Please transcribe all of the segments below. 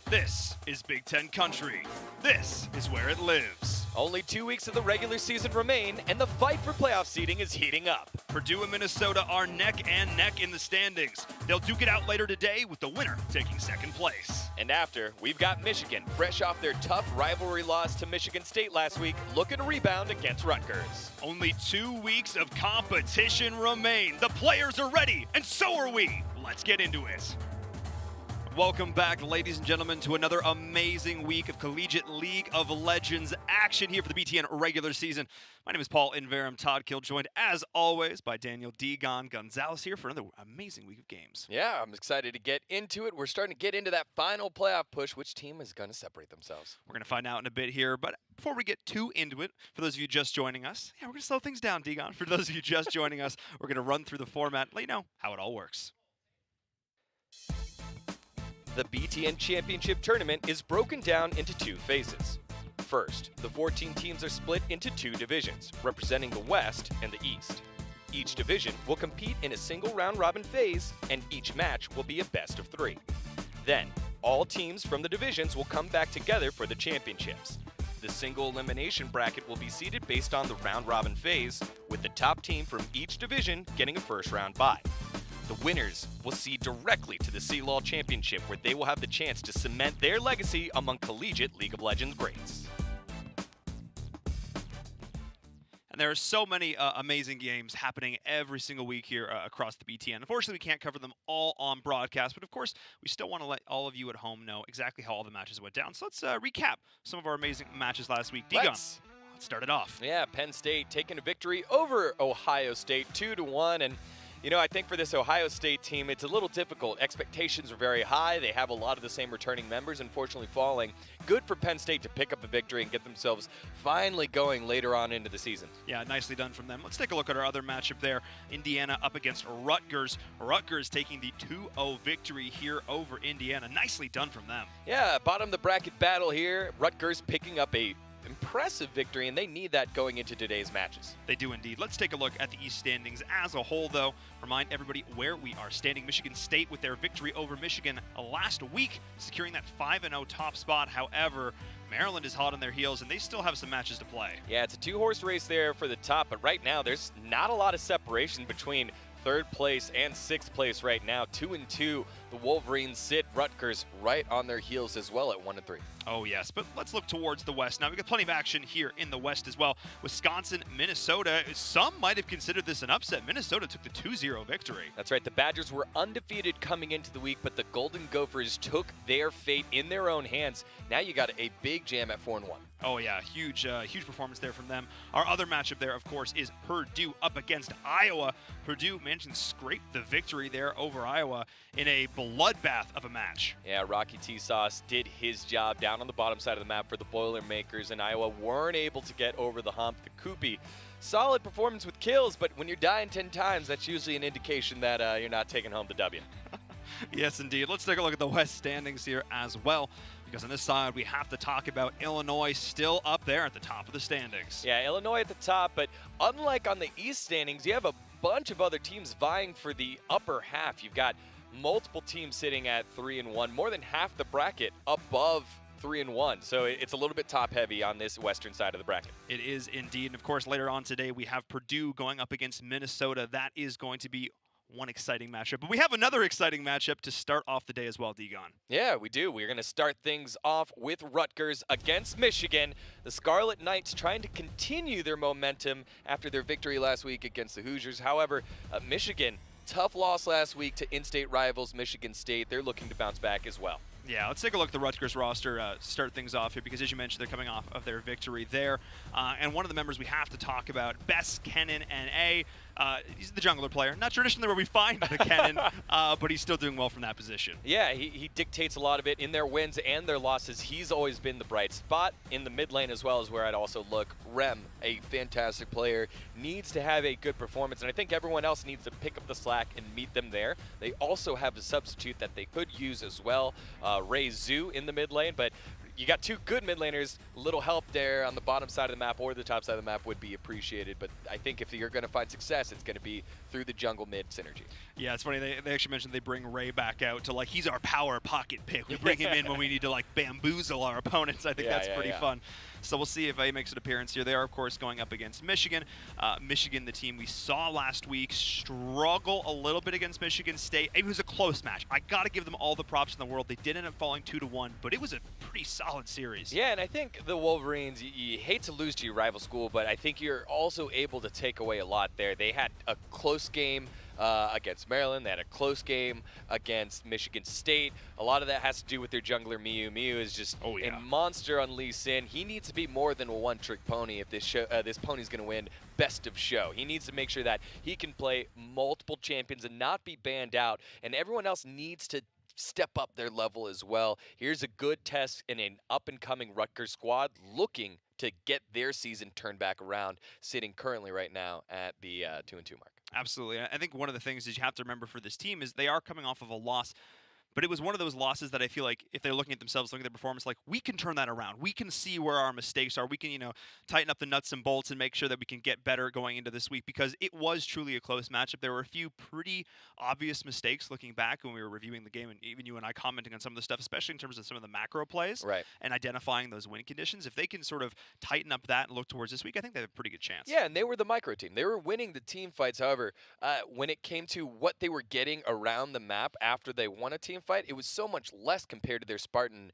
This is Big Ten country. This is where it lives. Only 2 weeks of the regular season remain, and the fight for playoff seeding is heating up. Purdue and Minnesota are neck and neck in the standings. They'll duke it out later today with the winner taking second place. And after, we've got Michigan, fresh off their tough rivalry loss to Michigan State last week, looking to rebound against Rutgers. Only 2 weeks of competition remain. The players are ready, and so are we. Let's get into it. Welcome back, ladies and gentlemen, to another amazing week of Collegiate League of Legends action here for the BTN regular season. My name is Paul Inverum, Todd Kill, joined as always by Daniel Degon Gonzalez here for another amazing week of games. Yeah, I'm excited to get into it. We're starting to get into that final playoff push. Which team is going to separate themselves? We're going to find out in a bit here, but before we get too into it, for those of you just joining us, we're going to slow things down, Degon. For those of you just joining us, we're going to run through the format, let you know how it all works. The BTN Championship Tournament is broken down into two phases. First, the 14 teams are split into two divisions, representing the West and the East. Each division will compete in a single round-robin phase, and each match will be a best of three. Then, all teams from the divisions will come back together for the championships. The single elimination bracket will be seeded based on the round-robin phase, with the top team from each division getting a first-round bye. The winners will seed directly to the C-Law Championship, where they will have the chance to cement their legacy among collegiate League of Legends greats. And there are so many amazing games happening every single week here across the BTN. Unfortunately, we can't cover them all on broadcast, but of course, we still want to let all of you at home know exactly how all the matches went down. So let's recap some of our amazing matches last week. Degon, let's start it off. Yeah, Penn State taking a victory over Ohio State 2-1, and you know, I think for this Ohio State team, it's a little difficult. Expectations are very high. They have a lot of the same returning members, unfortunately falling. Good for Penn State to pick up a victory and get themselves finally going later on into the season. Yeah, nicely done from them. Let's take a look at our other matchup there. Indiana up against Rutgers. Rutgers taking the 2-0 victory here over Indiana. Nicely done from them. Yeah, bottom of the bracket battle here. Rutgers picking up a impressive victory, and they need that going into today's matches. They do indeed. Let's take a look at the East standings as a whole, though. Remind everybody where we are standing. Michigan State with their victory over Michigan last week, securing that 5-0 top spot. However, Maryland is hot on their heels, and they still have some matches to play. Yeah, it's a two-horse race there for the top, but right now there's not a lot of separation between third place and sixth place right now. 2-2. The Wolverines sit Rutgers right on their heels as well at 1-3. Oh yes, but let's look towards the West. Now we've got plenty of action here in the West as well. Wisconsin, Minnesota. Some might have considered this an upset. Minnesota took the 2-0 victory. That's right. The Badgers were undefeated coming into the week, but the Golden Gophers took their fate in their own hands. Now you got a big jam at 4-1. Oh yeah, huge performance there from them. Our other matchup there, of course, is Purdue up against Iowa. Purdue managed to scrape the victory there over Iowa in a bloodbath of a match. Yeah, Rocky T-Sauce did his job down on the bottom side of the map for the Boilermakers, and Iowa weren't able to get over the hump. The Koopy, solid performance with kills, but when you're dying 10 times, that's usually an indication that you're not taking home the W. Yes, indeed. Let's take a look at the West standings here as well, because on this side, we have to talk about Illinois still up there at the top of the standings. Yeah, Illinois at the top, but unlike on the East standings, you have a bunch of other teams vying for the upper half. You've got multiple teams sitting at 3-1, more than half the bracket above 3-1. So it's a little bit top heavy on this western side of the bracket. It is indeed. And of course, later on today, we have Purdue going up against Minnesota. That is going to be one exciting matchup. But we have another exciting matchup to start off the day as well, Degon. Yeah, we do. We're going to start things off with Rutgers against Michigan. The Scarlet Knights trying to continue their momentum after their victory last week against the Hoosiers. However, Michigan, tough loss last week to in-state rivals Michigan State. They're looking to bounce back as well. Yeah, let's take a look at the Rutgers roster, start things off here, because as you mentioned, they're coming off of their victory there. And one of the members we have to talk about, Bess Kennan, N.A., he's the jungler player. Not traditionally where we find the Kennan, but he's still doing well from that position. Yeah, he dictates a lot of it in their wins and their losses. He's always been the bright spot. In the mid lane as well is where I'd also look. Rem, a fantastic player, needs to have a good performance, and I think everyone else needs to pick up the slack and meet them there. They also have a substitute that they could use as well, Ray Zhu in the mid lane, but you got two good mid laners. A little help there on the bottom side of the map or the top side of the map would be appreciated. But I think if you're going to find success, it's going to be through the jungle mid synergy. Yeah, it's funny. They actually mentioned they bring Ray back out to, like, he's our power pocket pick. We bring him in when we need to, like, bamboozle our opponents. I think that's pretty fun. So we'll see if he makes an appearance here. They are, of course, going up against Michigan. Michigan, the team we saw last week, struggle a little bit against Michigan State. It was a close match. I got to give them all the props in the world. They did end up falling 2-1, but it was a pretty solid series. Yeah, and I think the Wolverines, you hate to lose to your rival school, but I think you're also able to take away a lot there. They had a close game against Maryland. They had a close game against Michigan State. A lot of that has to do with their jungler, Miyu. Miyu is just a monster on Lee Sin. He needs to be more than a one-trick pony if this pony's going to win best of show. He needs to make sure that he can play multiple champions and not be banned out, and everyone else needs to step up their level as well. Here's a good test in an up-and-coming Rutgers squad looking to get their season turned back around, sitting currently right now at the 2-2 mark. Absolutely. I think one of the things that you have to remember for this team is they are coming off of a loss, but it was one of those losses that I feel like if they're looking at themselves, looking at their performance, like, we can turn that around. We can see where our mistakes are. We can, tighten up the nuts and bolts and make sure that we can get better going into this week, because it was truly a close matchup. There were a few pretty obvious mistakes looking back when we were reviewing the game, and even you and I commenting on some of the stuff, especially in terms of some of the macro plays and identifying those win conditions. If they can sort of tighten up that and look towards this week, I think they have a pretty good chance. Yeah, and they were the micro team. They were winning the team fights. However, when it came to what they were getting around the map after they won a team fight, it was so much less compared to their Spartan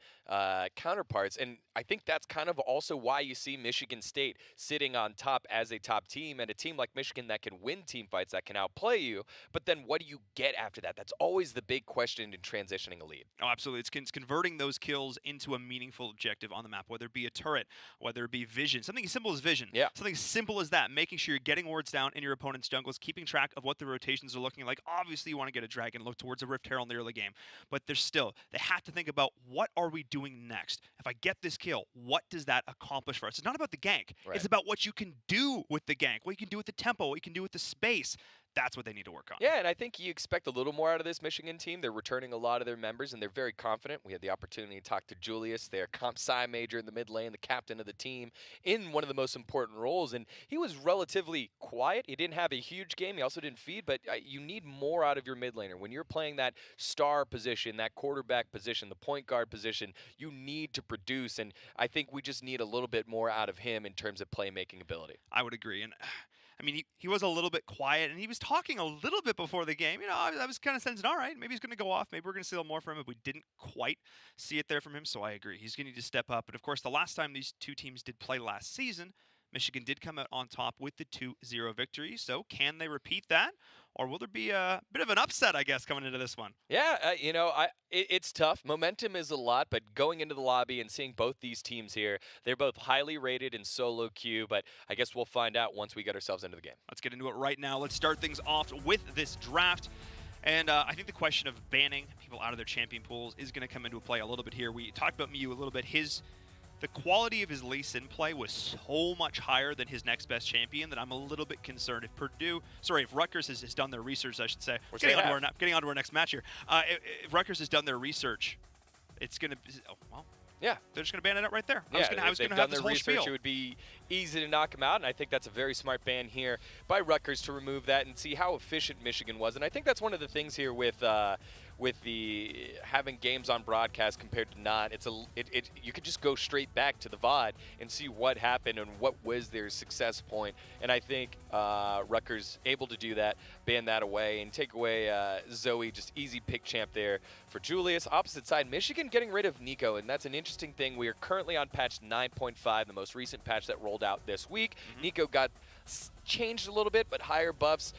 counterparts. And I think that's kind of also why you see Michigan State sitting on top as a top team, and a team like Michigan that can win team fights, that can outplay you. But then what do you get after that? That's always the big question in transitioning a lead. Oh, absolutely. It's converting those kills into a meaningful objective on the map, whether it be a turret, whether it be vision, something as simple as vision. Yeah. Something as simple as that, making sure you're getting wards down in your opponent's jungles, keeping track of what the rotations are looking like. Obviously, you want to get a dragon, look towards a Rift Herald in the early game, but there's still, they have to think about, what are we doing next? If I get this kill, what does that accomplish for us? It's not about the gank. Right. It's about what you can do with the gank, what you can do with the tempo, what you can do with the space. That's what they need to work on. Yeah, and I think you expect a little more out of this Michigan team. They're returning a lot of their members, and they're very confident. We had the opportunity to talk to Julius, their comp sci major in the mid lane, the captain of the team, in one of the most important roles. And he was relatively quiet. He didn't have a huge game. He also didn't feed, but you need more out of your mid laner. When you're playing that star position, that quarterback position, the point guard position, you need to produce. And I think we just need a little bit more out of him in terms of playmaking ability. I would agree. And I mean, he was a little bit quiet, and he was talking a little bit before the game. I was kind of sensing, all right, maybe he's going to go off. Maybe we're going to see a little more from him, but we didn't quite see it there from him, so I agree. He's going to need to step up. And, of course, the last time these two teams did play last season, Michigan did come out on top with the 2-0 victory. So can they repeat that? Or will there be a bit of an upset, I guess, coming into this one? Yeah, it's tough. Momentum is a lot, but going into the lobby and seeing both these teams here, they're both highly rated in solo queue, but I guess we'll find out once we get ourselves into the game. Let's get into it right now. Let's start things off with this draft. And I think the question of banning people out of their champion pools is going to come into play a little bit here. We talked about Miyu a little bit. The quality of his Lee Sin play was so much higher than his next best champion that I'm a little bit concerned. If Rutgers has done their research, I should say. Getting on to our next match here. If Rutgers has done their research, it's going to be, yeah, they're just going to ban it out right there. Yeah, I was going to have this whole spiel. It would be easy to knock him out, and I think that's a very smart ban here by Rutgers to remove that and see how efficient Michigan was. And I think that's one of the things here with the having games on broadcast compared to not. You could just go straight back to the VOD and see what happened and what was their success point. And I think Rutgers able to do that, ban that away, and take away Zoe, just easy pick champ there for Julius. Opposite side, Michigan getting rid of Nico, and that's an interesting thing. We are currently on patch 9.5, the most recent patch that rolled out this week. Nico got changed a little bit, but higher buffs,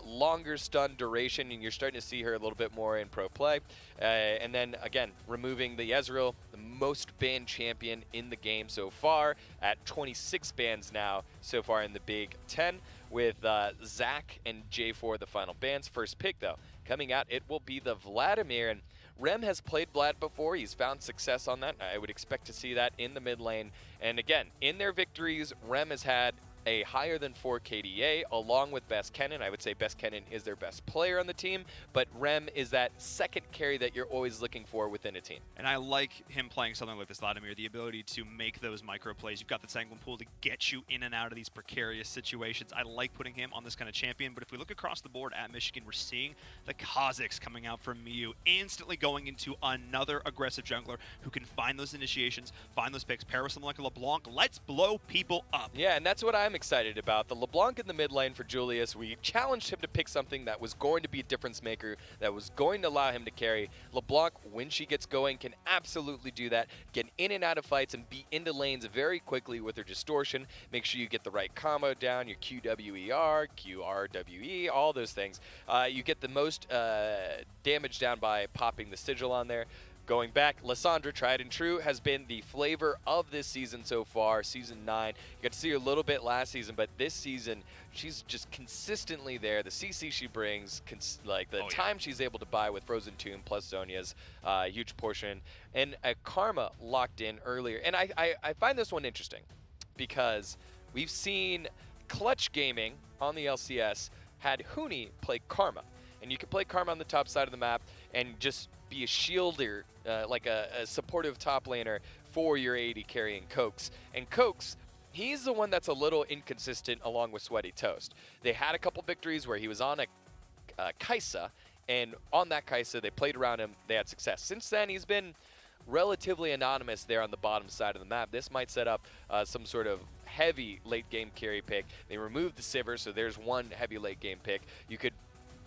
longer stun duration, and you're starting to see her a little bit more in pro play. And then, again, removing the Ezreal, the most banned champion in the game so far, at 26 bans now so far in the Big Ten, with Zach and J4 the final bans. First pick, though, coming out, it will be the Vladimir, and Rem has played Vlad before. He's found success on that. I would expect to see that in the mid lane. And again, in their victories, Rem has had a higher than 4 KDA along with Best Kennen. I would say Best Kennen is their best player on the team, but Rem is that second carry that you're always looking for within a team. And I like him playing something like this, Vladimir, the ability to make those micro plays. You've got the Sanguine Pool to get you in and out of these precarious situations. I like putting him on this kind of champion, but if we look across the board at Michigan, we're seeing the Kazakhs coming out from Miyu, instantly going into another aggressive jungler who can find those initiations, find those picks, pair with someone like a LeBlanc. Let's blow people up. Yeah, and that's what I'm excited about. The LeBlanc in the mid lane for Julius, we challenged him to pick something that was going to be a difference maker, that was going to allow him to carry. LeBlanc, when she gets going, can absolutely do that, get in and out of fights and be into lanes very quickly with her distortion. Make sure you get the right combo down, your QWER, QRWE, all those things. You get the most damage down by popping the sigil on there. Going back, Lissandra, tried and true, has been the flavor of this season so far, Season 9. You got to see her a little bit last season, but this season, she's just consistently there. The CC she brings, like the time she's able to buy with Frozen Tomb plus Zhonya's huge portion, and a Karma locked in earlier. And I find this one interesting because we've seen Clutch Gaming on the LCS had Huni play Karma. And you can play Karma on the top side of the map and just be a shielder, like a supportive top laner for your AD carrying Cokes. And Cokes, he's the one that's a little inconsistent along with Sweaty Toast. They had a couple victories where he was on a Kai'Sa, and on that Kai'Sa, they played around him, they had success. Since then, he's been relatively anonymous there on the bottom side of the map. This might set up some sort of heavy late game carry pick. They removed the Sivir, so there's one heavy late game pick. You could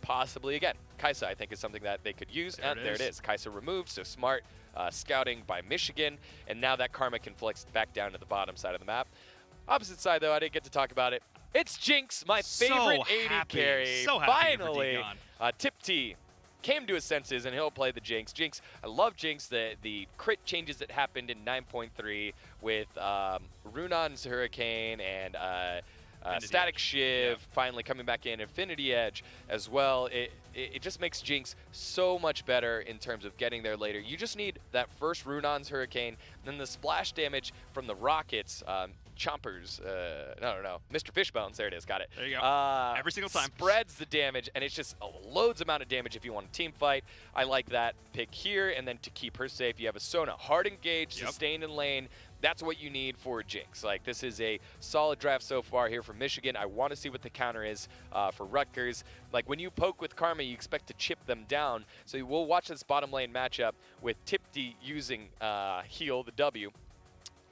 possibly, again, Kai'Sa I think is something that they could use, and there it is. Kai'Sa removed, so smart scouting by Michigan, and now that Karma can flex back down to the bottom side of the map. Opposite side, though, I didn't get to talk about it. It's Jinx, my favorite AD carry. So happy finally, Tipti came to his senses, and he'll play the Jinx. Jinx, I love Jinx, the crit changes that happened in 9.3 with Runon's Hurricane and Static Shiv finally coming back in, Infinity Edge as well. It just makes Jinx so much better in terms of getting there later. You just need that first Runon's Hurricane, then the splash damage from the rockets, Chompers, no, Mr. Fishbones, there it is, got it. There you go, every single time. Spreads the damage, and it's just a loads amount of damage if you want a team fight. I like that pick here, and then to keep her safe, you have a Sona. Hard engage, sustained in lane. That's what you need for Jinx. Like, this is a solid draft so far here from Michigan. I want to see what the counter is for Rutgers. Like, when you poke with Karma, you expect to chip them down. So we'll watch this bottom lane matchup with Tipti using heal, the W,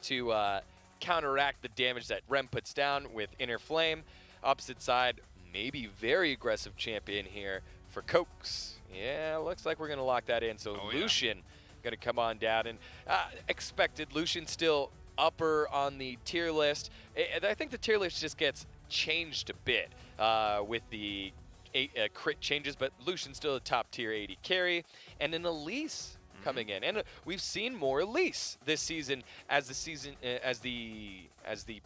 to counteract the damage that Rem puts down with Inner Flame. Opposite side, maybe very aggressive champion here for Cokes. Yeah, looks like we're going to lock that in. So Lucian going to come on down, and expected. Lucian still upper on the tier list. I think the tier list just gets changed a bit with the crit changes, but Lucian's still a top tier 80 carry, and an Elise coming in, and we've seen more Elise this season as the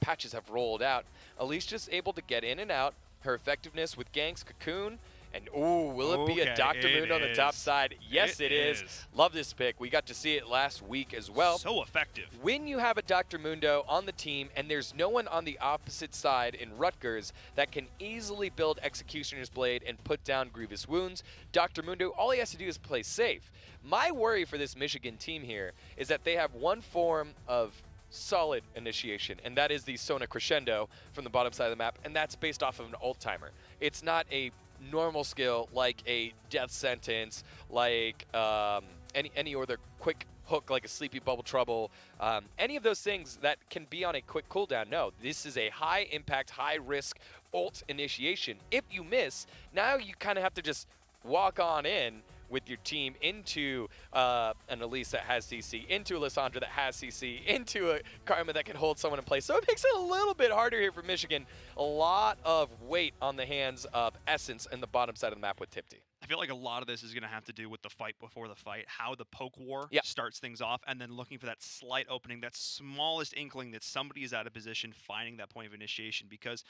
patches have rolled out. Elise just able to get in and out. Her effectiveness with ganks, Cocoon. And, ooh, will it be a Dr. Moon on the top side? Yes, it is. Love this pick. We got to see it last week as well. So effective. When you have a Dr. Mundo on the team and there's no one on the opposite side in Rutgers that can easily build Executioner's Blade and put down Grievous Wounds, Dr. Mundo, all he has to do is play safe. My worry for this Michigan team here is that they have one form of solid initiation, and that is the Sona Crescendo from the bottom side of the map, and that's based off of an ult timer. It's not a normal skill like a Death Sentence, like any other quick hook like a Sleepy Bubble Trouble, any of those things that can be on a quick cooldown. No, this is a high impact, high risk ult initiation. If you miss, now you kind of have to just walk on in with your team into an Elise that has CC, into a Lissandra that has CC, into a Karma that can hold someone in place. So it makes it a little bit harder here for Michigan. A lot of weight on the hands of Essence in the bottom side of the map with Tipti. I feel like a lot of this is going to have to do with the fight before the fight, how the poke war starts things off, and then looking for that slight opening, that smallest inkling that somebody is out of position, finding that point of initiation, because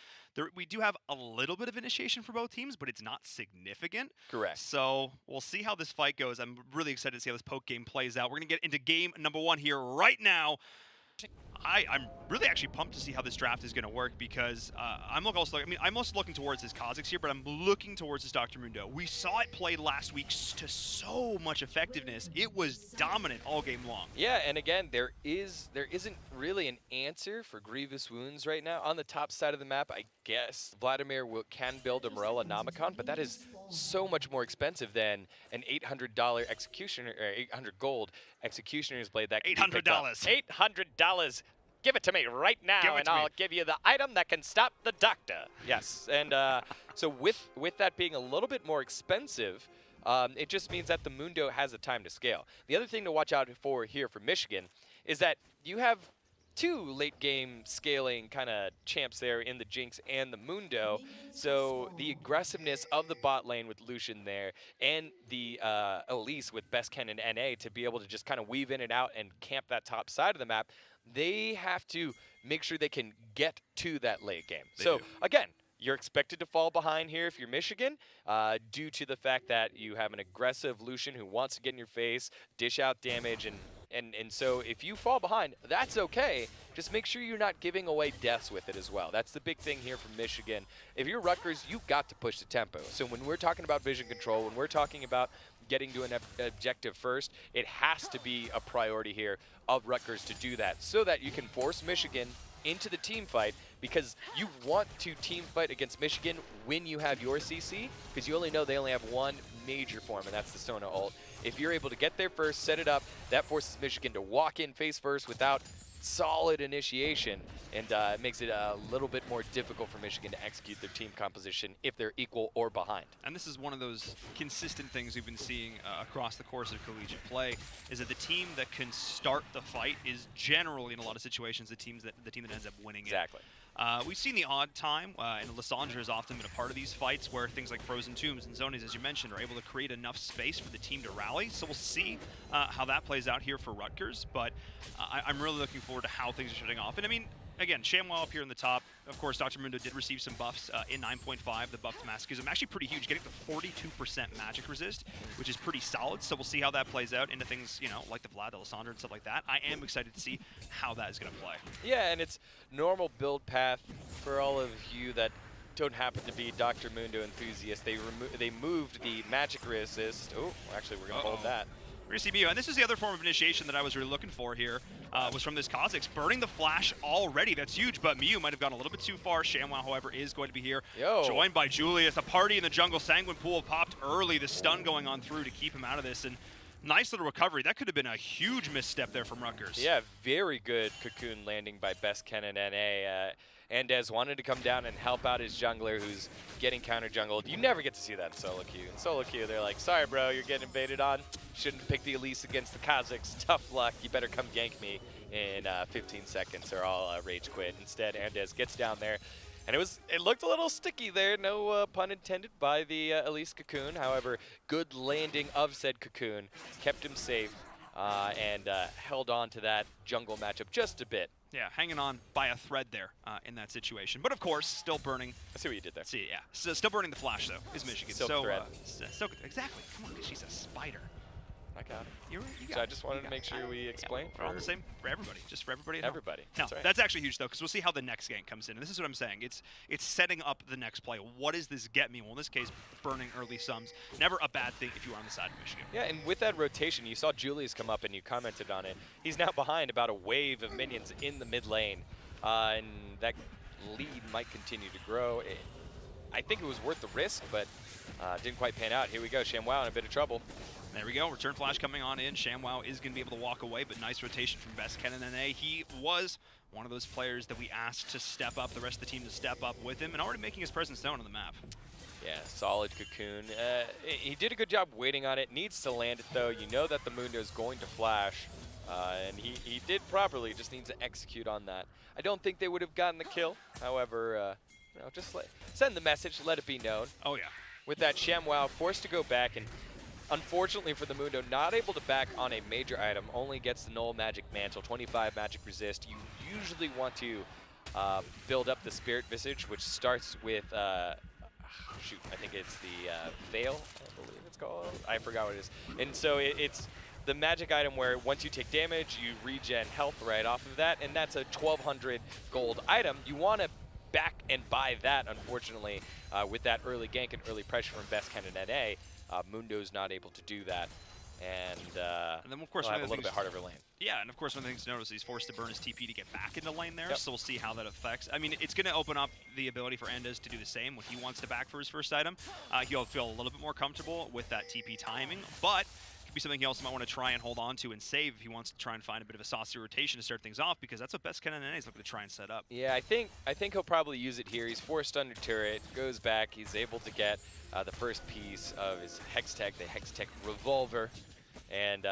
we do have a little bit of initiation for both teams, but it's not significant. Correct. So we'll see how this fight goes. I'm really excited to see how this poke game plays out. We're going to get into game number 1 here right now. I'm really actually pumped to see how this draft is going to work because I'm also looking towards this Kha'Zix here, but I'm looking towards this Dr. Mundo. We saw it play last week to so much effectiveness. It was dominant all game long. Yeah, and again, there isn't really an answer for grievous wounds right now. On the top side of the map, I guess Vladimir can build a Morella Nomicon, but that is so much more expensive than an $800 executioner or 800 gold executioner's blade. That $800. $800. Give it to me right now, and I'll give you the item that can stop the doctor. Yes, and so with that being a little bit more expensive, it just means that the Mundo has a time to scale. The other thing to watch out for here for Michigan is that you have two late game scaling kind of champs there in the Jinx and the Mundo. So the aggressiveness of the bot lane with Lucian there and the Elise with Best Ken and NA to be able to just kind of weave in and out and camp that top side of the map, they have to make sure they can get to that late game. So again, you're expected to fall behind here if you're Michigan due to the fact that you have an aggressive Lucian who wants to get in your face, dish out damage, and so if you fall behind, that's okay. Just make sure you're not giving away deaths with it as well. That's the big thing here for Michigan. If you're Rutgers, you've got to push the tempo. So when we're talking about vision control, when we're talking about getting to an objective first, it has to be a priority here of Rutgers to do that so that you can force Michigan into the team fight, because you want to team fight against Michigan when you have your CC, because you only know they only have one major form, and that's the Sona ult. If you're able to get there first, set it up, that forces Michigan to walk in face first without solid initiation, and it makes it a little bit more difficult for Michigan to execute their team composition if they're equal or behind. And this is one of those consistent things we've been seeing across the course of collegiate play, is that the team that can start the fight is generally, in a lot of situations, the team that ends up winning it. Exactly. We've seen the odd time, and Lysandra has often been a part of these fights, where things like Frozen Tombs and Zonies, as you mentioned, are able to create enough space for the team to rally. So we'll see how that plays out here for Rutgers, but I'm really looking forward to how things are shutting off. And I mean, again, ShamWow up here in the top. Of course, Dr. Mundo did receive some buffs in 9.5. The buff to Masochism actually pretty huge, getting to 42% magic resist, which is pretty solid. So we'll see how that plays out into things, you know, like the Vlad, the Lysandra, and stuff like that. I am excited to see how that is going to play. Yeah, and it's normal build path for all of you that don't happen to be Dr. Mundo enthusiasts. They moved the magic resist. Oh, actually, we're going to hold that. We're going to see Mew, and this is the other form of initiation that I was really looking for here, was from this Kha'Zix. Burning the flash already, that's huge, but Mew might have gone a little bit too far. ShamWow, however, is going to be here, joined by Julius. A party in the jungle. Sanguine Pool popped early, the stun going on through to keep him out of this, and nice little recovery. That could have been a huge misstep there from Rutgers. Yeah, very good Cocoon landing by Best Ken and NA. Andez wanted to come down and help out his jungler who's getting counter jungled. You never get to see that in solo queue. In solo queue, they're like, sorry, bro, you're getting invaded on. Shouldn't pick the Elise against the Kha'Zix. Tough luck. You better come gank me in 15 seconds or I'll rage quit. Instead, Andez gets down there. And it looked a little sticky there, no pun intended, by the Elise Cocoon. However, good landing of said Cocoon kept him safe and held on to that jungle matchup just a bit. Yeah, hanging on by a thread there in that situation. But of course, still burning. I see what you did there. See, yeah. So, still burning the flash, though, is Michigan. Silk thread. Exactly. Come on, she's a spider. I got it. You got so I just wanted to make sure we explain. We're all the same for everybody, just for everybody. Everybody. No, that's right. That's actually huge though, because we'll see how the next gank comes in. And this is what I'm saying. It's setting up the next play. What does this get me? Well, in this case, burning early sums. Never a bad thing if you are on the side of Michigan. Yeah, and with that rotation, you saw Julius come up and you commented on it. He's now behind about a wave of minions in the mid lane, and that lead might continue to grow. I think it was worth the risk, but didn't quite pan out. Here we go, ShamWow in a bit of trouble. There we go, return flash coming on in. ShamWow is going to be able to walk away, but nice rotation from Best Ken and NA. He was one of those players that we asked to step up, the rest of the team to step up with him, and already making his presence known on the map. Yeah, solid Cocoon. He did a good job waiting on it. Needs to land it, though. You know that the Mundo is going to flash, and he did properly. Just needs to execute on that. I don't think they would have gotten the kill. However, you know, just send the message, let it be known. Oh, yeah. With that, ShamWow forced to go back, and unfortunately for the Mundo, not able to back on a major item, only gets the Null Magic Mantle, 25 Magic Resist. You usually want to build up the Spirit Visage, which starts with, shoot, I think it's the Veil, I believe it's called. I forgot what it is. And so it's the magic item where once you take damage, you regen health right off of that, and that's a 1,200 gold item. You want to back and buy that, unfortunately, with that early gank and early pressure from Best Ken and NA. Mundo's not able to do that, and then of course he'll have a little bit harder of a lane. Yeah, and of course one of the things to notice is he's forced to burn his TP to get back into lane there, Yep. so we'll see how that affects. I mean, it's going to open up the ability for Endez to do the same when he wants to back for his first item. He'll feel a little bit more comfortable with that TP timing, but it could be something he also might want to try and hold on to and save if he wants to try and find a bit of a saucy rotation to start things off, because that's what Best Ken and NA is looking to try and set up. Yeah, I think he'll probably use it here. He's forced under turret, goes back, he's able to get the first piece of his Hextech, the Hextech Revolver. And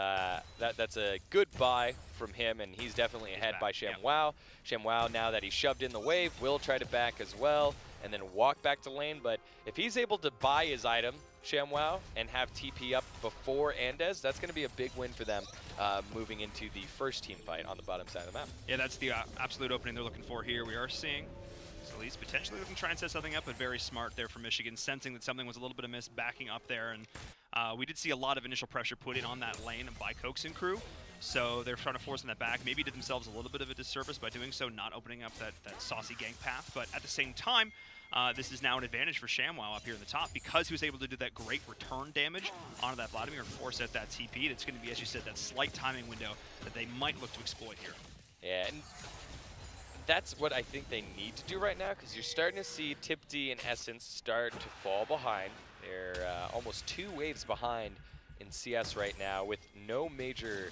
that's a good buy from him, and he's definitely ahead by ShamWow. ShamWow, now that he's shoved in the wave, will try to back as well and then walk back to lane. But if he's able to buy his item, ShamWow, and have TP up before Endez, that's going to be a big win for them moving into the first team fight on the bottom side of the map. Yeah, that's the absolute opening they're looking for here. We are seeing at least potentially looking to try and set something up, but very smart there for Michigan, sensing that something was a little bit amiss, backing up there. And we did see a lot of initial pressure put in on that lane by Cokes and crew, so they're trying to force that back. Maybe did themselves a little bit of a disservice by doing so, not opening up that saucy gank path. But at the same time, this is now an advantage for ShamWow up here in the top, because he was able to do that great return damage onto that Vladimir and force out that TP. It's going to be, as you said, that slight timing window that they might look to exploit here. Yeah, and that's what I think they need to do right now, because you're starting to see Tipti and Essence start to fall behind. They're almost 2 waves behind in CS right now, with no major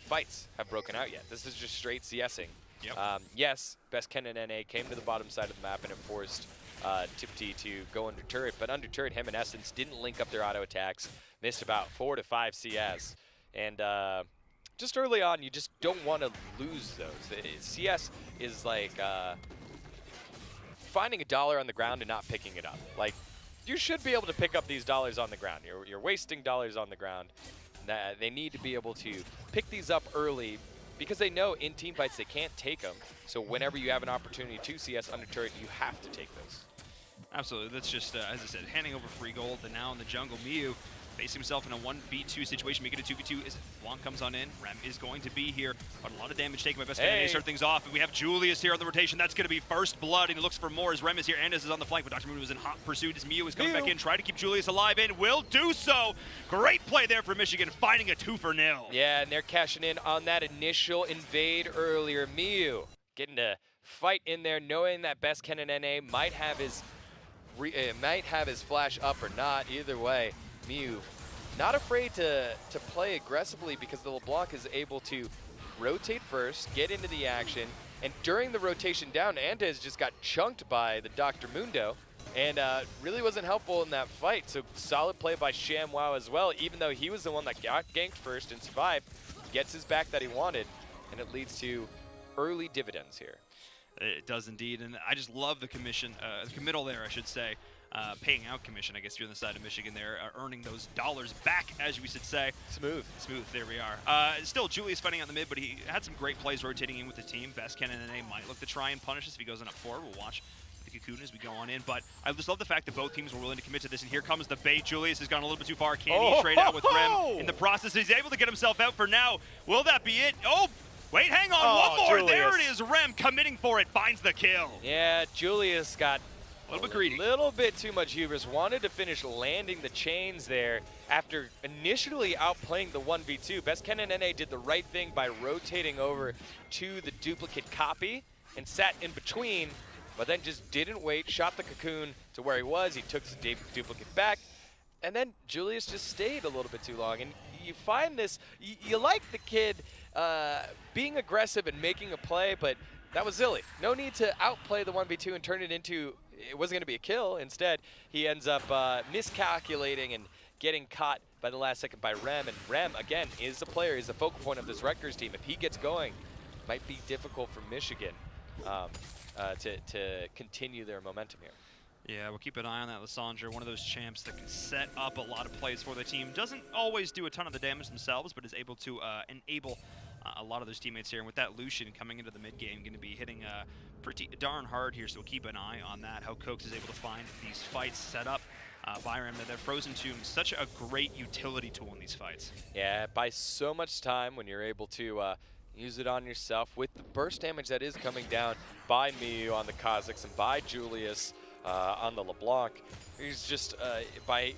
fights have broken out yet. This is just straight CSing. Yep. Yes, Best Ken and NA came to the bottom side of the map and it forced Tipti to go under turret, but under turret, him and Essence didn't link up their auto attacks, missed about 4 to 5 CS, and just early on, you just don't want to lose those. CS is like finding $1 on the ground and not picking it up. Like, you should be able to pick up these dollars on the ground. You're wasting dollars on the ground. They need to be able to pick these up early, because they know in team fights they can't take them. So whenever you have an opportunity to CS under turret, you have to take those. Absolutely. That's just, as I said, handing over free gold. And now in the jungle, Miyu facing himself in a 1v2 situation, making it a 2v2 as Blanc comes on in. Rem is going to be here, but a lot of damage taken by Best Ken. They start things off, and we have Julius here on the rotation. That's going to be first blood, and he looks for more as Rem is here. Endez is on the flank, but Dr. Moon was in hot pursuit as Miyu is coming back in, trying to keep Julius alive, and will do so. Great play there for Michigan, finding a 2-for-0. Yeah, and they're cashing in on that initial invade earlier. Miyu getting to fight in there, knowing that Best Ken and NA might have his flash up or not. Either way, Miyu not afraid to play aggressively, because the LeBlanc is able to rotate first, get into the action, and during the rotation down, Endez just got chunked by the Dr. Mundo, and really wasn't helpful in that fight. So solid play by ShamWow as well, even though he was the one that got ganked first and survived, gets his back that he wanted, and it leads to early dividends here. It does indeed, and I just love the committal there, I should say. Paying out commission, I guess you're on the side of Michigan there, earning those dollars back, as we should say. Smooth, there we are. Still, Julius fighting out in the mid, but he had some great plays rotating in with the team. Best Ken and NA might look to try and punish us if he goes on up forward. We'll watch the Cocoon as we go on in, but I just love the fact that both teams were willing to commit to this, and here comes the bait. Julius has gone a little bit too far. Can he trade out with Rem? In the process, he's able to get himself out for now. Will that be it? Oh! Wait, hang on, one more. Julius. There it is. Rem committing for it, finds the kill. Yeah, Julius got a little bit greedy. A little bit too much hubris. Wanted to finish landing the chains there after initially outplaying the 1v2. Best Ken and NA did the right thing by rotating over to the duplicate copy and sat in between, but then just didn't wait, shot the Cocoon to where he was. He took the duplicate back, and then Julius just stayed a little bit too long. And you find this, you like the kid being aggressive and making a play, but that was silly. No need to outplay the 1v2 and turn it into, it wasn't going to be a kill. Instead, he ends up miscalculating and getting caught by the last second by Rem. And Rem, again, is the player, is the focal point of this Rutgers team. If he gets going, it might be difficult for Michigan to continue their momentum here. Yeah, we'll keep an eye on that. Lysandre, one of those champs that can set up a lot of plays for the team. Doesn't always do a ton of the damage themselves, but is able to enable a lot of those teammates here. And with that Lucian coming into the mid game, going to be hitting pretty darn hard here, so we'll keep an eye on that, how Cokes is able to find these fights set up. by Rem. That Frozen Tomb, such a great utility tool in these fights. Yeah, it buys so much time when you're able to use it on yourself with the burst damage that is coming down by Miyu on the Kazakhs and by Julius on the LeBlanc. He's just, by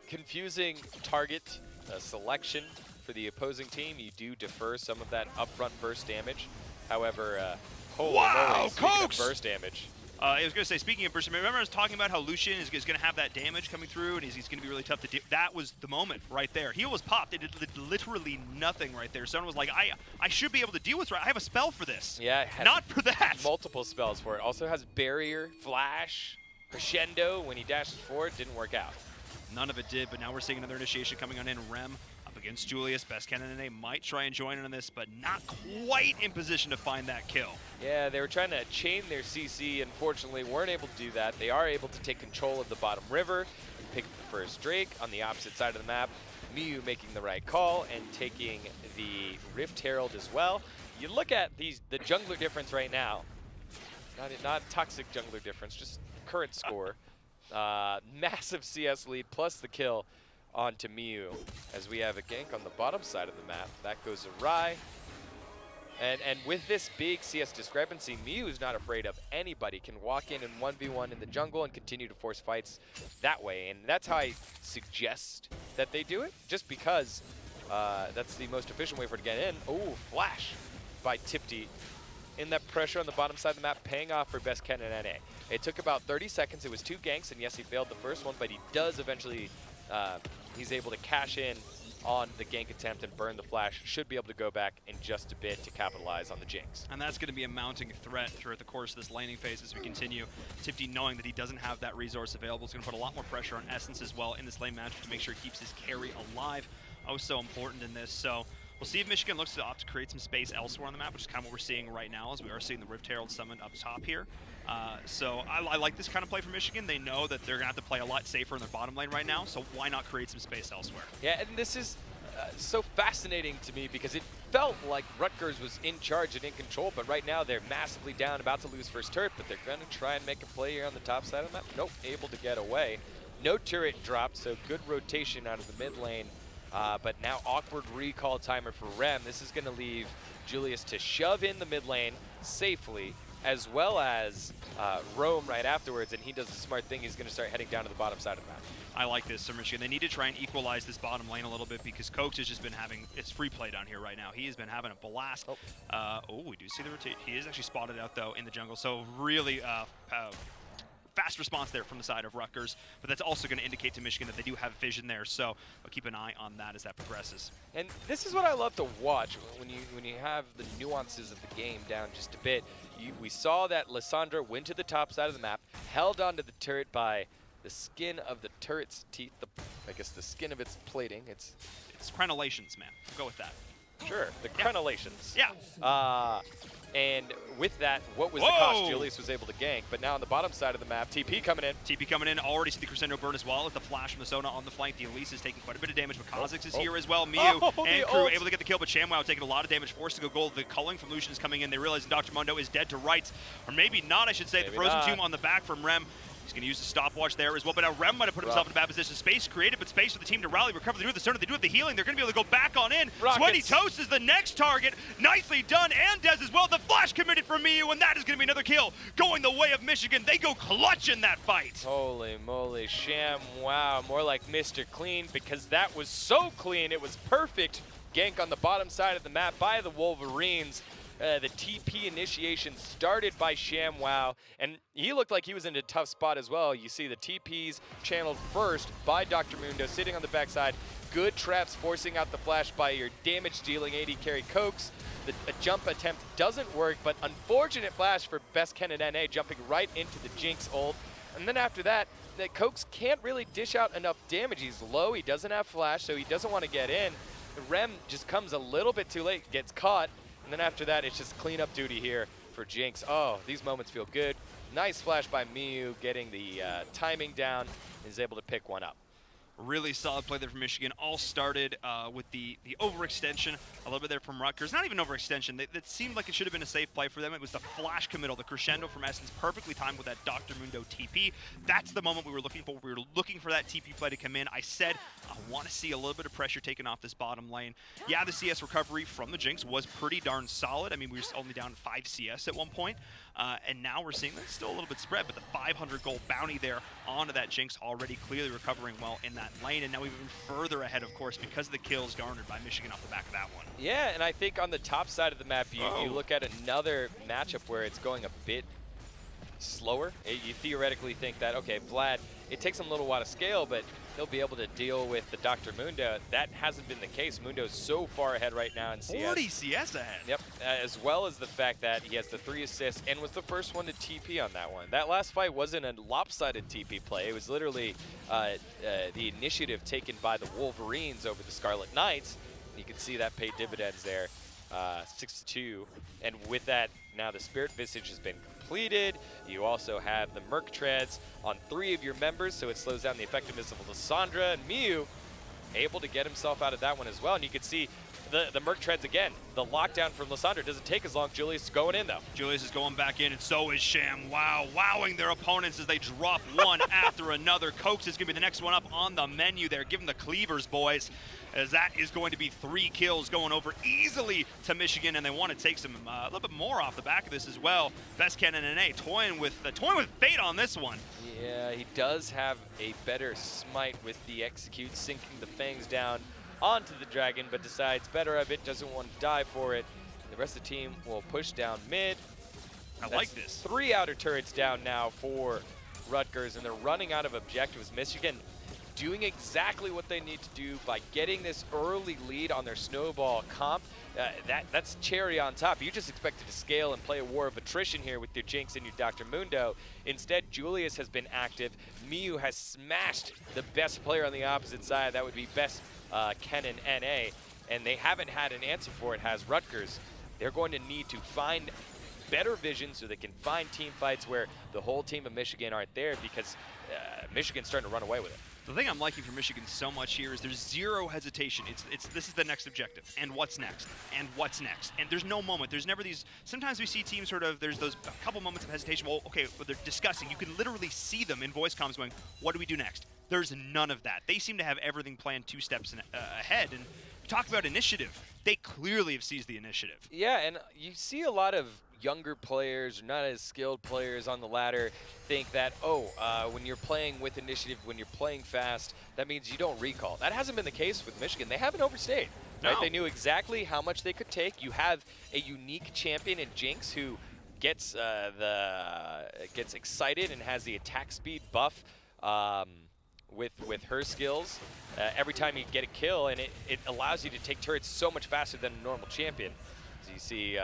confusing target selection for the opposing team, you do defer some of that upfront burst damage. However, holy moly, speaking of burst damage. I was going to say, speaking of burst, remember I was talking about how Lucian is going to have that damage coming through, and he's going to be really tough to deal. That was the moment right there. He was popped. It did literally nothing right there. Someone was like, I should be able to deal with it. I have a spell for this. Yeah, it has not for that. Multiple spells for it. Also has Barrier, Flash, Crescendo. When he dashes forward, didn't work out. None of it did, but now we're seeing another initiation coming on in. Rem up against Julius. Best Cannonade might try and join in on this, but not quite in position to find that kill. Yeah, they were trying to chain their CC. Unfortunately, weren't able to do that. They are able to take control of the bottom river and pick the first Drake on the opposite side of the map. Miyu making the right call and taking the Rift Herald as well. You look at the jungler difference right now. Not toxic jungler difference, just current score. Massive CS lead plus the kill onto Miyu as we have a gank on the bottom side of the map. That goes awry. And with this big CS discrepancy, Miyu is not afraid of anybody. Can walk in and 1v1 in the jungle and continue to force fights that way. And that's how I suggest that they do it, just because that's the most efficient way for it to get in. Oh, flash by Tipti. In that pressure on the bottom side of the map, paying off for Best Ken and NA. It took about 30 seconds. It was 2 ganks, and yes, he failed the first one, but he does eventually, he's able to cash in on the gank attempt and burn the flash. Should be able to go back in just a bit to capitalize on the jinx. And that's going to be a mounting threat throughout the course of this laning phase as we continue. Tipti, knowing that he doesn't have that resource available, is going to put a lot more pressure on Essence as well in this lane match to make sure he keeps his carry alive. Oh, so important in this. So we'll see if Michigan looks to opt to create some space elsewhere on the map, which is kind of what we're seeing right now, as we are seeing the Rift Herald summoned up top here. So I like this kind of play from Michigan. They know that they're going to have to play a lot safer in their bottom lane right now, so why not create some space elsewhere? Yeah, and this is so fascinating to me because it felt like Rutgers was in charge and in control, but right now they're massively down, about to lose first turret, but they're going to try and make a play here on the top side of the map. Nope, able to get away. No turret dropped, so good rotation out of the mid lane. But now awkward recall timer for Rem. This is going to leave Julius to shove in the mid lane safely, as well as roam right afterwards, and he does the smart thing. He's going to start heading down to the bottom side of the map. I like this for Michigan. They need to try and equalize this bottom lane a little bit because Cokes has just been having it's free play down here right now. He has been having a blast. We do see the rotation. He is actually spotted out, though, in the jungle. So really fast response there from the side of Rutgers, but that's also going to indicate to Michigan that they do have vision there, so we'll keep an eye on that as that progresses. And this is what I love to watch when you have the nuances of the game down just a bit. We saw that Lissandra went to the top side of the map, held onto the turret by the skin of the turret's teeth, I guess the skin of its plating. It's crenellations, man. Go with that. Sure, the crenellations. Yeah. And with that, what was the cost? Julius was able to gank, but now on the bottom side of the map, TP coming in. TP coming in, already see the Crescendo burn as well as the flash from the Sona on the flank. The Elise is taking quite a bit of damage, but Kazakhs is here as well. Miyu and crew able to get the kill, but ShamWow taking a lot of damage, forced to go gold. The culling from Lucian is coming in. They realize Dr. Mundo is dead to rights, or maybe not, I should say. The Frozen Tomb on the back from Rem. He's going to use the stopwatch there as well, but now Rem might have put himself in a bad position. Space created, but space for the team to rally, recover. They do the Sona, they do the healing. They're going to be able to go back on in. Sweaty Toast is the next target. Nicely done, and Dez as well. The flash committed for Miyu, and that is going to be another kill going the way of Michigan. They go clutch in that fight. Holy moly, ShamWow, more like Mr. Clean, because that was so clean. It was perfect. Gank on the bottom side of the map by the Wolverines. The TP initiation started by ShamWow, and he looked like he was in a tough spot as well. You see the TPs channeled first by Dr. Mundo, sitting on the backside. Good traps forcing out the flash by your damage-dealing AD carry Cokes. A jump attempt doesn't work, but unfortunate flash for Best Ken and NA, jumping right into the Jinx ult. And then after that, Cokes can't really dish out enough damage. He's low, he doesn't have flash, so he doesn't want to get in. Rem just comes a little bit too late, gets caught. And then after that, it's just cleanup duty here for Jinx. Oh, these moments feel good. Nice flash by Miyu, getting the timing down, is able to pick one up. Really solid play there from Michigan. All started with the overextension, a little bit there from Rutgers. Not even overextension. That seemed like it should have been a safe play for them. It was the flash committal, the crescendo from Essence, perfectly timed with that Dr. Mundo TP. That's the moment we were looking for. We were looking for that TP play to come in. I said I want to see a little bit of pressure taken off this bottom lane. Yeah, the CS recovery from the Jinx was pretty darn solid. I mean, we were only down 5 CS at one point. And now we're seeing that's still a little bit spread, but the 500 gold bounty there onto that Jinx already clearly recovering well in that lane, and now even further ahead, of course, because of the kills garnered by Michigan off the back of that one. Yeah, and I think on the top side of the map, you look at another matchup where it's going a bit slower. You theoretically think that, okay, Vlad, it takes him a little while to scale, but he'll be able to deal with the Dr. Mundo. That hasn't been the case. Mundo's so far ahead right now in CS. 40 CS ahead. Yep, as well as the fact that he has the 3 assists and was the first one to TP on that one. That last fight wasn't a lopsided TP play. It was literally the initiative taken by the Wolverines over the Scarlet Knights. You can see that paid dividends there, 6-2. And with that, now the Spirit Visage has been completed. You also have the Merc Treads on 3 of your members, so it slows down the effectiveness of Lysandra, and Miyu able to get himself out of that one as well. And you can see the Merc Treads again. The lockdown from Lysandra doesn't take as long. Julius is going in, though. Julius is going back in, and so is Sham. Wow, wowing their opponents as they drop one after another. Coax is going to be the next one up on the menu there. Give them the cleavers, boys, as that is going to be 3 kills going over easily to Michigan, and they want to take some a little bit more off the back of this as well. Best Cannon and A toying with fate on this one. Yeah, he does have a better smite with the execute, sinking the fangs down onto the dragon, but decides better of it, doesn't want to die for it. The rest of the team will push down mid. I like this. 3 outer turrets down now for Rutgers, and they're running out of objectives. Michigan doing exactly what they need to do by getting this early lead on their snowball comp. That's cherry on top. You just expected to scale and play a war of attrition here with your Jinx and your Dr. Mundo. Instead, Julius has been active. Miyu has smashed the best player on the opposite side. That would be best Kennen NA, and they haven't had an answer for it, has Rutgers. They're going to need to find better vision so they can find team fights where the whole team of Michigan aren't there, because Michigan's starting to run away with it. The thing I'm liking for Michigan so much here is there's zero hesitation. This is the next objective, and what's next, and what's next, and there's no moment. There's never these. Sometimes we see teams sort of. There's those a couple moments of hesitation. Well, okay, but they're discussing. You can literally see them in voice comms going, "What do we do next?" There's none of that. They seem to have everything planned 2 steps ahead. And talk about initiative. They clearly have seized the initiative. Yeah, and you see a lot of younger players, not as skilled players on the ladder, think that, when you're playing with initiative, when you're playing fast, that means you don't recall. That hasn't been the case with Michigan. They haven't overstayed. No. Right? They knew exactly how much they could take. You have a unique champion in Jinx who gets gets excited and has the attack speed buff with her skills every time you get a kill, and it allows you to take turrets so much faster than a normal champion. So you see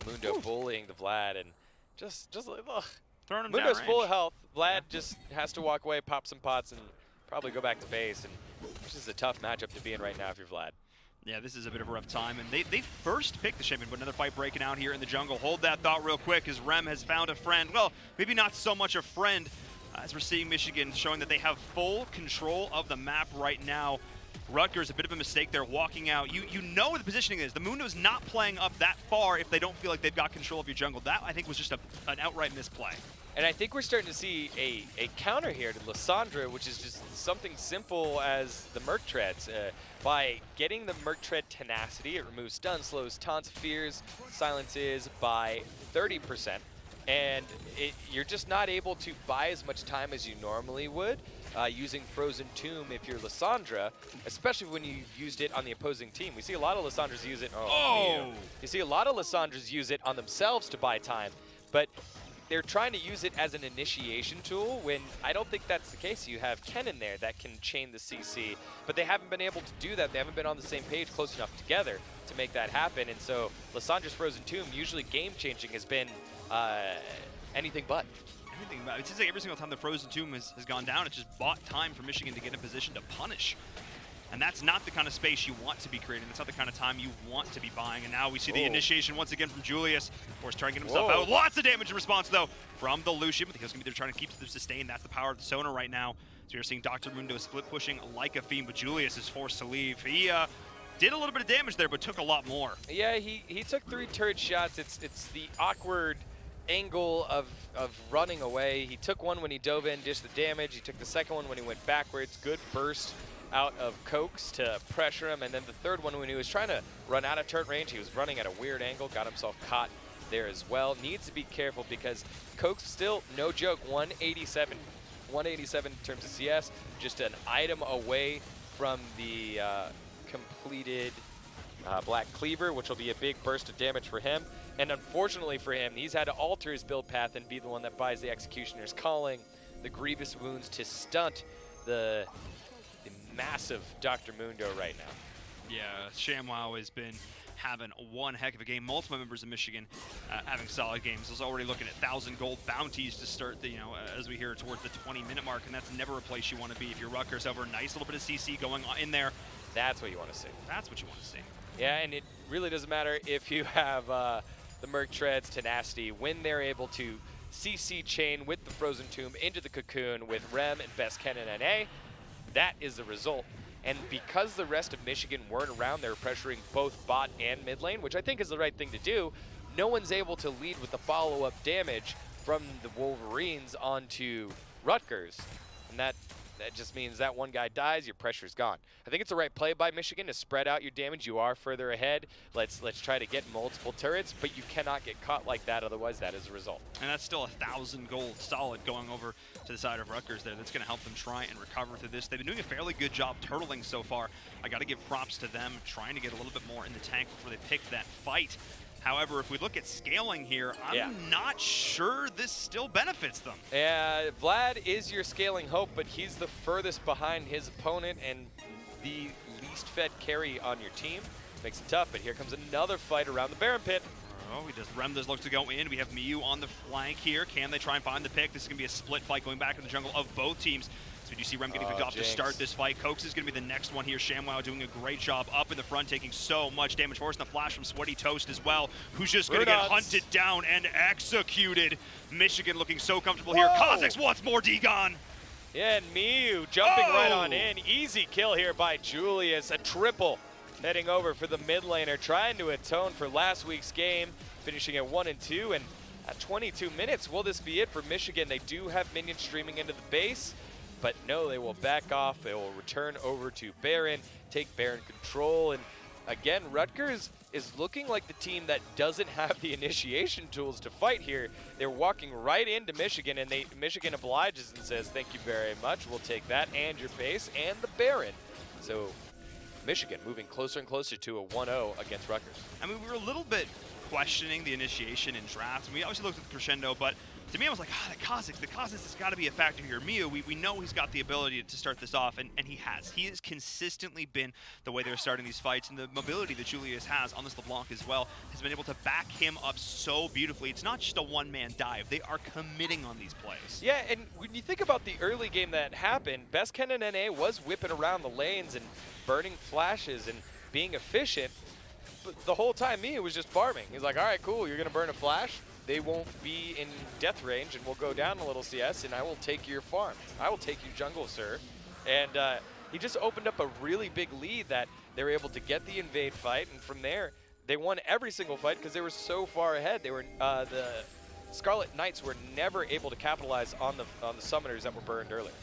Mundo bullying the Vlad, and just like, ugh. Throwing him Mundo's down full range. of health. Vlad just has to walk away, pop some pots, and probably go back to base. And this is a tough matchup to be in right now if you're Vlad. Yeah, this is a bit of a rough time, and they first picked the champion, but another fight breaking out here in the jungle. Hold that thought real quick, as Rem has found a friend. Well, maybe not so much a friend, as we're seeing Michigan showing that they have full control of the map right now. Rutgers, a bit of a mistake there, walking out. You know what the positioning is. The Mundo's not playing up that far if they don't feel like they've got control of your jungle. That, I think, was just an outright misplay. And I think we're starting to see a counter here to Lysandra, which is just something simple as the Merc Treads. By getting the Merc Tread tenacity, it removes stun, slows, taunts, fears, silences by 30%. And you're just not able to buy as much time as you normally would using Frozen Tomb if you're Lysandra, especially when you used it on the opposing team. We see a lot of Lysandras use it. You see a lot of Lysandras use it on themselves to buy time, but they're trying to use it as an initiation tool when I don't think that's the case. You have Ken in there that can chain the CC, but they haven't been able to do that. They haven't been on the same page close enough together to make that happen. And so Lysandra's Frozen Tomb, usually game-changing, has been anything but. Anything but. It seems like every single time the Frozen Tomb has gone down, it's just bought time for Michigan to get in position to punish. And that's not the kind of space you want to be creating. That's not the kind of time you want to be buying. And now we see the initiation once again from Julius. Of course, trying to get himself out. Lots of damage in response, though, from the Lucian. But he's going to be trying to keep the sustain. That's the power of the Sona right now. So you're seeing Dr. Mundo split pushing like a fiend, but Julius is forced to leave. He did a little bit of damage there, but took a lot more. Yeah, he took 3 turret shots. It's the awkward angle of running away. He took one when he dove in, dished the damage. He took the second one when he went backwards. Good burst out of Cokes to pressure him, and then the third one when he was trying to run out of turret range, he was running at a weird angle, got himself caught there as well. Needs to be careful because Cokes still, no joke, 187 in terms of CS, just an item away from the completed Black Cleaver, which will be a big burst of damage for him. And unfortunately for him, he's had to alter his build path and be the one that buys the Executioner's Calling, the grievous wounds to stunt the massive Dr. Mundo right now. Yeah, ShamWow has been having one heck of a game. Multiple members of Michigan having solid games. I was already looking at 1,000 gold bounties to start the, as we hear towards the 20-minute mark, and that's never a place you want to be if you're Rutgers. However, a nice little bit of CC going on in there. That's what you want to see. That's what you want to see. Yeah, and it really doesn't matter if you have the Merc Treads, Tenacity, when they're able to CC chain with the Frozen Tomb into the Cocoon with Rem and Best Ken and NA. That is the result. And because the rest of Michigan weren't around, they were pressuring both bot and mid lane, which I think is the right thing to do. No one's able to lead with the follow-up damage from the Wolverines onto Rutgers. And that just means that one guy dies, your pressure's gone. I think it's the right play by Michigan to spread out your damage. You are further ahead. Let's try to get multiple turrets, but you cannot get caught like that, otherwise that is the result. And that's still 1,000 gold solid going over to the side of Rutgers there. That's going to help them try and recover through this. They've been doing a fairly good job turtling so far. I got to give props to them, trying to get a little bit more in the tank before they pick that fight. However, if we look at scaling here, I'm not sure this still benefits them. Yeah, Vlad is your scaling hope, but he's the furthest behind his opponent and the least fed carry on your team. Makes it tough, but here comes another fight around the Baron Pit. Oh, Rem does look to go in. We have Miyu on the flank here. Can they try and find the pick? This is going to be a split fight going back in the jungle of both teams. So we do see Rem getting picked off to start this fight. Cokes is going to be the next one here. ShamWow doing a great job up in the front, taking so much damage. Forcing the flash from Sweaty Toast as well, who's just going to get hunted down and executed. Michigan looking so comfortable here. Kazakhs wants more Dagon. Yeah, and Miyu jumping right on in. Easy kill here by Julius. A triple heading over for the mid laner, trying to atone for last week's game, finishing at 1 and 2. And at 22 minutes, will this be it for Michigan? They do have minions streaming into the base. But no, they will back off. They will return over to Baron, take Baron control. And again, Rutgers is looking like the team that doesn't have the initiation tools to fight here. They're walking right into Michigan, and Michigan obliges and says, thank you very much. We'll take that and your base and the Baron. So Michigan moving closer and closer to a 1-0 against Rutgers. I mean, we were a little bit questioning the initiation in drafts. We obviously looked at the crescendo, but to me, I was like, the Kazakhs has got to be a factor here. Miyu, we know he's got the ability to start this off, and he has. He has consistently been the way they're starting these fights, and the mobility that Julius has on this LeBlanc as well has been able to back him up so beautifully. It's not just a one-man dive. They are committing on these plays. Yeah, and when you think about the early game that happened, Best Ken and NA was whipping around the lanes and burning flashes and being efficient, but the whole time Miyu was just farming. He's like, all right, cool, you're going to burn a flash? They won't be in death range, and we'll go down a little CS, and I will take your farm. I will take you jungle, sir. And he just opened up a really big lead that they were able to get the invade fight, and from there, they won every single fight because they were so far ahead. They were the Scarlet Knights were never able to capitalize on the summoners that were burned earlier.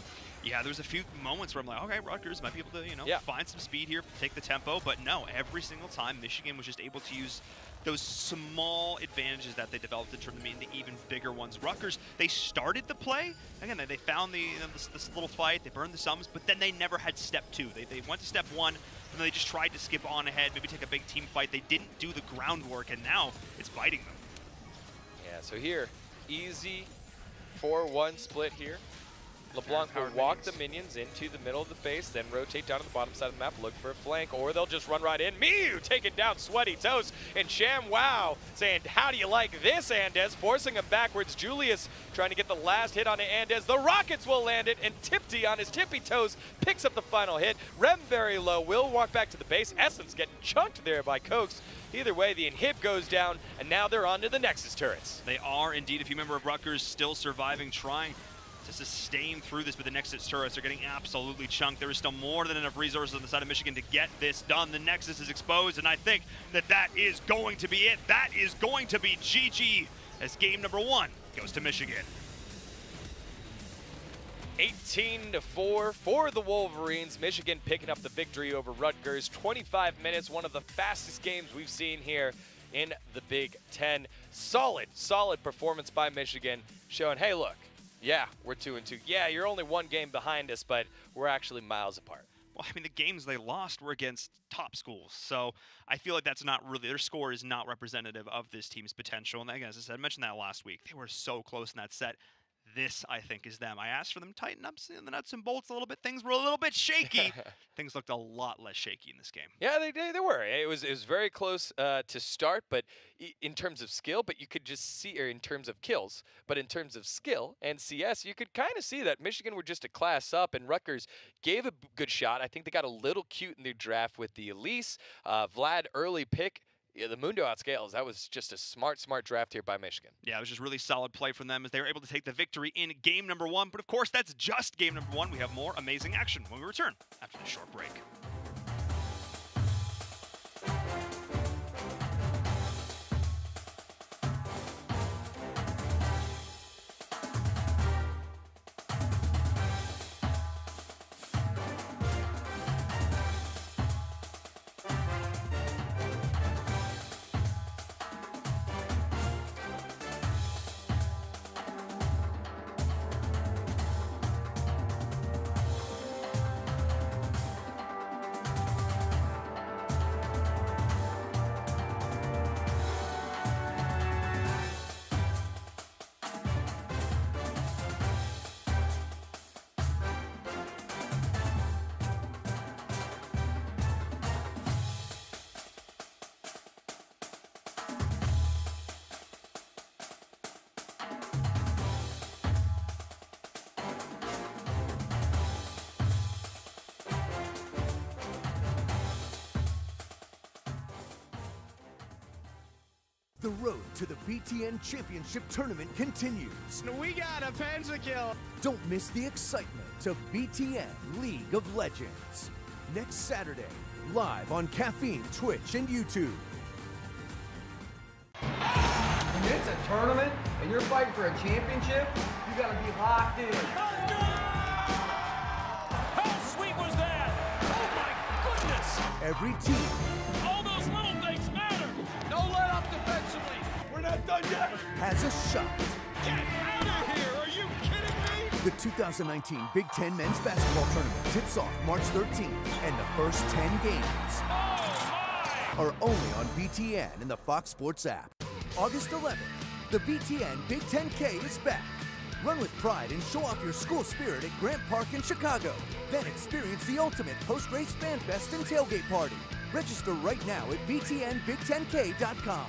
Yeah, there's a few moments where I'm like, okay, Rutgers might be able to, find some speed here, take the tempo, but no, every single time Michigan was just able to use those small advantages that they developed to turn them into even bigger ones. Rutgers, they started the play. Again, they found this little fight, they burned the summons, but then they never had step 2. They went to step 1, and then they just tried to skip on ahead, maybe take a big team fight. They didn't do the groundwork, and now it's biting them. Yeah, so here, easy 4-1 split here. LeBlanc will walk the minions into the middle of the base, then rotate down to the bottom side of the map, look for a flank, or they'll just run right in. Miu taking down Sweaty Toast, and Sham Wow saying, how do you like this, Andes? Forcing him backwards. Julius trying to get the last hit on Andes. The Rockets will land it, and Tipty on his tippy toes picks up the final hit. Rem very low, will walk back to the base. Essence getting chunked there by Cokes. Either way, the inhib goes down, and now they're on to the Nexus turrets. They are indeed. If you remember, Rutgers still surviving, trying to sustain through this, but the Nexus turrets are getting absolutely chunked. There is still more than enough resources on the side of Michigan to get this done. The Nexus is exposed, and I think that is going to be it. That is going to be GG as game number 1 goes to Michigan. 18-4 for the Wolverines. Michigan picking up the victory over Rutgers. 25 minutes, one of the fastest games we've seen here in the Big Ten. Solid performance by Michigan, showing, hey, look, yeah, we're 2-2. Yeah, you're only one game behind us, but we're actually miles apart. Well, I mean, the games they lost were against top schools, so I feel like that's not really, their score is not representative of this team's potential. And again, as I said, I mentioned that last week. They were so close in that set. This, I think, is them. I asked for them to tighten up the nuts and bolts a little bit. Things were a little bit shaky. Things looked a lot less shaky in this game. Yeah, they were. It was very close to start, but in terms of skill, but you could just see, or in terms of kills, but in terms of skill and CS, you could kind of see that Michigan were just a class up, and Rutgers gave a good shot. I think they got a little cute in their draft with the Elise. Vlad early pick. Yeah, the Mundo outscales. That was just a smart draft here by Michigan. Yeah, it was just really solid play from them as they were able to take the victory in game number 1. But of course, that's just game number 1. We have more amazing action when we return after this short break. The road to the BTN Championship Tournament continues. We got a pentakill. Don't miss the excitement of BTN League of Legends. Next Saturday, live on Caffeine, Twitch, and YouTube. When it's a tournament and you're fighting for a championship, you gotta be locked in. How sweet was that? Oh my goodness! Every team All those little things matter. No let up defensively. We're not done yet. has a shot. Get out of here! Are you kidding me? The 2019 Big Ten Men's Basketball Tournament tips off March 13th, and the first 10 games are only on BTN and the Fox Sports app. August 11th, the BTN Big 10K is back. Run with pride and show off your school spirit at Grant Park in Chicago. Then experience the ultimate post-race fan fest and tailgate party. Register right now at btnbig10k.com.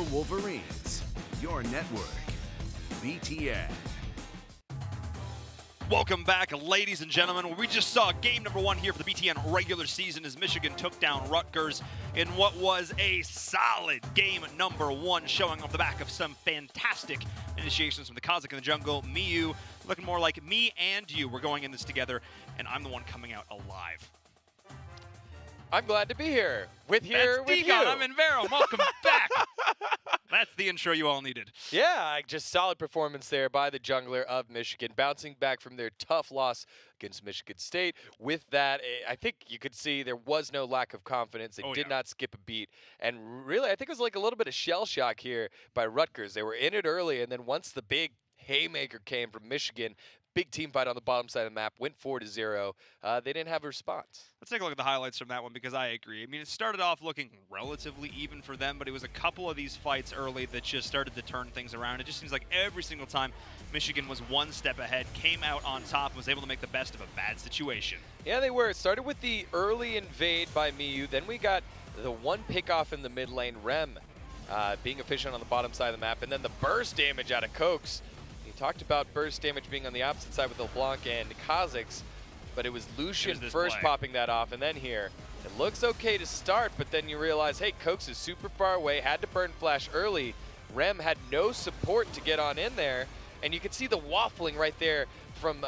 Wolverines. Your network. BTN. Welcome back, ladies and gentlemen. We just saw game number 1 here for the BTN regular season as Michigan took down Rutgers in what was a solid game number 1, showing off the back of some fantastic initiations from the Kazakh in the jungle. Miyu looking more like me and you. We're going in this together, and I'm the one coming out alive. I'm glad to be here with you. I'm in Vero. Welcome back. That's the intro you all needed. Yeah, just solid performance there by the jungler of Michigan, bouncing back from their tough loss against Michigan State. With that, I think you could see there was no lack of confidence. They did not skip a beat. And really, I think it was like a little bit of shell shock here by Rutgers. They were in it early, and then once the big haymaker came from Michigan, big team fight on the bottom side of the map, went 4-0. They didn't have a response. Let's take a look at the highlights from that one because I agree. I mean, it started off looking relatively even for them, but it was a couple of these fights early that just started to turn things around. It just seems like every single time Michigan was one step ahead, came out on top, and was able to make the best of a bad situation. Yeah, they were. It started with the early invade by Miyu. Then we got the one pickoff in the mid lane, Rem being efficient on the bottom side of the map, and then the burst damage out of Cokes. Talked about burst damage being on the opposite side with LeBlanc and Kazakhs, but it was Lucian first popping that off, and then here. It looks okay to start, but then you realize, hey, Cokes is super far away, had to burn flash early. Rem had no support to get on in there, and you could see the waffling right there from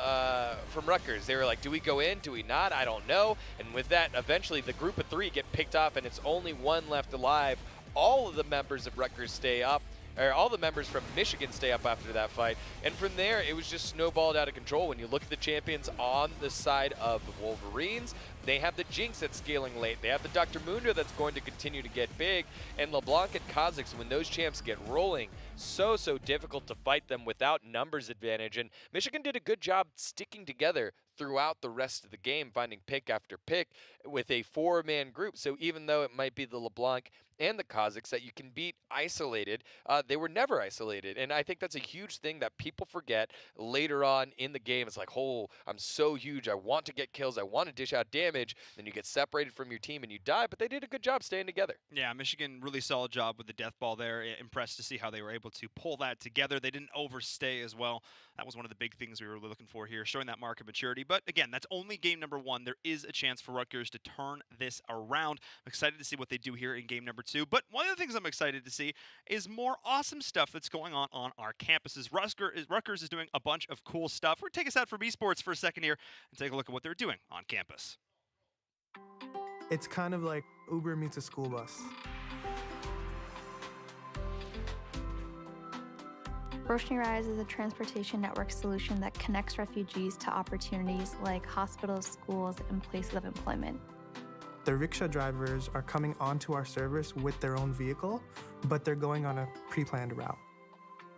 Rutgers. They were like, do we go in? Do we not? I don't know. And with that, eventually the group of 3 get picked off, and it's only 1 left alive. All of the members of Rutgers stay up. All the members from Michigan stay up after that fight. And from there, it was just snowballed out of control. When you look at the champions on the side of the Wolverines, they have the Jinx that's scaling late. They have the Dr. Mundo that's going to continue to get big. And LeBlanc and Kazakhs, when those champs get rolling, so difficult to fight them without numbers advantage. And Michigan did a good job sticking together throughout the rest of the game, finding pick after pick with a 4-man group. So even though it might be the LeBlanc and the Kazakhs that you can beat isolated, they were never isolated. And I think that's a huge thing that people forget later on in the game. It's like, oh, I'm so huge. I want to get kills. I want to dish out damage. Then you get separated from your team and you die. But they did a good job staying together. Yeah, Michigan really solid job with the death ball there. Impressed to see how they were able to pull that together. They didn't overstay as well. That was one of the big things we were really looking for here, showing that market maturity. But again, that's only game number 1. There is a chance for Rutgers to turn this around. I'm excited to see what they do here in game number 2. But one of the things I'm excited to see is more awesome stuff that's going on our campuses. Rutgers is doing a bunch of cool stuff. We're going to take us out from esports for a second here and take a look at what they're doing on campus. It's kind of like Uber meets a school bus. Roshni Rise is a transportation network solution that connects refugees to opportunities like hospitals, schools, and places of employment. The rickshaw drivers are coming onto our service with their own vehicle, but they're going on a pre-planned route.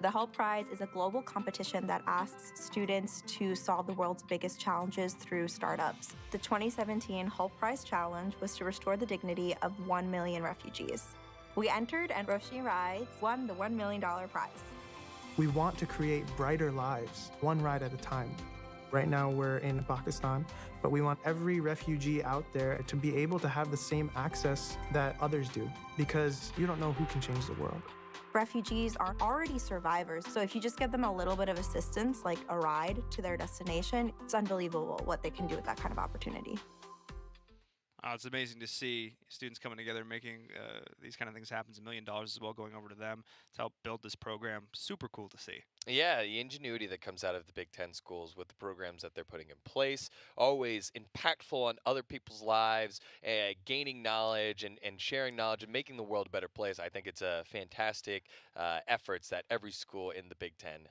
The Help Prize is a global competition that asks students to solve the world's biggest challenges through startups. The 2017 Help Prize Challenge was to restore the dignity of 1 million refugees. We entered and Roshni Rise won the $1 million prize. We want to create brighter lives, one ride at a time. Right now we're in Pakistan, but we want every refugee out there to be able to have the same access that others do, because you don't know who can change the world. Refugees are already survivors, so if you just give them a little bit of assistance, like a ride to their destination, it's unbelievable what they can do with that kind of opportunity. It's amazing to see students coming together, making these kind of things happen. $1 million as well going over to them to help build this program. Super cool to see. Yeah, the ingenuity that comes out of the Big Ten schools with the programs that they're putting in place, always impactful on other people's lives, gaining knowledge and sharing knowledge and making the world a better place. I think it's a fantastic efforts that every school in the Big Ten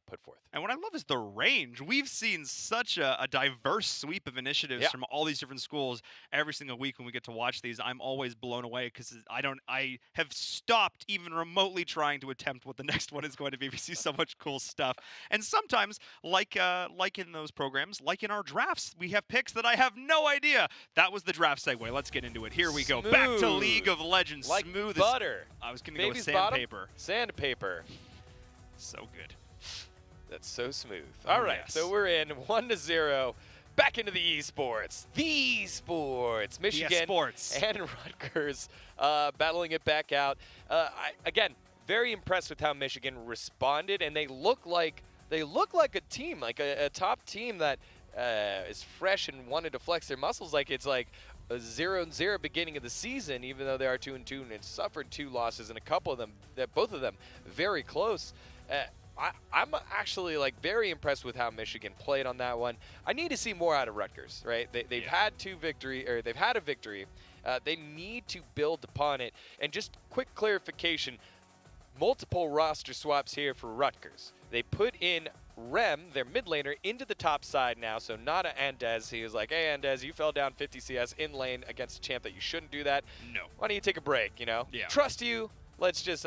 put forth. And what I love is the range. We've seen such a diverse sweep of initiatives from all these different schools every single week when we get to watch these. I'm always blown away because I have stopped even remotely trying to attempt what the next one is going to be. We see so much cool stuff. And sometimes, like in those programs, like in our drafts, we have picks that I have no idea. That was the draft segue. Let's get into it. Here we go. Back to League of Legends. Like smooth butter. I was going to go with sandpaper. Sandpaper. So good. That's so smooth. All right, so we're in 1-0. Back into the esports. The esports. Michigan and Rutgers battling it back out. Again, very impressed with how Michigan responded, and they look like a team, like a top team that is fresh and wanted to flex their muscles. Like it's like a 0-0 beginning of the season, even though they are 2-2 and suffered 2 losses, and a couple of them, both of them, very close. I'm actually like very impressed with how Michigan played on that one. I need to see more out of Rutgers, right? They've had they've had a victory. They need to build upon it. And just quick clarification, multiple roster swaps here for Rutgers. They put in Rem, their mid laner, into the top side now, so not Andez. He was like, hey, Andez, you fell down 50 CS in lane against a champ that you shouldn't do that. No. Why don't you take a break, you know? Yeah. Trust you. Let's just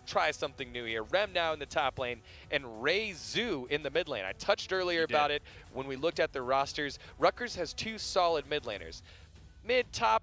try something new here. Rem now in the top lane, and Ray Zhu in the mid lane. I touched earlier about it when we looked at their rosters. Rutgers has 2 solid mid laners. Mid-top,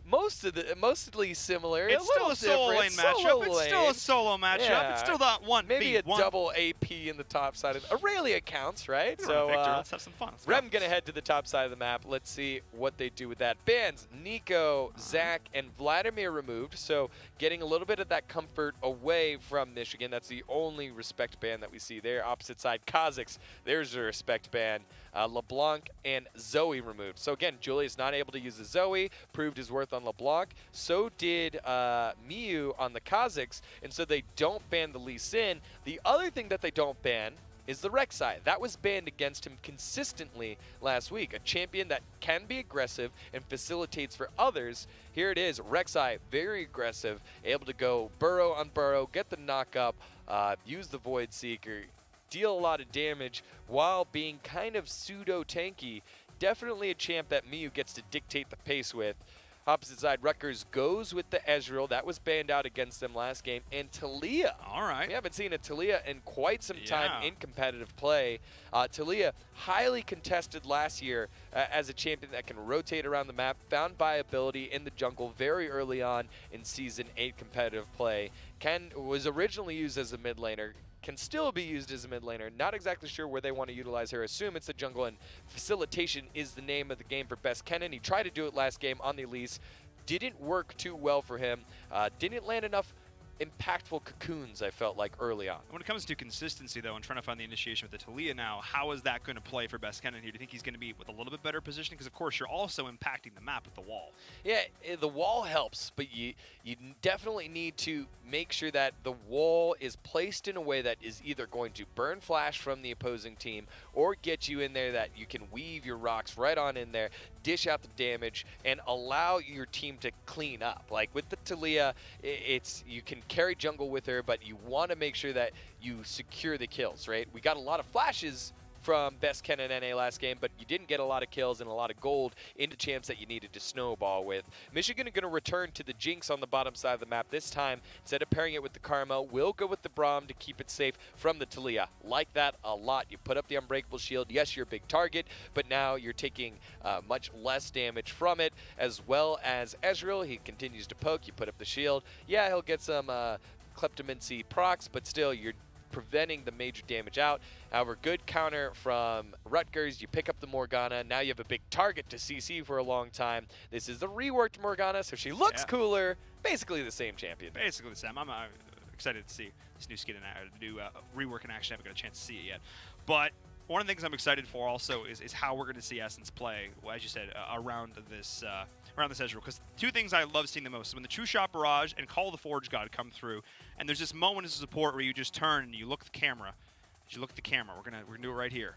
mostly similar. It's still a solo lane matchup. It's still a solo matchup. Yeah. It's still that one. Maybe a double AP in the top side of Aurelia counts, right? So Victor, let's have some fun. Rem gonna head to the top side of the map. Let's see what they do with that. Bans, Nico, Zach, and Vladimir removed. So getting a little bit of that comfort away from Michigan. That's the only respect ban that we see there. Opposite side, Kazakhs. There's a respect ban. LeBlanc and Zoe removed. So again, Julius not able to use the Zoe, proved his worth on LeBlanc. So did Miyu on the Kazakhs, and so they don't ban the Lee Sin. The other thing that they don't ban is the Rek'Sai. That was banned against him consistently last week. A champion that can be aggressive and facilitates for others. Here it is, Rek'Sai, very aggressive, able to go burrow on burrow, get the knock up, use the Void Seeker, deal a lot of damage while being kind of pseudo-tanky. Definitely a champ that Miyu gets to dictate the pace with. Opposite side, Rutgers goes with the Ezreal. That was banned out against them last game. And Talia. All right. We haven't seen a Talia in quite some time in competitive play. Talia, highly contested last year as a champion that can rotate around the map. Found viability in the jungle very early on in Season 8 competitive play. Was originally used as a mid laner. Can still be used as a mid laner. Not exactly sure where they want to utilize her. Assume it's the jungle, and facilitation is the name of the game for Best Kennen. He tried to do it last game on the Elise. Didn't work too well for him. Didn't land enough impactful cocoons, I felt like, early on. When it comes to consistency, though, and trying to find the initiation with the Talia now, how is that going to play for Best Kennen here? Do you think he's going to be with a little bit better positioning? Because, of course, you're also impacting the map with the wall. Yeah, the wall helps, but you definitely need to make sure that the wall is placed in a way that is either going to burn flash from the opposing team or get you in there that you can weave your rocks right on in there, dish out the damage, and allow your team to clean up. Like with the Talia, you can carry jungle with her, but you want to make sure that you secure the kills, right? We got a lot of flashes from Best Kennen NA last game, but you didn't get a lot of kills and a lot of gold into champs that you needed to snowball with. Michigan are going to return to the Jinx on the bottom side of the map this time. Instead of pairing it with the Karma, we'll go with the Braum to keep it safe from the Talia. Like that a lot. You put up the Unbreakable Shield. Yes, you're a big target, but now you're taking much less damage from it, as well as Ezreal. He continues to poke. You put up the shield. Yeah, he'll get some Kleptomancy procs, but still, you're preventing the major damage out. However, good counter from Rutgers. You pick up the Morgana. Now you have a big target to CC for a long time. This is the reworked Morgana, so she looks cooler. Basically the same champion. Basically the same. I'm excited to see this new skin and new rework in action. I haven't got a chance to see it yet. But one of the things I'm excited for also is how we're going to see Essence play, well, as you said, around this Ezreal. Because 2 things I love seeing the most is when the True Shot Barrage and Call of the Forge God come through, and there's this moment of support where you just turn and you look at the camera. As you look at the camera, we're gonna do it right here.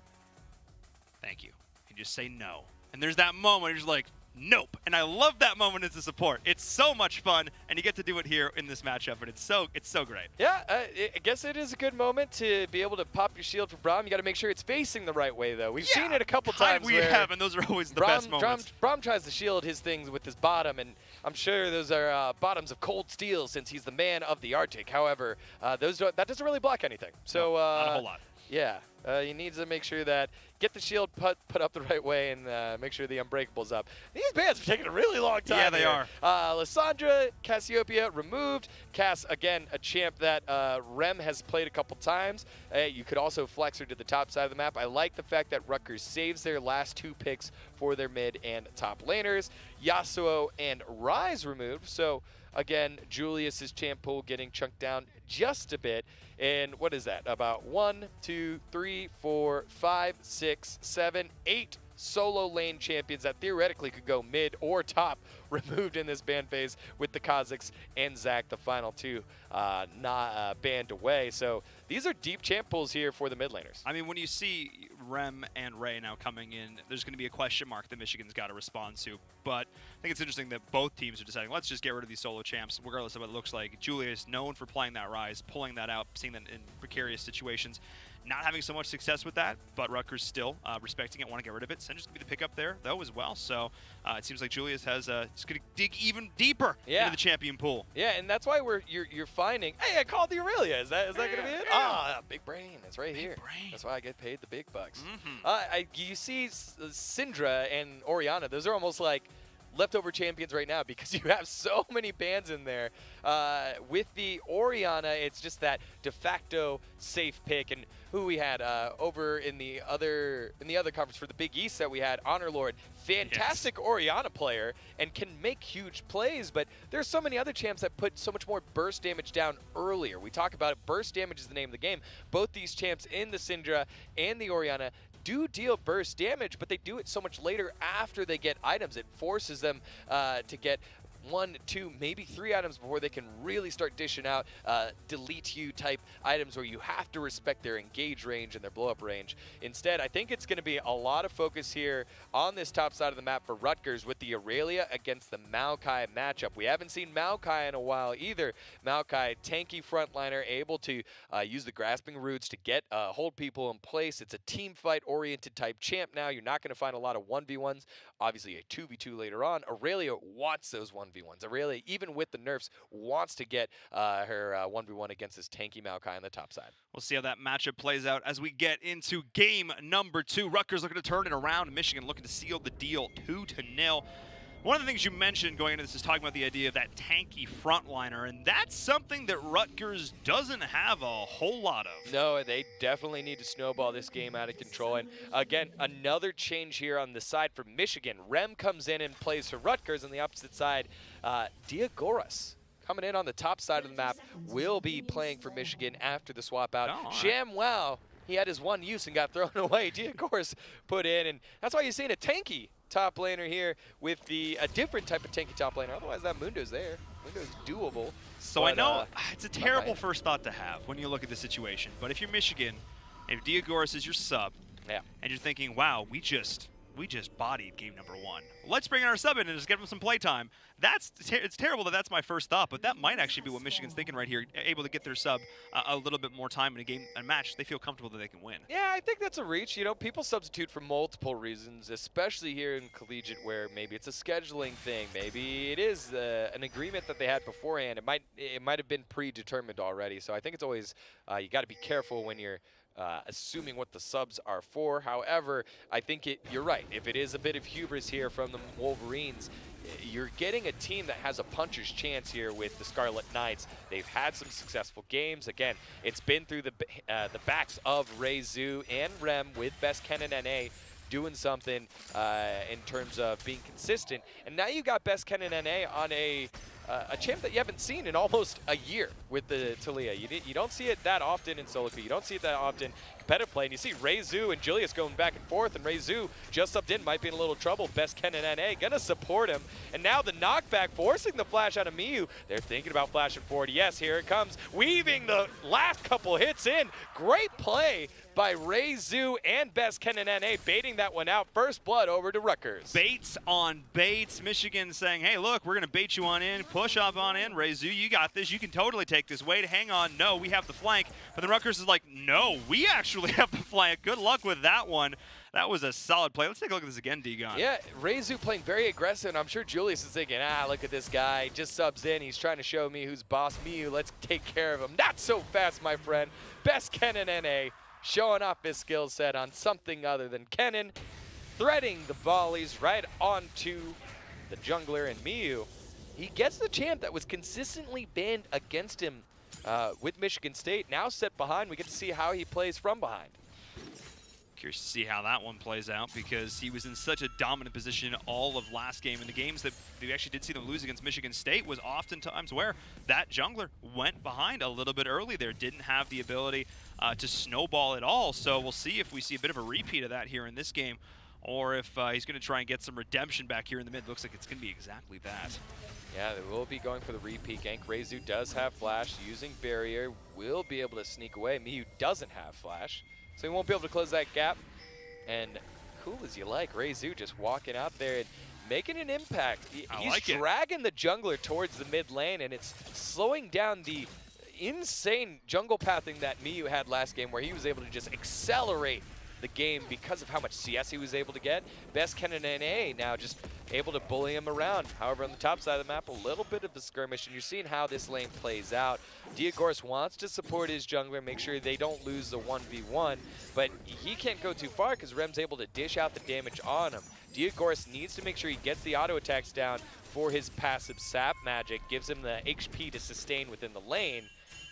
Thank you. You just say no, and there's that moment. You're just like, nope. And I love that moment as a support. It's so much fun, and you get to do it here in this matchup, and it's so great. Yeah, I guess it is a good moment to be able to pop your shield for Braum. You got to make sure it's facing the right way, though. We've seen it a couple times. We have, and those are always the best moments. Braum tries to shield his things with his bottom, and I'm sure those are bottoms of cold steel since he's the man of the Arctic. However, that doesn't really block anything. So not a whole lot. Yeah, you need to make sure that get the shield put up the right way and make sure the Unbreakable's up. These bans are taking a really long time. Yeah, they are. Lysandra, Cassiopeia removed. Cass, again, a champ that Rem has played a couple times. You could also flex her to the top side of the map. I like the fact that Rutgers saves their last 2 picks for their mid and top laners. Yasuo and Rise removed. So again, Julius's champ pool getting chunked down just a bit. And what is that? About 1, 2, 3, 4, 5, 6, 7, 8 solo lane champions that theoretically could go mid or top removed in this ban phase, with the Kazakhs and Zach, the final two, not banned away. So these are deep champ pools here for the mid laners. I mean, when you see Rem and Ray now coming in, there's going to be a question mark that Michigan's got to respond to. But I think it's interesting that both teams are deciding, let's just get rid of these solo champs, regardless of what it looks like. Julia is known for playing that Rise, pulling that out, seeing that in precarious situations. Not having so much success with that, but Rutgers still respecting it, want to get rid of it. Sendra's going to be the pickup there, though, as well. So it seems like Julius is going to dig even deeper into the champion pool. Yeah, and that's why you're finding, hey, I called the Aurelia. Is that going to be it? Ah, big brain. That's right here. Brain. That's why I get paid the big bucks. You see Syndra and Orianna, those are almost like leftover champions right now because you have so many bans in there. With the Orianna, it's just that de facto safe pick. And who we had over in the other conference for the Big East that we had, Honor Lord, fantastic Orianna player and can make huge plays, but there's so many other champs that put so much more burst damage down earlier. We talk about it, burst damage is the name of the game. Both these champs in the Syndra and the Orianna do deal burst damage, but they do it so much later after they get items. It forces them to get 1, 2, maybe 3 items before they can really start dishing out delete you type items where you have to respect their engage range and their blow up range. Instead, I think it's going to be a lot of focus here on this top side of the map for Rutgers with the Aurelia against the Maokai matchup. We haven't seen Maokai in a while either. Maokai, tanky frontliner, able to use the grasping roots to get hold people in place. It's a team fight oriented type champ now. You're not going to find a lot of 1v1s. Obviously a 2v2 later on. Aurelia wants those 1v1s. Aurelia, even with the nerfs, wants to get her 1v1 against this tanky Maokai on the top side. We'll see how that matchup plays out as we get into game number 2. Rutgers looking to turn it around. Michigan looking to seal the deal 2-0. One of the things you mentioned going into this is talking about the idea of that tanky frontliner, and that's something that Rutgers doesn't have a whole lot of. No, they definitely need to snowball this game out of control. And again, another change here on the side for Michigan. Rem comes in and plays for Rutgers. On the opposite side, Diagoras coming in on the top side of the map will be playing for Michigan after the swap out. Oh, ShamWow, he had his one use and got thrown away. Diagoras put in, and that's why you're seeing a tanky top laner here with a different type of tanky top laner. Otherwise, that Mundo's there. Mundo's doable. So I know it's a terrible first thought to have when you look at the situation. But if you're Michigan, if Diagoras is your sub, and you're thinking, wow, we just bodied game number 1. Let's bring in our sub in and just give him some playtime. It's terrible that that's my first thought, but that might actually be what Michigan's thinking right here, able to get their sub a little bit more time in a match. They feel comfortable that they can win. Yeah, I think that's a reach. You know, people substitute for multiple reasons, especially here in collegiate where maybe it's a scheduling thing. Maybe it is an agreement that they had beforehand. It might have been predetermined already. So I think it's always, you got to be careful when you're assuming what the subs are for. However, I think you're right. If it is a bit of hubris here from the Wolverines, you're getting a team that has a puncher's chance here with the Scarlet Knights. They've had some successful games. Again, it's been through the backs of Reizu and Rem with Best Ken and NA doing something in terms of being consistent. And now you got Best Ken and NA on a champ that you haven't seen in almost a year with the Talia. You don't see it that often in solo queue. You don't see it that often competitive play. And you see Reizu and Julius going back and forth, and Reizu just subbed in, might be in a little trouble. Best Ken and NA gonna support him. And now the knockback forcing the flash out of Miyu. They're thinking about flashing forward. Yes, here it comes. Weaving the last couple hits in. Great play by Reizu and Best Ken and NA, baiting that one out. First blood over to Rutgers. Baits on baits. Michigan saying, hey, look, we're going to bait you on in, push up on in. Reizu, you got this. You can totally take this. Wait, hang on. No, we have the flank. But then Rutgers is like, no, we actually have the flank. Good luck with that one. That was a solid play. Let's take a look at this again, D-Gon. Yeah, Reizu playing very aggressive, and I'm sure Julius is thinking, look at this guy. Just subs in. He's trying to show me who's boss. Miyu, let's take care of him. Not so fast, my friend. Best Ken and NA showing off his skill set on something other than Kennen, threading the volleys right onto the jungler, and Miyu. He gets the champ that was consistently banned against him with Michigan State. Now set behind, we get to see how he plays from behind. Curious to see how that one plays out because he was in such a dominant position all of last game. And the games that we actually did see them lose against Michigan State was oftentimes where that jungler went behind a little bit early there, didn't have the ability to snowball at all. So we'll see if we see a bit of a repeat of that here in this game, or if he's going to try and get some redemption back here in the mid. Looks like it's going to be exactly that. Yeah, they will be going for the repeat gank. Reizu does have flash, using barrier, will be able to sneak away. Miyu doesn't have flash, so he won't be able to close that gap. And cool as you like, Reizu just walking out there and making an impact. He's dragging the jungler towards the mid lane, and it's slowing down the insane jungle pathing that Miyu had last game, where he was able to just accelerate the game because of how much CS he was able to get. Best Kennen NA now just able to bully him around. However, on the top side of the map, a little bit of a skirmish, and you're seeing how this lane plays out. Diagoras wants to support his jungler, make sure they don't lose the 1v1, but he can't go too far because Rem's able to dish out the damage on him. Diagoras needs to make sure he gets the auto attacks down for his passive sap magic, gives him the HP to sustain within the lane.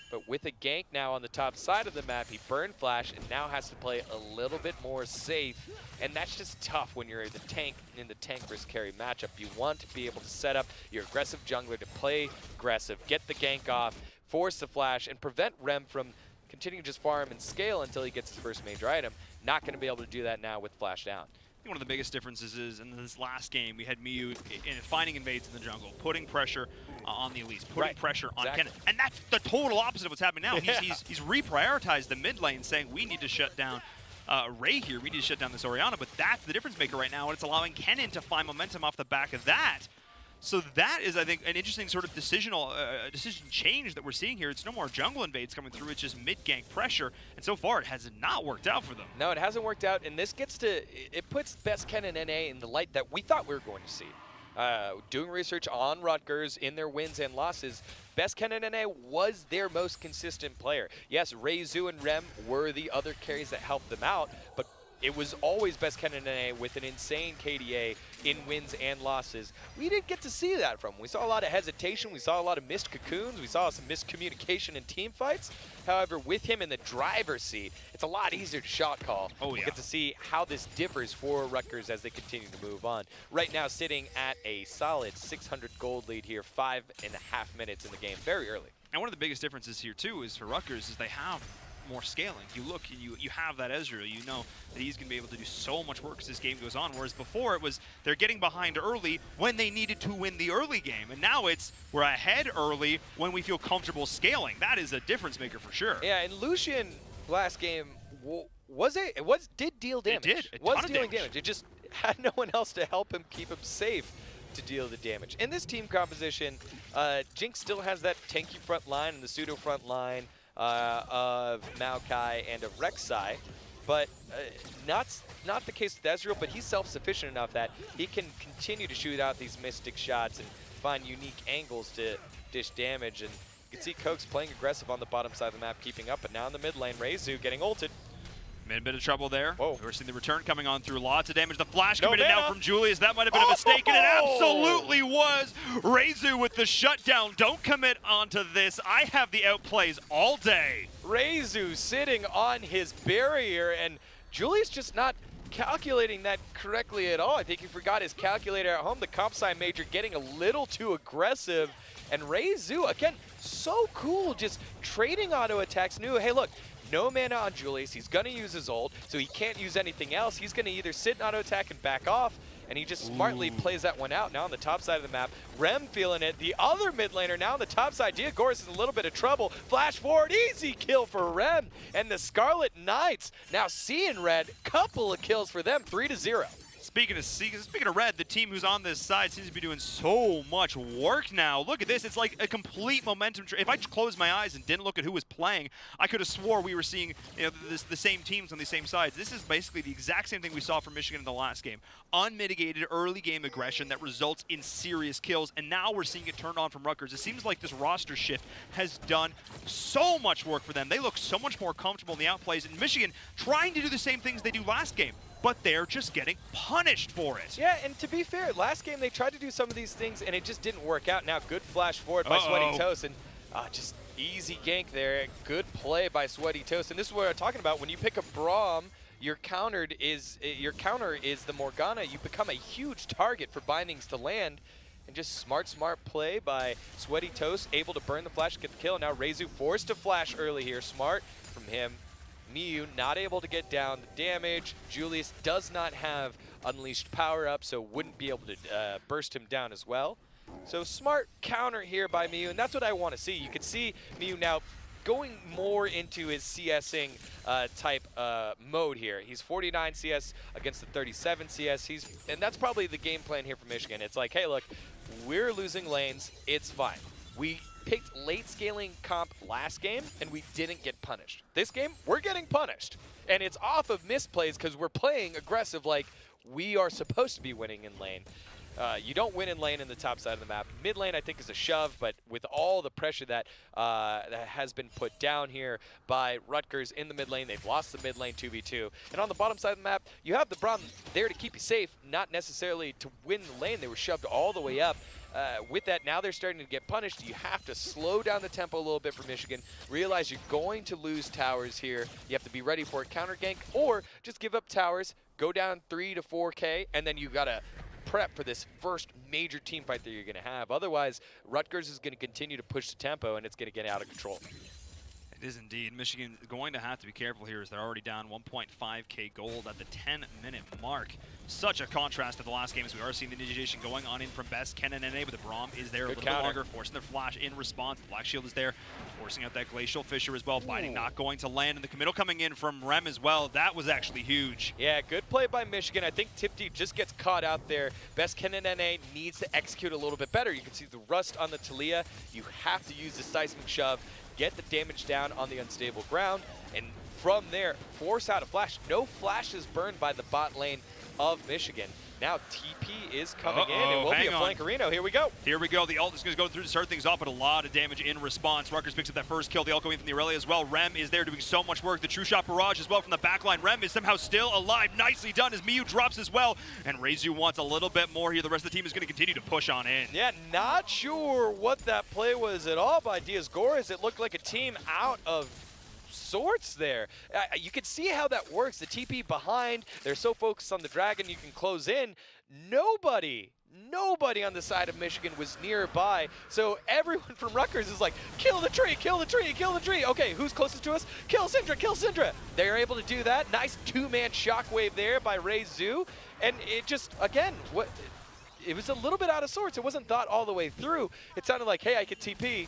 But with a gank now on the top side of the map, he burned flash and now has to play a little bit more safe. And that's just tough when you're the tank in the tank versus carry matchup. You want to be able to set up your aggressive jungler to play aggressive, get the gank off, force the flash, and prevent Rem from continuing to just farm and scale until he gets his first major item. Not going to be able to do that now with flash down. One of the biggest differences is in this last game, we had Miyu finding invades in the jungle, putting pressure on the elites, putting pressure on Kennen. And that's the total opposite of what's happening now. He's reprioritized the mid lane, saying we need to shut down Ray here, we need to shut down this Orianna, but that's the difference maker right now, and it's allowing Kennen to find momentum off the back of that. So that is, I think, an interesting sort of decision change that we're seeing here. It's no more jungle invades coming through, it's just mid-gank pressure, and so far it has not worked out for them. No, it hasn't worked out, and this gets to, it puts Best Kennen NA in the light that we thought we were going to see. Doing research on Rutgers in their wins and losses, Best Kennen NA was their most consistent player. Yes, Reizu and Rem were the other carries that helped them out, but it was always Best Kennen NA with an insane KDA in wins and losses. We didn't get to see that from him. We saw a lot of hesitation. We saw a lot of missed cocoons. We saw some miscommunication in team fights. However, with him in the driver's seat, it's a lot easier to shot call. Oh, yeah. We get to see how this differs for Rutgers as they continue to move on. Right now, sitting at a solid 600 gold lead here, 5.5 minutes in the game, very early. And one of the biggest differences here, too, is for Rutgers is they have more scaling. You look and you have that Ezreal, you know that he's going to be able to do so much work as this game goes on, whereas before it was they're getting behind early when they needed to win the early game, and now it's we're ahead early when we feel comfortable scaling. That is a difference maker for sure. Yeah, and Lucian last game did deal damage. It did. Dealing damage. It just had no one else to help him keep him safe to deal the damage. In this team composition, Jinx still has that tanky front line and the pseudo front line of Maokai and of Rek'Sai, but not the case with Ezreal, but he's self-sufficient enough that he can continue to shoot out these mystic shots and find unique angles to dish damage. And you can see Cokes playing aggressive on the bottom side of the map, keeping up, but now in the mid lane, Reizu getting ulted. Made a bit of trouble there. Whoa. We're seeing the return coming on through. Lots of damage. The flash committed now from Julius. That might have been a mistake, and it absolutely was. Reizu with the shutdown. Don't commit onto this. I have the outplays all day. Reizu sitting on his barrier, and Julius just not calculating that correctly at all. I think he forgot his calculator at home. The comp sci major getting a little too aggressive, and Reizu, again, so cool, just trading auto attacks. Knew, hey, look, no mana on Julius. He's going to use his ult, so he can't use anything else. He's going to either sit in auto attack and back off, and he just smartly plays that one out. Now on the top side of the map, Rem feeling it. The other mid laner now on the top side. Diagoras is in a little bit of trouble. Flash forward, easy kill for Rem. And the Scarlet Knights now seeing red. Couple of kills for them, 3-0. Speaking of red, the team who's on this side seems to be doing so much work now. Look at this. It's like a complete momentum. If I closed my eyes and didn't look at who was playing, I could have swore we were seeing the same teams on the same sides. This is basically the exact same thing we saw from Michigan in the last game. Unmitigated early game aggression that results in serious kills, and now we're seeing it turned on from Rutgers. It seems like this roster shift has done so much work for them. They look so much more comfortable in the outplays, and Michigan trying to do the same things they do last game, but they're just getting punished for it. Yeah, and to be fair, last game they tried to do some of these things and it just didn't work out. Now good flash forward by Sweaty Toast, and just easy gank there. Good play by Sweaty Toast. And this is what I'm talking about. When you pick up Braum, your counter is the Morgana. You become a huge target for bindings to land. And just smart play by Sweaty Toast, able to burn the flash, get the kill. Now Reizu forced to flash early here. Smart from him. Miyu not able to get down the damage. Julius does not have unleashed power up, so wouldn't be able to burst him down as well. So smart counter here by Miyu, and that's what I want to see. You can see Miyu now going more into his CSing type mode here. He's 49 CS against the 37 CS. And that's probably the game plan here for Michigan. It's like, hey, look, we're losing lanes. It's fine. We picked late scaling comp last game, and we didn't get punished. This game, we're getting punished. And it's off of misplays because we're playing aggressive like we are supposed to be winning in lane. You don't win in lane in the top side of the map. Mid lane, I think, is a shove, but with all the pressure that has been put down here by Rutgers in the mid lane, they've lost the mid lane 2v2. And on the bottom side of the map, you have the Braum there to keep you safe, not necessarily to win the lane. They were shoved all the way up. With that, now they're starting to get punished. You have to slow down the tempo a little bit for Michigan. Realize you're going to lose towers here. You have to be ready for a counter gank, or just give up towers, go down 3 to 4K, and then you gotta prep for this first major team fight that you're going to have. Otherwise, Rutgers is going to continue to push the tempo, and it's going to get out of control. It is indeed. Michigan going to have to be careful here as they're already down 1.5K gold at the 10-minute mark. Such a contrast to the last game as we are seeing the initiation going on in from Best, Ken and NA, but the Braum is there a little bit longer, forcing their flash in response. The Black Shield is there, forcing out that Glacial Fissure as well. Binding not going to land, and the committal coming in from Rem as well. That was actually huge. Yeah, good play by Michigan. I think Tipti just gets caught out there. Best, Ken and NA needs to execute a little bit better. You can see the rust on the Talia. You have to use the seismic shove, get the damage down on the unstable ground, and from there, force out a flash. No flashes burned by the bot lane of Michigan. Now TP is coming in. It will be a flankerino. Here we go. Here we go. The ult is going to go through to start things off, but a lot of damage in response. Rutgers picks up that first kill. The ult going from the Aurelia as well. Rem is there doing so much work. The True Shot Barrage as well from the backline. Rem is somehow still alive. Nicely done as Miyu drops as well. And Reizu wants a little bit more here. The rest of the team is going to continue to push on in. Yeah, not sure what that play was at all by Diaz-Goras. It looked like a team out of sorts there. You can see how that works. The TP behind, they're so focused on the dragon, you can close in. Nobody on the side of Michigan was nearby. So everyone from Rutgers is like, kill the tree, kill the tree, kill the tree. Okay, who's closest to us? Kill Syndra, kill Syndra. They're able to do that. Nice two-man shockwave there by Reizu. And it just, again, it was a little bit out of sorts. It wasn't thought all the way through. It sounded like, hey, I could TP.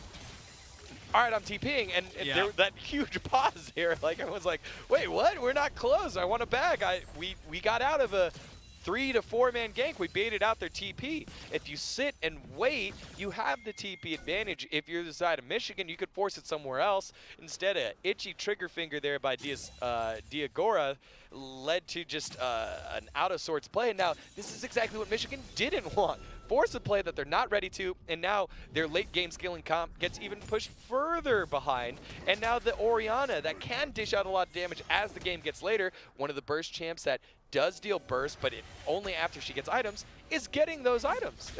All right, I'm TPing, and there, that huge pause here. Like, I was like, wait, what? We're not close. I want a bag. We got out of a 3 to 4 man gank. We baited out their TP. If you sit and wait, you have the TP advantage. If you're the side of Michigan, you could force it somewhere else. Instead, an itchy trigger finger there by Diaz-Goras led to just an out of sorts play. And now, this is exactly what Michigan didn't want. Force a play that they're not ready to, and now their late game scaling comp gets even pushed further behind. And now the Orianna that can dish out a lot of damage as the game gets later, one of the burst champs that does deal burst, but only after she gets items, is getting those items.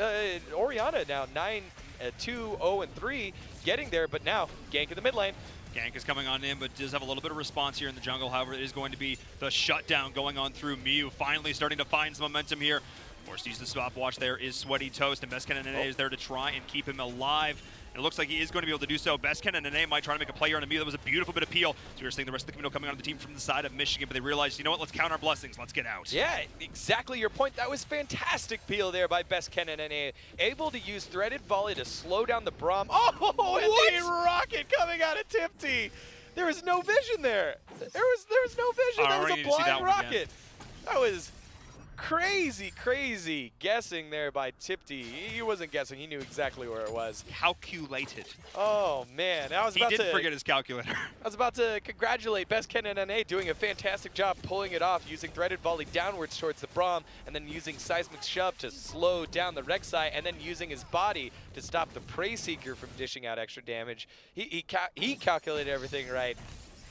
Orianna now 9-2-0-3, getting there, but now gank in the mid lane. Gank is coming on in, but does have a little bit of response here in the jungle. However, it is going to be the shutdown going on through Miyu, finally starting to find some momentum here. Forced to use the stopwatch there is Sweaty Toast, and Best Ken and NA is there to try and keep him alive. And it looks like he is going to be able to do so. Best Ken and NA might try to make a play here on Miyu. That was a beautiful bit of peel. So we were seeing the rest of the committal coming on the team from the side of Michigan, but they realized, you know what, let's count our blessings. Let's get out. Yeah, exactly your point. That was fantastic peel there by Best Ken and NA. Able to use Threaded Volley to slow down the Braum. Oh, and the rocket coming out of Tipti. There was no vision there. There was no vision. That was a blind rocket. That was crazy guessing there by Tipti. He wasn't guessing. He knew exactly where it was. Calculated. Oh, man. He didn't forget his calculator. I was about to congratulate Best Ken and NA doing a fantastic job pulling it off, using Threaded Volley downwards towards the Braum, and then using Seismic Shove to slow down the Rek'Sai, and then using his body to stop the Prey Seeker from dishing out extra damage. He calculated everything right,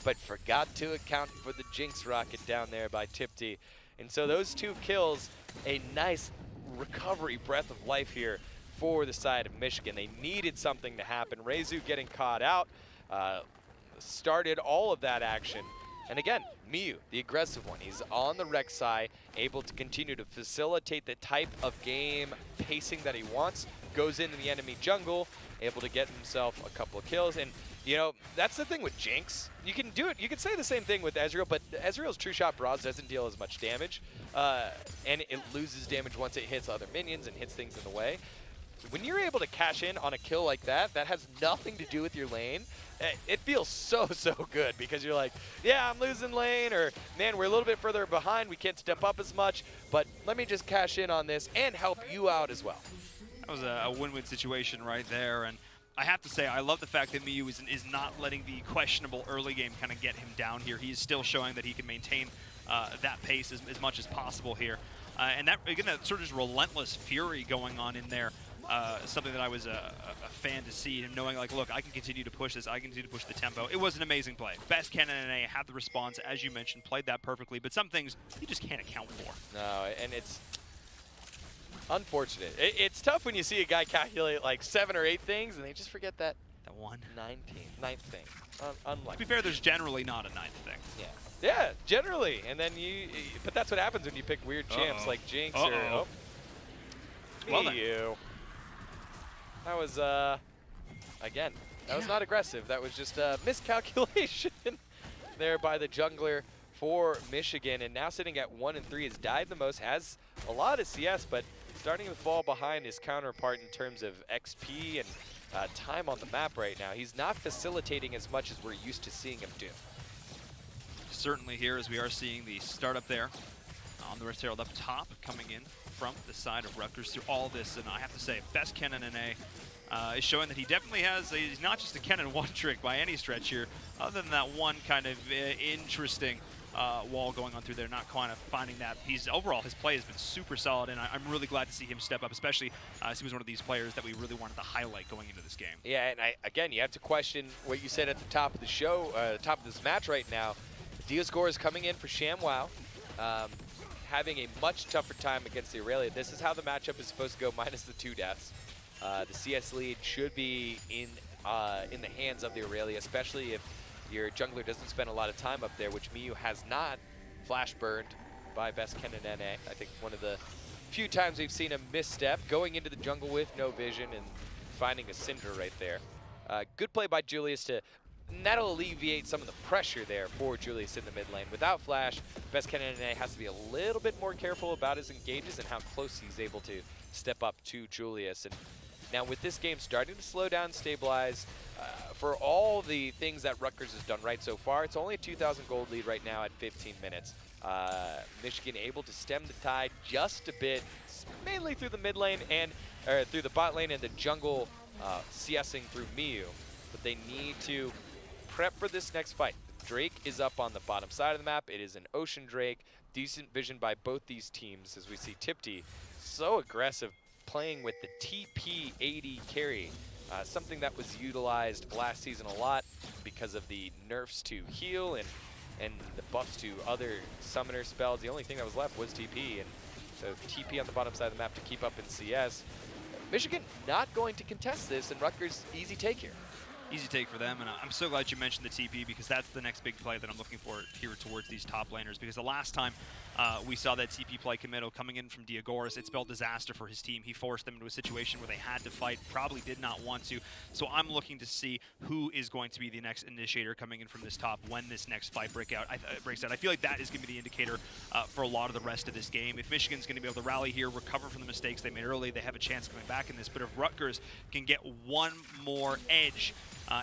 but forgot to account for the Jinx rocket down there by Tipti. And so those two kills, a nice recovery breath of life here for the side of Michigan. They needed something to happen. Reizu getting caught out started all of that action. And again, Miyu, the aggressive one. He's on the Rek'Sai, able to continue to facilitate the type of game pacing that he wants. Goes into the enemy jungle, able to get himself a couple of kills. And, you know, that's the thing with Jinx. You can do it. You can say the same thing with Ezreal, but Ezreal's True Shot Barrage doesn't deal as much damage. And it loses damage once it hits other minions and hits things in the way. When you're able to cash in on a kill like that, that has nothing to do with your lane. It feels so good because you're like, yeah, I'm losing lane, or man, we're a little bit further behind. We can't step up as much, but let me just cash in on this and help you out as well. That was a win-win situation right there. And I have to say, I love the fact that Miyu is not letting the questionable early game kind of get him down here. He's still showing that he can maintain that pace as much as possible here. And that, again, that sort of just relentless fury going on in there. Something that I was a fan to see, and knowing, like, look, I can continue to push this, I can continue to push the tempo. It was an amazing play. Best Ken and NA had the response, as you mentioned, played that perfectly, but some things you just can't account for. No, and it's unfortunate. It's tough when you see a guy calculate like 7 or 8 things, and they just forget that ninth thing. Unlucky. To be fair, there's generally not a ninth thing. Yeah. Yeah, generally. And then but that's what happens when you pick weird champs like Jinx or, Well then. That was, again, that was not aggressive. That was just a miscalculation there by the jungler for Michigan. And now sitting at 1 and 3, has died the most, has a lot of CS, but starting to fall behind his counterpart in terms of XP and time on the map right now. He's not facilitating as much as we're used to seeing him do. Certainly here, as we are seeing the startup there on the Rift Herald up top, coming in from the side of Rutgers through all this. And I have to say, best Ken and NA is showing that he definitely has, he's not just a Ken and one trick by any stretch here, other than that one kind of interesting wall going on through there, not kind of finding that. Overall, his play has been super solid, and I'm really glad to see him step up, especially as he was one of these players that we really wanted to highlight going into this game. Yeah, and again, you have to question what you said at the top of the show, top of this match right now. Dioscore is coming in for ShamWow, having a much tougher time against the Aurelia. This is how the matchup is supposed to go, minus the 2 deaths. The CS lead should be in the hands of the Aurelia, especially if your jungler doesn't spend a lot of time up there, which Miyu has not. Flash burned by best Ken and NA. I think one of the few times we've seen a misstep, going into the jungle with no vision and finding a Cinder right there. Good play by Julius and that'll alleviate some of the pressure there for Julius in the mid lane. Without Flash, best Ken and NA has to be a little bit more careful about his engages and how close he's able to step up to Julius. And now with this game starting to slow down, stabilize, for all the things that Rutgers has done right so far, it's only a 2,000 gold lead right now at 15 minutes. Michigan able to stem the tide just a bit, mainly through the mid lane and through the bot lane and the jungle CSing through Miyu. But they need to prep for this next fight. Drake is up on the bottom side of the map. It is an Ocean Drake. Decent vision by both these teams as we see Tipti so aggressive, playing with the TP 80 carry. Something that was utilized last season a lot because of the nerfs to heal and the buffs to other summoner spells. The only thing that was left was TP, and so TP on the bottom side of the map to keep up in CS. Michigan not going to contest this, and Rutgers easy take here. Easy take for them, and I'm so glad you mentioned the TP, because that's the next big play that I'm looking for here towards these top laners, because the last time we saw that TP play Committo coming in from Diagoras, it spelled disaster for his team. He forced them into a situation where they had to fight, probably did not want to. So I'm looking to see who is going to be the next initiator coming in from this top when this next fight breaks out. I feel like that is going to be the indicator for a lot of the rest of this game. If Michigan's going to be able to rally here, recover from the mistakes they made early, they have a chance coming back in this. But if Rutgers can get one more edge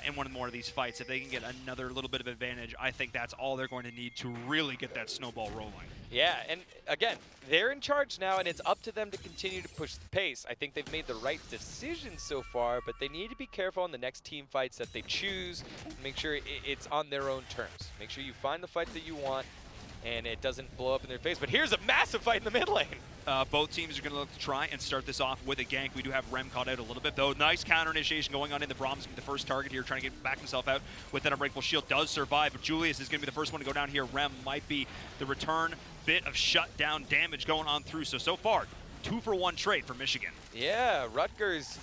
in one more of these fights, if they can get another little bit of advantage, I think that's all they're going to need to really get that snowball rolling. Yeah, and again, they're in charge now, and it's up to them to continue to push the pace. I think they've made the right decisions so far, but they need to be careful on the next team fights that they choose. Make sure it's on their own terms. Make sure you find the fight that you want, and it doesn't blow up in their face. But here's a massive fight in the mid lane. Both teams are going to look to try and start this off with a gank. We do have Rem caught out a little bit, though. Nice counter initiation going on in. The Brahms the first target here, trying to get back himself out with that Unbreakable Shield. Does survive, but Julius is going to be the first one to go down here. Rem might be the return bit of shutdown damage going on through. So far, 2-for-1 trade for Michigan. Yeah, Rutgers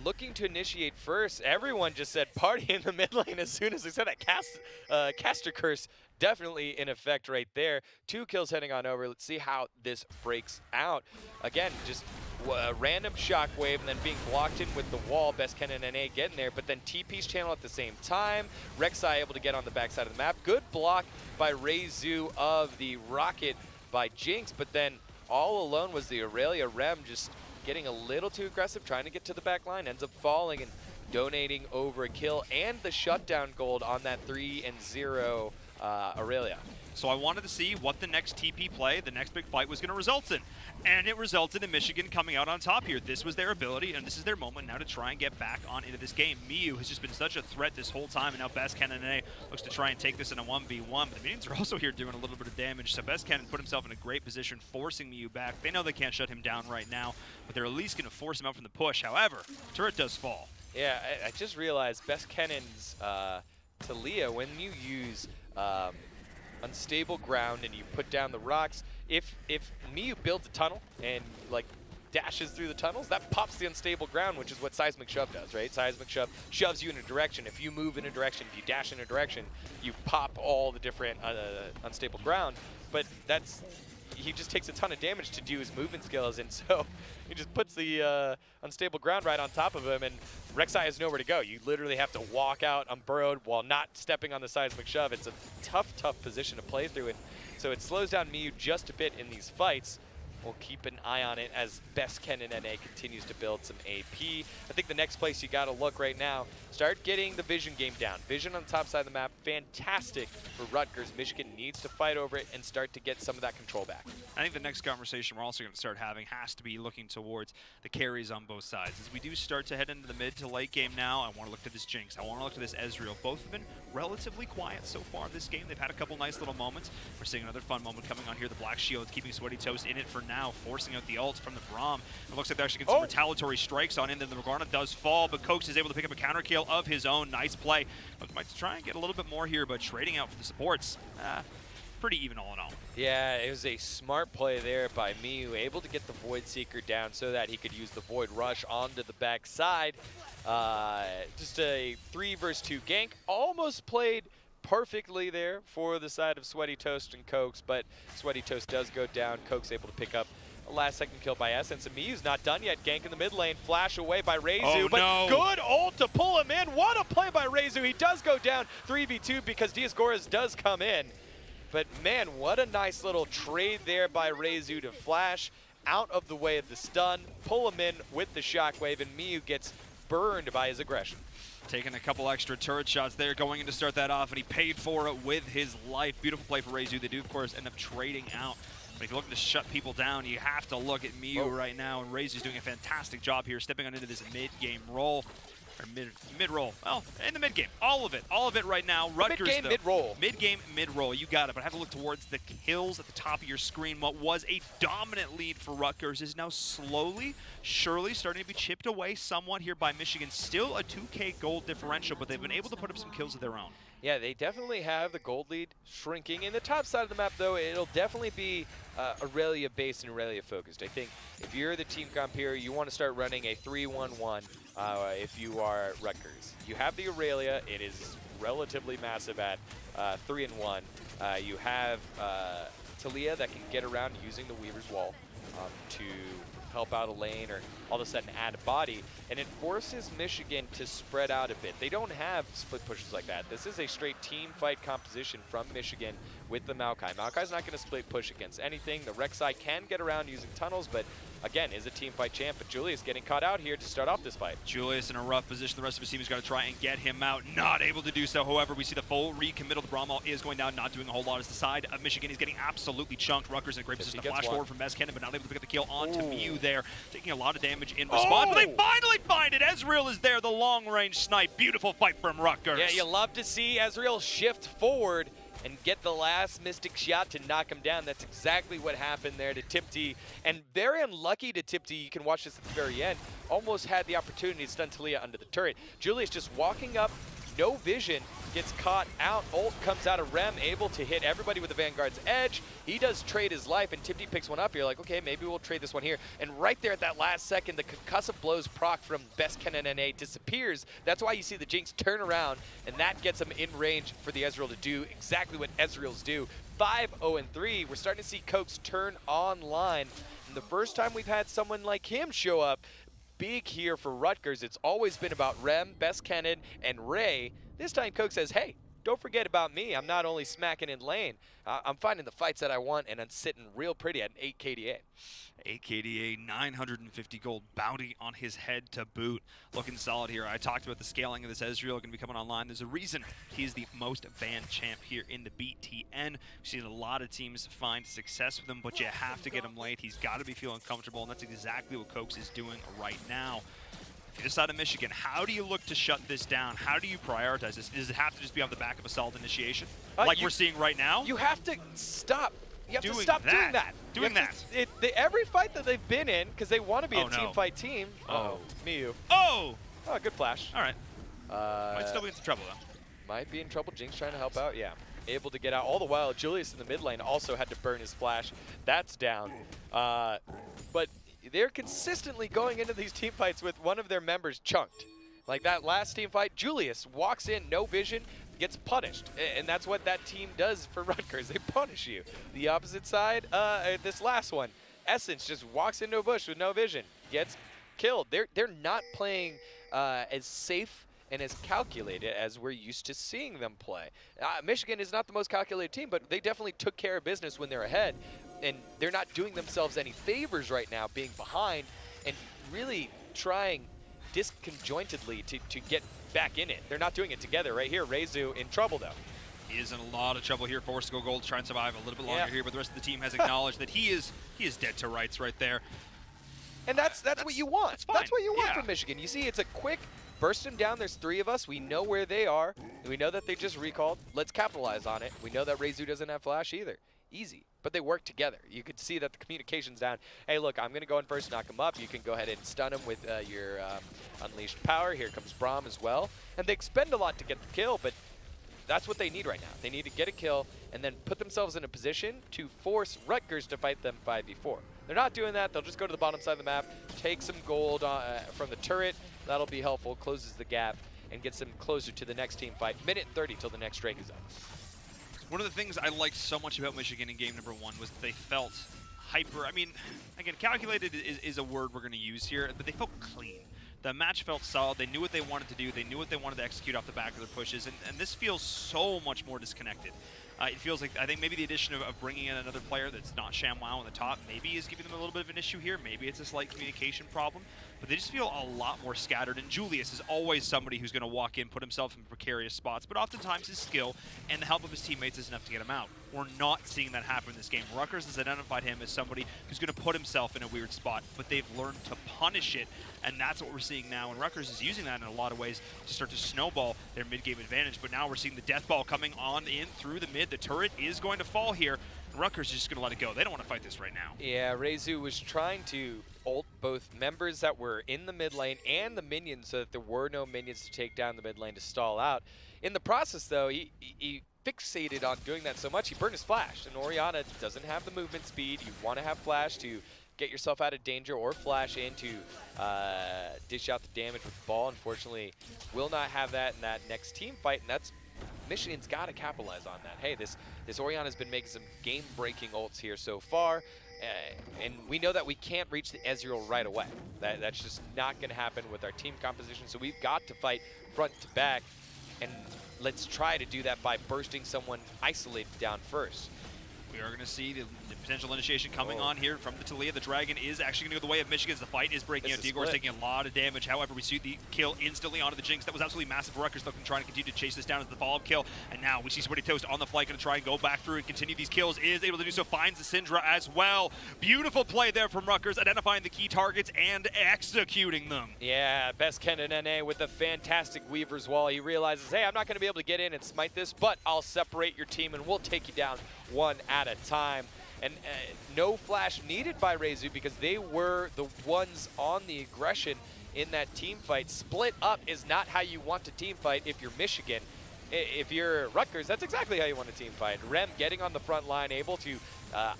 looking to initiate first. Everyone just said party in the mid lane as soon as they said that. Caster Curse definitely in effect right there. 2 kills heading on over. Let's see how this breaks out. Again, just a random shockwave and then being blocked in with the wall. Best Ken and NA getting there, but then TP's channel at the same time. Rek'Sai able to get on the backside of the map. Good block by Reizu of the rocket by Jinx, but then all alone was the Aurelia Rem just getting a little too aggressive, trying to get to the back line, ends up falling and donating over a kill and the shutdown gold on that 3-0 Aurelia. So I wanted to see what the next TP play, the next big fight was going to result in. And it resulted in Michigan coming out on top here. This was their ability, and this is their moment now to try and get back on into this game. Miyu has just been such a threat this whole time, and now Best Cannon looks to try and take this in a 1v1. But the Minions are also here doing a little bit of damage, so Best Cannon put himself in a great position, forcing Miyu back. They know they can't shut him down right now, but they're at least going to force him out from the push. However, turret does fall. Yeah, I just realized Best Cannon's Talia, when you use unstable ground and you put down the rocks, if Miyu builds a tunnel and like dashes through the tunnels, that pops the unstable ground, which is what Seismic Shove does, right? Seismic Shove shoves you in a direction. If you move in a direction, if you dash in a direction, you pop all the different unstable ground. But he just takes a ton of damage to do his movement skills, and so he just puts the unstable ground right on top of him, and Rek'Sai has nowhere to go. You literally have to walk out unburrowed while not stepping on the Seismic Shove. It's a tough position to play through, and so it slows down Miyu just a bit in these fights. We'll keep an eye on it as Best Ken and NA continues to build some AP. I think the next place you got to look right now, start getting the vision game down. Vision on the top side of the map, fantastic for Rutgers. Michigan needs to fight over it and start to get some of that control back. I think the next conversation we're also going to start having has to be looking towards the carries on both sides. As we do start to head into the mid to late game now, I want to look to this Jinx. I want to look to this Ezreal. Both have been relatively quiet so far this game. They've had a couple nice little moments. We're seeing another fun moment coming on here. The Black Shield keeping Sweaty Toast in it for now, forcing out the ult from the Braum. It looks like they're actually getting some retaliatory strikes on in. Then the Morgana does fall, but Coax is able to pick up a counter kill of his own. Nice play. Looks like to try and get a little bit more here, but trading out for the supports. Pretty even all in all. Yeah, it was a smart play there by Miyu, able to get the Void Seeker down so that he could use the Void Rush onto the backside. Just a 3 versus 2 gank. Almost played perfectly there for the side of Sweaty Toast and Coax, but Sweaty Toast does go down. Coax able to pick up a last-second kill by Essence, and Miyu's not done yet. Gank in the mid lane, flash away by Reizu, but good ult to pull him in. What a play by Reizu. He does go down 3v2 because Diasgoras does come in. But man, what a nice little trade there by Reizu to flash out of the way of the stun, pull him in with the shockwave, and Miyu gets burned by his aggression. Taking a couple extra turret shots there, going in to start that off, and he paid for it with his life. Beautiful play for Reizu. They do, of course, end up trading out. But if you're looking to shut people down, you have to look at Miyu right now, and Reizu's doing a fantastic job here, stepping on into this mid-game role. Or mid-roll. Well, in the mid-game. All of it right now. Rutgers, mid-game, mid-roll. Mid-game, mid-roll. You got it. But I have to look towards the kills at the top of your screen. What was a dominant lead for Rutgers is now slowly, surely starting to be chipped away somewhat here by Michigan. Still a 2K gold differential, but they've been able to put up some kills of their own. Yeah, they definitely have the gold lead shrinking. In the top side of the map, though, it'll definitely be Aurelia-based and Aurelia-focused. I think if you're the team comp here, you want to start running a 3-1-1 if you are Rutgers. You have the Aurelia. It is relatively massive at 3-1. You have Talia that can get around using the Weaver's Wall to help out a lane or all of a sudden add a body, and it forces Michigan to spread out a bit. They don't have split pushes like that. This is a straight team fight composition from Michigan with the Maokai. Maokai's not going to split push against anything. The Rek'Sai can get around using tunnels, but again, is a team fight champ, but Julius getting caught out here to start off this fight. Julius in a rough position. The rest of his team has got to try and get him out. Not able to do so. However, we see the full recommit of the Brahmal is going down, not doing a whole lot as the side of Michigan. He's getting absolutely chunked. Rutgers in a great position to flash forward from Best Cannon, but not able to pick up the kill onto Miyu there, taking a lot of damage in response. But they finally find it. Ezreal is there, the long-range snipe. Beautiful fight from Rutgers. Yeah, you love to see Ezreal shift forward and get the last Mystic shot to knock him down. That's exactly what happened there to Tipti. And very unlucky to Tipti, you can watch this at the very end, almost had the opportunity to stun Talia under the turret. Julius just walking up, No vision gets caught out. Ult comes out of Rem, able to hit everybody with the Vanguard's edge. He does trade his life, and Tipti picks one up. You're like, okay, maybe we'll trade this one here. And right there at that last second, the concussive blows proc from Best Ken and NA disappears. That's why you see the Jinx turn around, and that gets him in range for the Ezreal to do exactly what Ezreals do. 5-0-3. We're starting to see Cokes turn online. And the first time we've had someone like him show up, big here for Rutgers. It's always been about Rem, Best Kennen, and Ray. This time Coke says, hey, don't forget about me. I'm not only smacking in lane, I'm finding the fights that I want, and I'm sitting real pretty at an 8 KDA. 8 KDA, 950 gold bounty on his head to boot. Looking solid here. I talked about the scaling of this Ezreal going to be coming online. There's a reason he's the most banned champ here in the BTN. We've seen a lot of teams find success with him, but you have to get him late. He's got to be feeling comfortable, and that's exactly what Cokes is doing right now. If you decide on Michigan, how do you look to shut this down? How do you prioritize this? Does it have to just be on the back of a solid initiation, like we're seeing right now? You have to stop. You have to stop doing that. Every fight that they've been in, because they want to be a team fight team. Oh, Miyu. Oh, good flash. All right. Might still be in some trouble though. Might be in trouble. Jinx trying to help out. Yeah, able to get out. All the while, Julius in the mid lane also had to burn his flash. That's down. But they're consistently going into these team fights with one of their members chunked. Like that last team fight, Julius walks in, no vision, gets punished. And that's what that team does for Rutgers. They punish you. The opposite side, this last one, Essence just walks into a bush with no vision, gets killed. They're not playing as safe and as calculated as we're used to seeing them play. Michigan is not the most calculated team, but they definitely took care of business when they're ahead. And they're not doing themselves any favors right now, being behind and really trying disconjointedly to get back in it. They're not doing it together right here. Rezu in trouble, though. He is in a lot of trouble here. Forced to go gold, trying to survive a little bit longer here, but the rest of the team has acknowledged that he is dead to rights right there. And that's what you want. That's what you want from Yeah. Michigan. You see, it's a quick burst him down. There's 3 of us. We know where they are. We know that they just recalled. Let's capitalize on it. We know that Rezu doesn't have flash either. Easy. But they work together. You could see that the communication's down. Hey, look, I'm going to go in first, knock him up. You can go ahead and stun him with your unleashed power. Here comes Braum as well. And they expend a lot to get the kill, but that's what they need right now. They need to get a kill and then put themselves in a position to force Rutgers to fight them 5v4. They're not doing that. They'll just go to the bottom side of the map, take some gold from the turret. That'll be helpful. Closes the gap and gets them closer to the next team fight. Minute 30 till the next Drake is up. One of the things I liked so much about Michigan in game number 1 was that they felt hyper. I mean, again, calculated is a word we're going to use here, but they felt clean. The match felt solid. They knew what they wanted to do. They knew what they wanted to execute off the back of their pushes, and this feels so much more disconnected. It feels like, I think maybe the addition of bringing in another player that's not ShamWow on the top maybe is giving them a little bit of an issue here. Maybe it's a slight communication problem, but they just feel a lot more scattered. And Julius is always somebody who's going to walk in, put himself in precarious spots, but oftentimes his skill and the help of his teammates is enough to get him out. We're not seeing that happen in this game. Rutgers has identified him as somebody who's going to put himself in a weird spot, but they've learned to punish it, and that's what we're seeing now. And Rutgers is using that in a lot of ways to start to snowball their mid-game advantage, but now we're seeing the death ball coming on in through the mid. The turret is going to fall here. Rutgers is just going to let it go. They don't want to fight this right now. Yeah, Rezu was trying to ult both members that were in the mid lane and the minions so that there were no minions to take down the mid lane to stall out. In the process, though, he fixated on doing that so much, he burned his flash. And Orianna doesn't have the movement speed. You want to have flash to get yourself out of danger, or flash in to dish out the damage with the ball. Unfortunately, will not have that in that next team fight, and that's Michigan's got to capitalize on that. Hey, this Orianna's been making some game-breaking ults here so far, and we know that we can't reach the Ezreal right away. That's just not going to happen with our team composition, so we've got to fight front to back, and let's try to do that by bursting someone isolated down first. We are going to see the potential initiation coming on here from the Talia. The Dragon is actually going to go the way of Michigan as the fight is breaking out. Digor is taking a lot of damage. However, we see the kill instantly onto the Jinx. That was absolutely massive for Rutgers. They're trying to continue to chase this down as the follow-up kill. And now we see Sweaty Toast on the flight, going to try and go back through and continue these kills. Is able to do so, finds the Syndra as well. Beautiful play there from Rutgers, identifying the key targets and executing them. Yeah, Best Ken and NA with a fantastic Weaver's Wall. He realizes, hey, I'm not going to be able to get in and smite this, but I'll separate your team and we'll take you down one at a time. And no flash needed by Rezu because they were the ones on the aggression in that team fight. Split up is not how you want to team fight if you're Michigan. If you're Rutgers, that's exactly how you want to team fight. Rem getting on the front line, able to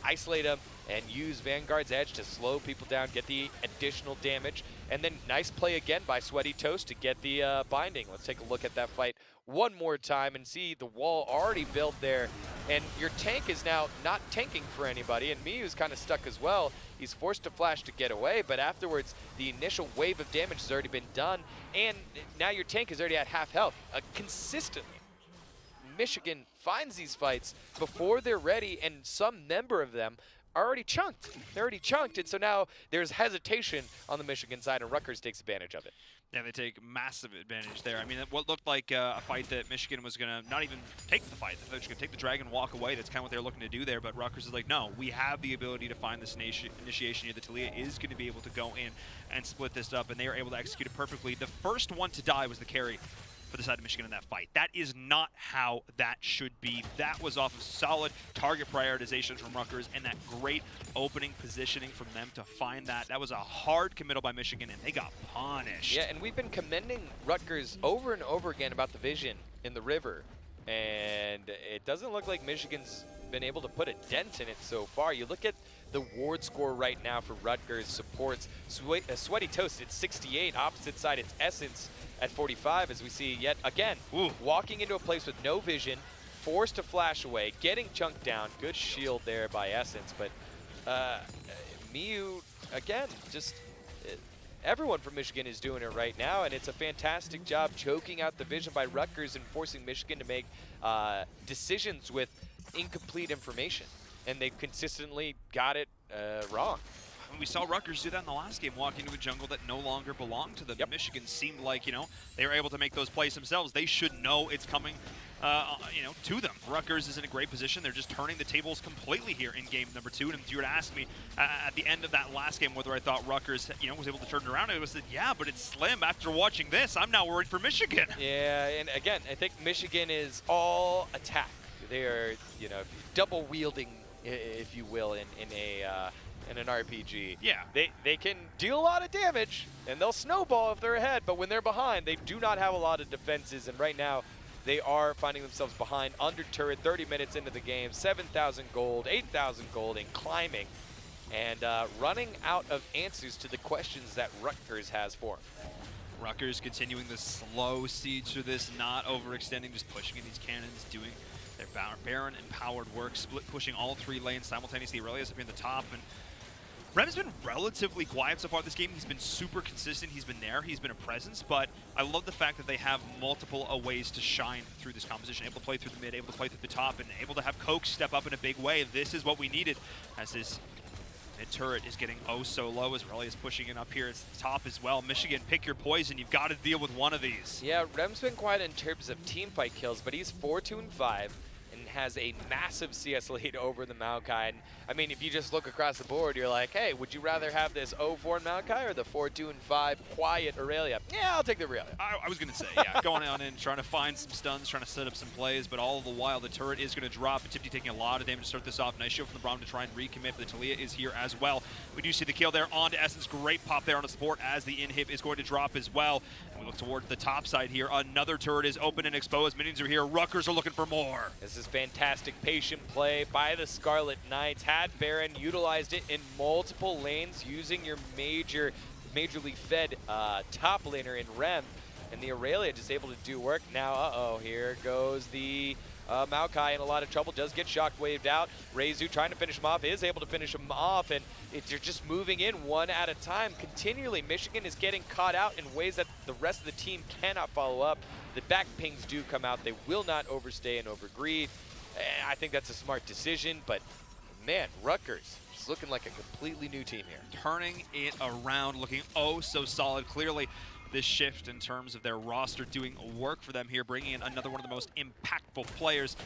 isolate them and use Vanguard's edge to slow people down, get the additional damage. And then nice play again by Sweaty Toast to get the binding. Let's take a look at that fight one more time and see the wall already built there. And your tank is now not tanking for anybody, and Miyu's kind of stuck as well. He's forced to flash to get away, but afterwards, the initial wave of damage has already been done, and now your tank is already at half health. Consistently, Michigan finds these fights before they're ready, and some member of them are already chunked. They're already chunked, and so now there's hesitation on the Michigan side, and Rutgers takes advantage of it. Yeah, they take massive advantage there. I mean, what looked like a fight that Michigan was going to not even take the fight. They're just going to take the drag and walk away. That's kind of what they're looking to do there. But Rutgers is like, no, we have the ability to find this initiation here. The Talia is going to be able to go in and split this up, and they are able to execute it perfectly. The first one to die was the carry for the side of Michigan in that fight. That is not how that should be. That was off of solid target prioritization from Rutgers and that great opening positioning from them to find that. That was a hard committal by Michigan, and they got punished. Yeah, and we've been commending Rutgers over and over again about the vision in the river, and it doesn't look like Michigan's been able to put a dent in it so far. You look at the ward score right now for Rutgers supports Sweaty Toast at 68, opposite side it's Essence at 45, as we see yet again, walking into a place with no vision, forced to flash away, getting chunked down. Good shield there by Essence, but Miyu, again, just everyone from Michigan is doing it right now, and it's a fantastic job choking out the vision by Rutgers and forcing Michigan to make decisions with incomplete information, and they've consistently got it wrong. We saw Rutgers do that in the last game, walk into a jungle that no longer belonged to them. Yep. Michigan seemed like, they were able to make those plays themselves. They should know it's coming, to them. Rutgers is in a great position. They're just turning the tables completely here in game number 2. And if you were to ask me at the end of that last game whether I thought Rutgers, was able to turn it around, I would have said, yeah, but it's slim. After watching this, I'm now worried for Michigan. Yeah, and again, I think Michigan is all attack. They are, double wielding, if you will, in an RPG. Yeah. They can deal a lot of damage, and they'll snowball if they're ahead, but when they're behind, they do not have a lot of defenses, and right now, they are finding themselves behind under turret 30 minutes into the game, 7,000 gold, 8,000 gold, and climbing, and running out of answers to the questions that Rutgers has for them. Rutgers continuing the slow siege through this, not overextending, just pushing in these cannons, doing their Baron empowered work, pushing all 3 lanes simultaneously. Aurelius up here in the top, and Rem's been relatively quiet so far this game. He's been super consistent. He's been there. He's been a presence, but I love the fact that they have multiple ways to shine through this composition, able to play through the mid, able to play through the top, and able to have Coke step up in a big way. This is what we needed as this mid turret is getting oh so low as Aurelius pushing in up here at the top as well. Michigan, pick your poison. You've got to deal with one of these. Yeah, Rem's been quiet in terms of team fight kills, but he's 4-2-5. And has a massive CS lead over the Maokai. And I mean, if you just look across the board, you're like, hey, would you rather have this 0-4 Maokai or the 4-2-5 quiet Aurelia? Yeah, I'll take the Aurelia. I was going to say, yeah, going on in, trying to find some stuns, trying to set up some plays, but all the while the turret is going to drop. And Tipti taking a lot of damage to start this off. Nice shield from the Braum to try and recommit, but the Talia is here as well. We do see the kill there onto Essence. Great pop there on the support as the inhib is going to drop as well. And we look towards the top side here. Another turret is open and exposed. Minions are here. Rutgers are looking for more. This is fantastic patient play by the Scarlet Knights. Had Baron, utilized it in multiple lanes using your majorly fed top laner in Rem, and the Aurelia just able to do work. Now, here goes the Maokai in a lot of trouble, does get shockwaved out. Reizu trying to finish him off, is able to finish him off, and they're just moving in one at a time continually. Michigan is getting caught out in ways that the rest of the team cannot follow up. The back pings do come out. They will not overstay and overgreed. I think that's a smart decision, but man, Rutgers is looking like a completely new team here. Turning it around, looking oh so solid. Clearly, this shift in terms of their roster doing work for them here, bringing in another one of the most impactful players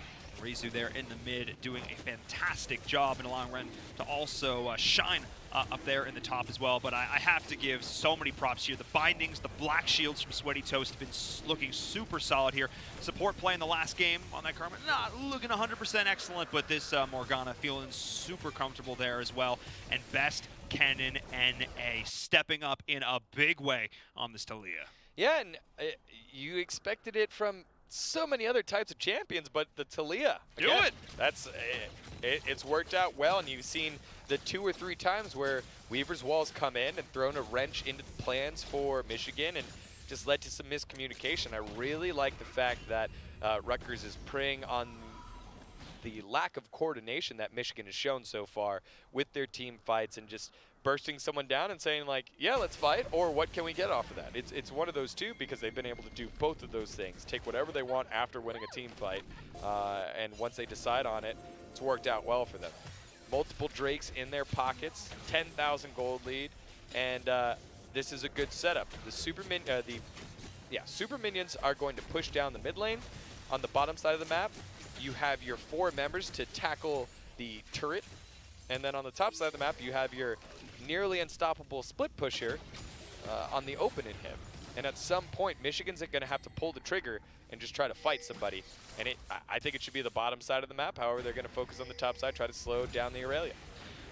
Rizu there in the mid doing a fantastic job in the long run to also shine up there in the top as well. But I have to give so many props here. The bindings, the black shields from Sweaty Toast have been looking super solid here. Support play in the last game on that Karma, not looking 100% excellent, but this Morgana feeling super comfortable there as well. And best Cannon NA stepping up in a big way on this Talia. Yeah, and you expected it from so many other types of champions, but the Talia, again, do it. That's it's worked out well, and you've seen the 2 or 3 times where Weaver's Walls come in and thrown a wrench into the plans for Michigan and just led to some miscommunication. I really like the fact that Rutgers is preying on the lack of coordination that Michigan has shown so far with their team fights and just bursting someone down and saying like, yeah, let's fight, or what can we get off of that? It's one of those two, because they've been able to do both of those things. Take whatever they want after winning a team fight, and once they decide on it, it's worked out well for them. Multiple Drakes in their pockets, 10,000 gold lead, and this is a good setup. The Super Minions are going to push down the mid lane. On the bottom side of the map, you have your 4 members to tackle the turret, and then on the top side of the map, you have your nearly unstoppable split pusher on the open inhib. And at some point, Michigan's going to have to pull the trigger and just try to fight somebody. And I think it should be the bottom side of the map. However, they're going to focus on the top side, try to slow down the Aurelia.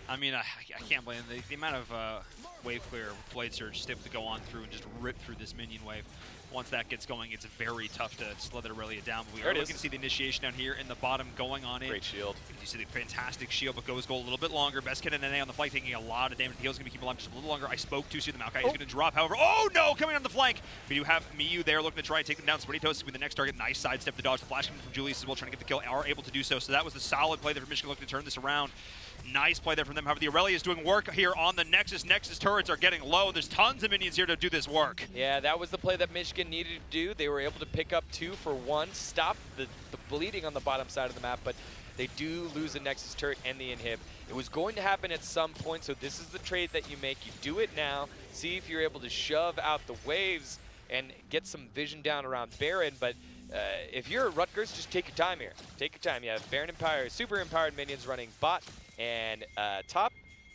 I mean, I can't blame them. The amount of wave clear Blade Surge is able to go on through and just rip through this minion wave. Once that gets going, it's very tough to slow that Aurelia down. But we are looking to see the initiation down here in the bottom going on in. Great shield. You see the fantastic shield, but goes gold a little bit longer. Best Kid and NA on the flank taking a lot of damage. The heal's going to be keeping alive just a little longer. I spoke to see the Maokai is going to drop. However, oh no, coming on the flank. We do have Miyu there looking to try and take them down. Sweaty Toast will be the next target. Nice sidestep to dodge. The flash coming from Julius as well, trying to get the kill. Are able to do so. So that was the solid play there for Michigan, looking to turn this around. Nice play there from them. However, the Aurelia is doing work here on the Nexus. Nexus turrets are getting low. There's tons of minions here to do this work. Yeah, that was the play that Michigan needed to do. They were able to pick up 2 for 1, stop the bleeding on the bottom side of the map, but they do lose the Nexus turret and the inhib. It was going to happen at some point, so this is the trade that you make. You do it now, see if you're able to shove out the waves and get some vision down around Baron, but if you're Rutgers, just take your time here. Take your time. You have Baron Empowered, super empowered minions running bot and top,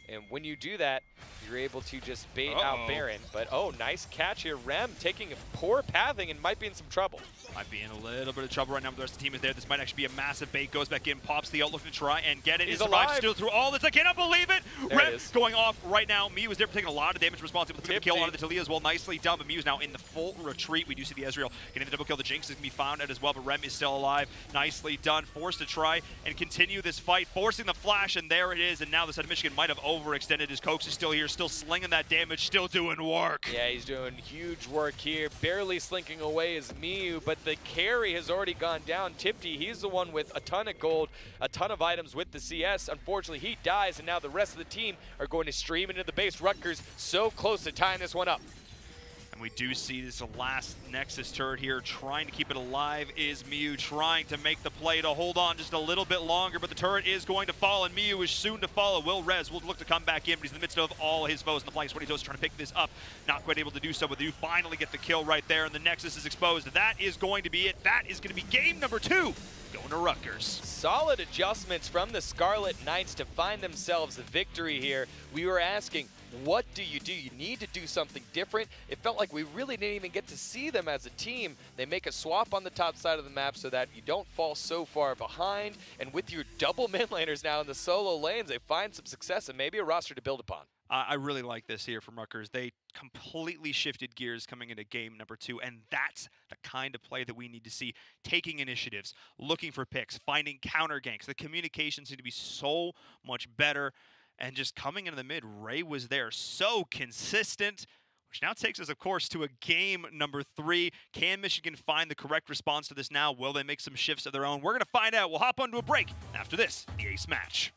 and when you do that, you're able to just bait out Baron. But nice catch here. Rem taking a poor pathing and might be in some trouble. Might be in a little bit of trouble right now, but the rest of the team is there. This might actually be a massive bait. Goes back in, pops the ult, looking to try and get it. He's survives alive. still through all this. I cannot believe it. There Rem it is. going off right now. Miyu is there for taking a lot of damage, responsible for the kill onto the Talia as well. Nicely done, but Miyu's now in the full retreat. We do see the Ezreal getting the double kill. The Jinx is going to be found out as well, but Rem is still alive. Nicely done. Forced to try and continue this fight, forcing the flash, and there it is. And now the side of Michigan might have overextended. His Coax is still here, still slinging that damage, still doing work. Yeah, he's doing huge work here. Barely slinking away is Miyu, but the carry has already gone down. Tipti, he's the one with a ton of gold, a ton of items with the CS. Unfortunately, he dies, and now the rest of the team are going to stream into the base. Rutgers so close to tying this one up. And we do see this last Nexus turret here trying to keep it alive is Miyu, trying to make the play to hold on just a little bit longer, but the turret is going to fall, and Miyu is soon to follow. Will look to come back in, but he's in the midst of all his foes in the flank. Sweaty Toast trying to pick this up, not quite able to do so, but you finally get the kill right there, and the Nexus is exposed. That is going to be it. That is going to be game number 2. Going to Rutgers. Solid adjustments from the Scarlet Knights to find themselves a victory here. We were asking, what do? You need to do something different. It felt like we really didn't even get to see them as a team. They make a swap on the top side of the map so that you don't fall so far behind. And with your double mid laners now in the solo lanes, they find some success and maybe a roster to build upon. I really like this here from Rutgers. They completely shifted gears coming into game number 2, and that's the kind of play that we need to see. Taking initiatives, looking for picks, finding counter ganks. The communications need to be so much better, and just coming into the mid, Ray was there, so consistent, which now takes us, of course, to a game number 3. Can Michigan find the correct response to this now? Will they make some shifts of their own? We're going to find out. We'll hop onto a break after this, the Ace Match.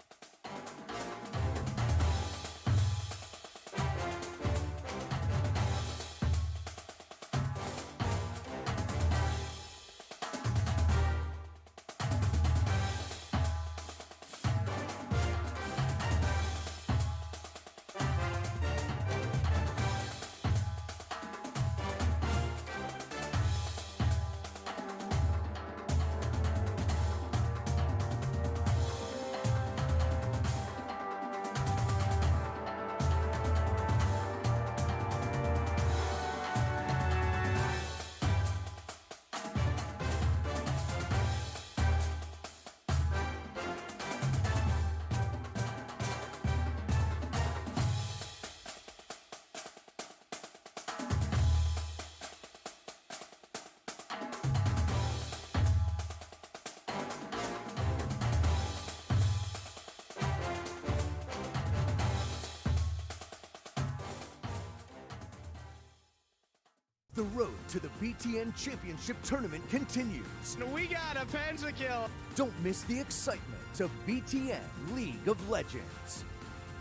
The road to the BTN Championship Tournament continues. We got a pentakill. Don't miss the excitement of BTN League of Legends.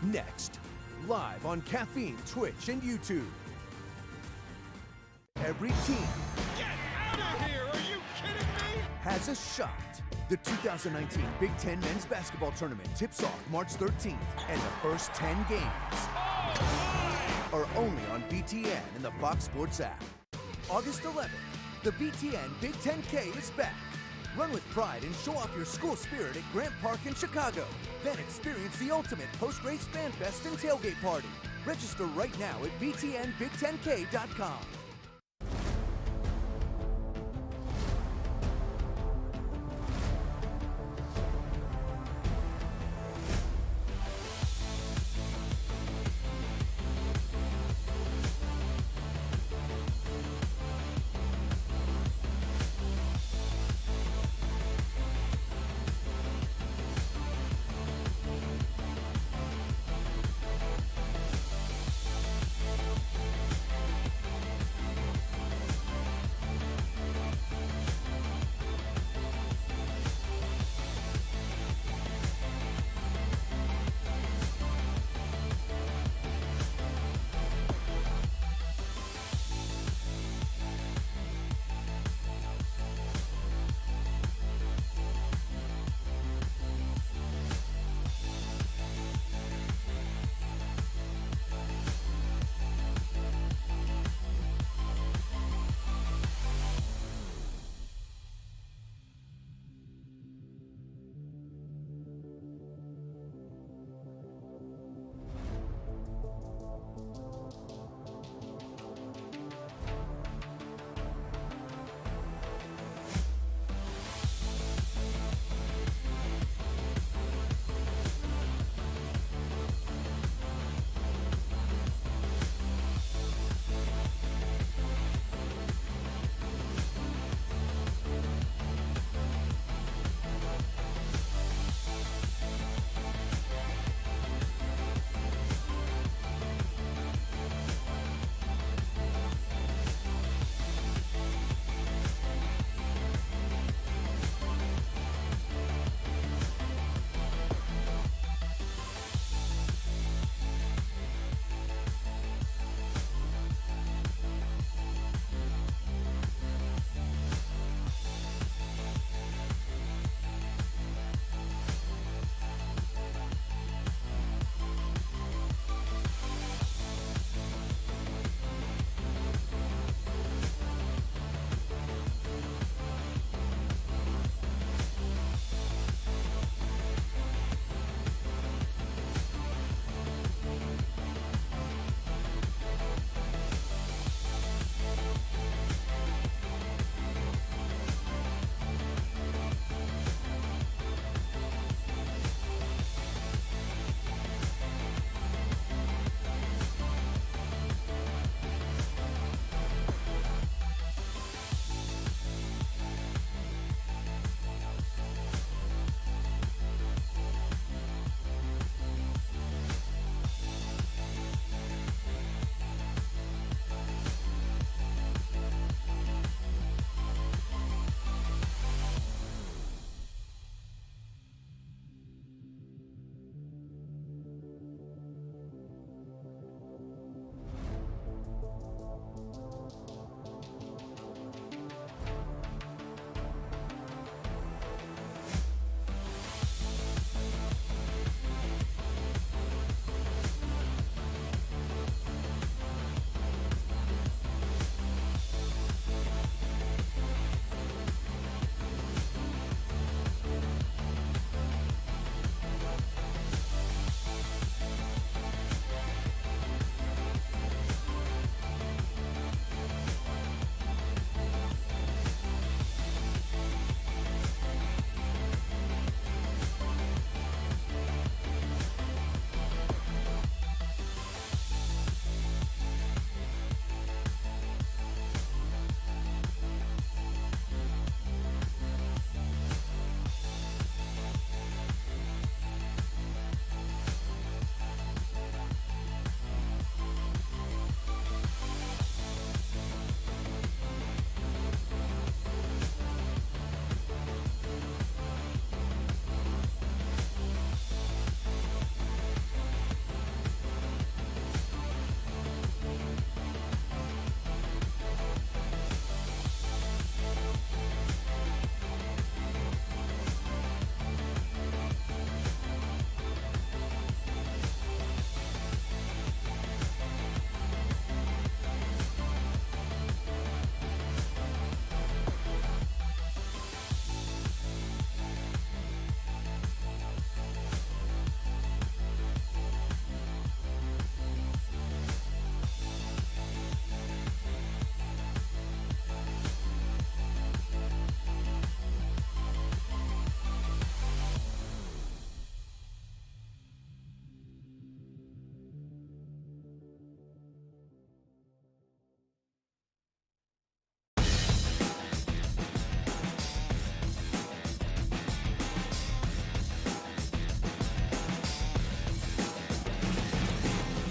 Next, live on Caffeine, Twitch, and YouTube. Every team Get out of here! Are you kidding me? has a shot. The 2019 Big Ten Men's Basketball Tournament tips off March 13th, and the first 10 games are only on BTN and the Fox Sports app. August 11th, the BTN Big 10K is back. Run with pride and show off your school spirit at Grant Park in Chicago. Then experience the ultimate post-race fan fest and tailgate party. Register right now at btnbig10k.com.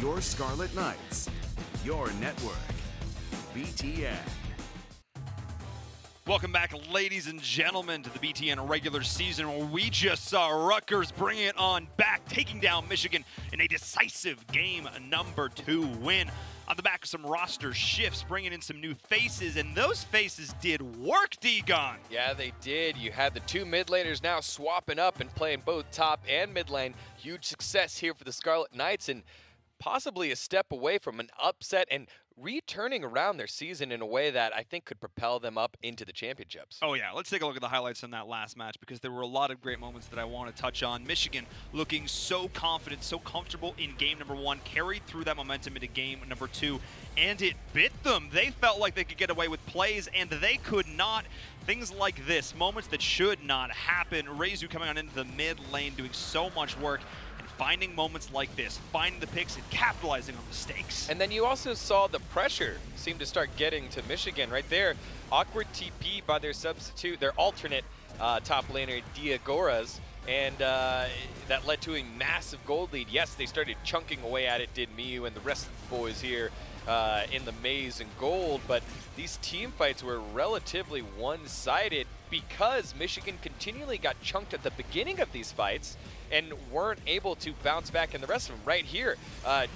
your Scarlet Knights, your network, BTN. Welcome back, ladies and gentlemen, to the BTN regular season, where we just saw Rutgers bring it on back, taking down Michigan in a decisive game number 2 win. On the back of some roster shifts, bringing in some new faces, and those faces did work, D-Gon. Yeah, they did. You had the 2 mid laners now swapping up and playing both top and mid lane. Huge success here for the Scarlet Knights, and possibly a step away from an upset and returning around their season in a way that I think could propel them up into the championships. Oh yeah, let's take a look at the highlights from that last match, because there were a lot of great moments that I want to touch on. Michigan looking so confident, so comfortable in game number 1, carried through that momentum into game number 2, and it bit them. They felt like they could get away with plays, and they could not. Things like this, moments that should not happen. Reizu coming on into the mid lane, doing so much work, finding moments like this, finding the picks and capitalizing on mistakes. And then you also saw the pressure seem to start getting to Michigan right there. Awkward TP by their substitute, their alternate top laner, Diagoras, and that led to a massive gold lead. Yes, they started chunking away at it, did Miu and the rest of the boys here in the maize and gold, but these team fights were relatively one-sided because Michigan continually got chunked at the beginning of these fights and weren't able to bounce back in the rest of them. Right here,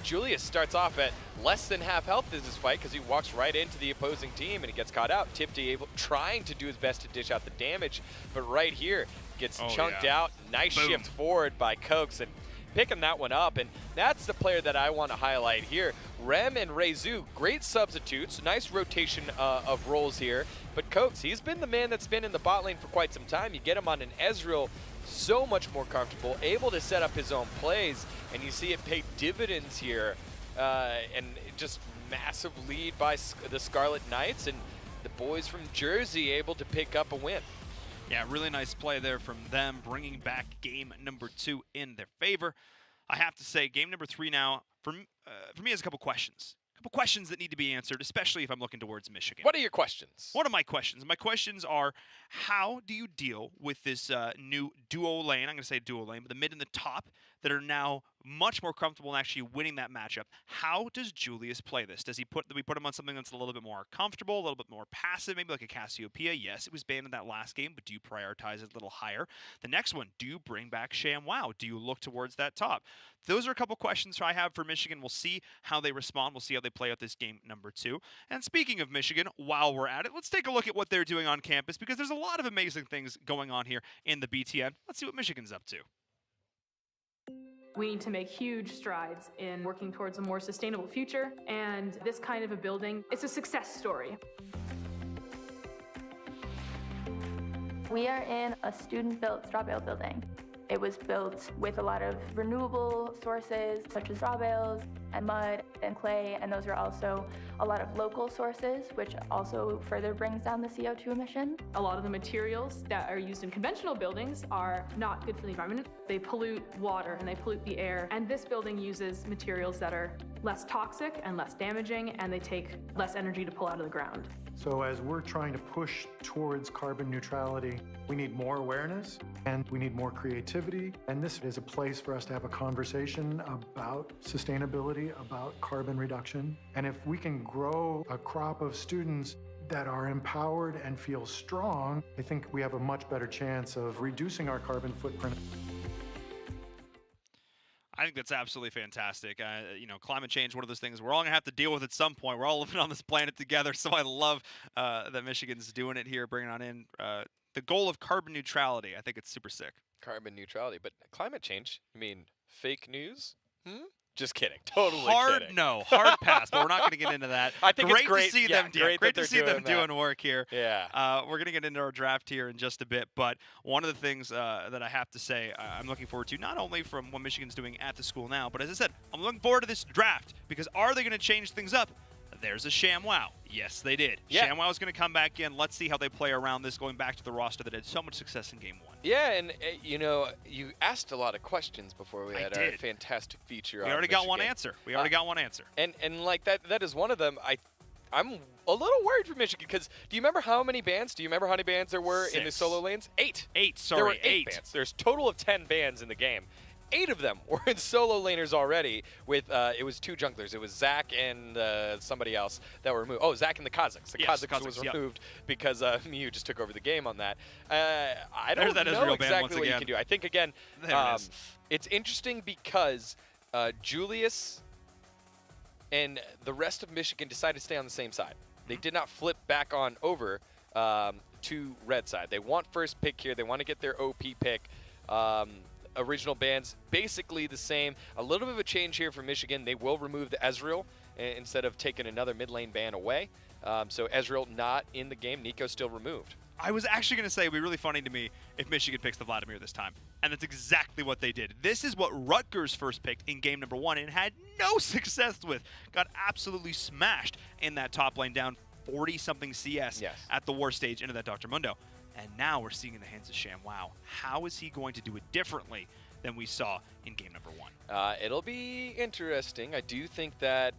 Julius starts off at less than half health in this fight because he walks right into the opposing team and he gets caught out. Tipti trying to do his best to dish out the damage, but right here gets chunked out. Nice shift forward by Cokes and picking that one up, and that's the player that I want to highlight here. Rem and Reizu, great substitutes, nice rotation of roles here, but Cokes, he's been the man that's been in the bot lane for quite some time. You get him on an Ezreal, so much more comfortable, able to set up his own plays, and you see it pay dividends here, and just massive lead by the Scarlet Knights, and the boys from Jersey able to pick up a win. Yeah, really nice play there from them, bringing back game number 2 in their favor. I have to say, game number 3 now, for me, has a couple questions. A couple questions that need to be answered, especially if I'm looking towards Michigan. What are your questions? What are my questions? My questions are, how do you deal with this new duo lane? I'm going to say duo lane, but the mid and the top that are now much more comfortable in actually winning that matchup. How does Julius play this? Do we put him on something that's a little bit more comfortable, a little bit more passive, maybe like a Cassiopeia? Yes, it was banned in that last game, but do you prioritize it a little higher? The next one, do you bring back ShamWow? Do you look towards that top? Those are a couple questions I have for Michigan. We'll see how they respond. We'll see how they play out this game number 2. And speaking of Michigan, while we're at it, let's take a look at what they're doing on campus, because there's a lot of amazing things going on here in the BTN. Let's see what Michigan's up to. We need to make huge strides in working towards a more sustainable future, and this kind of a building, it's a success story. We are in a student-built straw bale building. It was built with a lot of renewable sources, such as straw bales and mud and clay, and those are also a lot of local sources, which also further brings down the CO2 emission. A lot of the materials that are used in conventional buildings are not good for the environment. They pollute water and they pollute the air, and this building uses materials that are less toxic and less damaging, and they take less energy to pull out of the ground. So as we're trying to push towards carbon neutrality, we need more awareness and we need more creativity. And this is a place for us to have a conversation about sustainability, about carbon reduction. And if we can grow a crop of students that are empowered and feel strong, I think we have a much better chance of reducing our carbon footprint. I think that's absolutely fantastic. Climate change, one of those things we're all going to have to deal with at some point. We're all living on this planet together, so I love that Michigan's doing it here, bringing on in the goal of carbon neutrality. I think it's super sick. Carbon neutrality, but climate change, you mean fake news? Just kidding. Totally kidding. Hard pass, but we're not going to get into that. I think great it's great to see them. Great to see them doing work here. Yeah. We're going to get into our draft here in just a bit, but one of the things that I have to say I'm looking forward to, not only from what Michigan's doing at the school now, but as I said, I'm looking forward to this draft, because are they going to change things up? There's a ShamWow. Yes, they did. Yeah. ShamWow is going to come back in. Let's see how they play around this, going back to the roster that had so much success in Game 1. Yeah, and you asked a lot of questions before we had our fantastic feature on We already got one answer. And like that is one of them. I'm a little worried for Michigan, because do you remember how many bans? Do you remember how many bans there were in the solo lanes? 8. There were 8 bans. There's a total of 10 bans in the game. 8 of them were in solo laners already with, it was 2 junglers. It was Zach and somebody else that were removed. Oh, Zach and the Kazakhs. The Kazakhs was removed because Miyu just took over the game on that. I don't know exactly what you can do. I think, again, it's interesting because Julius and the rest of Michigan decided to stay on the same side. They did not flip back on over to red side. They want first pick here. They want to get their OP pick. Original bans basically the same. A little bit of a change here for Michigan. They will remove the Ezreal instead of taking another mid lane ban away. So Ezreal not in the game. Nico still removed. I was actually going to say it would be really funny to me if Michigan picks the Vladimir this time. And that's exactly what they did. This is what Rutgers first picked in game number 1 and had no success with. Got absolutely smashed in that top lane, down 40-something CS at the war stage into that Dr. Mundo. And now we're seeing in the hands of ShamWow. How is he going to do it differently than we saw in game number 1? It'll be interesting. I do think that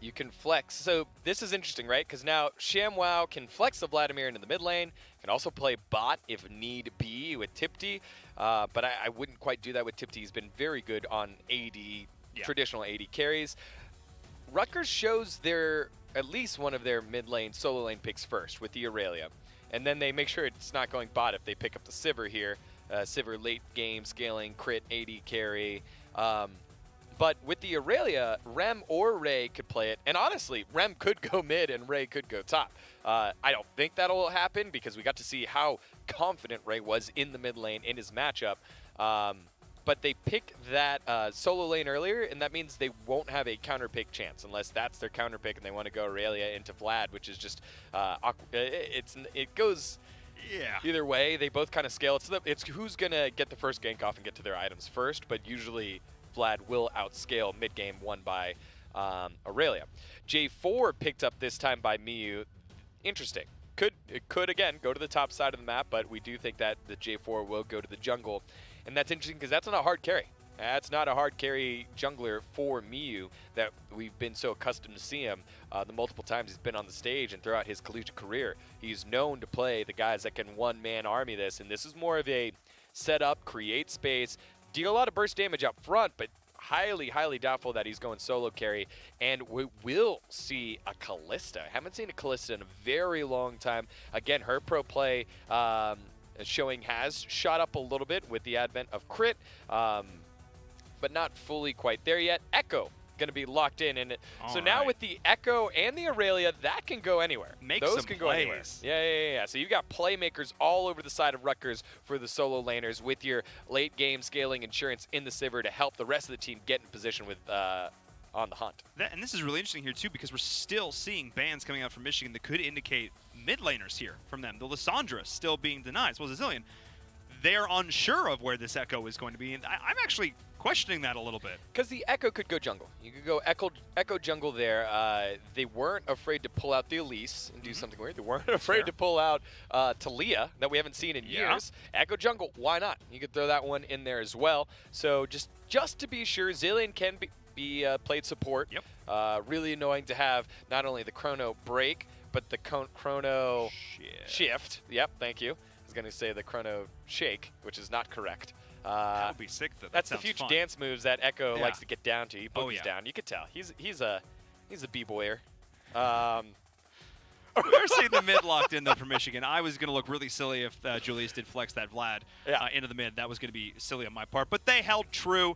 you can flex. So this is interesting, right? Because now ShamWow can flex the Vladimir into the mid lane, can also play bot if need be with Tipti. But I wouldn't quite do that with Tipti. He's been very good on AD, traditional AD carries. Rutgers shows at least one of their mid lane, solo lane picks first with the Aurelia. And then they make sure it's not going bot if they pick up the Sivir here. Sivir late game, scaling, crit, AD carry. But with the Aurelia, Rem or Ray could play it. And honestly, Rem could go mid and Ray could go top. I don't think that'll happen because we got to see how confident Ray was in the mid lane in his matchup. But they pick that solo lane earlier, and that means they won't have a counter pick chance unless that's their counter pick and they want to go Aurelia into Vlad, which is just it goes either way. They both kind of scale. It's who's gonna get the first gank off and get to their items first, but usually Vlad will outscale mid game won by Aurelia. J4 picked up this time by Miyu. Interesting. It could again go to the top side of the map, but we do think that the J4 will go to the jungle. And that's interesting because that's not a hard carry. That's not a hard carry jungler for Miyu that we've been so accustomed to see him the multiple times he's been on the stage and throughout his collegiate career. He's known to play the guys that can one-man army this, and this is more of a set up, create space, deal a lot of burst damage up front, but highly, highly doubtful that he's going solo carry. And we will see a Kalista. I haven't seen a Kalista in a very long time. Again, her pro play showing has shot up a little bit with the advent of crit, but not fully quite there yet. Echo going to be locked in, and so now with the Echo and the Aurelia, that can go anywhere. Those can go anywhere. Yeah. So you've got playmakers all over the side of Rutgers for the solo laners with your late game scaling insurance in the Sivir to help the rest of the team get in position with on the hunt. And this is really interesting here too because we're still seeing bans coming out from Michigan that could indicate mid laners here from them. The Lissandra still being denied, as well as Zillion. They're unsure of where this Echo is going to be, and I'm actually questioning that a little bit. Because the Echo could go jungle. You could go Echo jungle there. They weren't afraid to pull out the Elise and do something weird. They weren't afraid to pull out Talia that we haven't seen in years. Echo jungle, why not? You could throw that one in there as well. So just to be sure, Zillion can be played support. Really annoying to have not only the Chrono break, but the Chrono shift. Yep, thank you. I was going to say the Chrono shake, which is not correct. That would be sick, though. That's the future dance moves that Echo likes to get down to. He boogies down. You could tell. He's a b-boyer. We're seeing the mid locked in, though, for Michigan. I was going to look really silly if Julius did flex that Vlad into the mid. That was going to be silly on my part. But they held true.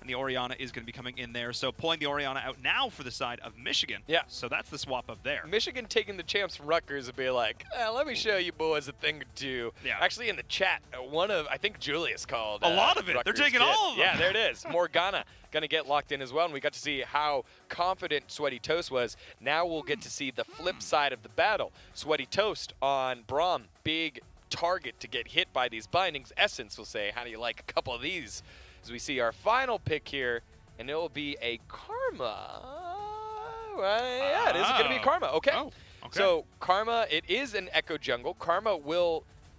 And the Orianna is going to be coming in there. So pulling the Orianna out now for the side of Michigan. Yeah. So that's the swap up there. Michigan taking the chance from Rutgers and be like, let me show you boys a thing or two. Yeah. Actually, in the chat, I think Julius called. A lot of it. Rutgers They're taking all of them. Yeah, there it is. Morgana going to get locked in as well. And we got to see how confident Sweaty Toast was. Now we'll get to see the flip side of the battle. Sweaty Toast on Braum. Big target to get hit by these bindings. Essence will say, how do you like a couple of these? As we see our final pick here, and it will be a Karma. Yeah, it is going to be Karma. Okay. Okay. So Karma, it is an Echo jungle. Karma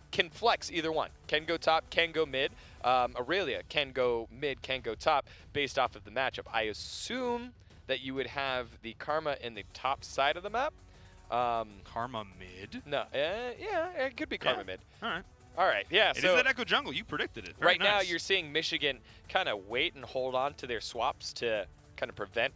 can flex either one. Can go top, can go mid. Aurelia can go mid, can go top, based off of the matchup. I assume that you would have the Karma in the top side of the map. Karma mid? No. Yeah, it could be Karma mid. All right. All right, yeah. It so is that Echo Jungle. You predicted it. Very right now, nice. you're seeing Michigan kind of wait and hold on to their swaps to kind of prevent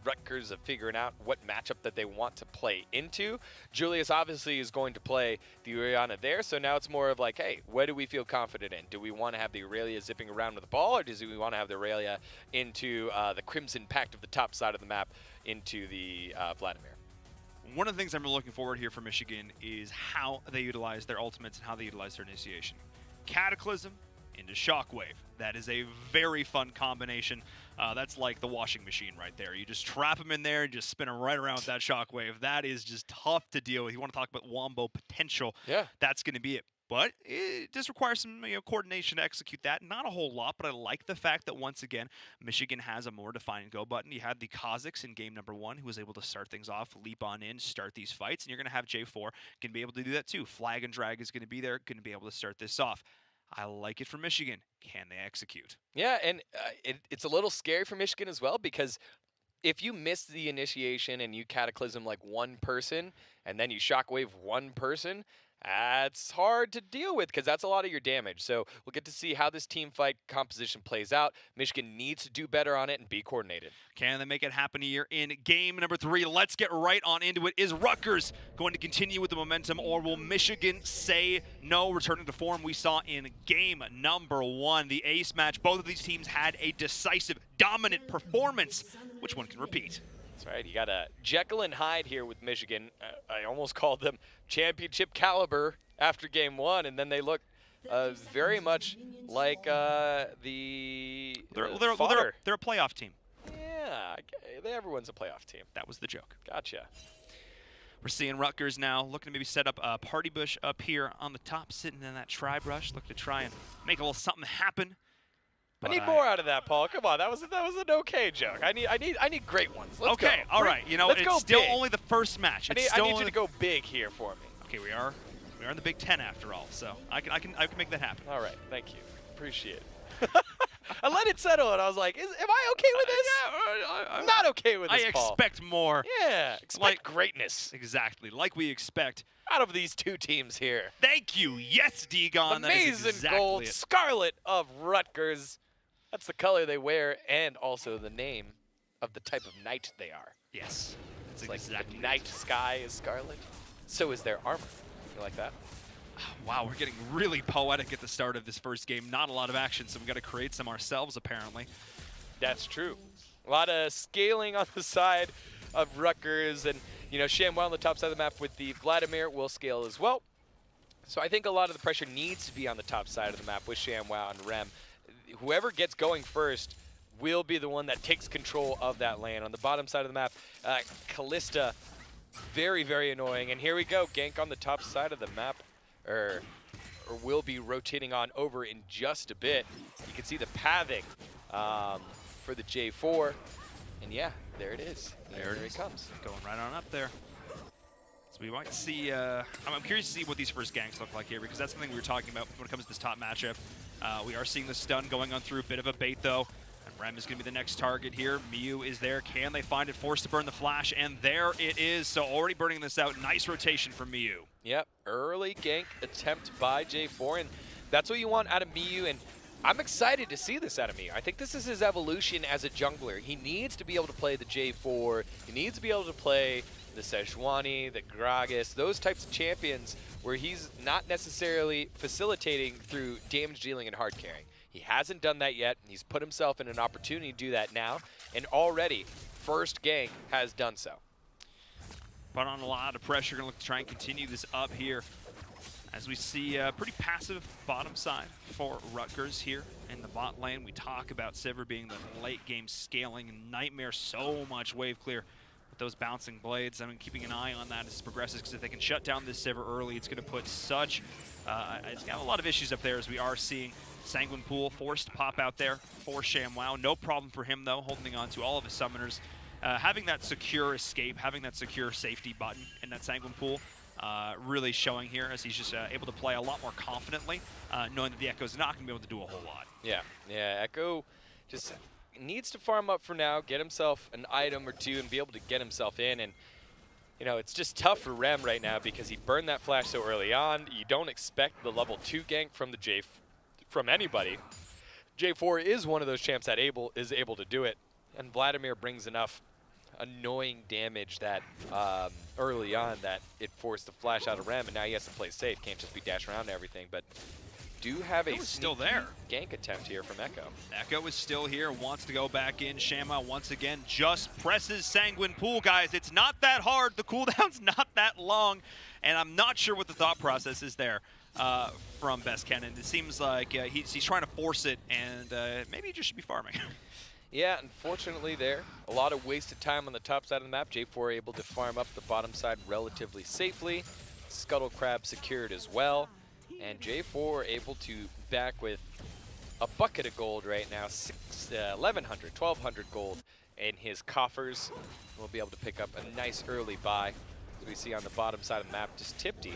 Rutgers of figuring out what matchup that they want to play into. Julius obviously is going to play the Uriana there, so now it's more of like, hey, what do we feel confident in? Do we want to have the Aurelia zipping around with the ball, or do we want to have the Aurelia into the Crimson Pact of the top side of the map into the Vladimir? One of the things I'm looking forward here for Michigan is how they utilize their ultimates and how they utilize their initiation. Cataclysm into Shockwave. That is a very fun combination. That's like the washing machine right there. You just trap them in there and just spin them right around with that Shockwave. That is just tough to deal with. You want to talk about wombo potential, that's going to be it. But it just requires some coordination to execute that. Not a whole lot, but I like the fact that, once again, Michigan has a more defined go button. You had the Kazakhs in game number 1 who was able to start things off, leap on in, start these fights, and you're going to have J4 can be able to do that too. Flag and Drag is going to be there, going to be able to start this off. I like it for Michigan. Can they execute? Yeah, and it's a little scary for Michigan as well, because if you miss the initiation and you Cataclysm like one person and then you Shockwave one person, that's hard to deal with because that's a lot of your damage. So we'll get to see how this team fight composition plays out. Michigan needs to do better on it and be coordinated. Can they make it happen here in game number 3? Let's get right on into it. Is Rutgers going to continue with the momentum, or will Michigan say no, returning to form we saw in game number 1? The ace match, both of these teams had a decisive, dominant performance. Which one can repeat? That's right. You got a Jekyll and Hyde here with Michigan. I almost called them championship caliber after game 1, and then they look very much like They're a playoff team. Yeah, everyone's a playoff team. That was the joke. Gotcha. We're seeing Rutgers now looking to maybe set up a party bush up here on the top, sitting in that tri-brush, looking to try and make a little something happen. But I need more out of that, Paul. Come on, that was an okay joke. I need great ones. Let's go. Okay, all right. You know, Let's it's go still big. only the first match. I need you to go big here for me. Okay, we are in the Big Ten after all, so I can make that happen. All right, thank you. Appreciate it. I let it settle, and I was like, am I okay with this? I'm not okay with this, I Paul. expect more. Yeah, expect greatness. Exactly, like we expect out of these two teams here. Thank you. Yes, Degon. The maize and gold scarlet of Rutgers. That's the color they wear, and also the name of the type of knight they are. Yes. It's like the night sky is scarlet. So is their armor. You like that? Wow, we're getting really poetic at the start of this first game. Not a lot of action, so we've got to create some ourselves, apparently. That's true. A lot of scaling on the side of Rutgers, and, you know, ShamWow on the top side of the map with the Vladimir will scale as well. So I think a lot of the pressure needs to be on the top side of the map with ShamWow and Rem. Whoever gets going first will be the one that takes control of that lane. On the bottom side of the map, Callista, very, very annoying. And here we go, gank on the top side of the map, or will be rotating on over in just a bit. You can see the pathing for the J4. And yeah, there it is. There it comes. Going right on up there. So we might see, I'm curious to see what these first ganks look like here, because that's something we were talking about when it comes to this top matchup. We are seeing the stun going on through, a bit of a bait though. And Rem is going to be the next target here. Miyu is there. Can they find it? Forced to burn the flash, and there it is. So already burning this out. Nice rotation for Miyu. Yep, early gank attempt by J4, and that's what you want out of Miyu, and I'm excited to see this out of Miyu. I think this is his evolution as a jungler. He needs to be able to play the J4. He needs to be able to play the Sejuani, the Gragas, those types of champions where he's not necessarily facilitating through damage dealing and hard carrying. He hasn't done that yet. He's put himself in an opportunity to do that now, and already first gank has done so. Put on a lot of pressure, gonna look to try and continue this up here as we see a pretty passive bottom side for Rutgers here in the bot lane. We talk about Sivir being the late game scaling nightmare, so much wave clear with those bouncing blades. I mean, keeping an eye on that as it progresses, because if they can shut down this Sivir early, it's gonna put such, it's got a lot of issues up there, as we are seeing Sanguine Pool forced to pop out there for ShamWow. No problem for him though, holding on to all of his summoners. Having that secure escape, having that secure safety button in that Sanguine Pool, really showing here as he's just able to play a lot more confidently, knowing that the Echo's not going to be able to do a whole lot. Yeah, Echo just needs to farm up for now, get himself an item or two, and be able to get himself in. And you know, it's just tough for Rem right now because he burned that flash so early on. You don't expect the level 2 gank from the from anybody. J4 is one of those champs that is able to do it, and Vladimir brings enough annoying damage that early on that it forced the flash out of Rem, and now he has to play safe. Can't just be dashing around and everything, but do have a still there gank attempt here from Echo. Echo is still here, wants to go back in. ShamWow once again just presses Sanguine Pool, guys. It's not that hard. The cooldown's not that long, and I'm not sure what the thought process is there from Beskenen. It seems like he's trying to force it, and maybe he just should be farming. Yeah, unfortunately there, a lot of wasted time on the top side of the map. J4 able to farm up the bottom side relatively safely. Scuttle Crab secured as well. And J4 able to back with a bucket of gold right now, 1,100, 1,200 gold in his coffers. We'll be able to pick up a nice early buy. As we see on the bottom side of the map, just Tipty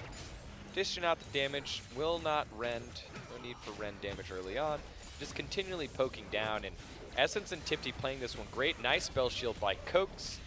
dishing out the damage, will not rend. No need for rend damage early on. Just continually poking down, and Essence and Tipty playing this one great. Nice spell shield by Coax.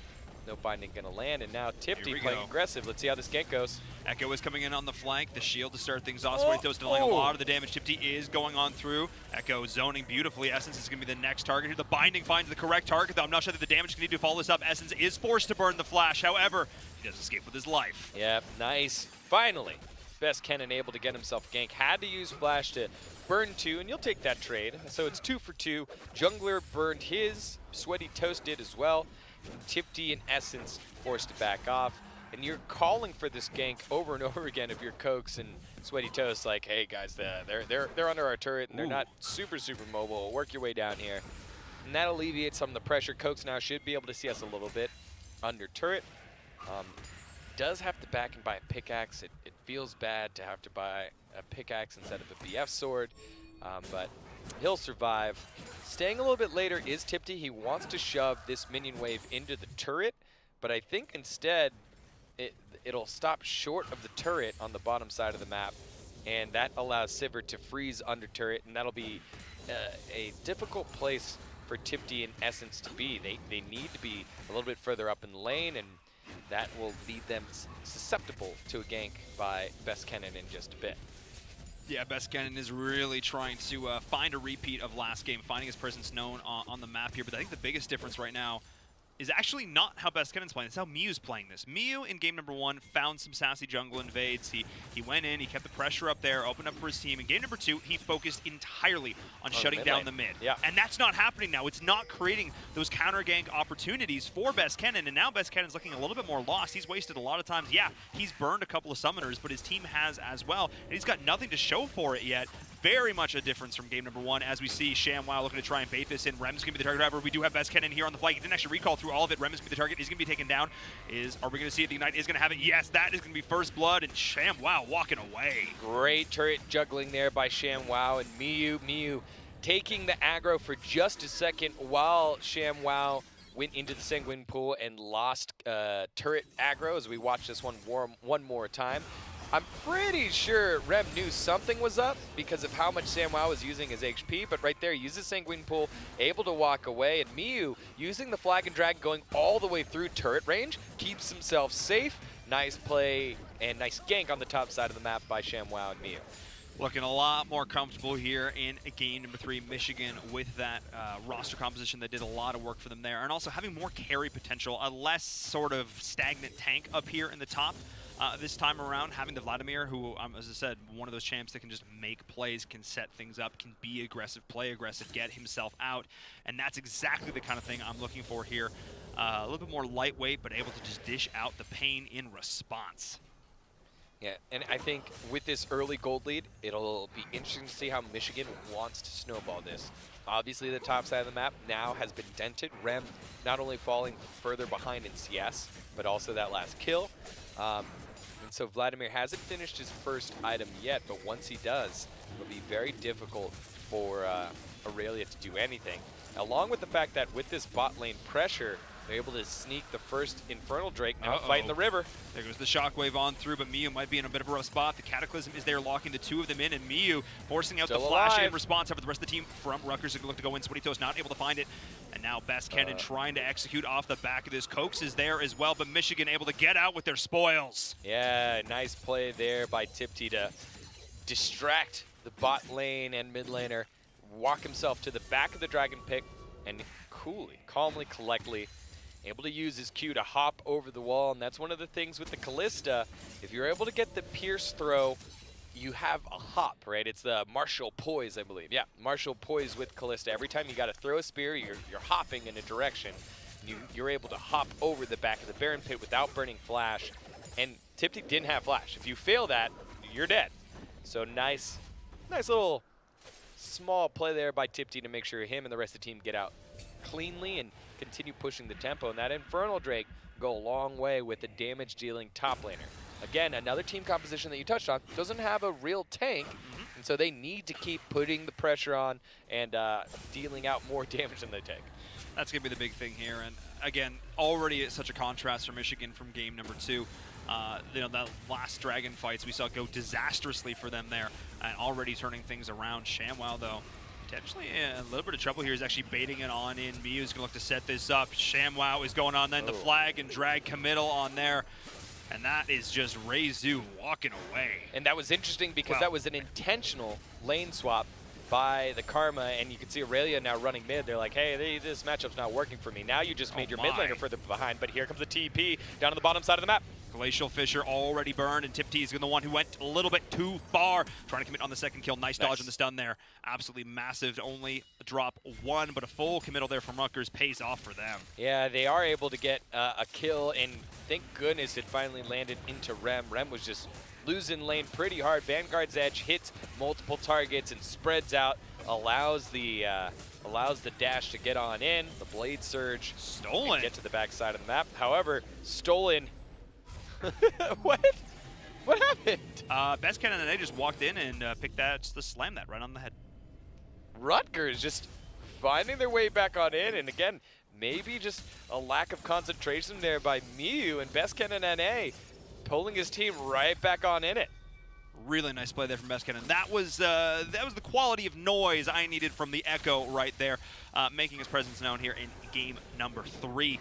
No binding gonna land, and now Tipty playing aggressive. Let's see how this gank goes. Echo is coming in on the flank, the shield to start things off. Sweatytoes delaying a lot of the damage. Tipty is going on through. Echo zoning beautifully. Essence is going to be the next target here. The binding finds the correct target, though I'm not sure that the damage can need to follow this up. Essence is forced to burn the flash. However, he does escape with his life. Yep, nice. Finally, Beskenen able to get himself gank. Had to use flash to burn 2, and you'll take that trade. So it's 2 for 2. Jungler burned his. Sweatytoes did as well. Tipty and Essence forced to back off. And you're calling for this gank over and over again if you're Coax and Sweatytoes, like, hey guys, they're under our turret and they're not super mobile. Work your way down here. And that alleviates some of the pressure. Coax now should be able to see us a little bit under turret. Does have to back and buy a pickaxe. It feels bad to have to buy a pickaxe instead of a BF sword, but he'll survive. Staying a little bit later is Tipty. He wants to shove this minion wave into the turret, but I think instead it'll stop short of the turret on the bottom side of the map, and that allows Sivir to freeze under turret, and that'll be a difficult place for Tipty and Essence to be. They need to be a little bit further up in the lane, and that will leave them susceptible to a gank by Beskenen in just a bit. Yeah, Beskenen is really trying to find a repeat of last game, finding his presence known on the map here. But I think the biggest difference right now is actually not how Beskenen's playing, it's how Miyu's playing this. Miyu in game number 1 found some sassy jungle invades. He went in, he kept the pressure up there, opened up for his team. In game number 2, he focused entirely on shutting down the mid. Yeah. And that's not happening now. It's not creating those counter gank opportunities for Beskenen, and now Beskenen's looking a little bit more lost. He's wasted a lot of times. Yeah, he's burned a couple of summoners, but his team has as well, and he's got nothing to show for it yet. Very much a difference from game number 1, as we see ShamWow looking to try and bait this in. Rem's going to be the target driver. We do have Beskenen here on the flank. He didn't actually recall through all of it. Rem is going to be the target. He's going to be taken down. Are we going to see it? The Ignite is going to have it. Yes, that is going to be first blood, and ShamWow walking away. Great turret juggling there by ShamWow, and Miyu taking the aggro for just a second while ShamWow went into the Sanguine Pool and lost turret aggro as we watch this one more time. I'm pretty sure Rem knew something was up because of how much ShamWow was using his HP, but right there, he uses Sanguine Pool, able to walk away, and Miyu, using the Flag and Drag, going all the way through turret range, keeps himself safe. Nice play and nice gank on the top side of the map by ShamWow and Miyu. Looking a lot more comfortable here in game number 3, Michigan, with that roster composition that did a lot of work for them there, and also having more carry potential, a less sort of stagnant tank up here in the top. This time around, having the Vladimir, who, as I said, one of those champs that can just make plays, can set things up, can be aggressive, play aggressive, get himself out, and that's exactly the kind of thing I'm looking for here. A little bit more lightweight, but able to just dish out the pain in response. Yeah, and I think with this early gold lead, it'll be interesting to see how Michigan wants to snowball this. Obviously, the top side of the map now has been dented. Rem not only falling further behind in CS, but also that last kill. And so Vladimir hasn't finished his first item yet, but once he does, it'll be very difficult for Aurelia to do anything. Along with the fact that with this bot lane pressure, They're able to sneak the first Infernal Drake, now fighting the river. There goes the Shockwave on through, but Miyu might be in a bit of a rough spot. The Cataclysm is there, locking the two of them in, and Miyu forcing out Still the flash alive. in response. However, the rest of the team from Rutgers are going to look to go in. Sweatytoes not able to find it. And now Best Cannon trying to execute off the back of this. Cokes is there as well, but Michigan able to get out with their spoils. Yeah, nice play there by Tipti to distract the bot lane and mid laner, walk himself to the back of the Dragon Pick, and calmly, collectly, able to use his Q to hop over the wall. And that's one of the things with the Callista. If you're able to get the Pierce throw, you have a hop, right? It's the Martial Poise, I believe. Yeah, Martial Poise with Callista. Every time you got to throw a spear, you're hopping in a direction. You're able to hop over the back of the Baron Pit without burning Flash. And Tipti didn't have Flash. If you fail that, you're dead. So nice little small play there by Tipti to make sure him and the rest of the team get out cleanly and continue pushing the tempo. And that Infernal Drake go a long way with the damage-dealing top laner. Again, another team composition that you touched on doesn't have a real tank, and so they need to keep putting the pressure on and dealing out more damage than they take. That's going to be the big thing here. And again, already it's such a contrast for Michigan from game number 2. You know, the last Dragon fights we saw go disastrously for them there, and already turning things around. ShamWow, though, potentially in a little bit of trouble here. He's actually baiting it on in. Miyu's going to look to set this up. ShamWow is going on then. The flag and drag committal on there. And that is just Reizu walking away. And that was interesting because that was an intentional lane swap by the Karma, and you can see Aurelia now running mid. They're like, hey, this matchup's not working for me. Now you just made your mid laner further behind, but here comes the TP down on the bottom side of the map. Glacial Fissure already burned, and Tipti is the one who went a little bit too far, trying to commit on the second kill. Nice dodge on the stun there. Absolutely massive. Only drop 1, but a full committal there from Rutgers pays off for them. Yeah, they are able to get a kill, and thank goodness it finally landed into Rem. Rem was just losing lane pretty hard. Vanguard's Edge hits multiple targets and spreads out, allows the dash to get on in. The Blade Surge stolen. Get to the back side of the map. However, stolen. What happened? Best Cannon and they just walked in and picked that, just slammed that right on the head. Rutgers just finding their way back on in, and again, maybe just a lack of concentration there by Miyu, and Best Cannon NA pulling his team right back on in it. Really nice play there from Best Cannon. That was the quality of noise I needed from the Echo right there, making his presence known here in game number 3.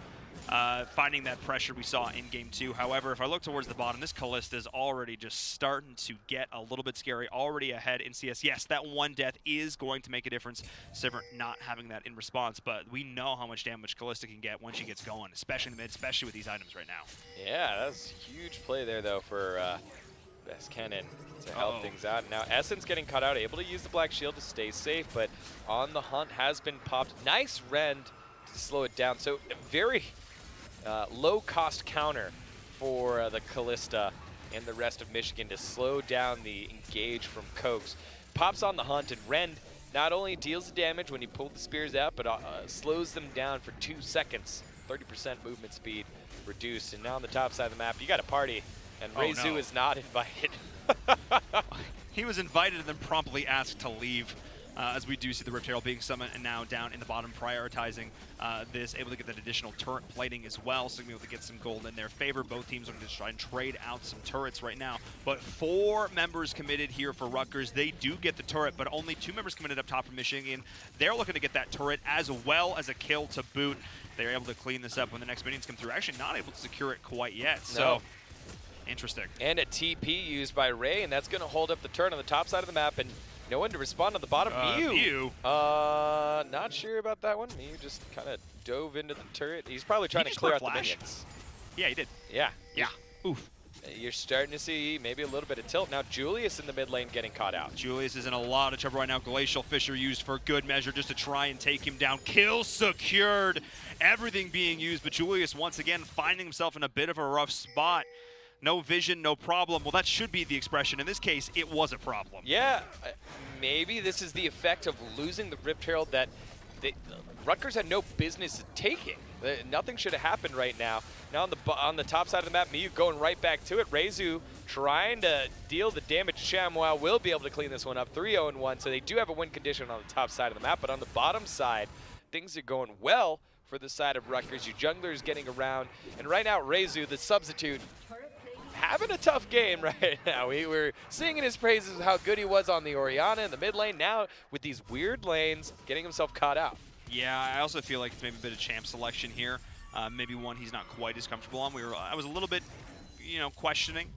Finding that pressure we saw in game 2. However, if I look towards the bottom, this Callista is already just starting to get a little bit scary, already ahead in CS. Yes, that one death is going to make a difference. Sivert not having that in response, but we know how much damage Callista can get once she gets going, especially in the mid, especially with these items right now. Yeah, that's a huge play there, though, for Best Cannon to help things out. Now, Essence getting cut out, able to use the Black Shield to stay safe, but On the Hunt has been popped. Nice rend to slow it down. So, very low-cost counter for the Callista and the rest of Michigan to slow down the engage from Cokes. Pops On the Hunt, and Rend not only deals the damage when he pulled the spears out, but slows them down for 2 seconds. 30% movement speed reduced. And now on the top side of the map, you got a party, and Reizu is not invited. He was invited and then promptly asked to leave. As we do see the Rift Herald being summoned and now down in the bottom, prioritizing this, able to get that additional turret plating as well, so we'll be able to get some gold in their favor. Both teams are going to try and trade out some turrets right now. But 4 members committed here for Rutgers. They do get the turret, but only 2 members committed up top from Michigan. They're looking to get that turret as well as a kill to boot. They're able to clean this up when the next minions come through. Actually not able to secure it quite yet, so interesting. And a TP used by Ray, and that's going to hold up the turn on the top side of the map, and no one to respond on the bottom. Miyu. Not sure about that one. Miyu just kind of dove into the turret. He's probably trying to clear out the minions. Yeah, he did. Yeah. Yeah. Oof. You're starting to see maybe a little bit of tilt. Now Julius in the mid lane getting caught out. Julius is in a lot of trouble right now. Glacial Fissure used for good measure just to try and take him down. Kill secured. Everything being used, but Julius once again finding himself in a bit of a rough spot. No vision, no problem. Well, that should be the expression. In this case, it was a problem. Yeah, maybe this is the effect of losing the Rift Herald that Rutgers had no business taking. Nothing should have happened right now. Now on the top side of the map, Miyu going right back to it. Reizu trying to deal the damage. ShamWow will be able to clean this one up. 3-0-1, so they do have a win condition on the top side of the map. But on the bottom side, things are going well for the side of Rutgers. Your jungler is getting around. And right now, Rezu, the substitute, having a tough game right now. We were singing his praises of how good he was on the Orianna in the mid lane. Now, with these weird lanes, getting himself caught out. Yeah, I also feel like it's maybe a bit of champ selection here. Maybe one he's not quite as comfortable on. I was a little bit, questioning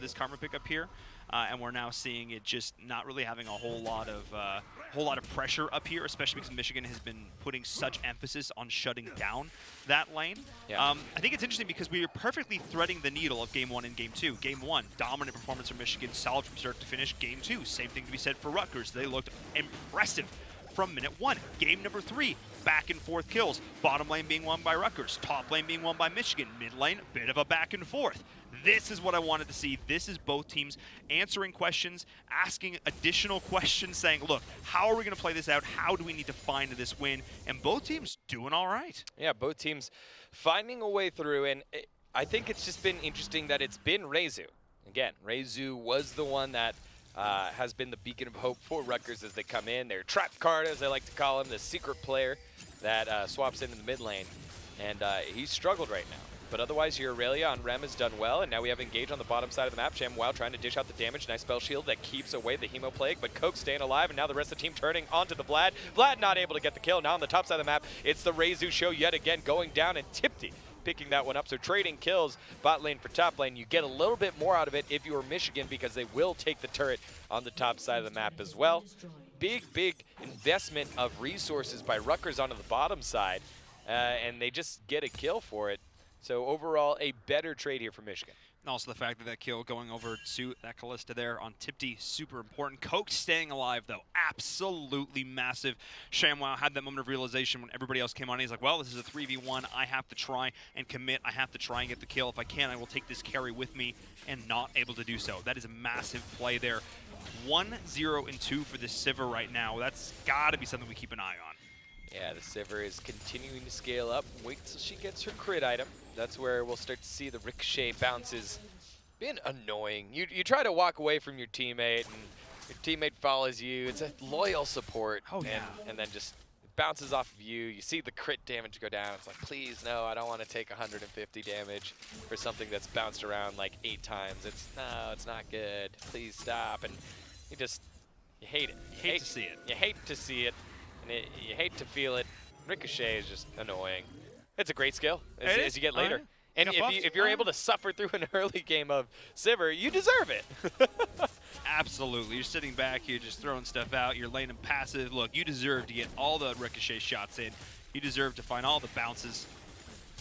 this Karma pickup here, and we're now seeing it just not really having a whole lot of pressure up here, especially because Michigan has been putting such emphasis on shutting down that lane. Yeah. I think it's interesting because we are perfectly threading the needle of Game 1 and Game 2. Game 1, dominant performance from Michigan, solid from start to finish. Game 2, same thing to be said for Rutgers. They looked impressive from minute 1. Game number 3, back and forth kills. Bottom lane being won by Rutgers, top lane being won by Michigan, mid lane, bit of a back and forth. This is what I wanted to see. This is both teams answering questions, asking additional questions, saying, look, how are we going to play this out? How do we need to find this win? And both teams doing all right. Yeah, both teams finding a way through, and I think it's just been interesting that it's been Rezu. Again, Rezu was the one that has been the beacon of hope for Rutgers as they come in. Their trap card, as they like to call him, the secret player that swaps into the mid lane. And he's struggled right now. But otherwise, your Aurelia on Rem has done well, and now we have Engage on the bottom side of the map. ShamWow trying to dish out the damage. Nice spell shield that keeps away the Hemo Plague, but Coke staying alive, and now the rest of the team turning onto the Vlad. Vlad not able to get the kill. Now on the top side of the map, it's the Rezu show yet again, going down, and Tipti picking that one up. So trading kills, bot lane for top lane. You get a little bit more out of it if you're Michigan, because they will take the turret on the top side of the map as well. Big investment of resources by Rutgers onto the bottom side, and they just get a kill for it. So overall, a better trade here for Michigan. And also the fact that that kill going over to that Callista there on Tipti, super important. Coke staying alive, though, absolutely massive. ShamWow had that moment of realization when everybody else came on. He's like, well, this is a 3v1. I have to try and commit. I have to try and get the kill. If I can, I will take this carry with me, and not able to do so. That is a massive play there. 1-0-2 for the Sivir right now. That's got to be something we keep an eye on. Yeah, the Sivir is continuing to scale up. Wait till she gets her crit item. That's where we'll start to see the ricochet bounces. Been annoying. You try to walk away from your teammate, and your teammate follows you. It's a loyal support. Oh, yeah. And then just bounces off of you. You see the crit damage go down. It's like, please, no, I don't want to take 150 damage for something that's bounced around like 8 times. No, it's not good. Please stop. And you hate it. You hate to see it. You hate to see it. And you hate to feel it. Ricochet is just annoying. It's a great skill as you get later. And if you're able to suffer through an early game of Sivir, you deserve it. Absolutely. You're sitting back, you're just throwing stuff out, you're laying them passive. Look, you deserve to get all the ricochet shots in. You deserve to find all the bounces.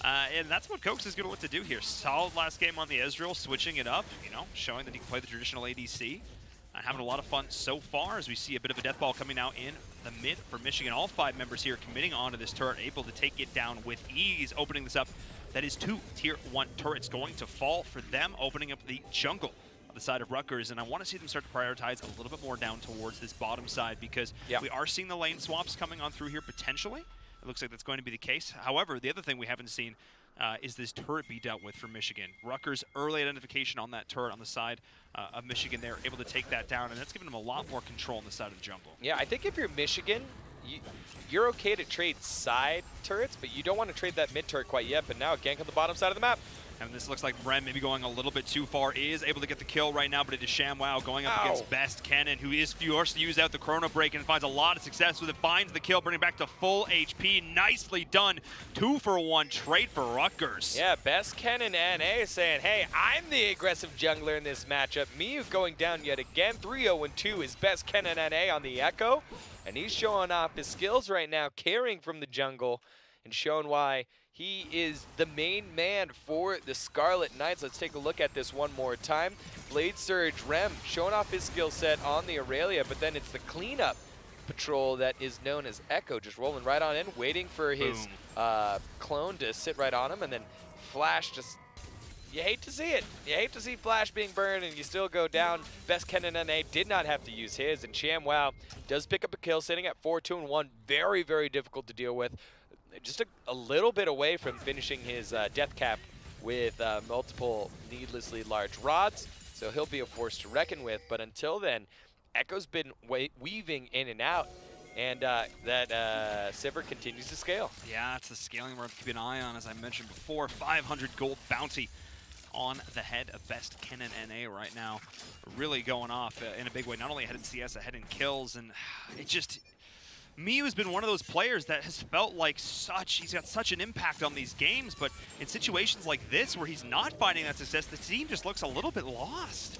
And that's what Cokes is going to look to do here. Solid last game on the Ezreal, switching it up, showing that he can play the traditional ADC. Having a lot of fun so far as we see a bit of a death ball coming out in the mid for Michigan. All 5 members here committing onto this turret, able to take it down with ease, opening this up. That is 2 tier 1 turrets going to fall for them, opening up the jungle on the side of Rutgers. And I want to see them start to prioritize a little bit more down towards this bottom side, because we are seeing the lane swaps coming on through here potentially. It looks like that's going to be the case. However, the other thing we haven't seen is this turret be dealt with for Michigan. Rutgers early identification on that turret on the side of Michigan. They're able to take that down, and that's given them a lot more control on the side of the jungle. Yeah, I think if you're Michigan, you're okay to trade side turrets, but you don't want to trade that mid turret quite yet. But now gank on the bottom side of the map. And this looks like Bren maybe going a little bit too far. Is able to get the kill right now, but it is ShamWow going up against Best Kennen, who is forced to use out the Chrono Break and finds a lot of success with it. Finds the kill, bringing it back to full HP. Nicely done. 2-for-1 trade for Rutgers. Yeah, Best Kennen NA saying, hey, I'm the aggressive jungler in this matchup. Miyu going down yet again. 3-0-2 is Best Kennen NA on the Echo. And he's showing off his skills right now, carrying from the jungle and showing why he is the main man for the Scarlet Knights. Let's take a look at this one more time. Blade Surge Rem showing off his skill set on the Aurelia, but then it's the cleanup patrol that is known as Echo, just rolling right on in, waiting for his clone to sit right on him, and then Flash just, you hate to see it. You hate to see Flash being burned, and you still go down. Best Kennen NA did not have to use his, and ShamWow does pick up a kill, sitting at 4-2-1. Very, very difficult to deal with. Just a little bit away from finishing his death cap with multiple needlessly large rods, so he'll be a force to reckon with. But until then, Echo's been weaving in and out. And that Sivert continues to scale. Yeah, it's the scaling we're going to keep an eye on, as I mentioned before. 500 gold bounty on the head of Best Ken and NA right now. Really going off in a big way. Not only ahead in CS, ahead in kills. And it just... Miyu has been one of those players that has felt like he's got such an impact on these games, but in situations like this where he's not finding that success, the team just looks a little bit lost.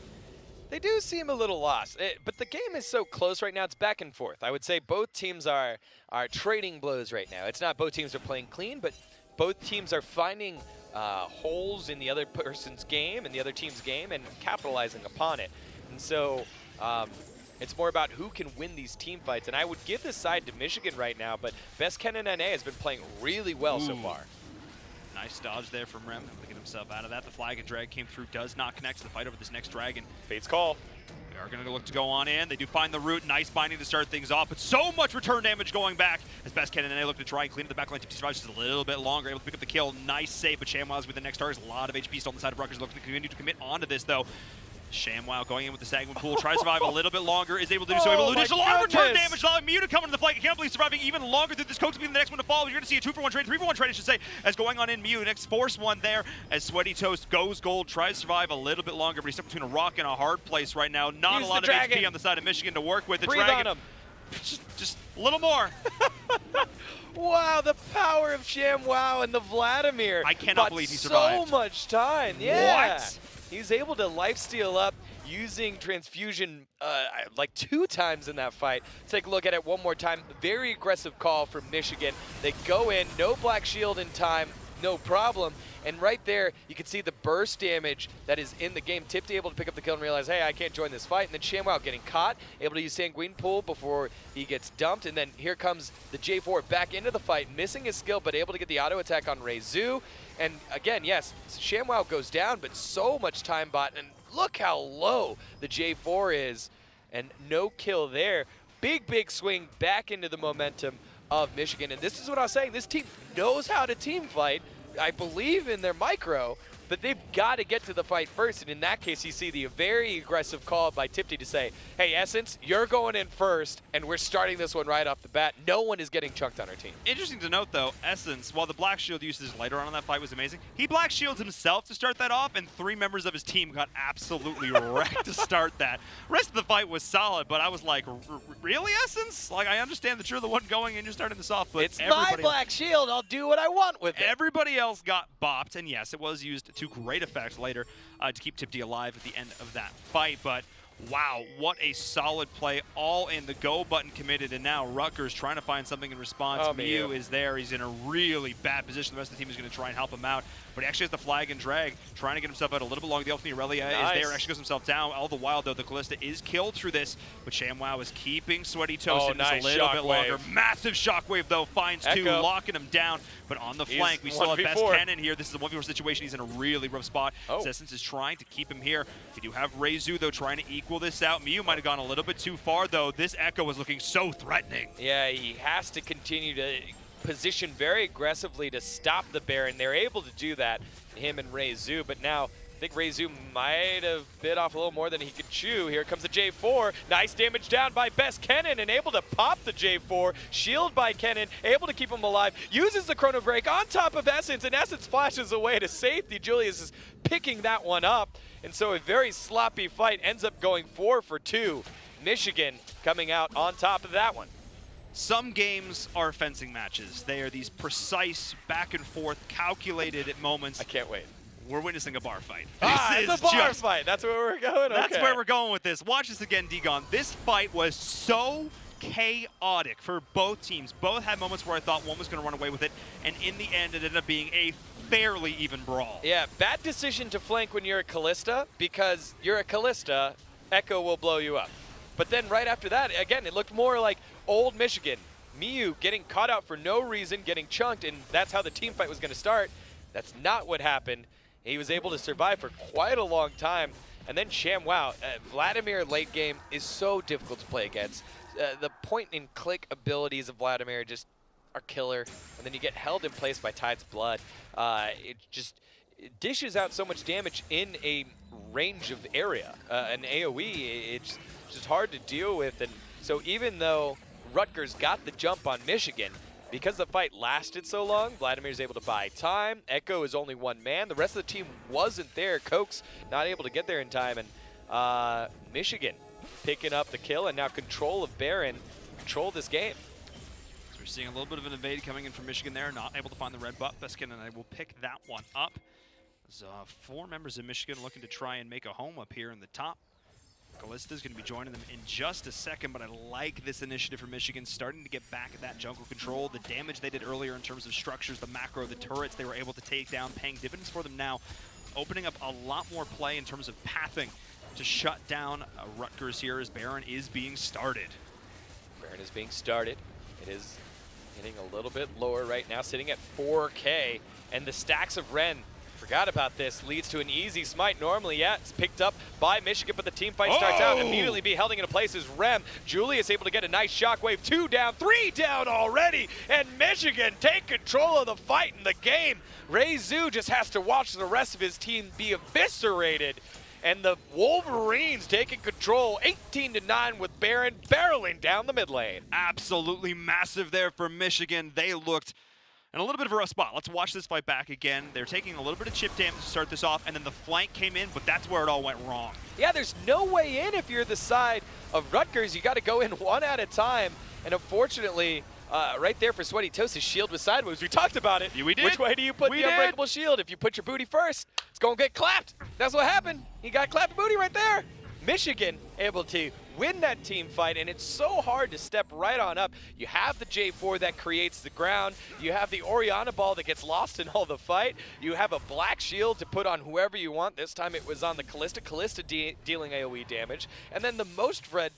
They do seem a little lost, but the game is so close right now, it's back and forth. I would say both teams are trading blows right now. It's not both teams are playing clean, but both teams are finding holes in the other person's game and the other team's game and capitalizing upon it. And so it's more about who can win these team fights. And I would give this side to Michigan right now, but Best Ken and NA has been playing really well so far. Nice dodge there from Rem, able to get himself out of that. The flag and drag came through, does not connect to the fight over this next dragon. Fate's call. They are going to look to go on in. They do find the root. Nice binding to start things off, but so much return damage going back as Best Ken and NA look to try and clean up the backline. Tipsy survives just a little bit longer, able to pick up the kill. Nice save, but ShamWows with the next target. A lot of HP still on the side of Rutgers, looking to continue to commit onto this, though. ShamWow going in with the Sagman pool, tries to survive a little bit longer, is able to do so. Able to do a lot of return damage, allowing Miyu to come into the fight. I can't believe surviving even longer through this. Coach to be the next one to fall. You're going to see a 2-for-1 trade, 3-for-1 trade, I should say, as going on in Miyu. Next force one there as Sweaty Toast goes gold, tries to survive a little bit longer, but he's stuck between a rock and a hard place right now. Not a lot of HP on the side of Michigan to work with. The Breathe Dragon, on him. just a little more. Wow, the power of ShamWow and the Vladimir. I cannot believe he survived. So much time, yeah. What? He's able to lifesteal up using transfusion like 2 times in that fight. Take a look at it one more time. Very aggressive call from Michigan. They go in, no black shield in time, no problem. And right there, you can see the burst damage that is in the game. Tipty able to pick up the kill and realize, hey, I can't join this fight. And then ShamWow getting caught, able to use Sanguine Pool before he gets dumped. And then here comes the J4 back into the fight, missing his skill, but able to get the auto attack on Reizu. And again, yes, ShamWow goes down, but so much time bought. And look how low the J4 is. And no kill there. Big swing back into the momentum of Michigan. And this is what I was saying. This team knows how to team fight. I believe in their micro, but they've got to get to the fight first. And in that case, you see the very aggressive call by Tipty to say, hey, Essence, you're going in first, and we're starting this one right off the bat. No one is getting chunked on our team. Interesting to note, though, Essence, while the Black Shield usage later on in that fight was amazing, he Black Shields himself to start that off, and 3 members of his team got absolutely wrecked to start that. Rest of the fight was solid, but I was like, really, Essence? Like, I understand that you're the one going and you're starting this off, but it's my Black Shield. I'll do what I want with it. Everybody else got bopped, and yes, it was used to great effect later to keep Tipty alive at the end of that fight, but wow, what a solid play. All in, the go button committed, and now Rutgers trying to find something in response. Miyu is there. He's in a really bad position. The rest of the team is going to try and help him out, but he actually has the flag and drag, trying to get himself out a little bit longer. The ultimate Aurelia is there, actually goes himself down. All the while, though, the Callista is killed through this, but ShamWow is keeping Sweaty Toast in just a little bit longer. Massive shockwave, though, finds 2, locking him down, but on the flank, we still have Best Ken in here. This is a 1v4 situation. He's in a really rough spot. Essence is trying to keep him here. We do have Reizu, though, trying to equal this out. Miyu might have gone a little bit too far, though. This Echo was looking so threatening. Yeah, he has to continue to position very aggressively to stop the Baron. They're able to do that, him and Reizu, but now I think Reizu might have bit off a little more than he could chew. Here comes the J4. Nice damage down by Best Kennen, and able to pop the J4. Shield by Kennen, able to keep him alive. Uses the Chrono Break on top of Essence, and Essence flashes away to safety. Julius is picking that one up, and so a very sloppy fight ends up going 4 for 2. Michigan coming out on top of that one. Some games are fencing matches. They are these precise, back and forth, calculated at moments. I can't wait. We're witnessing a bar fight. It's a bar fight. That's where we're going. That's where we're going with this. Watch this again, Degon. This fight was so chaotic for both teams. Both had moments where I thought one was going to run away with it, and in the end, it ended up being a fairly even brawl. Yeah, bad decision to flank when you're a Callista, because you're a Callista, Echo will blow you up. But then right after that, again, it looked more like old Michigan. Miyu getting caught out for no reason, getting chunked, and that's how the team fight was going to start. That's not what happened. He was able to survive for quite a long time. And then ShamWow, Vladimir late game is so difficult to play against. The point and click abilities of Vladimir just are killer. And then you get held in place by Tide's Blood. It just dishes out so much damage in a range of area. An AoE, it's just hard to deal with. And so even though Rutgers got the jump on Michigan. Because the fight lasted so long, Vladimir's able to buy time. Echo is only one man. The rest of the team wasn't there. Koch's not able to get there in time. And Michigan picking up the kill and now control of Barron. Control this game. So we're seeing a little bit of an evade coming in from Michigan there. Not able to find the red buff. Beskin and I will pick that one up. There's 4 members of Michigan looking to try and make a home up here in the top. Callista's going to be joining them in just a second, but I like this initiative for Michigan, starting to get back at that jungle control. The damage they did earlier in terms of structures, the macro, the turrets they were able to take down, paying dividends for them now, opening up a lot more play in terms of pathing to shut down Rutgers here as Baron is being started. Baron is being started. It is getting a little bit lower right now, sitting at 4K, and the stacks of Ren. Forgot about this. Leads to an easy smite. Normally, yeah, it's picked up by Michigan, but the team fight starts out. Immediately be held into place as Rem. Julius able to get a nice shockwave. 2 down, 3 down already. And Michigan take control of the fight in the game. Ray Zhu just has to watch the rest of his team be eviscerated. And the Wolverines taking control, 18-9 with Baron barreling down the mid lane. Absolutely massive there for Michigan. They looked in a little bit of a rough spot. Let's watch this fight back again. They're taking a little bit of chip damage to start this off, and then the flank came in, but that's where it all went wrong. Yeah, there's no way in if you're the side of Rutgers. You got to go in one at a time, and unfortunately, right there for Sweaty Toast, his shield was sideways. We talked about it. Yeah, we did. Which way do you put the unbreakable shield? If you put your booty first, it's going to get clapped. That's what happened. He got clapped booty right there. Michigan able to win that team fight, and it's so hard to step right on up. You have the J4 that creates the ground. You have the Oriana ball that gets lost in all the fight. You have a black shield to put on whoever you want. This time it was on the Callista. Callista dealing AoE damage. And then the most red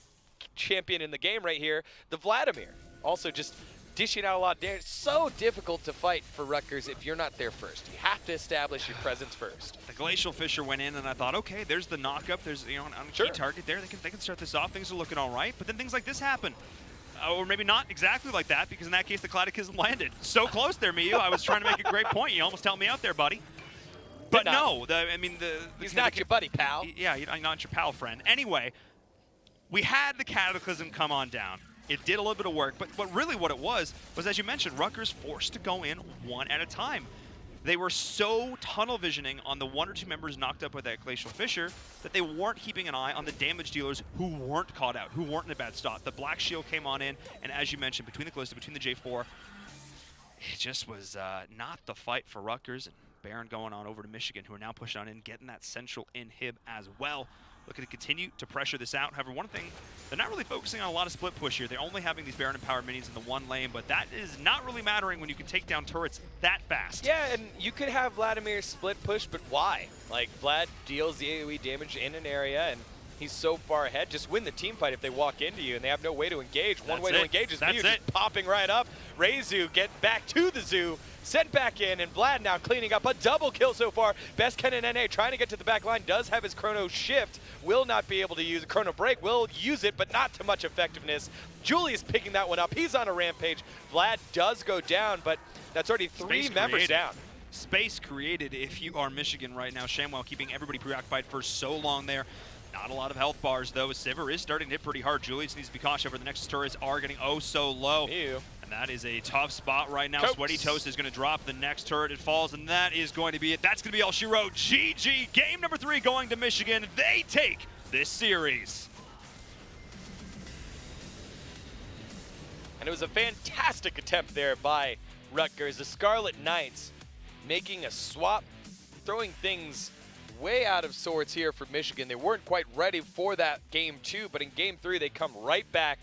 champion in the game right here, the Vladimir. Also just dishing out a lot of damage. It's so difficult to fight for Rutgers if you're not there first. You have to establish your presence first. The Glacial Fisher went in, and I thought, okay, there's the knockup. There's, you know, on a key target there. They can start this off. Things are looking all right. But then things like this happen. Or maybe not exactly like that, because in that case, the Cataclysm landed. So close there, Miyu. I was trying to make a great point. You almost helped me out there, buddy. But no, he's not your buddy, pal. Yeah, not your pal, friend. Anyway, we had the Cataclysm come on down. It did a little bit of work, but really what it was, as you mentioned, Rutgers forced to go in one at a time. They were so tunnel visioning on the 1 or 2 members knocked up by that Glacial Fisher that they weren't keeping an eye on the damage dealers who weren't caught out, who weren't in a bad spot. The Black Shield came on in, and as you mentioned, between the Callista, between the J4, it just was not the fight for Rutgers. And Baron going on over to Michigan, who are now pushing on in, getting that central inhib as well. Looking to continue to pressure this out. However, one thing, they're not really focusing on a lot of split push here. They're only having these Baron and Power minis in the one lane, but that is not really mattering when you can take down turrets that fast. Yeah, and you could have Vladimir split push, but why? Like, Vlad deals the AoE damage in an area, and he's so far ahead. Just win the team fight if they walk into you, and they have no way to engage. One way to engage is Mew just popping right up. Reizu get back to the zoo, sent back in, and Vlad now cleaning up a double kill so far. Best Ken and NA trying to get to the back line, does have his Chrono Shift, will not be able to use it. Chrono Break will use it, but not to much effectiveness. Julius picking that one up. He's on a rampage. Vlad does go down, but that's already 3 members down. Space created if you are Michigan right now. ShamWow keeping everybody preoccupied for so long there. Not a lot of health bars, though. Sivir is starting to hit pretty hard. Julius needs to be cautious over the next turrets are getting oh so low. Ew. And that is a tough spot right now. Sweaty Toast is going to drop the next turret. It falls, and that is going to be it. That's going to be all she wrote. GG. Game number 3 going to Michigan. They take this series. And it was a fantastic attempt there by Rutgers. The Scarlet Knights making a swap, throwing things way out of sorts here for Michigan. They weren't quite ready for that game 2, but in game 3 they come right back.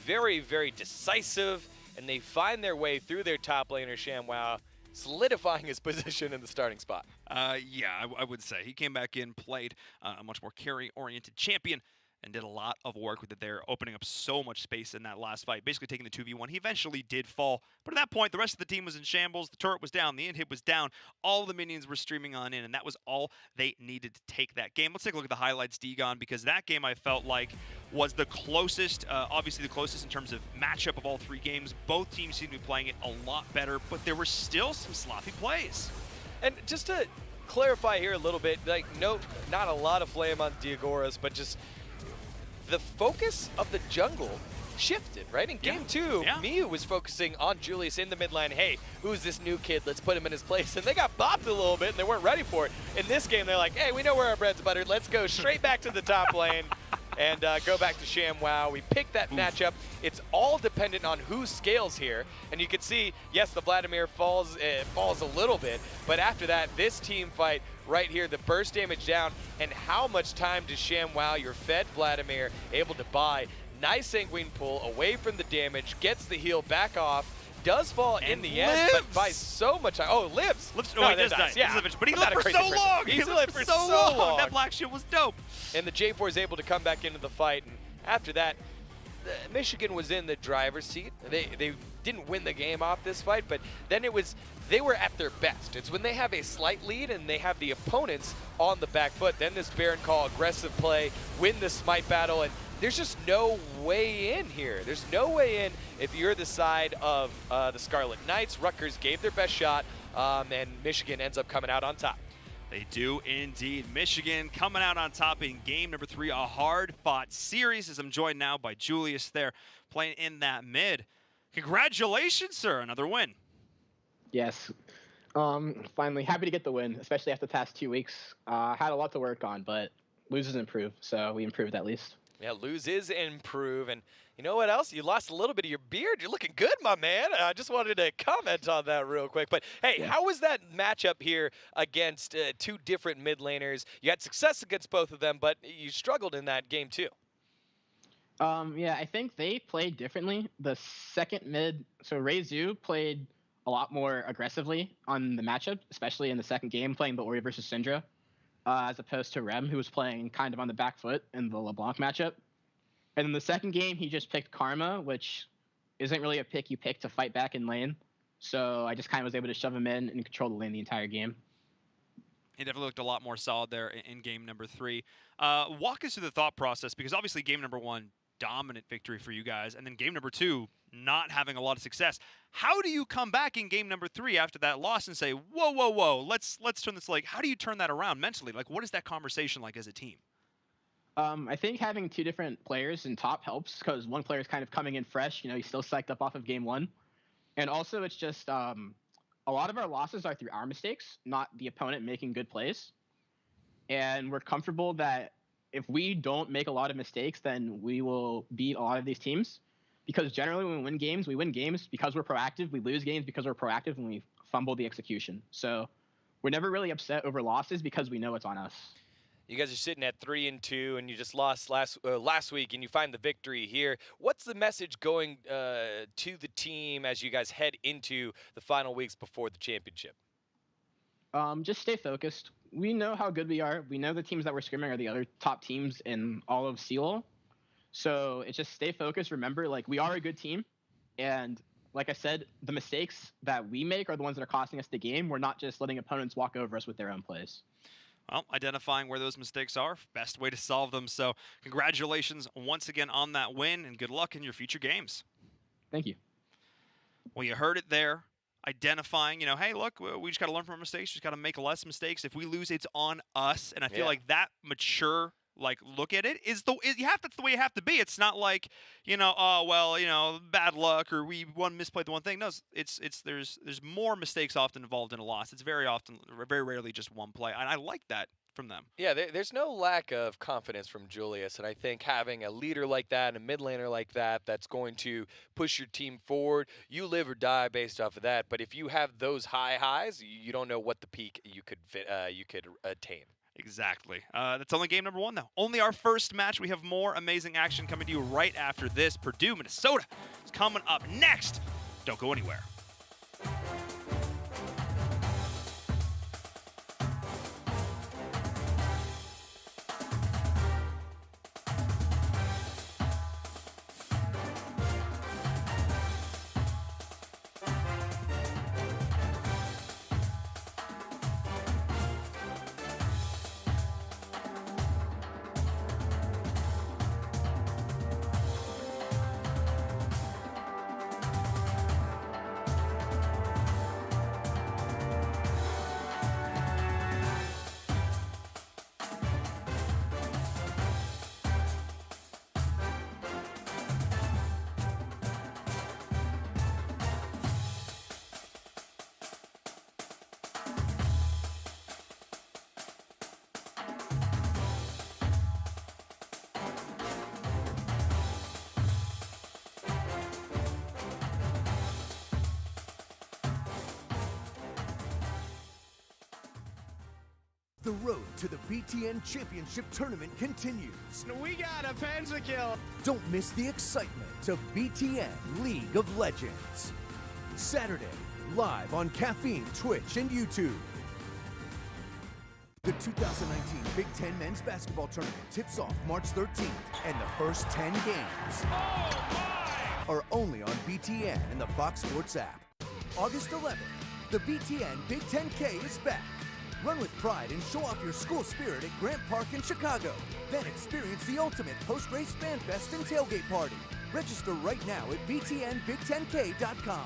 Very, very decisive, and they find their way through their top laner, ShamWow, solidifying his position in the starting spot. Yeah, I would say. He came back in, played a much more carry-oriented champion, and did a lot of work with it there, opening up so much space in that last fight, basically taking the 2v1. He eventually did fall, but at that point, the rest of the team was in shambles. The turret was down, the inhib was down, all the minions were streaming on in, and that was all they needed to take that game. Let's take a look at the highlights, Degon, because that game I felt like was the closest, obviously the closest in terms of matchup of all 3 games. Both teams seemed to be playing it a lot better, but there were still some sloppy plays. And just to clarify here a little bit, like, no, not a lot of flame on Diagoras, but just the focus of the jungle shifted, right? In game two, Miu was focusing on Julius in the mid lane. Hey, who's this new kid? Let's put him in his place. And they got bopped a little bit, and they weren't ready for it. In this game, they're like, hey, we know where our bread's buttered. Let's go straight back to the top lane and go back to ShamWow. We picked that matchup. It's all dependent on who scales here. And you can see, yes, the Vladimir falls a little bit, but after that, this team fight right here, the burst damage down, and how much time does ShamWow, your fed Vladimir, able to buy? Nice Sanguine pull away from the damage, gets the heal back off, does fall in the end, but by so much time. Oh, lives. No, he does die. Yeah. But he lived for so long. He lived for so long. That black shit was dope. And the J4 is able to come back into the fight, and after that, Michigan was in the driver's seat. They didn't win the game off this fight, but then they were at their best. It's when they have a slight lead and they have the opponents on the back foot. Then this Baron call, aggressive play, win the smite battle, and there's just no way in here. There's no way in if you're the side of the Scarlet Knights. Rutgers gave their best shot, and Michigan ends up coming out on top. They do indeed. Michigan coming out on top in game number 3, a hard-fought series, as I'm joined now by Julius there, playing in that mid. Congratulations, sir. Another win. Yes. Finally, happy to get the win, especially after the past 2 weeks. Had a lot to work on, but lose is improve, so we improved at least. Yeah, lose is improve, and you know what else? You lost a little bit of your beard. You're looking good, my man. I just wanted to comment on that real quick. But, hey, how was that matchup here against two different mid laners? You had success against both of them, but you struggled in that game too. Yeah, I think they played differently. The second mid, so Reizu played a lot more aggressively on the matchup, especially in the second game, playing the Ori versus Syndra, as opposed to Rem, who was playing kind of on the back foot in the LeBlanc matchup. And in the second game, he just picked Karma, which isn't really a pick you pick to fight back in lane. So I just kind of was able to shove him in and control the lane the entire game. He definitely looked a lot more solid there in game number 3. Walk us through the thought process, because obviously game number 1, dominant victory for you guys, and then game number 2, not having a lot of success. How do you come back in game number 3 after that loss and say, whoa, whoa, whoa, let's turn this, like, how do you turn that around mentally? Like, what is that conversation like as a team? I think having 2 different players in top helps, because one player is kind of coming in fresh. You know, he's still psyched up off of game 1. And also it's just a lot of our losses are through our mistakes, not the opponent making good plays. And we're comfortable that if we don't make a lot of mistakes, then we will beat a lot of these teams. Because generally when we win games because we're proactive. We lose games because we're proactive and we fumble the execution. So we're never really upset over losses because we know it's on us. You guys are sitting at 3-2, and you just lost last week, and you find the victory here. What's the message going to the team as you guys head into the final weeks before the championship? Just stay focused. We know how good we are. We know the teams that we're scrimming are the other top teams in all of CELO. So it's just stay focused. Remember, like, we are a good team, and like I said, the mistakes that we make are the ones that are costing us the game. We're not just letting opponents walk over us with their own plays. Well, identifying where those mistakes are, best way to solve them. So congratulations once again on that win, and good luck in your future games. Thank you. Well, you heard it there. Identifying, hey, look, we just got to learn from our mistakes. Just got to make less mistakes. If we lose, it's on us. And I feel like that mature, look at it that's the way you have to be. It's not like, bad luck or we misplayed the one thing. No, there's more mistakes often involved in a loss. It's very rarely just one play. And I like that from them. Yeah, there's no lack of confidence from Julius, and I think having a leader like that and a mid laner like that that's going to push your team forward, you live or die based off of that. But if you have those highs, you don't know what the peak you could attain. Exactly. That's only game number 1, though. Only our first match. We have more amazing action coming to you right after this. Purdue, Minnesota is coming up next. Don't go anywhere. The road to the BTN Championship Tournament continues. We got a pentakill. Don't miss the excitement of BTN League of Legends. Saturday, live on Caffeine, Twitch, and YouTube. The 2019 Big Ten Men's Basketball Tournament tips off March 13th, and the first 10 games are only on BTN and the Fox Sports app. August 11th, the BTN Big 10K is back. Run with pride and show off your school spirit at Grant Park in Chicago. Then experience the ultimate post-race fan fest and tailgate party. Register right now at btnbig10k.com.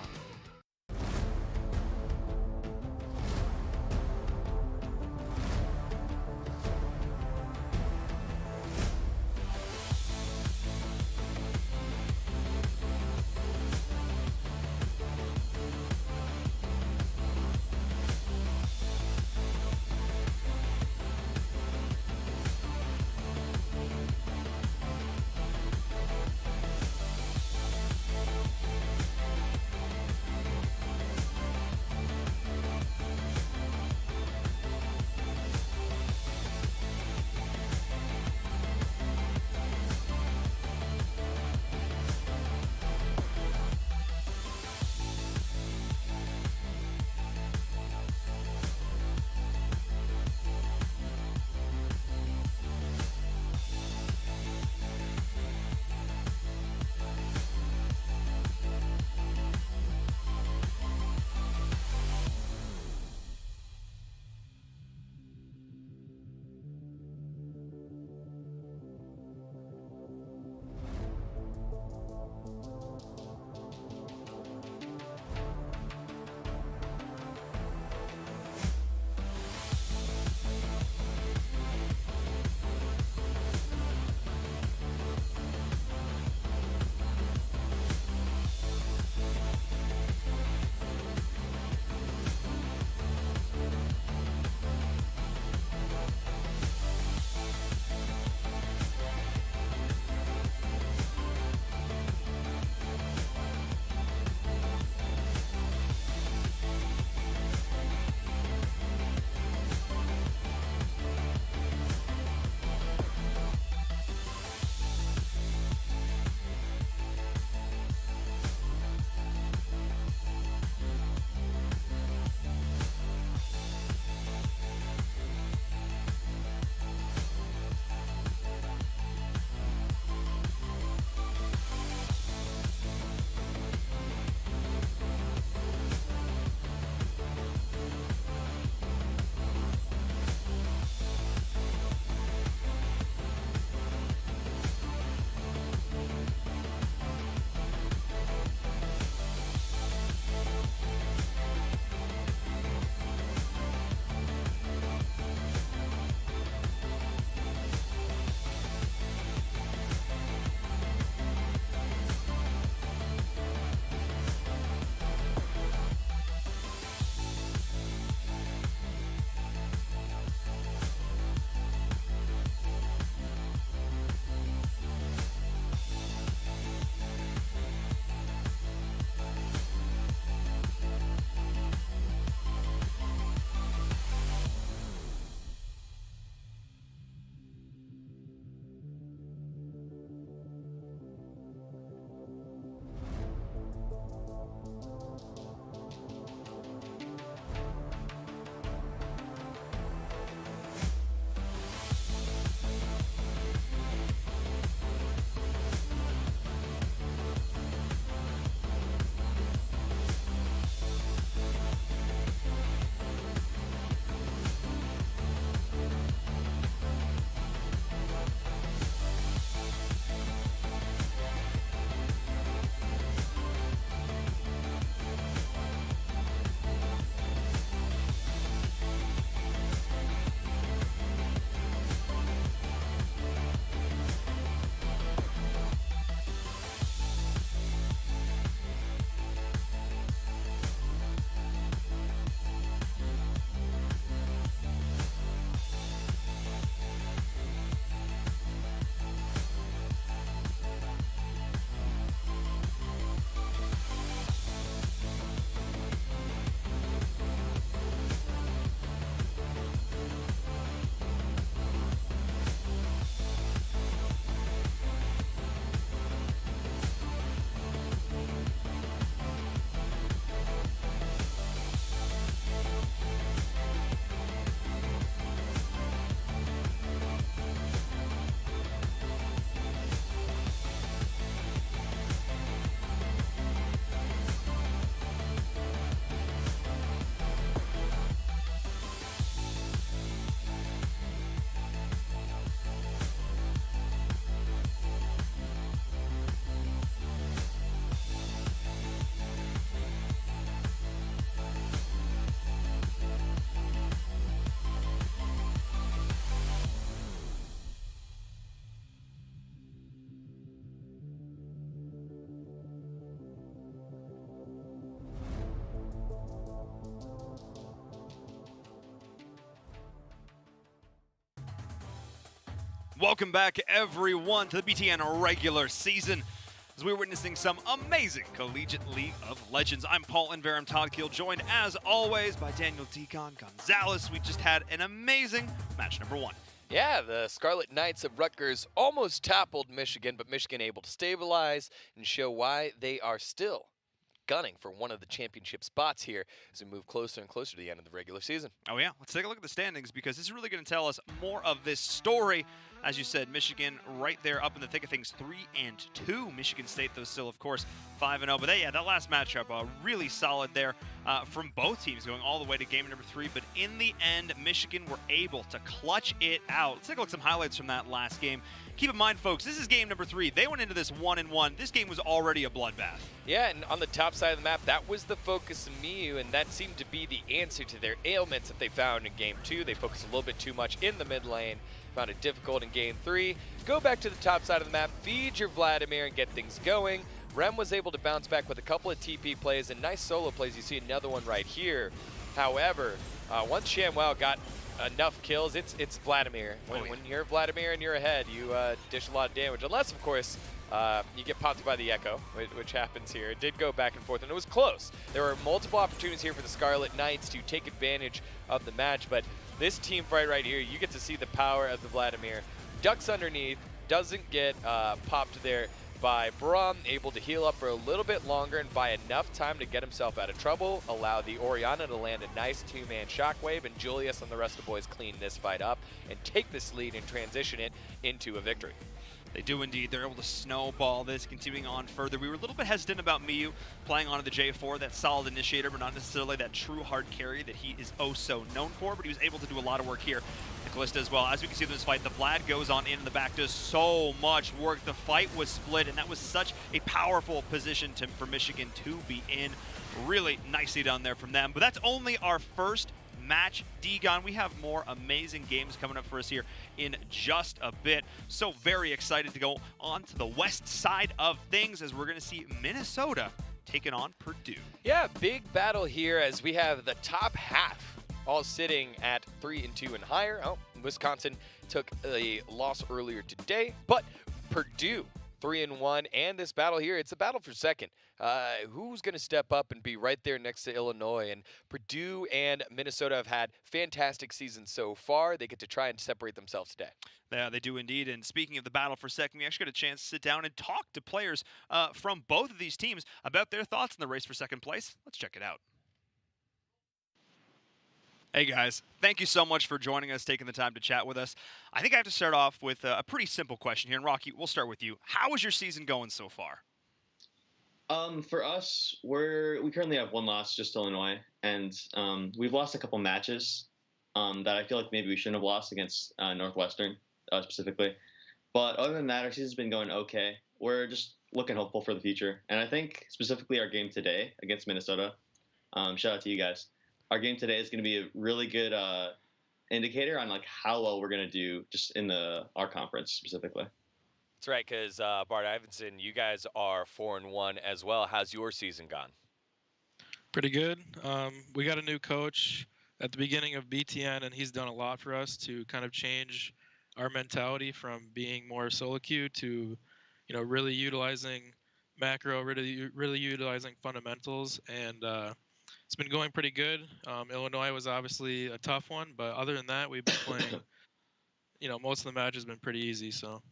Welcome back, everyone, to the BTN regular season, as we're witnessing some amazing collegiate League of Legends. I'm Paul Inverum Todd Keel, joined as always by Daniel Deacon Gonzalez. We just had an amazing match number 1. Yeah, the Scarlet Knights of Rutgers almost toppled Michigan, but Michigan able to stabilize and show why they are still gunning for one of the championship spots here as we move closer and closer to the end of the regular season. Oh yeah, let's take a look at the standings, because this is really going to tell us more of this story. As you said, Michigan right there up in the thick of things, 3-2. Michigan State, though, still, of course, 5-0. But yeah, that last matchup, really solid there from both teams, going all the way to game number 3. But in the end, Michigan were able to clutch it out. Let's take a look at some highlights from that last game. Keep in mind, folks, this is game number 3. They went into this 1-1. This game was already a bloodbath. Yeah, and on the top side of the map, that was the focus of MIU, and that seemed to be the answer to their ailments that they found in game 2. They focused a little bit too much in the mid lane, found it difficult in game 3. Go back to the top side of the map, feed your Vladimir and get things going. Rem was able to bounce back with a couple of TP plays and nice solo plays. You see another one right here. However, once ShamWow got enough kills, it's Vladimir. When you're Vladimir and you're ahead, you dish a lot of damage. Unless, of course, you get popped by the Echo, which happens here. It did go back and forth, and it was close. There were multiple opportunities here for the Scarlet Knights to take advantage of the match, but this team fight right here, you get to see the power of the Vladimir. Ducks underneath, doesn't get popped there by Braum, able to heal up for a little bit longer and buy enough time to get himself out of trouble, allow the Orianna to land a nice 2-man shockwave, and Julius and the rest of the boys clean this fight up and take this lead and transition it into a victory. They do indeed. They're able to snowball this, continuing on further. We were a little bit hesitant about MIU playing onto the J4, that solid initiator, but not necessarily that true hard carry that he is oh so known for, but he was able to do a lot of work here. Kalista as well. As we can see in this fight, the Vlad goes on in the back, does so much work. The fight was split, and that was such a powerful position for Michigan to be in. Really nicely done there from them. But that's only our first match. Degon, we have more amazing games coming up for us here in just a bit. So very excited to go on to the west side of things, as we're going to see Minnesota taking on Purdue. Yeah, big battle here as we have the top half all sitting at 3-2 and higher. Oh, Wisconsin took a loss earlier today, but Purdue 3-1, and this battle here, it's a battle for second. Who's going to step up and be right there next to Illinois? And Purdue and Minnesota have had fantastic seasons so far. They get to try and separate themselves today. Yeah, they do indeed. And speaking of the battle for second, we actually got a chance to sit down and talk to players from both of these teams about their thoughts in the race for second place. Let's check it out. Hey guys, thank you so much for joining us, taking the time to chat with us. I think I have to start off with a pretty simple question here. And Rocky, we'll start with you. How is your season going so far? For us, we currently have one loss, just Illinois, and we've lost a couple matches that I feel like maybe we shouldn't have lost against Northwestern specifically. But other than that, our season's been going okay. We're just looking hopeful for the future, and I think specifically our game today against Minnesota. Shout out to you guys. Our game today is going to be a really good indicator on like how well we're going to do just in our conference specifically. That's right, because Bart Ivinson, you guys are 4-1 as well. How's your season gone? Pretty good. We got a new coach at the beginning of BTN, and he's done a lot for us to kind of change our mentality from being more solo queue to, really utilizing macro, really utilizing fundamentals, and it's been going pretty good. Illinois was obviously a tough one, but other than that, we've been playing, most of the matches have been pretty easy, so.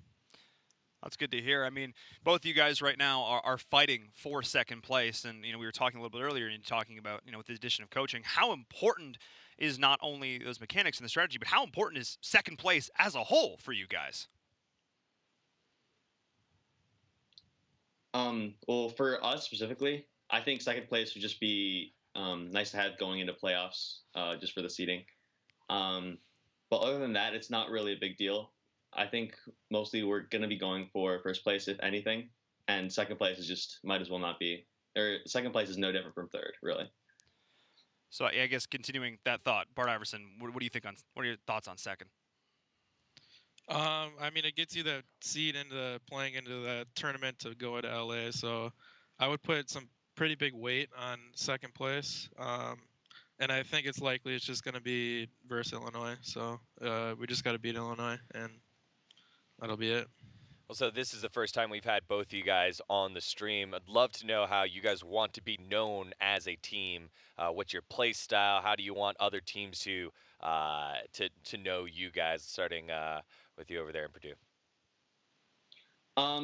That's good to hear. I mean, both of you guys right now are fighting for second place, and we were talking a little bit earlier and talking about with the addition of coaching, how important is not only those mechanics and the strategy, but how important is second place as a whole for you guys? Well, for us specifically, I think second place would just be nice to have going into playoffs, just for the seeding. But other than that, it's not really a big deal. I think mostly we're going to be going for first place, if anything, and second place is just might as well not be. Or second place is no different from third, really. So I guess continuing that thought, Bart Iverson, what do you think what are your thoughts on second? I mean, it gets you the seed into playing into the tournament to go to LA. So I would put some pretty big weight on second place. And I think it's just going to be versus Illinois. So we just got to beat Illinois and that'll be it. Well, so this is the first time we've had both of you guys on the stream. I'd love to know how you guys want to be known as a team. What's your play style? How do you want other teams to know you guys? Starting with you over there in Purdue.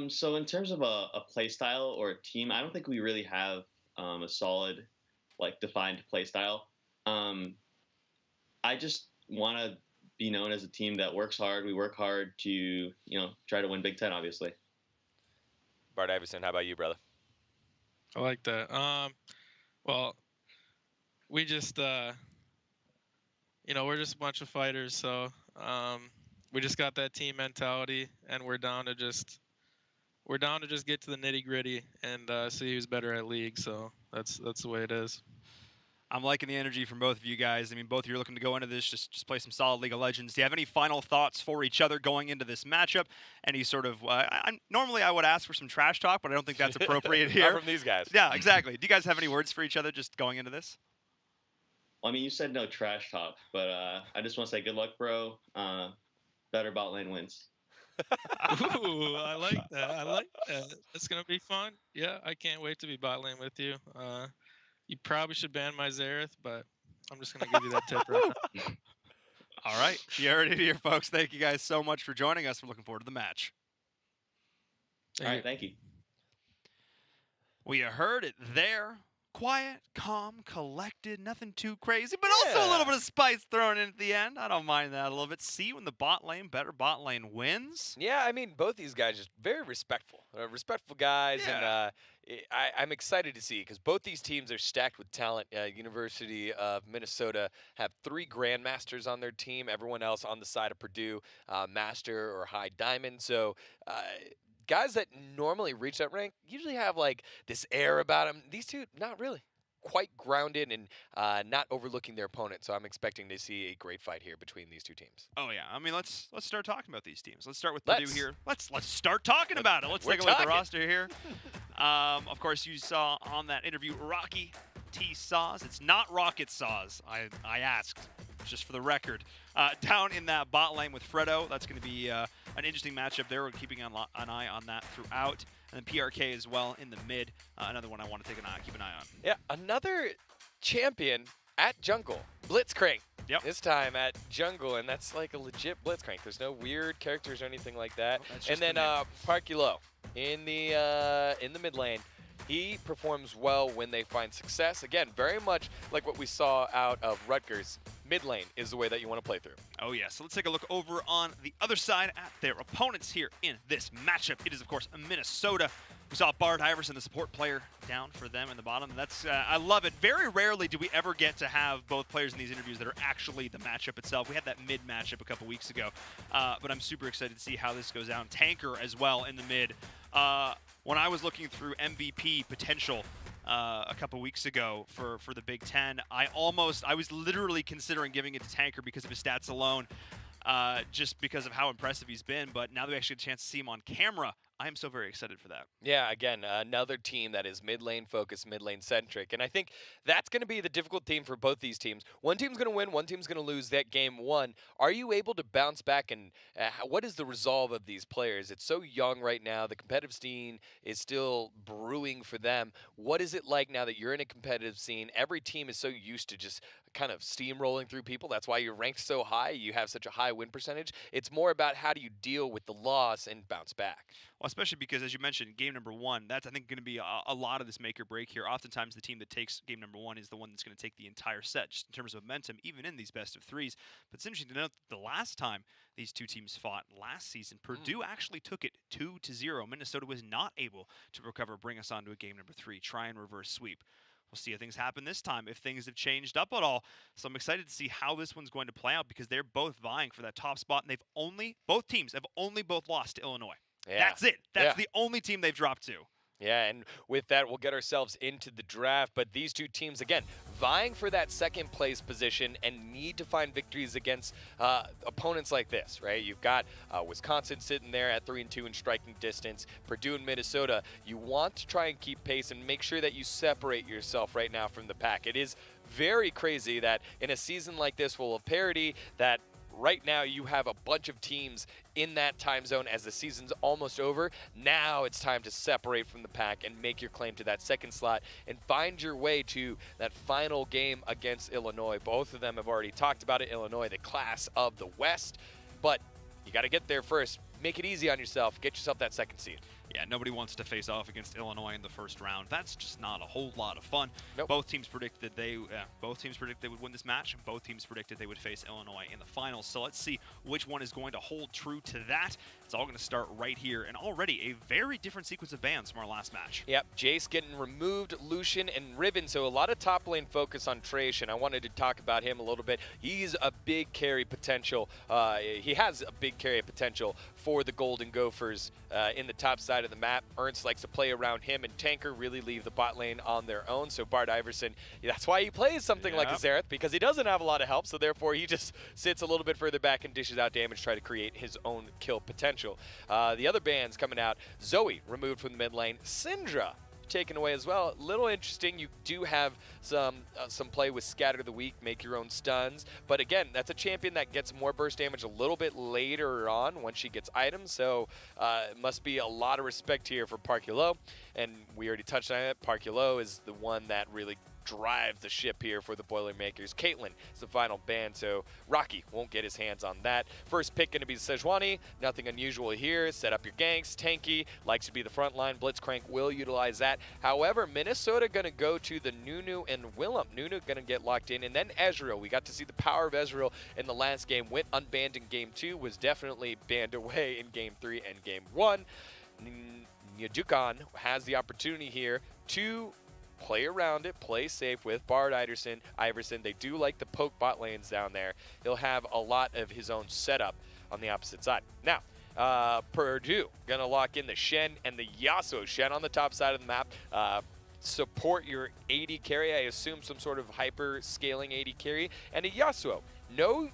So in terms of a play style or a team, I don't think we really have a solid, defined play style. I just want to be known as a team that works hard. We work hard to, try to win Big Ten, obviously. Bart Iverson, how about you, brother? I like that. Well, we just, we're just a bunch of fighters, so we just got that team mentality, and we're down to just get to the nitty gritty and see who's better at league. So that's the way it is. I'm liking the energy from both of you guys. I mean, both of you are looking to go into this, just play some solid League of Legends. Do you have any final thoughts for each other going into this matchup? Any sort of normally I would ask for some trash talk, but I don't think that's appropriate here. Not from these guys. Yeah, exactly. Do you guys have any words for each other just going into this? Well, I mean, you said no trash talk, but I just want to say good luck, bro. Better bot lane wins. Ooh, I like that. It's going to be fun. Yeah, I can't wait to be bot lane with you. You probably should ban my Xerath, but I'm just going to give you that tip right now. All right. You heard it here, folks. Thank you guys so much for joining us. We're looking forward to the match. All right. Thank you. We heard it there. Quiet, calm, collected, nothing too crazy, but also a little bit of spice thrown in at the end. I don't mind that a little bit. See, when the better bot lane wins. Yeah, I mean, both these guys just very respectful guys, and I'm excited to see because both these teams are stacked with talent. University of Minnesota have 3 grandmasters on their team. Everyone else on the side of Purdue, master or high diamond. So. Guys that normally reach that rank usually have this air about them. These two, not really. Quite grounded and not overlooking their opponent. So I'm expecting to see a great fight here between these two teams. Oh yeah, I mean let's start talking about these teams. Let's start with Purdue here. Let's start talking about it. Let's take a look at the roster here. Of course, you saw on that interview Rocky T. Saws. It's not Rocket Saws. I asked, just for the record. Down in that bot lane with Fredo. That's going to be an interesting matchup there. We're keeping an eye on that throughout. And then PRK as well in the mid. Another one I want to keep an eye on. Yeah, another champion at jungle. Blitzcrank. Yep. This time at jungle, and that's like a legit Blitzcrank. There's no weird characters or anything like that. And then Parkulo in the mid lane. He performs well when they find success. Again, very much like what we saw out of Rutgers. Mid lane is the way that you want to play through. Oh, yeah. So let's take a look over on the other side at their opponents here in this matchup. It is, of course, Minnesota. We saw Bart Iverson, the support player, down for them in the bottom. That's I love it. Very rarely do we ever get to have both players in these interviews that are actually the matchup itself. We had that mid matchup a couple weeks ago, but I'm super excited to see how this goes down. Tanker as well in the mid. When I was looking through MVP potential a couple weeks ago for the Big Ten, I was literally considering giving it to Tanker because of his stats alone, just because of how impressive he's been. But now that we actually get a chance to see him on camera, I am so very excited for that. Yeah, again, another team that is mid-lane focused, mid-lane centric. And I think that's going to be the difficult theme for both these teams. One team's going to win, one team's going to lose that game one. Are you able to bounce back, and what is the resolve of these players? It's so young right now. The competitive scene is still brewing for them. What is it like now that you're in a competitive scene? Every team is so used to just kind of steamrolling through people. That's why you're ranked so high. You have such a high win percentage. It's more about how do you deal with the loss and bounce back. Well, especially because, as you mentioned, game number one, that's, I think, going to be a lot of this make or break here. Oftentimes, the team that takes game number one is the one that's going to take the entire set, just in terms of momentum, even in these best of threes. But it's interesting to note that the last time these two teams fought last season, Purdue actually took it 2-0. Minnesota was not able to recover, bring us on to a game number 3, try and reverse sweep. We'll see how things happen this time, if things have changed up at all. So I'm excited to see how this one's going to play out, because they're both vying for that top spot, and both teams have only lost to Illinois. Yeah. That's it. That's the only team they've dropped to. Yeah, and with that, we'll get ourselves into the draft. But these two teams, again, vying for that second place position and need to find victories against opponents like this, right? You've got Wisconsin sitting there at 3-2 in striking distance. Purdue and Minnesota, you want to try and keep pace and make sure that you separate yourself right now from the pack. It is very crazy that in a season like this full of parity, that right now you have a bunch of teams in that time zone as the season's almost over. Now it's time to separate from the pack and make your claim to that second slot and find your way to that final game against Illinois. Both of them have already talked about it. Illinois, the class of the West, but you got to get there first. Make it easy on yourself. Get yourself that second seed. Yeah, nobody wants to face off against Illinois in the first round. That's just not a whole lot of fun. Nope. Both teams predicted they would win this match, and both teams predicted they would face Illinois in the finals. So let's see which one is going to hold true to that. It's all going to start right here, and already a very different sequence of bans from our last match. Yep, Jace getting removed, Lucian and Riven, so a lot of top lane focus on Trash, and I wanted to talk about him a little bit. He's a big carry potential. He has a big carry potential for the Golden Gophers in the top side of the map. Ernst likes to play around him, and Tanker really leave the bot lane on their own. So Bart Iverson, that's why he plays something like a Xerath, because he doesn't have a lot of help, so therefore he just sits a little bit further back and dishes out damage, try to create his own kill potential. The other bans coming out, Zoe removed from the mid lane, Syndra taken away as well. A little interesting. You do have some play with Scatter the Weak, make your own stuns, but again, that's a champion that gets more burst damage a little bit later on when she gets items, so it must be a lot of respect here for Parkulo, and we already touched on it. Parkulo is the one that really drives the ship here for the Boilermakers. Caitlyn is the final ban, so Rocky won't get his hands on that. First pick going to be Sejuani. Nothing unusual here. Set up your ganks. Tanky likes to be the front line. Blitzcrank will utilize that. However, Minnesota going to go to the Nunu and Willem. Nunu going to get locked in, and then Ezreal. We got to see the power of Ezreal in the last game. Went unbanned in Game 2, was definitely banned away in Game 3 and Game 1. Nyadukan has the opportunity here to play around it, play safe with Bard Iverson. They do like the poke bot lanes down there. He'll have a lot of his own setup on the opposite side. Now, Purdue going to lock in the Shen and the Yasuo. Shen on the top side of the map. Support your AD carry. I assume some sort of hyper scaling AD carry. And a Yasuo. No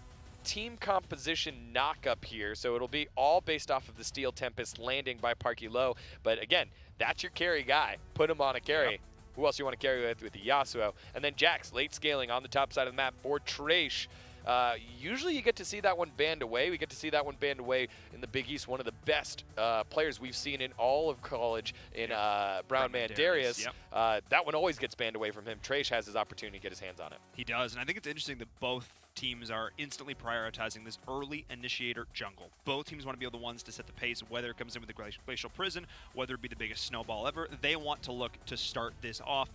team composition knock up here, so it'll be all based off of the Steel Tempest landing by Parkulo. But again, that's your carry guy. Put him on a carry. Yep. Who else you want to carry with the Yasuo? And then Jax, late scaling on the top side of the map for Trash. Usually you get to see that one banned away. We get to see that one banned away in the Big East. One of the best players we've seen in all of college in Brown Man Darius. Yep. That one always gets banned away from him. Trash has his opportunity to get his hands on it. He does, and I think it's interesting that both teams are instantly prioritizing this early initiator jungle. Both teams want to be the ones to set the pace, whether it comes in with the Glacial Prison, whether it be the biggest snowball ever. They want to look to start this off.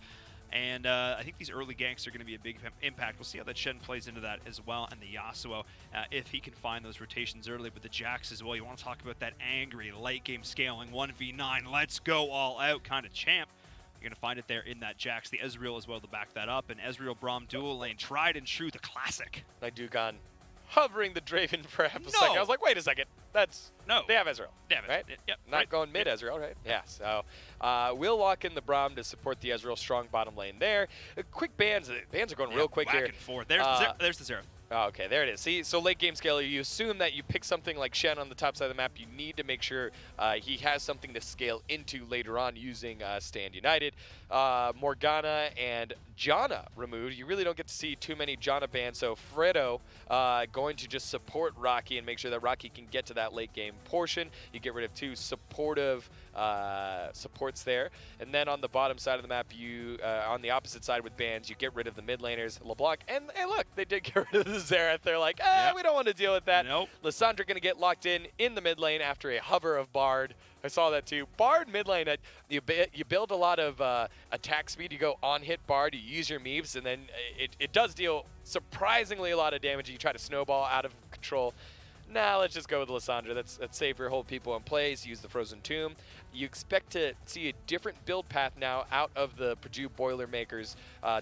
And I think these early ganks are going to be a big impact. We'll see how that Shen plays into that as well, and the Yasuo, if he can find those rotations early with the Jax as well. You want to talk about that angry late game scaling 1v9, let's go all out kind of champ. You're going to find it there in that Jax. The Ezreal as well to back that up, and Ezreal Braum dual lane, tried and true, the classic. Nyadukan hovering the Draven for half a second. I was like, wait a second. That's they have Ezreal. Damn it. Right? Yep. Not going mid Ezreal, right? Yeah. So we'll lock in the Braum to support the Ezreal strong bottom lane there. Quick bans. Bans are going real quick here. Back and forth. There's the Xerath. Oh, okay, there it is. See, so late game scaler, you assume that you pick something like Shen on the top side of the map. You need to make sure he has something to scale into later on using Stand United. Morgana and Janna removed. You really don't get to see too many Janna bans, so Fredo going to just support Rocky and make sure that Rocky can get to that late game portion. You get rid of two supportive supports there. And then on the bottom side of the map, you on the opposite side with bans, you get rid of the mid laners, LeBlanc, and look, they did get rid of the Xerath. They're like, we don't want to deal with that. Nope. Lissandra going to get locked in the mid lane after a hover of Bard. I saw that too. Bard mid lane, you build a lot of attack speed. You go on hit Bard, you use your Meeps, and then it does deal surprisingly a lot of damage. You try to snowball out of control. Nah, let's just go with Lissandra. That's safer. Hold people in place. Use the Frozen Tomb. You expect to see a different build path now out of the Purdue Boilermakers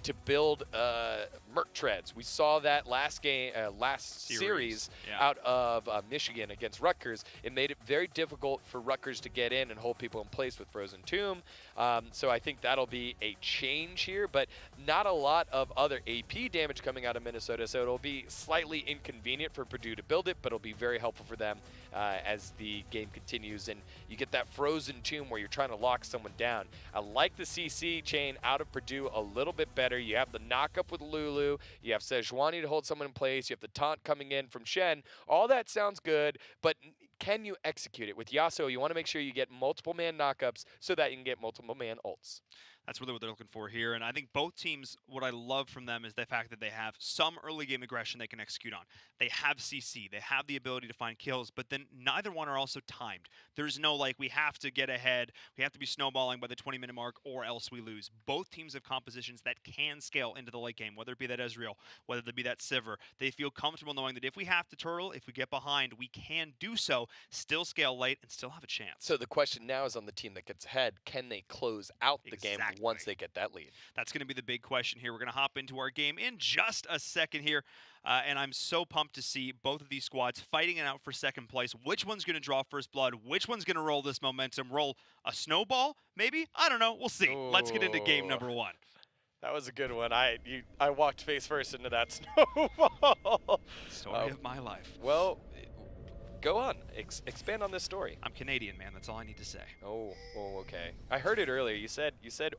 to build Merc Treads. We saw that last series out of Michigan against Rutgers. It made it very difficult for Rutgers to get in and hold people in place with Frozen Tomb. So I think that'll be a change here, but not a lot of other AP damage coming out of Minnesota. So it'll be slightly inconvenient for Purdue to build it, but it'll be very helpful for them as the game continues. And you get that Frozen golden tomb where you're trying to lock someone down. I like the CC chain out of Purdue a little bit better. You have the knock-up with Lulu. You have Sejuani to hold someone in place. You have the taunt coming in from Shen. All that sounds good, but can you execute it? With Yasuo, you want to make sure you get multiple man knockups so that you can get multiple man ults. That's really what they're looking for here. And I think both teams, what I love from them is the fact that they have some early game aggression they can execute on. They have CC. They have the ability to find kills, but then neither one are also timed. There's no like, we have to get ahead. We have to be snowballing by the 20-minute mark or else we lose. Both teams have compositions that can scale into the late game, whether it be that Ezreal, whether it be that Sivir. They feel comfortable knowing that if we have to turtle, if we get behind, we can do so, still scale late, and still have a chance. So the question now is on the team that gets ahead. Can they close out the game once they get that lead? That's going to be the big question here. We're going to hop into our game in just a second here. And I'm so pumped to see both of these squads fighting it out for second place. Which one's going to draw first blood? Which one's going to roll this momentum? Roll a snowball? Maybe? I don't know. We'll see. Ooh. Let's get into game number 1. That was a good one. I walked face first into that snowball. Story of my life. Well, go on. Expand on this story. I'm Canadian, man. That's all I need to say. Oh, okay. I heard it earlier. You said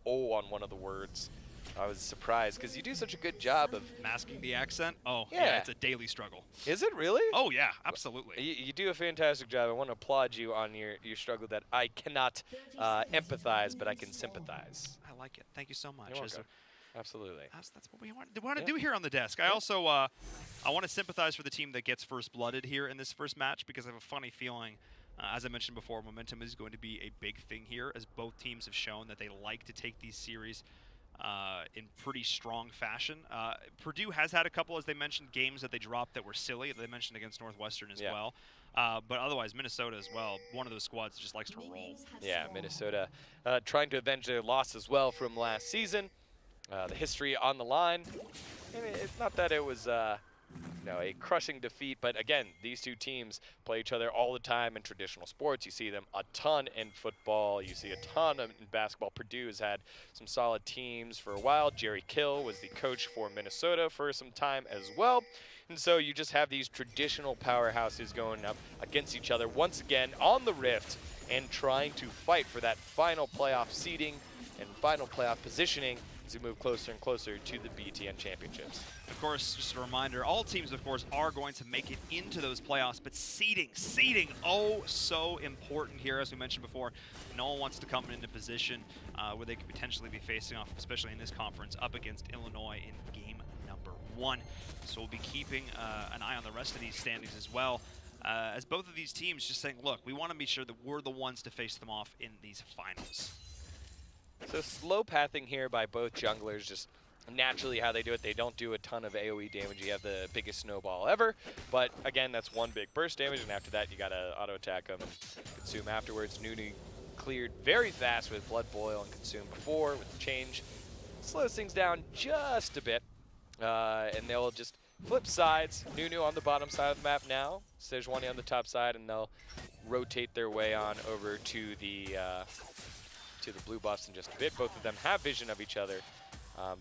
"oh" on one of the words. I was surprised because you do such a good job of masking the accent. Oh, yeah, it's a daily struggle. Is it really? Oh, yeah, absolutely. You do a fantastic job. I want to applaud you on your struggle that I cannot empathize, but I can sympathize. I like it. Thank you so much. You're welcome. Absolutely. That's what we want to do here on the desk. I also I want to sympathize for the team that gets first blooded here in this first match because I have a funny feeling, as I mentioned before, momentum is going to be a big thing here as both teams have shown that they like to take these series in pretty strong fashion. Purdue has had a couple, as they mentioned, games that they dropped that were silly. They mentioned against Northwestern as well. But otherwise, Minnesota as well, one of those squads that just likes to roll. Yeah, Minnesota trying to avenge their loss as well from last season. The history on the line. It's not that it was a crushing defeat, but again, these two teams play each other all the time in traditional sports. You see them a ton in football. You see a ton in basketball. Purdue has had some solid teams for a while. Jerry Kill was the coach for Minnesota for some time as well. And so you just have these traditional powerhouses going up against each other once again on the Rift and trying to fight for that final playoff seeding and final playoff positioning as we move closer and closer to the BTN championships. Of course, just a reminder, all teams, of course, are going to make it into those playoffs, but seeding, oh, so important here. As we mentioned before, no one wants to come into a position where they could potentially be facing off, especially in this conference, up against Illinois in game number 1. So we'll be keeping an eye on the rest of these standings as well. As both of these teams just saying, look, we want to be sure that we're the ones to face them off in these finals. So slow pathing here by both junglers, just naturally how they do it. They don't do a ton of AoE damage. You have the biggest snowball ever, but again, that's one big burst damage, and after that, you gotta auto attack them, consume afterwards. Nunu cleared very fast with Blood Boil and Consume before with the change. Slows things down just a bit, and they'll just flip sides. Nunu on the bottom side of the map now, Sejuani on the top side, and they'll rotate their way on over to the blue buffs in just a bit. Both of them have vision of each other,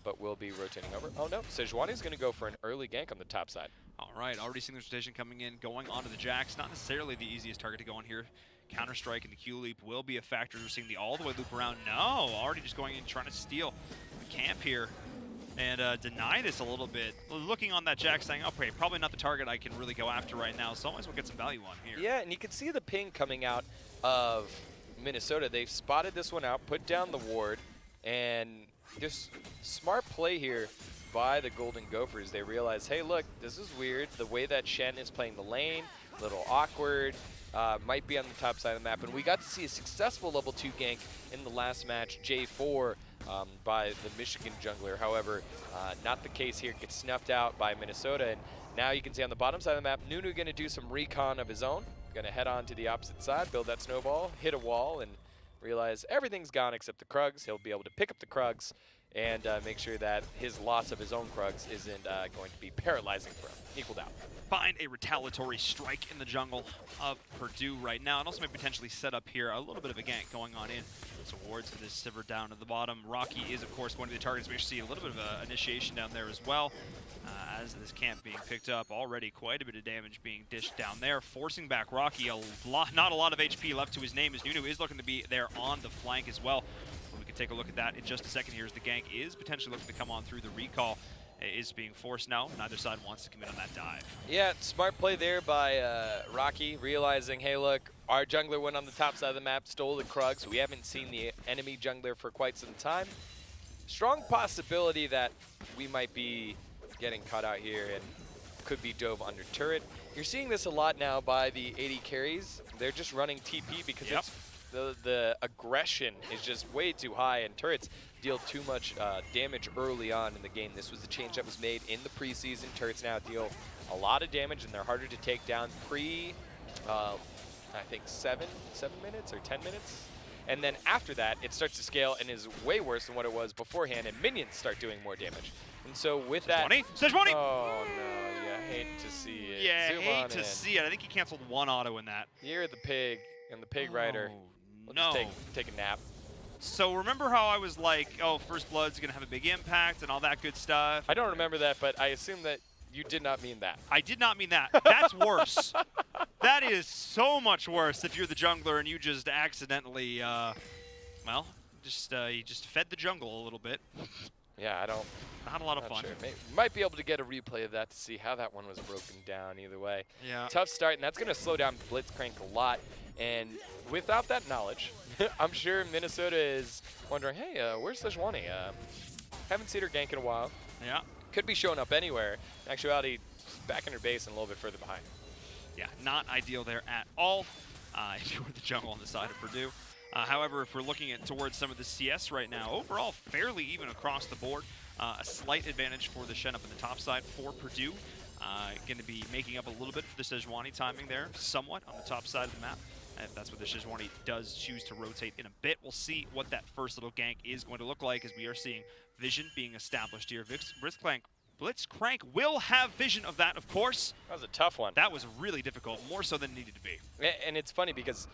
but will be rotating over. Oh no, Sejuani's going to go for an early gank on the top side. All right, already seeing the rotation coming in, going onto the Jax. Not necessarily the easiest target to go on here. Counter-Strike and the Q-Leap will be a factor. We're seeing the all-the-way loop around. No, already just going in, trying to steal the camp here and deny this a little bit. Looking on that Jax saying, okay, probably not the target I can really go after right now, so I might as well get some value on here. Yeah, and you can see the ping coming out of Minnesota. They've spotted this one out, put down the ward, and just smart play here by the Golden Gophers. They realize, hey, look, this is weird. The way that Shen is playing the lane, a little awkward, might be on the top side of the map. And we got to see a successful level 2 gank in the last match, J4, by the Michigan jungler. However, not the case here. Gets snuffed out by Minnesota. And now you can see on the bottom side of the map, Nunu going to do some recon of his own. Going to head on to the opposite side, build that snowball, hit a wall, and realize everything's gone except the Krugs. He'll be able to pick up the Krugs and make sure that his loss of his own Krugs isn't going to be paralyzing for him. Equaled out. Find a retaliatory strike in the jungle of Purdue right now, and also may potentially set up here a little bit of a gank going on in towards this Sivir down at the bottom. Rocky is, of course, going to be the target, so we see a little bit of an initiation down there as well. As this camp being picked up, already quite a bit of damage being dished down there, forcing back Rocky. Not a lot of HP left to his name, as Nunu is looking to be there on the flank as well. We can take a look at that in just a second here, as the gank is potentially looking to come on through the recall. Is being forced now. Neither side wants to commit on that dive. Yeah, smart play there by Rocky, realizing, hey, look, our jungler went on the top side of the map, stole the Krugs. We haven't seen the enemy jungler for quite some time. Strong possibility that we might be getting caught out here and could be dove under turret. You're seeing this a lot now by the AD carries. They're just running TP because it's the aggression is just way too high, and turrets deal too much damage early on in the game. This was the change that was made in the preseason. Turrets now deal a lot of damage, and they're harder to take down I think 7 minutes or 10 minutes. And then after that, it starts to scale and is way worse than what it was beforehand, and minions start doing more damage. And so with that... Sejuani! Oh, no. You hate to see it. Yeah, Zoom hate on to in. see it. I think he canceled one auto in that. You're the pig, and the pig rider. We'll no. just take a nap. So remember how I was like, oh, First Blood's going to have a big impact and all that good stuff? I don't remember that, but I assume that you did not mean that. I did not mean that. That's worse. That is so much worse if you're the jungler and you just accidentally, well, you just fed the jungle a little bit. Yeah, I don't... Not a lot of fun. Sure. Might be able to get a replay of that to see how that one was broken down either way. Yeah. Tough start, and that's going to slow down Blitzcrank a lot. And without that knowledge, I'm sure Minnesota is wondering, hey, where's Sejuani? Haven't seen her gank in a while. Yeah. Could be showing up anywhere. In actuality, back in her base and a little bit further behind. Yeah, not ideal there at all if you were the jungle on the side of Purdue. However, if we're looking at towards some of the CS right now, overall fairly even across the board. A slight advantage for the Shen up in the top side for Purdue. Going to be making up a little bit for the Sejuani timing there, somewhat on the top side of the map. If that's what the Sejuani does choose to rotate in a bit. We'll see what that first little gank is going to look like, as we are seeing vision being established here. Blitzcrank will have vision of that, of course. That was a tough one. That was really difficult, more so than it needed to be. And it's funny because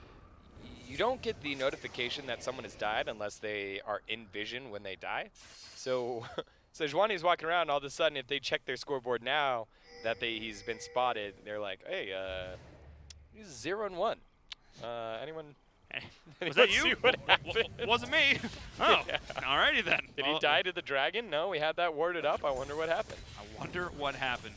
you don't get the notification that someone has died unless they are in vision when they die. So Sejuani's walking around, all of a sudden, if they check their scoreboard now that he's been spotted, they're like, hey, he's 0-1. Anyone? Was that you? Wasn't me. Oh, yeah. Alrighty then. Did he die to the dragon? No, we had that worded up. I wonder what happened. I wonder what happened.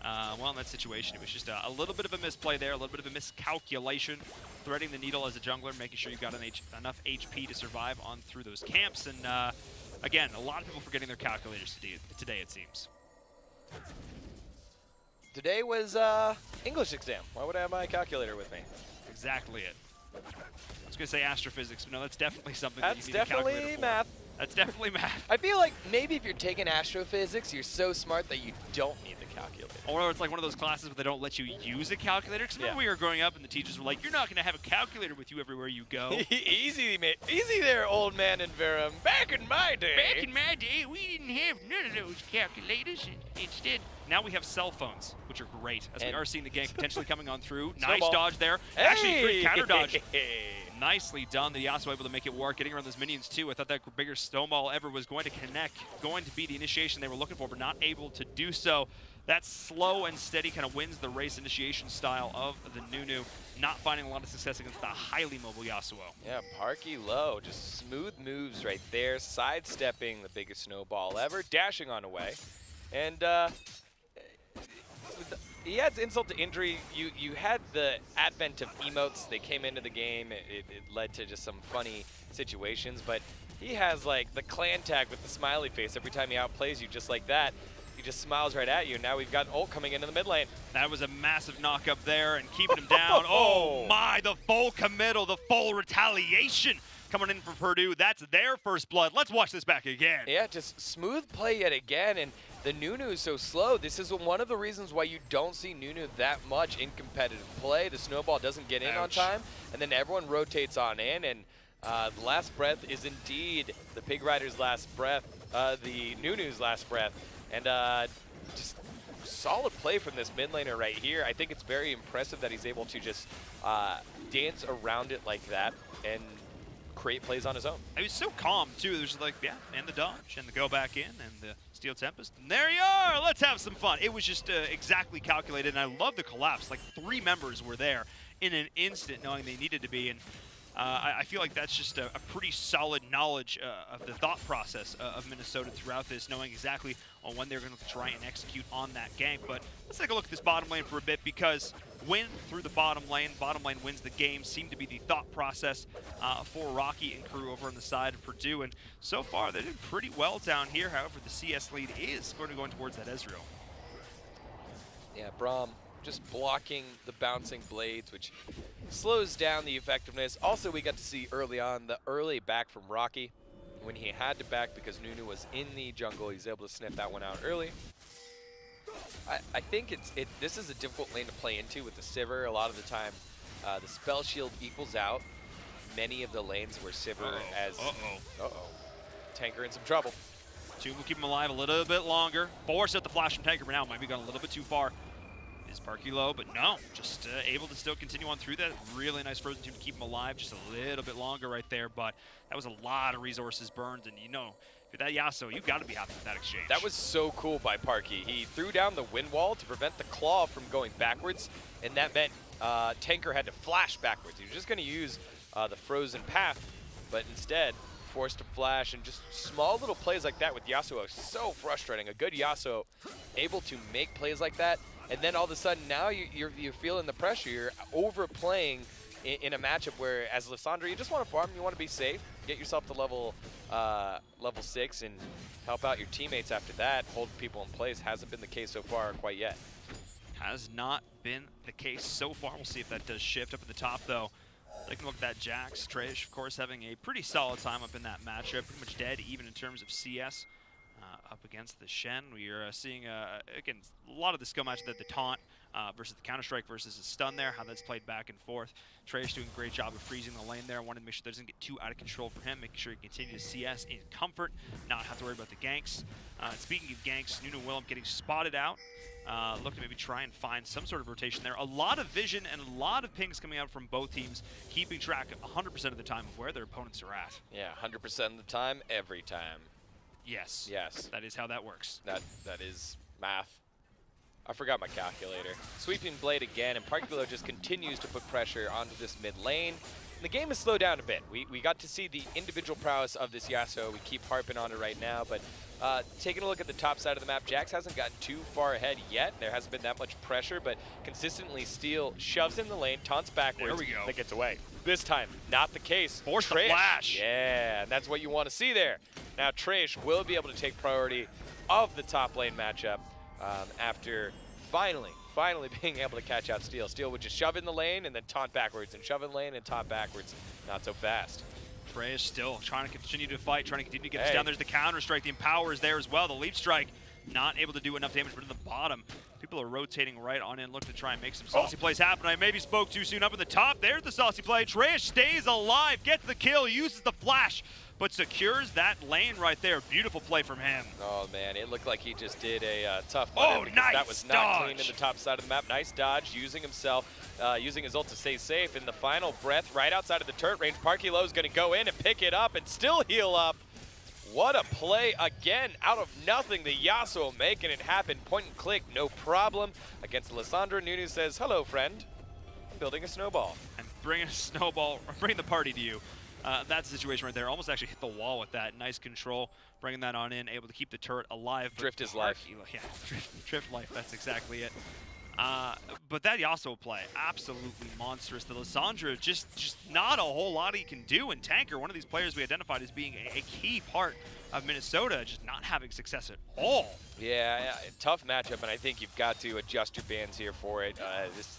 Well, in that situation, it was just a little bit of a misplay there, a little bit of a miscalculation, threading the needle as a jungler, making sure you've got enough HP to survive on through those camps. And again, a lot of people forgetting their calculators today, it seems. Today was English exam. Why would I have my calculator with me? Exactly it. I was going to say astrophysics, but no, that's definitely something that's that you need a calculator definitely for. math. That's definitely math. I feel like maybe if you're taking astrophysics, you're so smart that you don't need the calculator. Or it's like one of those classes where they don't let you use a calculator. Because remember when we were growing up and the teachers were like, you're not going to have a calculator with you everywhere you go. Easy, mate. Easy there, old man in Verum. Back in my day. Back in my day, we didn't have none of those calculators. Instead, now we have cell phones, which are great. As we are seeing the gank potentially coming on through. Nice dodge there. Hey. Actually, great counter dodge. Nicely done. The Yasuo able to make it work, getting around those minions too. I thought that bigger snowball ever was going to connect, going to be the initiation they were looking for, but not able to do so. That slow and steady kind of wins the race initiation style of the Nunu, not finding a lot of success against the highly mobile Yasuo. Yeah, Parky low, just smooth moves right there, sidestepping the biggest snowball ever, dashing on away. And he adds insult to injury. You had the advent of emotes. They came into the game. It led to just some funny situations, but he has like the clan tag with the smiley face every time he outplays you, just like that. He just smiles right at you. Now we've got ult coming into the mid lane. That was a massive knock up there and keeping him down. Oh my, the full committal, the full retaliation coming in for Purdue. That's their first blood. Let's watch this back again. Yeah, just smooth play yet again. And the Nunu is so slow. This is one of the reasons why you don't see Nunu that much in competitive play. The snowball doesn't get in on time, and then everyone rotates on in. And the last breath is indeed the Pig Rider's last breath. the Nunu's last breath. And just solid play from this mid laner right here. I think it's very impressive that he's able to just dance around it like that and create plays on his own. He was so calm, too. There's like, yeah, and the dodge, and the go back in, and the Steel Tempest. And there you are! Let's have some fun. It was just exactly calculated, and I love the collapse. Like, 3 members were there in an instant, knowing they needed to be. And I feel like that's just a pretty solid knowledge of the thought process of Minnesota throughout this, knowing exactly on when they're going to try and execute on that gank. But let's take a look at this bottom lane for a bit, because win through the bottom lane wins the game, seemed to be the thought process for Rocky and crew over on the side of Purdue. And so far, they did pretty well down here. However, the CS lead is going towards that Ezreal. Yeah, Braum just blocking the bouncing blades, which slows down the effectiveness. Also, we got to see early on the early back from Rocky. When he had to back because Nunu was in the jungle, he's able to sniff that one out early. I think this is a difficult lane to play into with the Sivir. A lot of the time, the spell shield equals out many of the lanes where Sivir Tanker in some trouble. Two will keep him alive a little bit longer. Force at the flash from Tanker, but now might be gone a little bit too far. Is Parky low, but no, just able to still continue on through that. Really nice Frozen Tomb to keep him alive just a little bit longer right there, but that was a lot of resources burned, and you know, if you're that Yasuo, you got to be happy with that exchange. That was so cool by Parky. He threw down the wind wall to prevent the claw from going backwards, and that meant Tanker had to flash backwards. He was just going to use the frozen path, but instead forced to flash, and just small little plays like that with Yasuo. So frustrating. A good Yasuo able to make plays like that, and then all of a sudden now you're feeling the pressure. You're overplaying in a matchup where, as Lissandra, you just want to farm, you want to be safe, get yourself to level 6 and help out your teammates after that. Hold people in place hasn't been the case so far quite yet. Has not been the case so far. We'll see if that does shift up at the top, though. Taking a look at that Jax. Trash, of course, having a pretty solid time up in that matchup. Pretty much dead, even in terms of CS. Up against the Shen. We are seeing, again, a lot of the skill match, the taunt versus the Counter-Strike versus the stun there, how that's played back and forth. Trash doing a great job of freezing the lane there. Wanted to make sure that doesn't get too out of control for him, making sure he continues to CS in comfort, not have to worry about the ganks. Speaking of ganks, Nunu Willem getting spotted out. Look to maybe try and find some sort of rotation there. A lot of vision and a lot of pings coming out from both teams, keeping track 100% of the time of where their opponents are at. Yeah, 100% of the time, every time. Yes. Yes. That is how that works. That is math. I forgot my calculator. Sweeping blade again, and Parkulo just continues to put pressure onto this mid lane. And the game has slowed down a bit. We got to see the individual prowess of this Yasuo. We keep harping on it right now, but taking a look at the top side of the map, Jax hasn't gotten too far ahead yet. There hasn't been that much pressure, but consistently Steel shoves in the lane, taunts backwards, there we go. That gets away. This time, not the case. Force the flash. Yeah, and that's what you want to see there. Now Trash will be able to take priority of the top lane matchup after finally being able to catch out Steel. Steel would just shove in the lane and then taunt backwards, and shove in the lane and taunt backwards. Not so fast. Trey is still trying to continue to fight, trying to continue to get us down. There's the Counter-Strike. The Empower is there as well. The Leap Strike not able to do enough damage, but in the bottom, people are rotating right on in, looking to try and make some saucy plays happen. I maybe spoke too soon. Up in the top, there's the saucy play. Trash stays alive, gets the kill, uses the flash, but secures that lane right there. Beautiful play from him. Oh man, it looked like he just did a tough butter because nice that was not dodge. clean in the top side of the map. Nice dodge, using himself, using his ult to stay safe. In the final breath, right outside of the turret range, Parky is going to go in and pick it up and still heal up. What a play again, out of nothing. The Yasuo making it happen. Point and click, no problem. Against Lissandra, Nunu says, hello, friend. I'm building a snowball. And bringing a snowball, or bringing the party to you. That's the situation right there. Almost actually hit the wall with that. Nice control, bringing that on in, able to keep the turret alive. Drift is life. Yeah, drift life, that's exactly it. But that Yasuo play, absolutely monstrous. The Lissandra, just not a whole lot he can do. And Tanker, one of these players we identified as being a key part of Minnesota, just not having success at all. Yeah, tough matchup, and I think you've got to adjust your bands here for it. This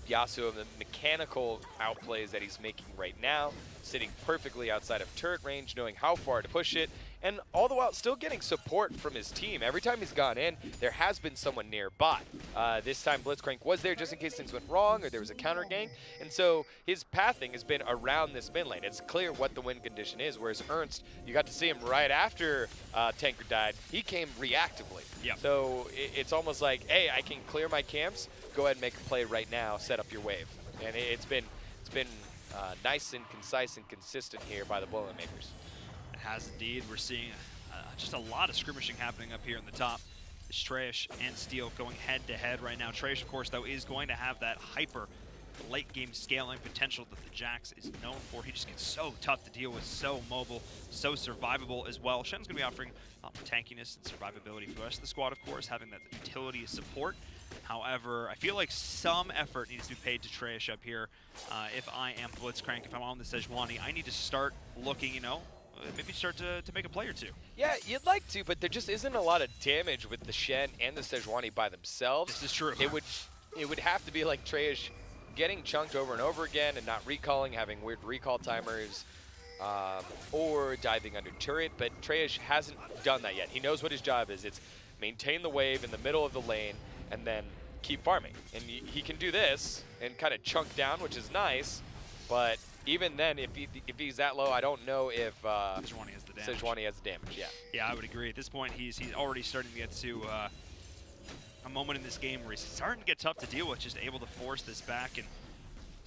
Yasuo, the mechanical outplays that he's making right now, sitting perfectly outside of turret range, knowing how far to push it, and all the while still getting support from his team. Every time he's gone in, there has been someone nearby. This time Blitzcrank was there just in case things went wrong or there was a counter gank, and so his pathing has been around this mid lane. It's clear what the win condition is, whereas Ernst, you got to see him right after Tanker died. He came reactively. Yeah. So it's almost like, hey, I can clear my camps, go ahead and make a play right now, set up your wave. And it's been nice and concise and consistent here by the Boilermakers. It has indeed. We're seeing just a lot of skirmishing happening up here in the top. It's Trash and Steel going head-to-head right now. Trash, of course, though, is going to have that hyper late-game scaling potential that the Jax is known for. He just gets so tough to deal with, so mobile, so survivable as well. Shen's going to be offering tankiness and survivability for the rest of the squad, of course, having that utility as support. However, I feel like some effort needs to be paid to Trash up here. If I am Blitzcrank, if I'm on the Sejuani, I need to start looking, maybe start to make a play or two. Yeah, you'd like to, but there just isn't a lot of damage with the Shen and the Sejuani by themselves. This is true. It would have to be like Trash getting chunked over and over again and not recalling, having weird recall timers, or diving under turret, but Trash hasn't done that yet. He knows what his job is. It's maintain the wave in the middle of the lane and then keep farming. And he can do this and kind of chunk down, which is nice, but even then, if he's that low, I don't know if Sejuani has the damage. Sejuani has the damage, yeah. Yeah, I would agree. At this point, he's already starting to get to a moment in this game where he's starting to get tough to deal with, just able to force this back, and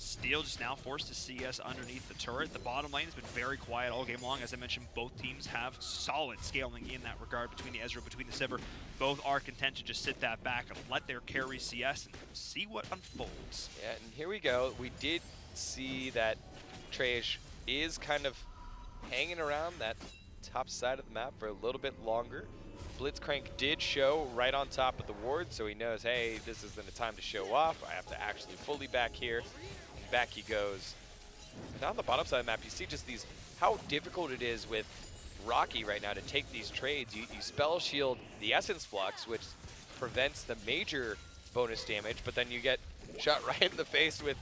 Steel just now forced to CS underneath the turret. The bottom lane has been very quiet all game long. As I mentioned, both teams have solid scaling in that regard between the Ezreal, between the Sivir. Both are content to just sit that back and let their carry CS and see what unfolds. Yeah, and here we go. We did see that Trash is kind of hanging around that top side of the map for a little bit longer. Blitzcrank did show right on top of the ward, so he knows, hey, this isn't a time to show off. I have to actually fully back here. And back he goes. And on the bottom side of the map, you see just how difficult it is with Rocky right now to take these trades. You spell shield the Essence Flux, which prevents the major bonus damage, but then you get shot right in the face with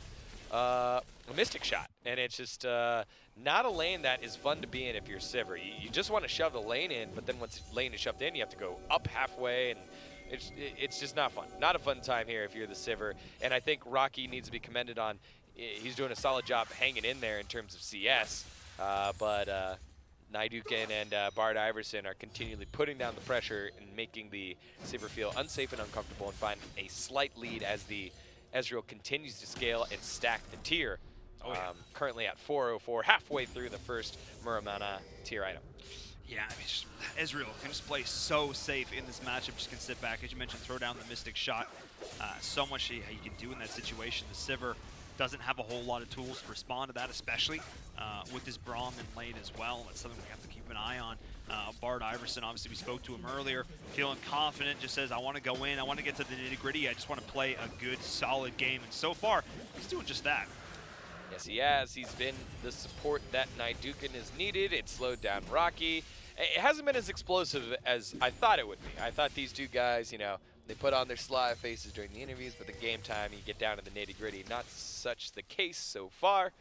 a Mystic Shot. And it's just not a lane that is fun to be in if you're Sivir. You just want to shove the lane in, but then once the lane is shoved in, you have to go up halfway, and it's just not fun. Not a fun time here if you're the Sivir. And I think Rocky needs to be commended on. He's doing a solid job hanging in there in terms of CS, but Naidukin and Bard Iverson are continually putting down the pressure and making the Sivir feel unsafe and uncomfortable and find a slight lead as the Ezreal continues to scale and stack the tier. Currently at 404, halfway through the first Muramana tier item. Yeah, I mean, Ezreal can just play so safe in this matchup. Just can sit back, as you mentioned, throw down the Mystic Shot. So much you can do in that situation. The Sivir doesn't have a whole lot of tools to respond to that, especially with his Braum in lane as well. That's something we have to keep an eye on. Bard Iverson, obviously we spoke to him earlier, feeling confident, just says, I want to go in, I want to get to the nitty-gritty, I just want to play a good, solid game. And so far, he's doing just that. Yes, he has. He's been the support that Naidukin has needed. It slowed down Rocky. It hasn't been as explosive as I thought it would be. I thought these two guys, they put on their sly faces during the interviews, but the game time, you get down to the nitty-gritty. Not such the case so far.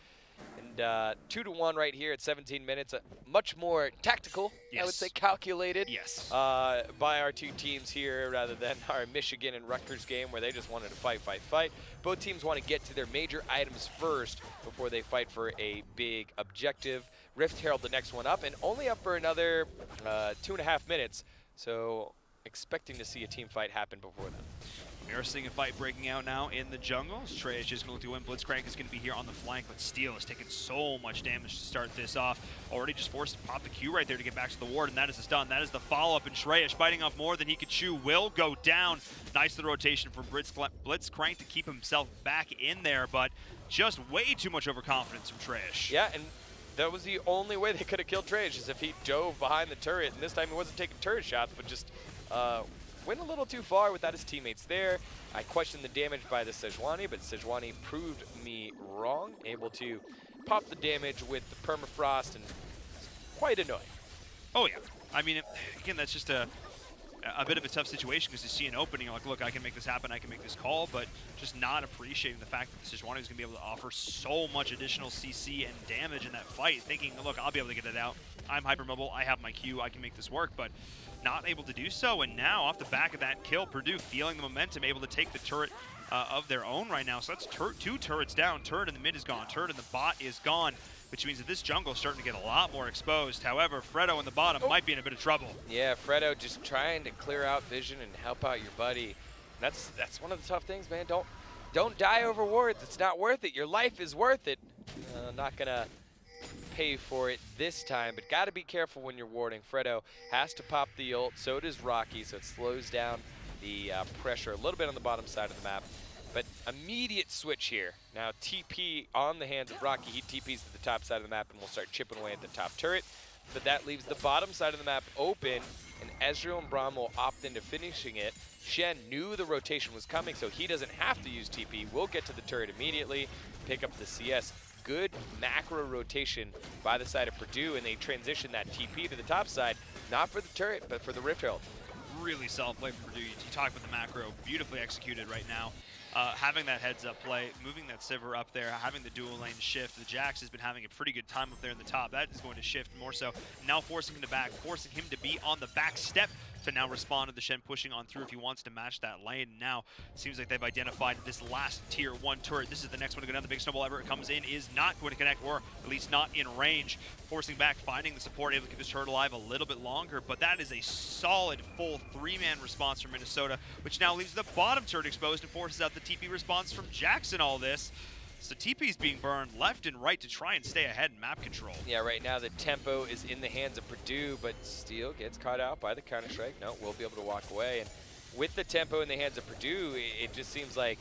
And 2-1 right here at 17 minutes. Much more tactical, yes. I would say calculated, yes. By our two teams here rather than our Michigan and Rutgers game where they just wanted to fight. Both teams want to get to their major items first before they fight for a big objective. Rift Herald the next one up and only up for another 2.5 minutes. So expecting to see a team fight happen before then. We are seeing a fight breaking out now in the jungle. Trey is just going to win. Blitzcrank is going to be here on the flank, but Steel has taken so much damage to start this off. Already just forced to pop the Q right there to get back to the ward, and that is the stun. That is the follow-up, and Shreya biting off more than he could chew. Will go down. Nice the rotation from Blitzcrank to keep himself back in there, but just way too much overconfidence from Trash. Yeah, and that was the only way they could have killed Trash, is if he dove behind the turret, and this time he wasn't taking turret shots, but just went a little too far without his teammates there. I questioned the damage by the Sejuani, but Sejuani proved me wrong, able to pop the damage with the permafrost, and quite annoying. Oh yeah, I mean, again, that's just a a bit of a tough situation because you see an opening, like, look, I can make this happen, I can make this call, but just not appreciating the fact that the Sejuani is going to be able to offer so much additional CC and damage in that fight, thinking, look, I'll be able to get it out. I'm hypermobile, I have my Q, I can make this work, but not able to do so. And now, off the back of that kill, Purdue feeling the momentum, able to take the turret of their own right now. So that's two turrets down. Turret in the mid is gone. Turret in the bot is gone, which means that this jungle is starting to get a lot more exposed. However, Fredo in the bottom might be in a bit of trouble. Yeah, Fredo just trying to clear out vision and help out your buddy. That's one of the tough things, man. Don't die over wards. It's not worth it. Your life is worth it. Not gonna pay for it this time, but got to be careful when you're warding. Fredo has to pop the ult, so does Rocky, so it slows down the pressure a little bit on the bottom side of the map. But immediate switch here. Now TP on the hands of Rocky. He TPs to the top side of the map and will start chipping away at the top turret. But that leaves the bottom side of the map open, and Ezreal and Braum will opt into finishing it. Shen knew the rotation was coming, so he doesn't have to use TP. We'll get to the turret immediately, pick up the CS. Good macro rotation by the side of Purdue, and they transition that TP to the top side, not for the turret, but for the Rift Herald. Really solid play for Purdue. You talk about the macro, beautifully executed right now. Having that heads-up play, moving that Sivir up there, having the dual lane shift. The Jax has been having a pretty good time up there in the top. That is going to shift more so. Now forcing him to back, forcing him to be on the back step to now respond to the Shen pushing on through if he wants to match that lane. Now, it seems like they've identified this last tier 1 turret. This is the next one to go down. The big snowball ever it comes in is not going to connect, or at least not in range. Forcing back, finding the support, able to keep this turret alive a little bit longer, but that is a solid full 3-man response from Minnesota, which now leaves the bottom turret exposed and forces out the TP response from Jackson. All this. So TP's being burned left and right to try and stay ahead in map control. Yeah, right now the tempo is in the hands of Purdue, but Steele gets caught out by the Counter-Strike. No, we'll be able to walk away. And with the tempo in the hands of Purdue, it just seems like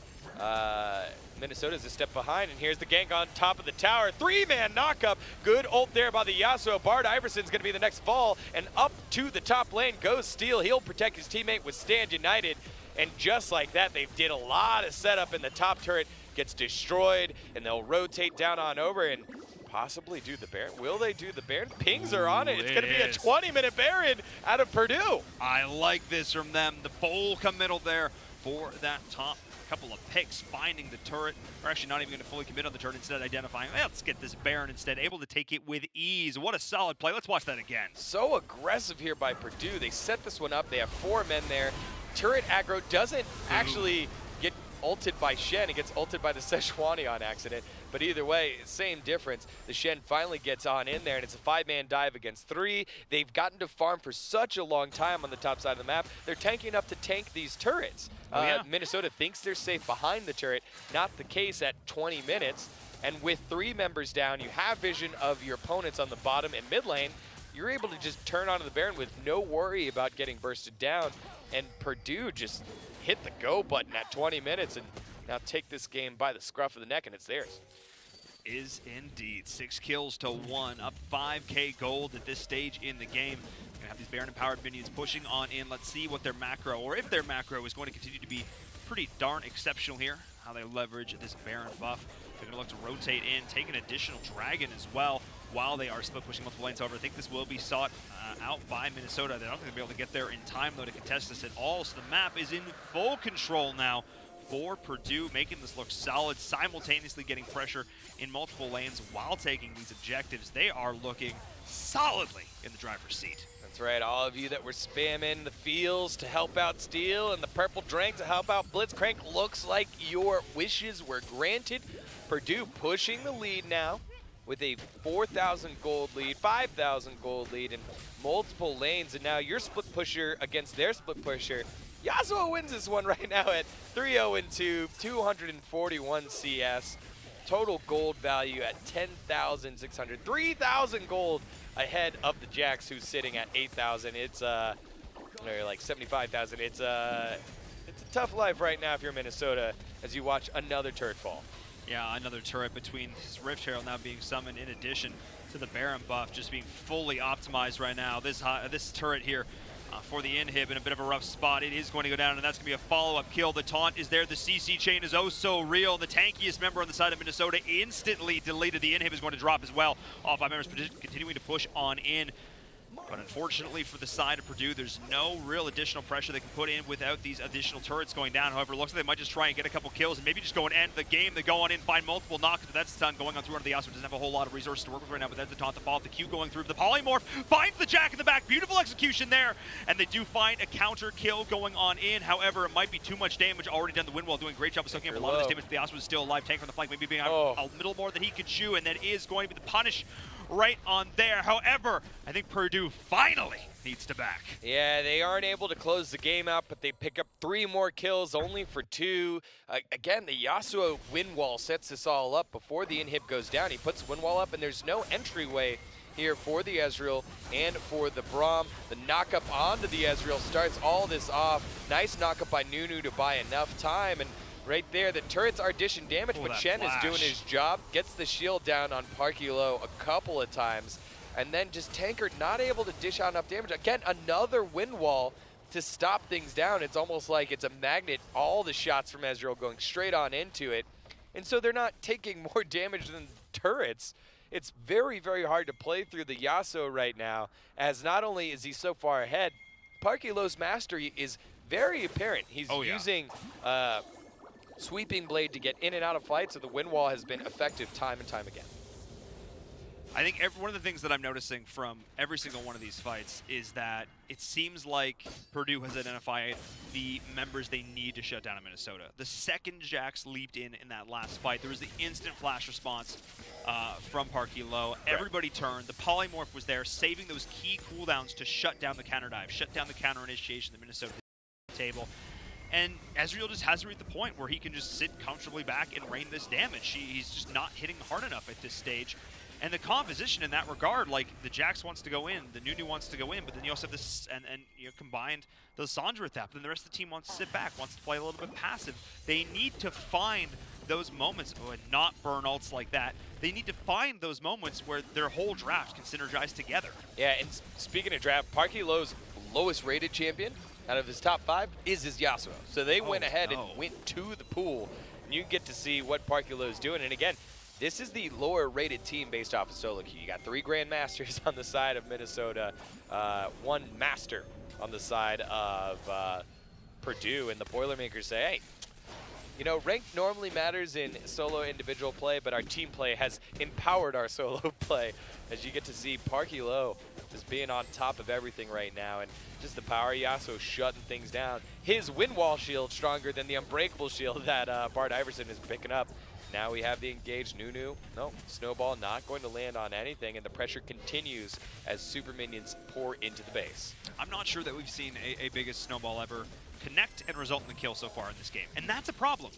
Minnesota's a step behind. And here's the gank on top of the tower. 3-man knockup. Good ult there by the Yasuo. Bard Iverson's going to be the next fall. And up to the top lane goes Steele. He'll protect his teammate with Stand United. And just like that, they did a lot of setup, and the top turret gets destroyed, and they'll rotate down on over and possibly do the Baron. Will they do the Baron? Pings are on it. It's going to be a 20-minute Baron out of Purdue. I like this from them. The bowl committal there for that top couple of picks, finding the turret. We're actually not even going to fully commit on the turret, instead identifying, let's get this Baron instead, able to take it with ease. What a solid play. Let's watch that again. So aggressive here by Purdue. They set this one up. They have 4 men there. Turret aggro doesn't actually get ulted by Shen. It gets ulted by the Sejuani on accident. But either way, same difference. The Shen finally gets on in there, and it's a 5-man dive against 3. They've gotten to farm for such a long time on the top side of the map. They're tanking up to tank these turrets. Minnesota thinks they're safe behind the turret. Not the case at 20 minutes. And with 3 members down, you have vision of your opponents on the bottom and mid lane. You're able to just turn onto the Baron with no worry about getting bursted down. And Purdue just hit the go button at 20 minutes and now take this game by the scruff of the neck, and it's theirs. Is indeed 6 kills to 1, up 5k gold at this stage in the game. Gonna have these Baron empowered minions pushing on in. Let's see what their macro, or if their macro, is going to continue to be pretty darn exceptional here. How they leverage this Baron buff. They're gonna look to rotate in, take an additional dragon as well while they are split pushing multiple lanes. However, I think this will be sought out by Minnesota. They don't think they'll be able to get there in time though to contest this at all. So the map is in full control now for Purdue, making this look solid, simultaneously getting pressure in multiple lanes while taking these objectives. They are looking solidly in the driver's seat. That's right, all of you that were spamming the fields to help out Steel and the purple drink to help out Blitzcrank, looks like your wishes were granted. Purdue pushing the lead now with a 4,000 gold lead, 5,000 gold lead in multiple lanes, and now your split pusher against their split pusher. Yasuo wins this one right now at 3-0-2, 241 CS. Total gold value at 10,600, 3,000 gold ahead of the Jax, who's sitting at 8,000. It's like 75,000. It's a tough life right now if you're Minnesota as you watch another turret fall. Yeah, another turret between this Rift Herald now being summoned, in addition to the Baron buff just being fully optimized right now. This turret here for the inhib in a bit of a rough spot. It is going to go down, and that's going to be a follow-up kill. The taunt is there. The CC chain is oh so real. The tankiest member on the side of Minnesota instantly deleted. The inhib is going to drop as well. All 5 members continuing to push on in. But unfortunately for the side of Purdue, there's no real additional pressure they can put in without these additional turrets going down. However, it looks like they might just try and get a couple kills and maybe just go and end the game. They go on in, find multiple knocks, but that's stun going on through under the Yasuo. Doesn't have a whole lot of resources to work with right now, but that's the taunt, the follow-up, the Q going through. The polymorph finds the Jack in the back. Beautiful execution there, and they do find a counter kill going on in. However, it might be too much damage already done. The Windwall doing a great job of soaking up a lot of this damage. The Yasuo is still alive. Tank on the flank, maybe being a little more than he could chew, and that is going to be the punish right on there. However, I think Purdue finally needs to back. Yeah, they aren't able to close the game out, but they pick up 3 more kills, only for 2. Again, the Yasuo wind wall sets this all up before the inhib goes down. He puts the wind wall up, and there's no entryway here for the Ezreal and for the Braum. The knockup onto the Ezreal starts all this off. Nice knockup by Nunu to buy enough time, and right there, the turrets are dishing damage, but Shen is doing his job, gets the shield down on Parkilo a couple of times, and then just Tankard not able to dish out enough damage. Again, another wind wall to stop things down. It's almost like it's a magnet, all the shots from Ezreal going straight on into it, and so they're not taking more damage than turrets. It's very, very hard to play through the Yasuo right now, as not only is he so far ahead, Parkilo's mastery is very apparent. He's using Sweeping Blade to get in and out of fights, so the wind wall has been effective time and time again. I think one of the things that I'm noticing from every single one of these fights is that it seems like Purdue has identified the members they need to shut down in Minnesota. The second Jax leaped in that last fight, there was the instant flash response from Parkilo. Everybody turned. The polymorph was there, saving those key cooldowns to shut down the counter dive, shut down the counter initiation, the Minnesota table. And Ezreal just hasn't reached the point where he can just sit comfortably back and rain this damage. He's just not hitting hard enough at this stage. And the composition in that regard, like the Jax wants to go in, the Nunu wants to go in, but then you also have this, and you know, combined the Sandra with that, but then the rest of the team wants to sit back, wants to play a little bit passive. They need to find those moments, and not burn ults like that. They need to find those moments where their whole draft can synergize together. Yeah, and speaking of draft, Parkilo's lowest rated champion out of his top 5 is his Yasuo. So they went ahead and went to the pool, and you get to see what Parkilo is doing. And again, this is the lower rated team based off of solo queue. You got 3 Grandmasters on the side of Minnesota, 1 Master on the side of Purdue, and the Boilermakers say, hey, you know, rank normally matters in solo individual play, but our team play has empowered our solo play, as you get to see Parkilo just being on top of everything right now, and just the power Yasuo shutting things down. His wind wall shield stronger than the unbreakable shield that Bart Iverson is picking up. Now we have the engaged Nunu. No, Snowball not going to land on anything, and the pressure continues as super minions pour into the base. I'm not sure that we've seen a biggest Snowball ever connect and result in the kill so far in this game, and that's a problem.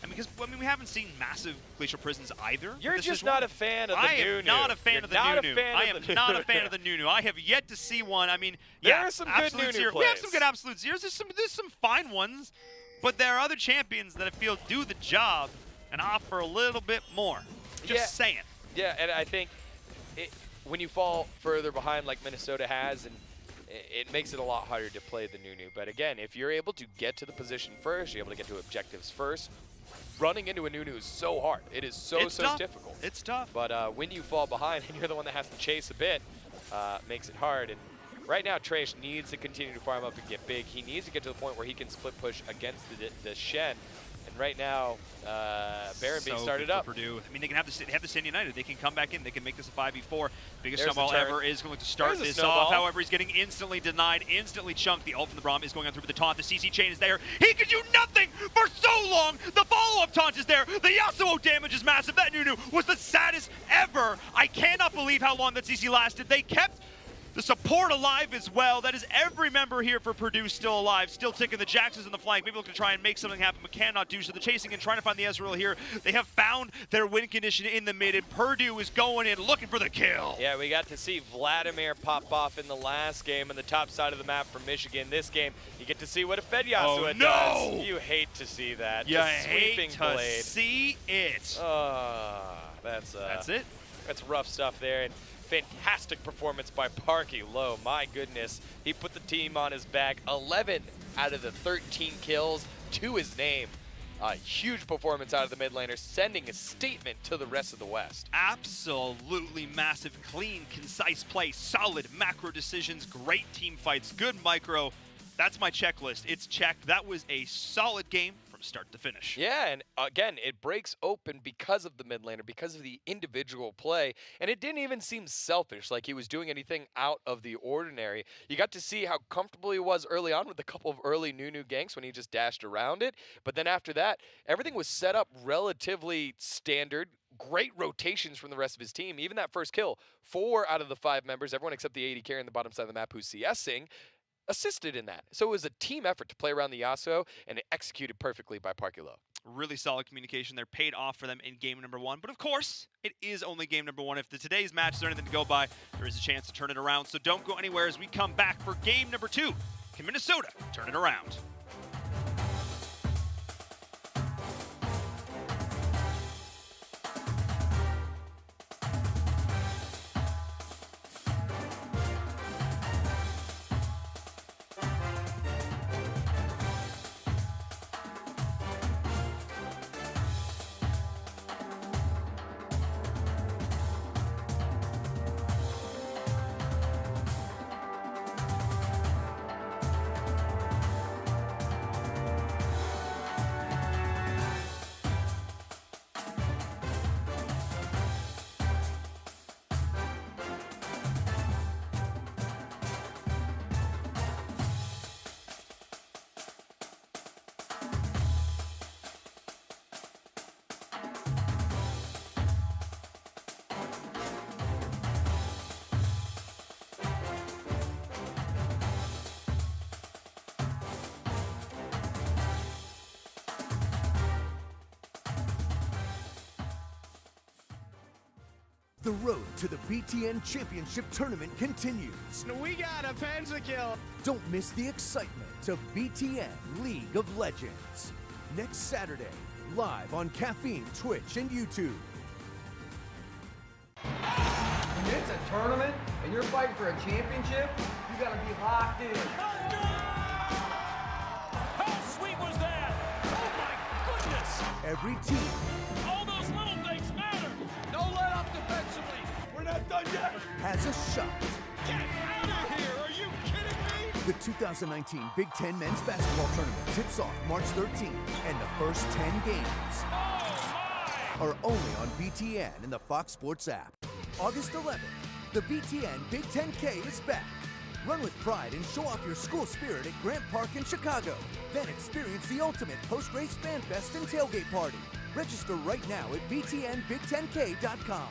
I mean, because we haven't seen massive Glacial Prisons either. You're just not a fan of the Nunu. I am not a fan of the Nunu. I am not a fan of the Nunu. I have yet to see one. I mean, there are some good Nunu plays. We have some good Absolute Zeros. There's some fine ones, but there are other champions that I feel do the job and offer a little bit more. Just saying. Yeah, and I think when you fall further behind like Minnesota has, and it makes it a lot harder to play the Nunu. But again, if you're able to get to the position first, you're able to get to objectives first, running into a Nunu is so hard. It is so difficult. It's tough. But when you fall behind and you're the one that has to chase a bit, makes it hard. And right now, Trash needs to continue to farm up and get big. He needs to get to the point where he can split push against the Shen. And right now, Baron being started up. Purdue. I mean, they can have the Sin United. They can come back in. They can make this a 5v4. Biggest snowball ever is going to start this off. However, he's getting instantly denied, instantly chunked. The ult from the Braum is going on through the taunt. The CC chain is there. He can do nothing for so long. The follow-up taunt is there. The Yasuo damage is massive. That Nunu was the saddest ever. I cannot believe how long that CC lasted. They kept the support alive as well. That is every member here for Purdue still alive, still ticking. The Jax is in the flank. Maybe looking to try and make something happen, but cannot do so. The chasing and trying to find the Ezreal here. They have found their win condition in the mid, and Purdue is going in looking for the kill. Yeah, we got to see Vladimir pop off in the last game on the top side of the map from Michigan. This game, you get to see what a Fed Yasuo does. You hate to see that. You hate to see it. That's it. That's rough stuff there. And fantastic performance by Parkilo. My goodness, he put the team on his back. 11 out of the 13 kills to his name. A huge performance out of the mid laner, sending a statement to the rest of the West. Absolutely massive, clean, concise play, solid macro decisions, great team fights, good micro. That's my checklist. It's checked. That was a solid game from start to finish. Yeah, and again, it breaks open because of the mid laner, because of the individual play, and it didn't even seem selfish, like he was doing anything out of the ordinary. You got to see how comfortable he was early on with a couple of early new ganks when he just dashed around it, but then after that, everything was set up relatively standard. Great rotations from the rest of his team. Even that first kill, 4 out of the 5 members, everyone except the AD carry in the bottom side of the map who's CSing, assisted in that. So it was a team effort to play around the Yasuo, and it executed perfectly by Parkulo. Really solid communication there, paid off for them in game number 1. But of course, it is only game number 1. If today's match is anything to go by, there is a chance to turn it around. So don't go anywhere as we come back for game number 2. Can Minnesota turn it around? The road to the BTN Championship Tournament continues. We got a pentakill. Don't miss the excitement of BTN League of Legends. Next Saturday, live on Caffeine, Twitch, and YouTube. When it's a tournament and you're fighting for a championship, you gotta be locked in. How sweet was that? Oh my goodness! Every team All those little things matter. No let up defensively. We're not done yet. has a shot. Get out of here! Are you kidding me? The 2019 Big Ten Men's Basketball Tournament tips off March 13th, and the first 10 games are only on BTN and the Fox Sports app. August 11th, the BTN Big 10K is back. Run with pride and show off your school spirit at Grant Park in Chicago. Then experience the ultimate post-race fan fest and tailgate party. Register right now at btnbig10k.com.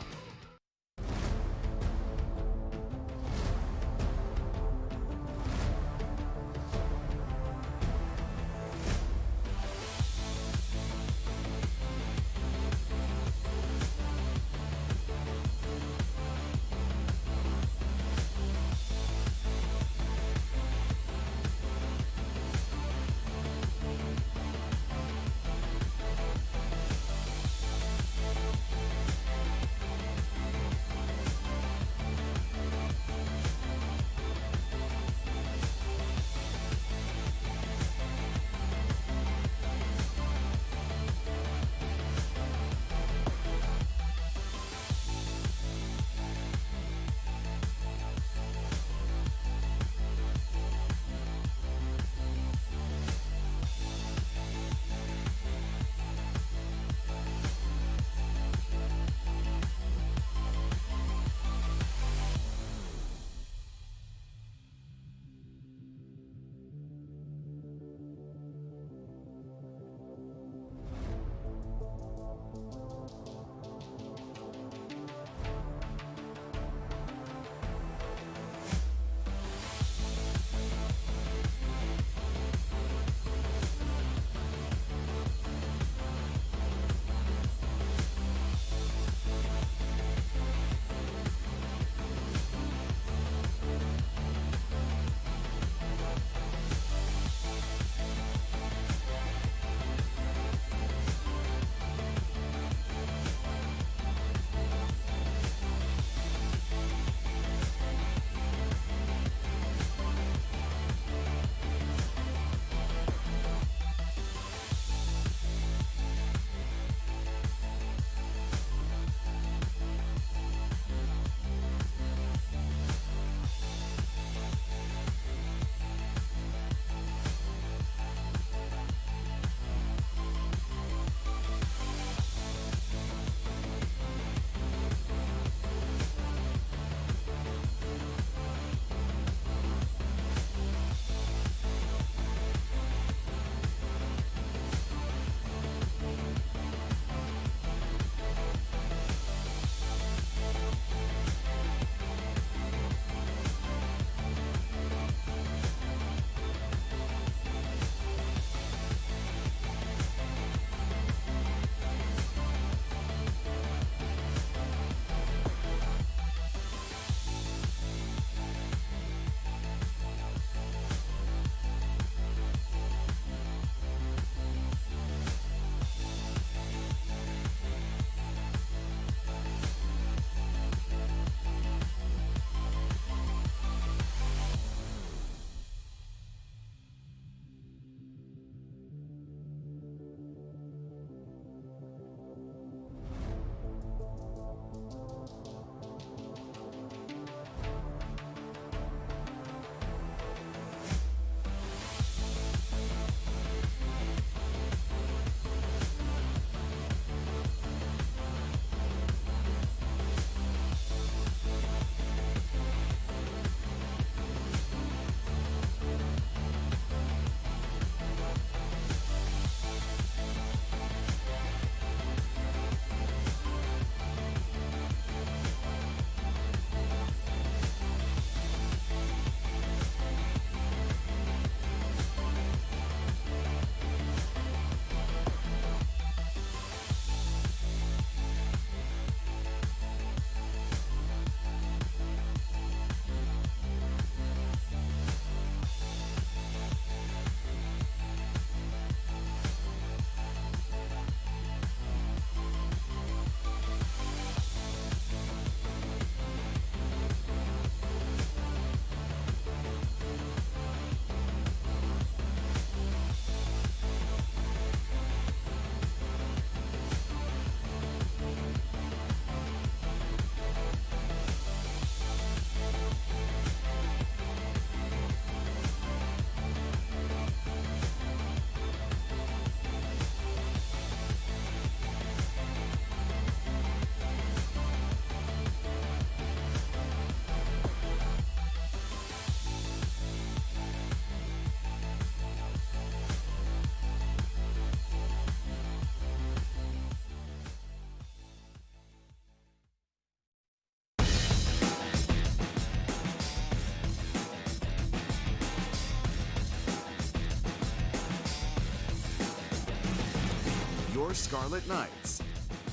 your Scarlet Knights,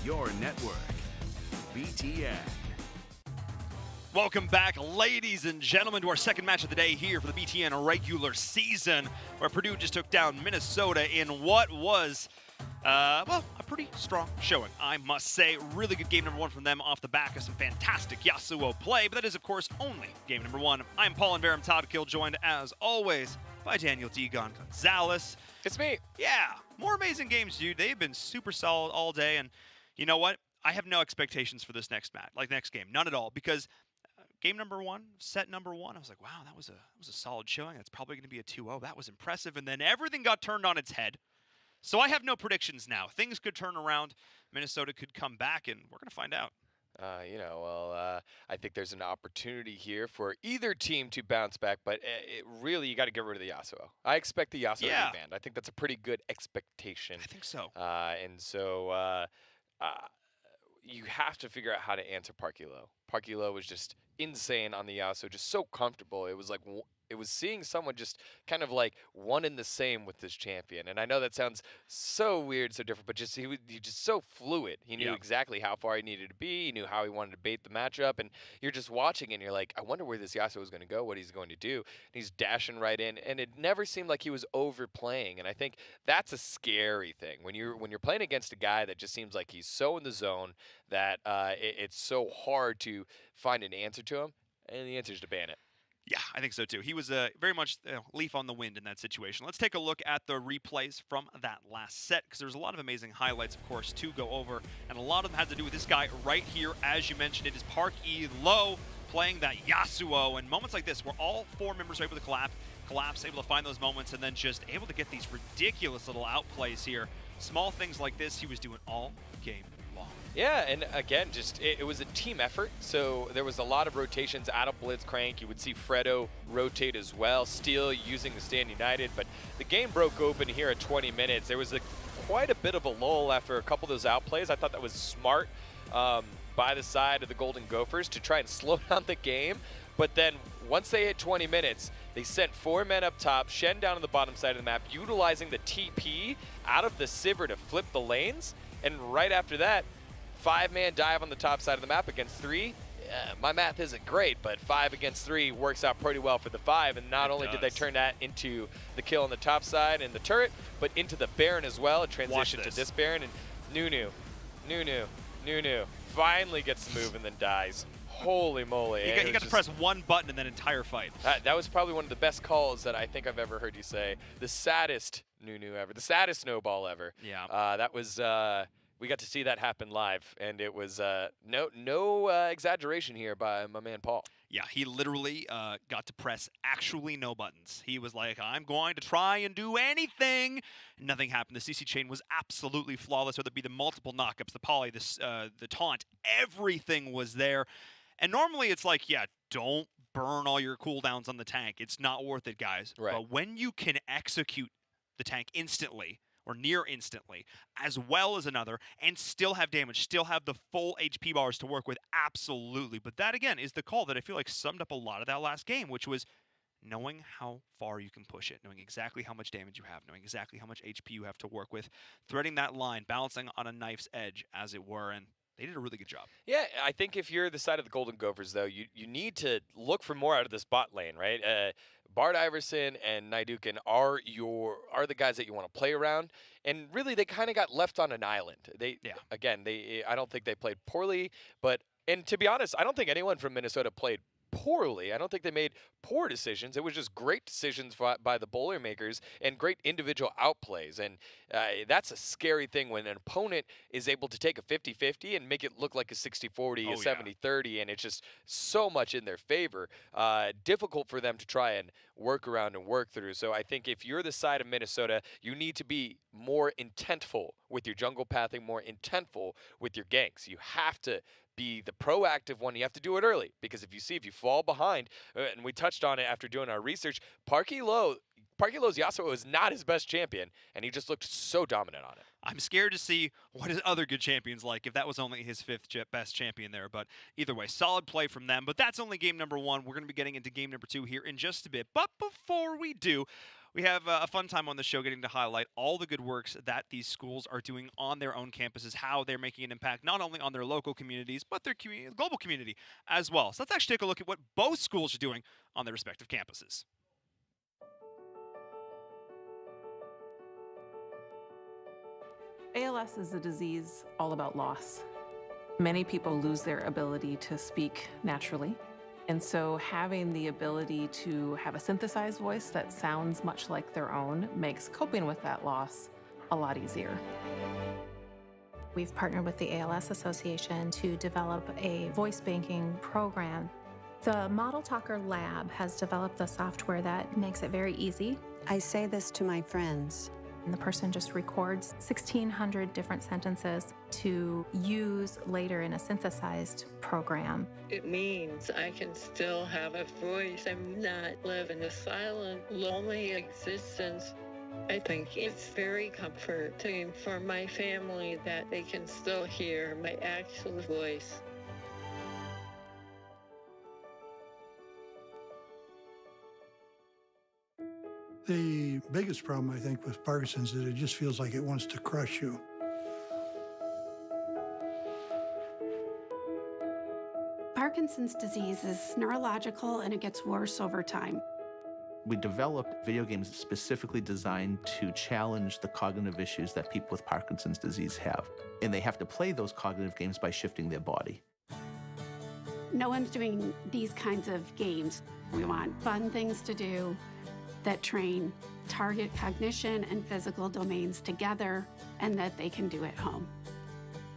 your network, BTN. Welcome back, ladies and gentlemen, to our second match of the day here for the BTN regular season, where Purdue just took down Minnesota in what was, well, a pretty strong showing, I must say. Really good game number one from them off the back of some fantastic Yasuo play, but that is, of course, only game number one. I'm Paul and Barum Todd Kill, joined, as always, by Daniel Degon Gonzalez. It's me. Yeah, more amazing games, dude. They've been super solid all day, and you know what? I have no expectations for this next match, next game, none at all, because game number one, set number one, I was like, wow, that was a solid showing. That's probably going to be a 2-0. That was impressive. And then everything got turned on its head. So I have no predictions now. Things could turn around. Minnesota could come back, and we're going to find out. I think there's an opportunity here for either team to bounce back, but really, you got to get rid of the Yasuo. I expect the Yasuo to be banned. I think that's a pretty good expectation. I think so. You have to figure out how to answer Parkilo. Parkilo was just insane on the Yasuo, just so comfortable. It was like it was seeing someone just kind of like one in the same with this champion. And I know that sounds so weird, so different, but just he just so fluid. He knew exactly how far he needed to be. He knew how he wanted to bait the matchup. And you're just watching and you're like, I wonder where this Yasuo is going to go, what he's going to do. And he's dashing right in, and it never seemed like he was overplaying. And I think that's a scary thing when you're playing against a guy that just seems like he's so in the zone that it's so hard to find an answer to him. And the answer is to ban it. Yeah, I think so too. He was very much leaf on the wind in that situation. Let's take a look at the replays from that last set, because there's a lot of amazing highlights, of course, to go over. And a lot of them had to do with this guy right here. As you mentioned, it is Parkilo playing that Yasuo. And moments like this, where all four members are able to collapse, able to find those moments, and then just able to get these ridiculous little outplays here. Small things like this, he was doing all game long. Yeah, and again, just it was a team effort, so there was a lot of rotations out of Blitzcrank. You would see Fredo rotate as well, Steele using the Stand United, but the game broke open here at 20 minutes. There was quite a bit of a lull after a couple of those outplays. I thought that was smart by the side of the Golden Gophers to try and slow down the game, but then once they hit 20 minutes, they sent 4 men up top, Shen down on the bottom side of the map, utilizing the TP out of the Sivir to flip the lanes, and right after that, 5-man dive on the top side of the map against 3. My math isn't great, but 5 against 3 works out pretty well for the 5. And not only did they turn that into the kill on the top side and the turret, but into the Baron as well. It transitioned to this Baron, and Nunu finally gets the move and then dies. Holy moly. He got to press one button in that entire fight. That was probably one of the best calls that I think I've ever heard you say. The saddest Nunu ever. The saddest snowball ever. Yeah. That was... we got to see that happen live, and it was no exaggeration here by my man Paul. Yeah, he literally got to press actually no buttons. He was like, I'm going to try and do anything. Nothing happened. The CC chain was absolutely flawless, whether it be the multiple knockups, the poly, the taunt, everything was there. And normally it's like, yeah, don't burn all your cooldowns on the tank. It's not worth it, guys. Right. But when you can execute the tank instantly, or near instantly, as well as another, and still have damage, still have the full HP bars to work with, absolutely. But that, again, is the call that I feel like summed up a lot of that last game, which was knowing how far you can push it, knowing exactly how much damage you have, knowing exactly how much HP you have to work with, threading that line, balancing on a knife's edge, as it were, and they did a really good job. Yeah, I think if you're the side of the Golden Gophers, though, you need to look for more out of this bot lane, right? Bart Iverson and Naidukin are the guys that you want to play around, and really they kind of got left on an island. I don't think they played poorly, and to be honest, I don't think anyone from Minnesota played poorly. I don't think they made poor decisions. It was just great decisions by the Boilermakers and great individual outplays. And that's a scary thing when an opponent is able to take a 50-50 and make it look like a 60-40, a 70-30, and it's just so much in their favor. Difficult for them to try and work around and work through. So I think if you're the side of Minnesota, you need to be more intentful with your jungle pathing, more intentful with your ganks. You have to be the proactive one. You have to do it early, because if you fall behind, and we touched on it after doing our research, Parkilo's Yasuo is not his best champion, and he just looked so dominant on it. I'm scared to see what his other good champions like if that was only his 5th best champion there. But either way, solid play from them. But that's only game number 1. We're going to be getting into game number 2 here in just a bit. But before we do, we have a fun time on the show getting to highlight all the good works that these schools are doing on their own campuses, how they're making an impact not only on their local communities, but their global community as well. So let's actually take a look at what both schools are doing on their respective campuses. ALS is a disease all about loss. Many people lose their ability to speak naturally. And so having the ability to have a synthesized voice that sounds much like their own makes coping with that loss a lot easier. We've partnered with the ALS Association to develop a voice banking program. The Model Talker Lab has developed the software that makes it very easy. I say this to my friends. And the person just records 1,600 different sentences to use later in a synthesized program. It means I can still have a voice. I'm not living a silent, lonely existence. I think it's very comforting for my family that they can still hear my actual voice. The biggest problem, I think, with Parkinson's is that it just feels like it wants to crush you. Parkinson's disease is neurological and it gets worse over time. We developed video games specifically designed to challenge the cognitive issues that people with Parkinson's disease have. And they have to play those cognitive games by shifting their body. No one's doing these kinds of games. We want fun things to do that train target cognition and physical domains together and that they can do at home.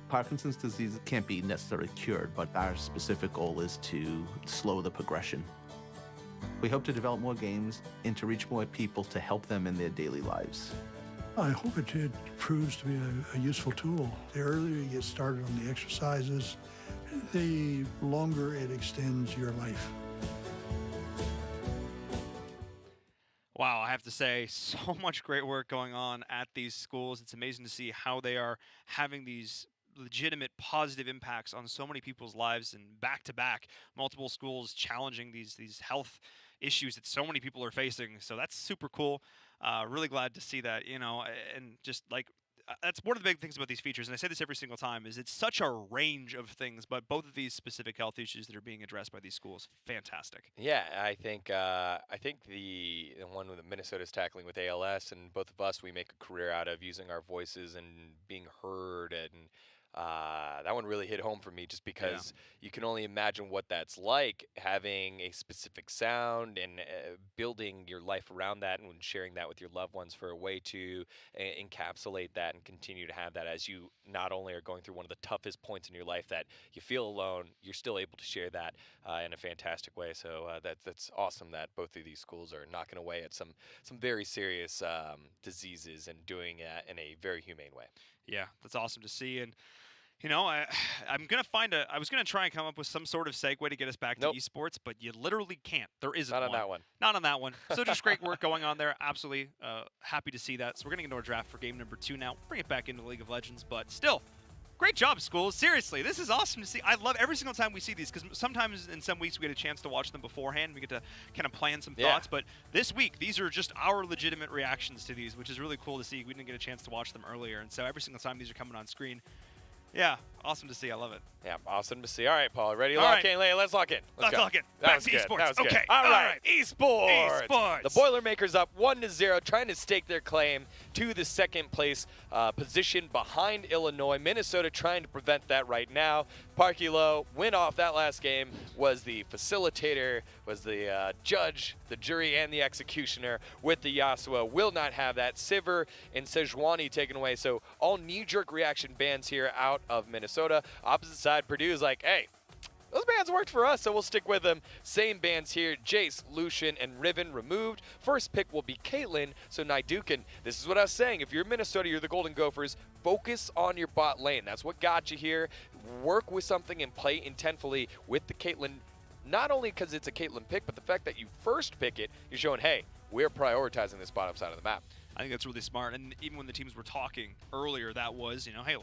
Parkinson's disease can't be necessarily cured, but our specific goal is to slow the progression. We hope to develop more games and to reach more people to help them in their daily lives. I hope it proves to be a useful tool. The earlier you get started on the exercises, the longer it extends your life. Wow, I have to say, so much great work going on at these schools. It's amazing to see how they are having these legitimate positive impacts on so many people's lives, and back-to-back, multiple schools challenging these health issues that so many people are facing. So that's super cool. Really glad to see that, and just like, that's one of the big things about these features, and I say this every single time, is it's such a range of things, but both of these specific health issues that are being addressed by these schools, fantastic. Yeah, I think the one that Minnesota's tackling with ALS, and both of us, we make a career out of using our voices and being heard, and that one really hit home for me, just because you can only imagine what that's like, having a specific sound and building your life around that and sharing that with your loved ones for a way to encapsulate that and continue to have that as you not only are going through one of the toughest points in your life that you feel alone, you're still able to share that in a fantastic way. So that's awesome that both of these schools are knocking away at some very serious diseases and doing it in a very humane way. Yeah, that's awesome to see. And I'm going to I was going to try and come up with some sort of segue to get us back to esports, but you literally can't. There isn't one. Not on that one. Not on that one. So just great work going on there. Absolutely happy to see that. So we're going to get into our draft for game number 2 now. Bring it back into League of Legends, but still, great job, schools. Seriously, this is awesome to see. I love every single time we see these, because sometimes in some weeks we get a chance to watch them beforehand. We get to kind of plan some thoughts, but this week, these are just our legitimate reactions to these, which is really cool to see. We didn't get a chance to watch them earlier, and so every single time these are coming on screen, yeah, awesome to see. I love it. Yeah, awesome to see. All right, Paul, ready to lock in? Let's lock in. Let's lock in. That was good. Esports. That was good. Okay. All right. Esports. Esports. The Boilermakers up 1-0, trying to stake their claim to the second place position behind Illinois. Minnesota trying to prevent that right now. Parky Lowe went off that last game, was the facilitator, was the judge, the jury, and the executioner with the Yasuo. Will not have that. Sivir and Sejuani taken away. So all knee-jerk reaction bans here out of Minnesota. Opposite side, Purdue is like, hey, those bans worked for us, so we'll stick with them. Same bans here. Jace, Lucian, and Riven removed. First pick will be Caitlyn, so Naidukin. This is what I was saying. If you're Minnesota, you're the Golden Gophers. Focus on your bot lane. That's what got you here. Work with something and play intentfully with the Caitlyn. Not only because it's a Caitlyn pick, but the fact that you first pick it, you're showing, hey, we're prioritizing this bottom side of the map. I think that's really smart. And even when the teams were talking earlier, that was, you know, hey,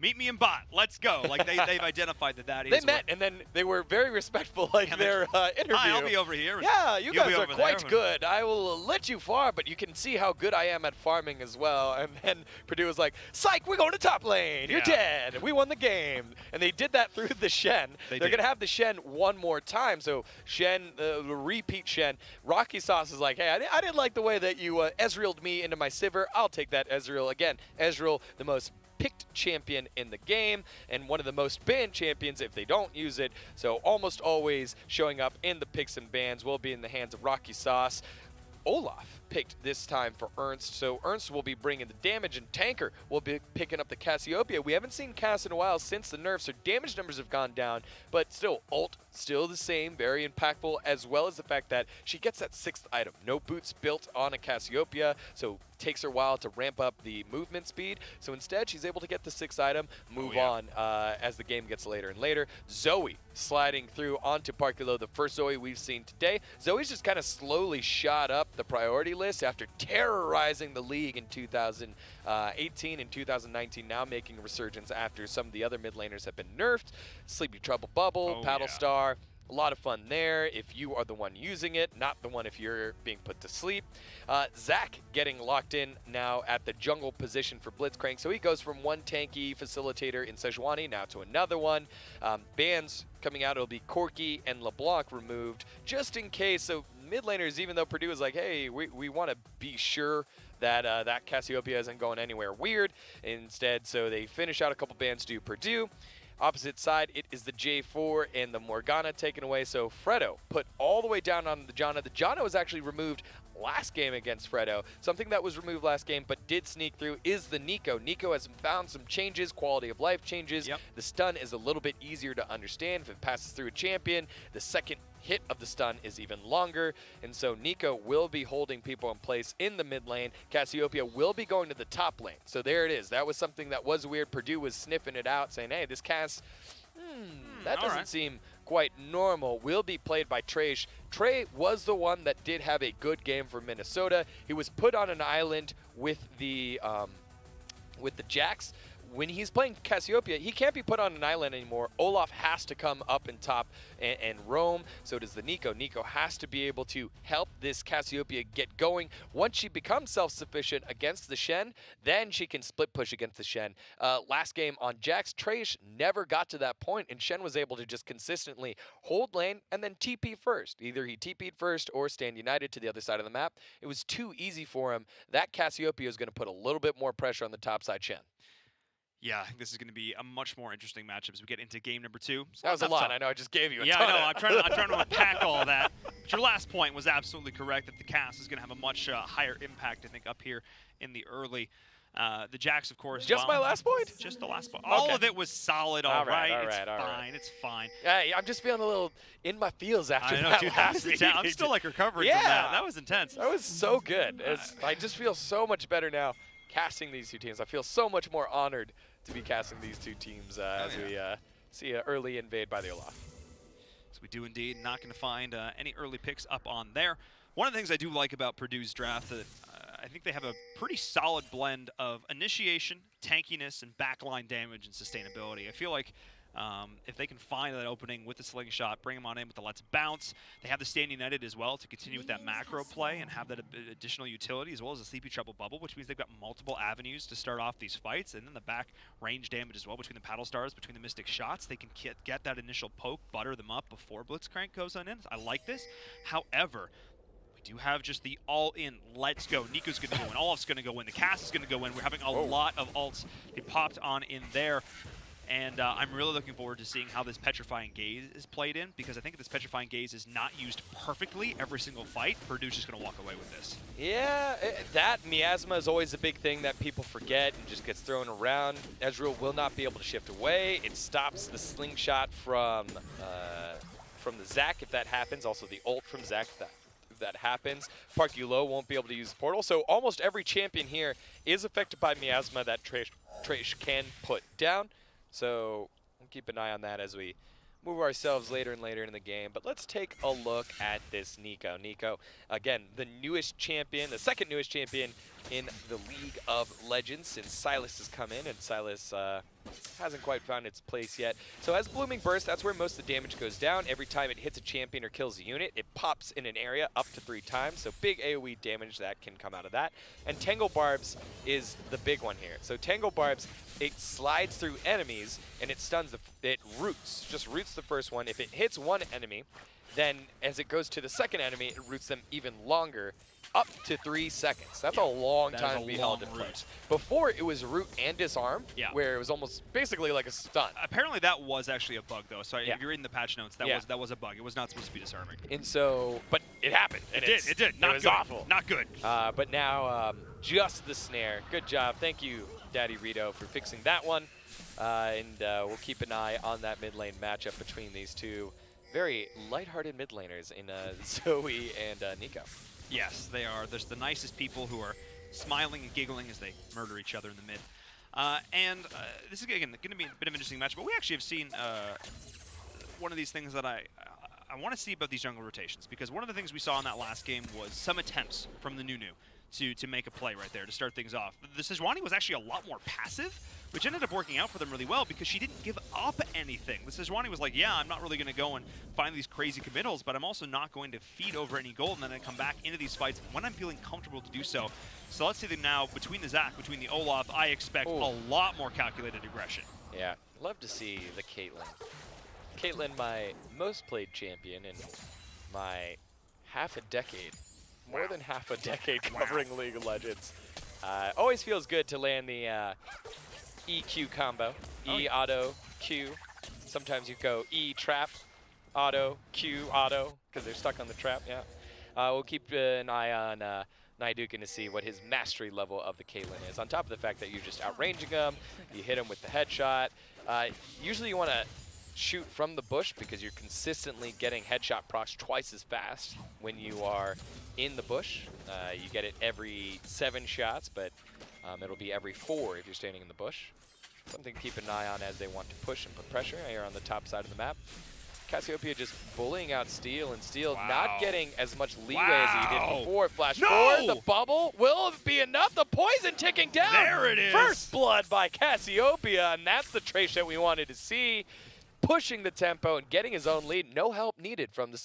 meet me in bot. Let's go. Like they've identified that is. They met, and then they were very respectful, like their interview. Hi, I'll be over here. Yeah, you guys are quite there. good. I will let you farm, but you can see how good I am at farming as well. And then Purdue was like, psych, we're going to top lane. You're dead. We won the game. And they did that through the Shen. They're going to have the Shen one more time. So Shen, the repeat Shen. Rocky Sauce is like, hey, I didn't like the way that you Ezreal'd me into my Sivir. I'll take that Ezreal. Again, Ezreal, the most picked champion in the game and one of the most banned champions if they don't use it. So almost always showing up in the picks and bans will be in the hands of Rocky Sauce. Olaf picked this time for Ernst, so Ernst will be bringing the damage, and Tanker will be picking up the Cassiopeia. We haven't seen Cass in a while since the nerfs, so damage numbers have gone down, but still, ult still the same, very impactful, as well as the fact that she gets that 6th item. No boots built on a Cassiopeia, so takes her a while to ramp up the movement speed, so instead she's able to get the 6th item, move on as the game gets later and later. Zoe sliding through onto Parkulo, the first Zoe we've seen today. Zoe's just kind of slowly shot up the priority list after terrorizing the league in 2018 and 2019, now making a resurgence after some of the other mid laners have been nerfed. Sleepy Trouble Bubble, Paddle Star, a lot of fun there if you are the one using it, not the one if you're being put to sleep. Zach getting locked in now at the jungle position for Blitzcrank, so he goes from one tanky facilitator in Sejuani now to another one. Bans coming out, it'll be Corki and LeBlanc removed, just in case. So mid laners, even though Purdue is like, hey, we want to be sure that that Cassiopeia isn't going anywhere weird, instead, so they finish out a couple bans to Purdue. Opposite side, it is the J4 and the Morgana taken away. So Fredo put all the way down on the Janna. The Janna was actually removed last game against Fredo. Something that was removed last game but did sneak through is the Nico. Nico has found some changes, quality of life changes. The stun is a little bit easier to understand if it passes through a champion. The second hit of the stun is even longer, and so Nico will be holding people in place in the mid lane. Cassiopeia will be going to the top lane. So there it is. That was something that was weird. Purdue was sniffing it out, saying, hey, this Cass, that doesn't seem quite normal. Will be played by Trey. Trey was the one that did have a good game for Minnesota. He was put on an island with the Jax. When he's playing Cassiopeia, he can't be put on an island anymore. Olaf has to come up and top and roam. So does the Nico. Nico has to be able to help this Cassiopeia get going. Once she becomes self-sufficient against the Shen, then she can split push against the Shen. Last game on Jax, Trash never got to that point, and Shen was able to just consistently hold lane and then TP first. Either he TP'd first or stand united to the other side of the map. It was too easy for him. That Cassiopeia is going to put a little bit more pressure on the top side Shen. Yeah, I think this is going to be a much more interesting matchup as we get into game number 2. That was a lot. I know. I just gave you a ton. Yeah, I know. I'm trying to unpack all that. But your last point was absolutely correct that the cast is going to have a much higher impact, I think, up here in the early. The Jax, of course. Just my last point? Just the last point. All of it was solid. All right. It's fine. Right. It's fine. Yeah, I'm just feeling a little in my feels after I know, that dude, last meeting. I'm still like recovering from that. That was intense. That was so good. I just feel so much better now casting these two teams. I feel so much more honored to be casting these two teams as we see an early invade by the Olaf. So we do indeed. Not going to find any early picks up on there. One of the things I do like about Purdue's draft that I think they have a pretty solid blend of initiation, tankiness, and backline damage and sustainability. I feel like if they can find that opening with the slingshot, bring them on in with the Let's Bounce. They have the Stand United as well to continue with that macro play and have that additional utility, as well as a Sleepy Trouble Bubble, which means they've got multiple avenues to start off these fights. And then the back range damage as well between the Paddle Stars, between the Mystic Shots. They can get that initial poke, butter them up before Blitzcrank goes on in. I like this. However, we do have just the all-in, let's go. Nico's going to go in, Olaf's going to go in, the cast is going to go in. We're having a lot of ults. They popped on in there. And I'm really looking forward to seeing how this Petrifying Gaze is played in, because I think if this Petrifying Gaze is not used perfectly every single fight, Purdue's just going to walk away with this. Yeah, that miasma is always a big thing that people forget and just gets thrown around. Ezreal will not be able to shift away. It stops the slingshot from the Zac if that happens. Also the ult from Zac if that happens. Parkulo won't be able to use the portal. So almost every champion here is affected by miasma that Trash can put down. So we'll keep an eye on that as we move ourselves later and later in the game. But let's take a look at this Nico. Nico, again, the newest champion, the second newest champion in the League of Legends since Silas has come in, and Silas hasn't quite found its place yet. So as Blooming Burst, that's where most of the damage goes down. Every time it hits a champion or kills a unit, it pops in an area up to 3 times, so big AoE damage that can come out of that. And Tangle Barbs is the big one here. So Tangle Barbs, it slides through enemies, and it stuns, it roots, just roots the first one. If it hits one enemy, then as it goes to the second enemy, it roots them even longer, up to 3 seconds. That's a long time to be held in place. Before, it was root and disarm, where it was almost basically like a stun. Apparently that was actually a bug, though. So if you're reading the patch notes, that was a bug. It was not supposed to be disarming. And so, but it happened. And it did. Not it was good. Awful. Not good. But now, just the snare. Good job. Thank you, Daddy Rito, for fixing that one. We'll keep an eye on that mid lane matchup between these two very lighthearted mid laners in Zoe and Nico. Yes, they are. There's the nicest people who are smiling and giggling as they murder each other in the mid. This is, again, going to be a bit of an interesting match, but we actually have seen one of these things that I want to see about these jungle rotations, because one of the things we saw in that last game was some attempts from the Nunu to make a play right there, to start things off. The Sejuani was actually a lot more passive, which ended up working out for them really well because she didn't give up anything. The Sejuani was like, yeah, I'm not really going to go and find these crazy committals, but I'm also not going to feed over any gold and then I come back into these fights when I'm feeling comfortable to do so. So let's see them now, between the Zac, between the Olaf, I expect a lot more calculated aggression. Yeah, love to see the Caitlyn. Caitlyn, my most played champion in my half a decade. More than half a decade covering League of Legends. Always feels good to land the EQ combo. E, auto, Q. Sometimes you go E, trap, auto, Q, auto, because they're stuck on the trap, We'll keep an eye on Naidukin to see what his mastery level of the Caitlyn is. On top of the fact that you're just outranging him, you hit him with the headshot. Usually you want to shoot from the bush because you're consistently getting headshot procs twice as fast when you are in the bush. You get it every 7 shots, but it'll be every 4 if you're standing in the bush. Something to keep an eye on as they want to push and put pressure here on the top side of the map. Cassiopeia just bullying out Steel, and Steel not getting as much leeway as he did before. Flash forward, the bubble. Will it be enough? The poison ticking down. There it is. First blood by Cassiopeia, and that's the Trace that we wanted to see. Pushing the tempo and getting his own lead. No help needed from the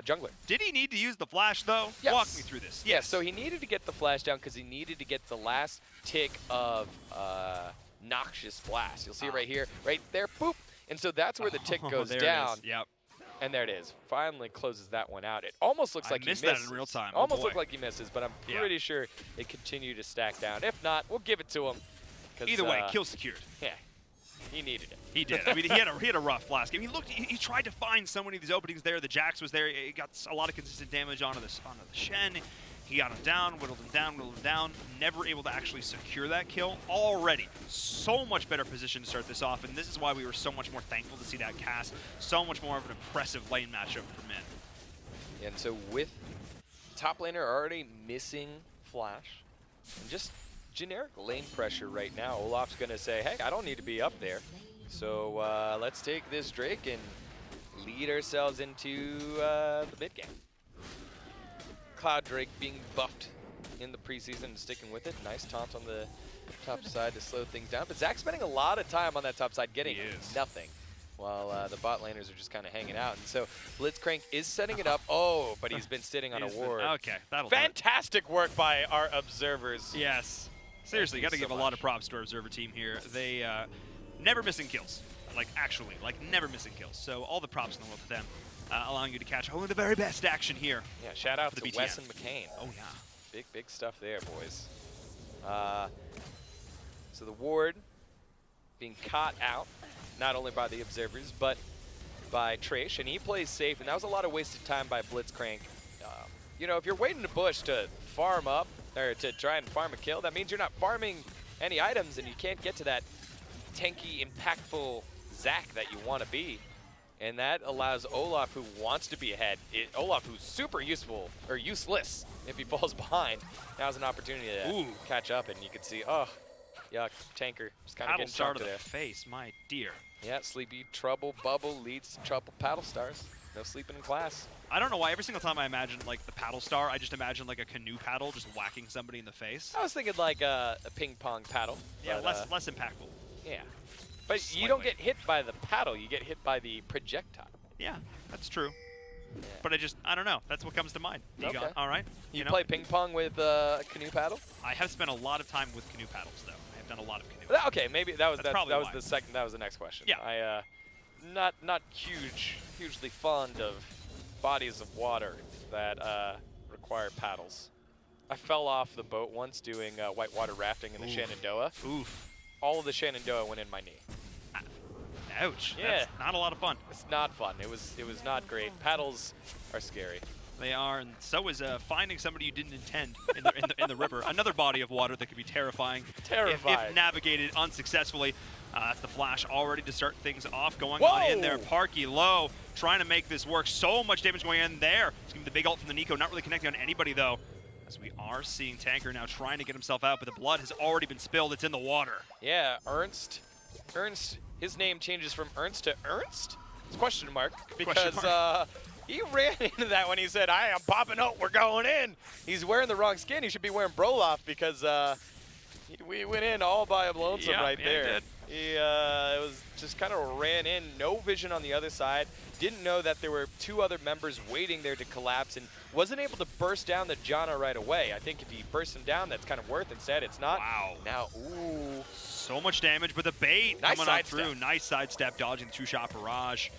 jungler. Did he need to use the flash, though? Yes. Walk me through this. Yes, so he needed to get the flash down because he needed to get the last tick of Noxious Blast. You'll see it right here, right there, boop. And so that's where the tick goes down. Yep. And there it is. Finally closes that one out. It almost looks like he misses. I missed that in real time. Almost looked like he misses, but I'm pretty sure it continued to stack down. If not, we'll give it to him. Either way, kill secured. Yeah. He needed it. He did. I mean, he had a rough last game. He tried to find so many of these openings there. The Jax was there. He got a lot of consistent damage onto the Shen. He got him down, whittled him down. Never able to actually secure that kill. Already so much better position to start this off, and this is why we were so much more thankful to see that cast. So much more of an impressive lane matchup for Min. And so with top laner already missing Flash, and just generic lane pressure right now, Olaf's going to say, hey, I don't need to be up there. So let's take this Drake and lead ourselves into the mid game. Cloud Drake being buffed in the preseason and sticking with it. Nice taunt on the top side to slow things down. But Zac's spending a lot of time on that top side getting nothing, while the bot laners are just kind of hanging out. And so Blitzcrank is setting it up. Oh, but he's been sitting on a ward. Okay, that'll Fantastic work by our observers. Yes. Seriously, got to give a lot of props to our observer team here. They never missing kills. Actually, never missing kills. So all the props in the world to them, allowing you to catch only the very best action here. Yeah, shout out to BTN. Wes and McCain. Oh, yeah. Big stuff there, boys. So the ward being caught out, not only by the observers, but by Trace, and he plays safe, and that was a lot of wasted time by Blitzcrank. You know, if you're waiting to bush to farm up, or to try and farm a kill, that means you're not farming any items, and you can't get to that tanky, impactful Zac that you want to be. And that allows Olaf, who wants to be ahead, Olaf, who's super useful, or useless if he falls behind, now has an opportunity to catch up, and you can see, oh, yuck, Tanker just kind of getting chunked to there. the face, my dear. Yeah, Sleepy Trouble Bubble leads to Trouble Paddle Stars. No sleeping in class. I don't know why. Every single time I imagine like the paddle star, I just imagine like a canoe paddle just whacking somebody in the face. I was thinking like a ping pong paddle. Yeah, but, less impactful. Yeah. But you don't get hit by the paddle. You get hit by the projectile. Yeah, that's true. Yeah. But I don't know. That's what comes to mind. Okay. All right. You play ping pong with canoe paddle? I have spent a lot of time with canoe paddles, though. I have done a lot of canoe. Okay, maybe that was the second. That was the next question. Yeah. I not hugely fond of bodies of water that require paddles. I fell off the boat once doing whitewater rafting in the Shenandoah. Oof. All of the Shenandoah went in my knee. Ouch. Yeah. That's not a lot of fun. It's not fun. It was not great. Paddles are scary. They are, and so is finding somebody you didn't intend in the river. Another body of water that could be terrifying. If navigated unsuccessfully. That's the Flash already to start things off. Going on in there. Parky low, trying to make this work. So much damage going in there. It's going to be the big ult from the Nico. Not really connecting on anybody, though. As we are seeing Tanker now trying to get himself out, but the blood has already been spilled. It's in the water. Yeah, Ernst, his name changes from Ernst to Ernst? It's a question mark. Because he ran into that when he said, I'm popping out, we're going in. He's wearing the wrong skin. He should be wearing Broloff because we went in all by a lonesome right there. He was just kind of ran in, no vision on the other side. Didn't know that there were two other members waiting there to collapse and wasn't able to burst down the Jana right away. I think if he bursts him down, that's kind of worth it. Instead, it's not. Wow. Now, ooh. So much damage, but the bait coming on through. Nice sidestep, dodging the two-shot barrage.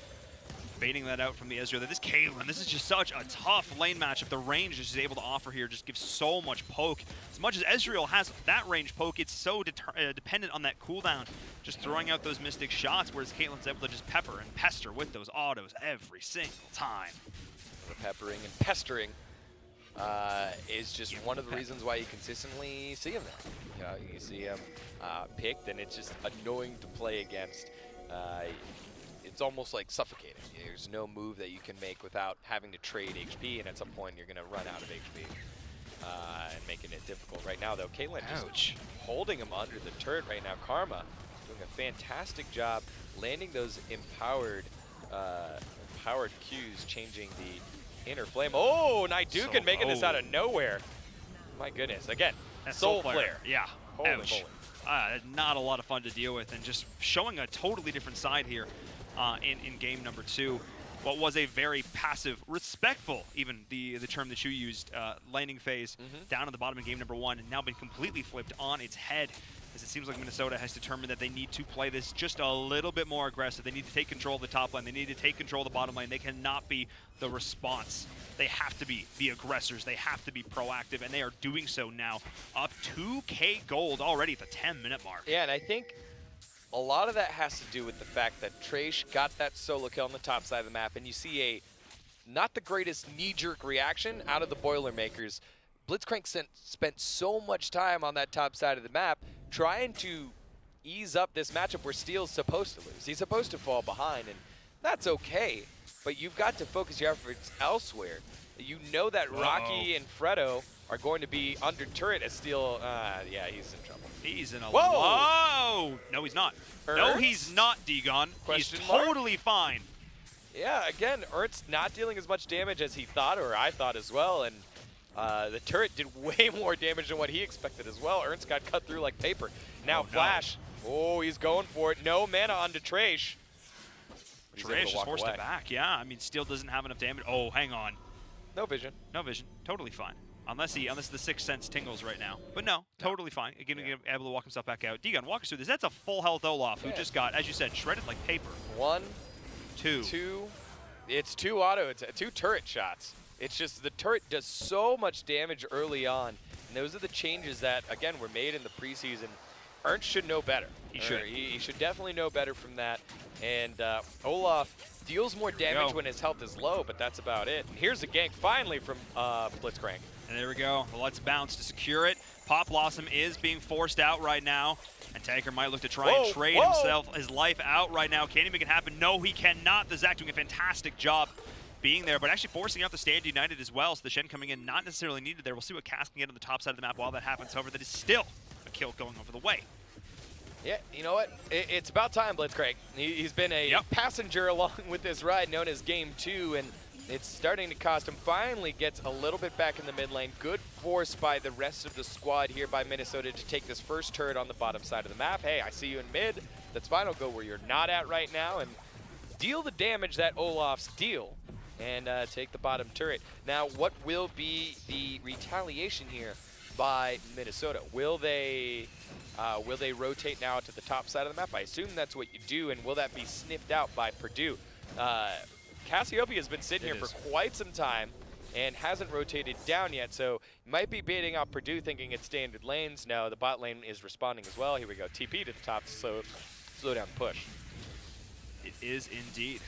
Baiting that out from the Ezreal. This Caitlyn, this is just such a tough lane matchup. The range she's able to offer here just gives so much poke. As much as Ezreal has that range poke, it's so dependent on that cooldown. Just throwing out those Mystic shots, whereas Caitlyn's able to just pepper and pester with those autos every single time. The peppering and pestering is just one of the reasons why you consistently see him there. You see him picked, and it's just annoying to play against. It's almost like suffocating. There's no move that you can make without having to trade HP, and at some point you're going to run out of HP and making it difficult. Right now, though, Caitlyn just holding him under the turret right now. Karma doing a fantastic job landing those empowered Qs, changing the inner flame. Oh, Naidukin making this out of nowhere. My goodness. Again, Soul Flare. Yeah. Holy Ouch. Not a lot of fun to deal with, and just showing a totally different side here. In game number 2, what was a very passive, respectful, even the term that you used, laning phase down at the bottom in game number 1, and now been completely flipped on its head, as it seems like Minnesota has determined that they need to play this just a little bit more aggressive. They need to take control of the top lane. They need to take control of the bottom lane. They cannot be the response. They have to be the aggressors. They have to be proactive, and they are doing so now. Up 2K gold already at the 10-minute mark. Yeah, and I think a lot of that has to do with the fact that Trash got that solo kill on the top side of the map, and you see not the greatest knee-jerk reaction out of the Boilermakers. Blitzcrank spent so much time on that top side of the map trying to ease up this matchup where Steel's supposed to lose. He's supposed to fall behind, and that's okay, but you've got to focus your efforts elsewhere. You know that Rocky and Fredo are going to be under turret as Steel, yeah, he's in trouble. He's in a Whoa! No, he's not. Ernst? No, he's not, Degon. He's totally fine. Yeah, again, Ernst not dealing as much damage as he thought, or I thought as well, and the turret did way more damage than what he expected as well. Ernst got cut through like paper. Now Flash, oh, he's going for it. No mana onto Trash. Trash just forced it back, yeah. I mean, Steel doesn't have enough damage. Oh, hang on. No vision. No vision. Totally fine. Unless the Sixth Sense tingles right now. But no, totally fine. Again, able to walk himself back out. Degon, walk us through this. That's a full health Olaf who just got, as you said, shredded like paper. 1, 2. It's 2 auto. It's 2 turret shots. It's just the turret does so much damage early on. And those are the changes that, again, were made in the preseason. Ernst should know better. He should. He should definitely know better from that. And Olaf deals more damage when his health is low, but that's about it. And here's a gank finally from Blitzcrank. And there we go. Well, let's bounce to secure it. Pop Blossom is being forced out right now. And Tanker might look to try and trade his life out right now. Can he make it happen? No, he cannot. The Zac doing a fantastic job being there, but actually forcing out the Stand United as well. So the Shen coming in, not necessarily needed there. We'll see what Cass can get on the top side of the map while that happens. However, that is still a kill going over the way Yeah, you know what? It's about time, Blitzcrank. He's been a passenger along with this ride known as Game 2, and it's starting to cost him. Finally gets a little bit back in the mid lane. Good force by the rest of the squad here by Minnesota to take this first turret on the bottom side of the map. Hey, I see you in mid. That's fine. I'll go where you're not at right now and deal the damage that Olaf's deal and take the bottom turret. Now, what will be the retaliation here by Minnesota? Will they rotate now to the top side of the map? I assume that's what you do, and will that be sniffed out by Purdue? Cassiopeia has been sitting here for quite some time and hasn't rotated down yet, so might be baiting out Purdue thinking it's standard lanes. No, the bot lane is responding as well. Here we go, TP to the top to slow down push. It is indeed.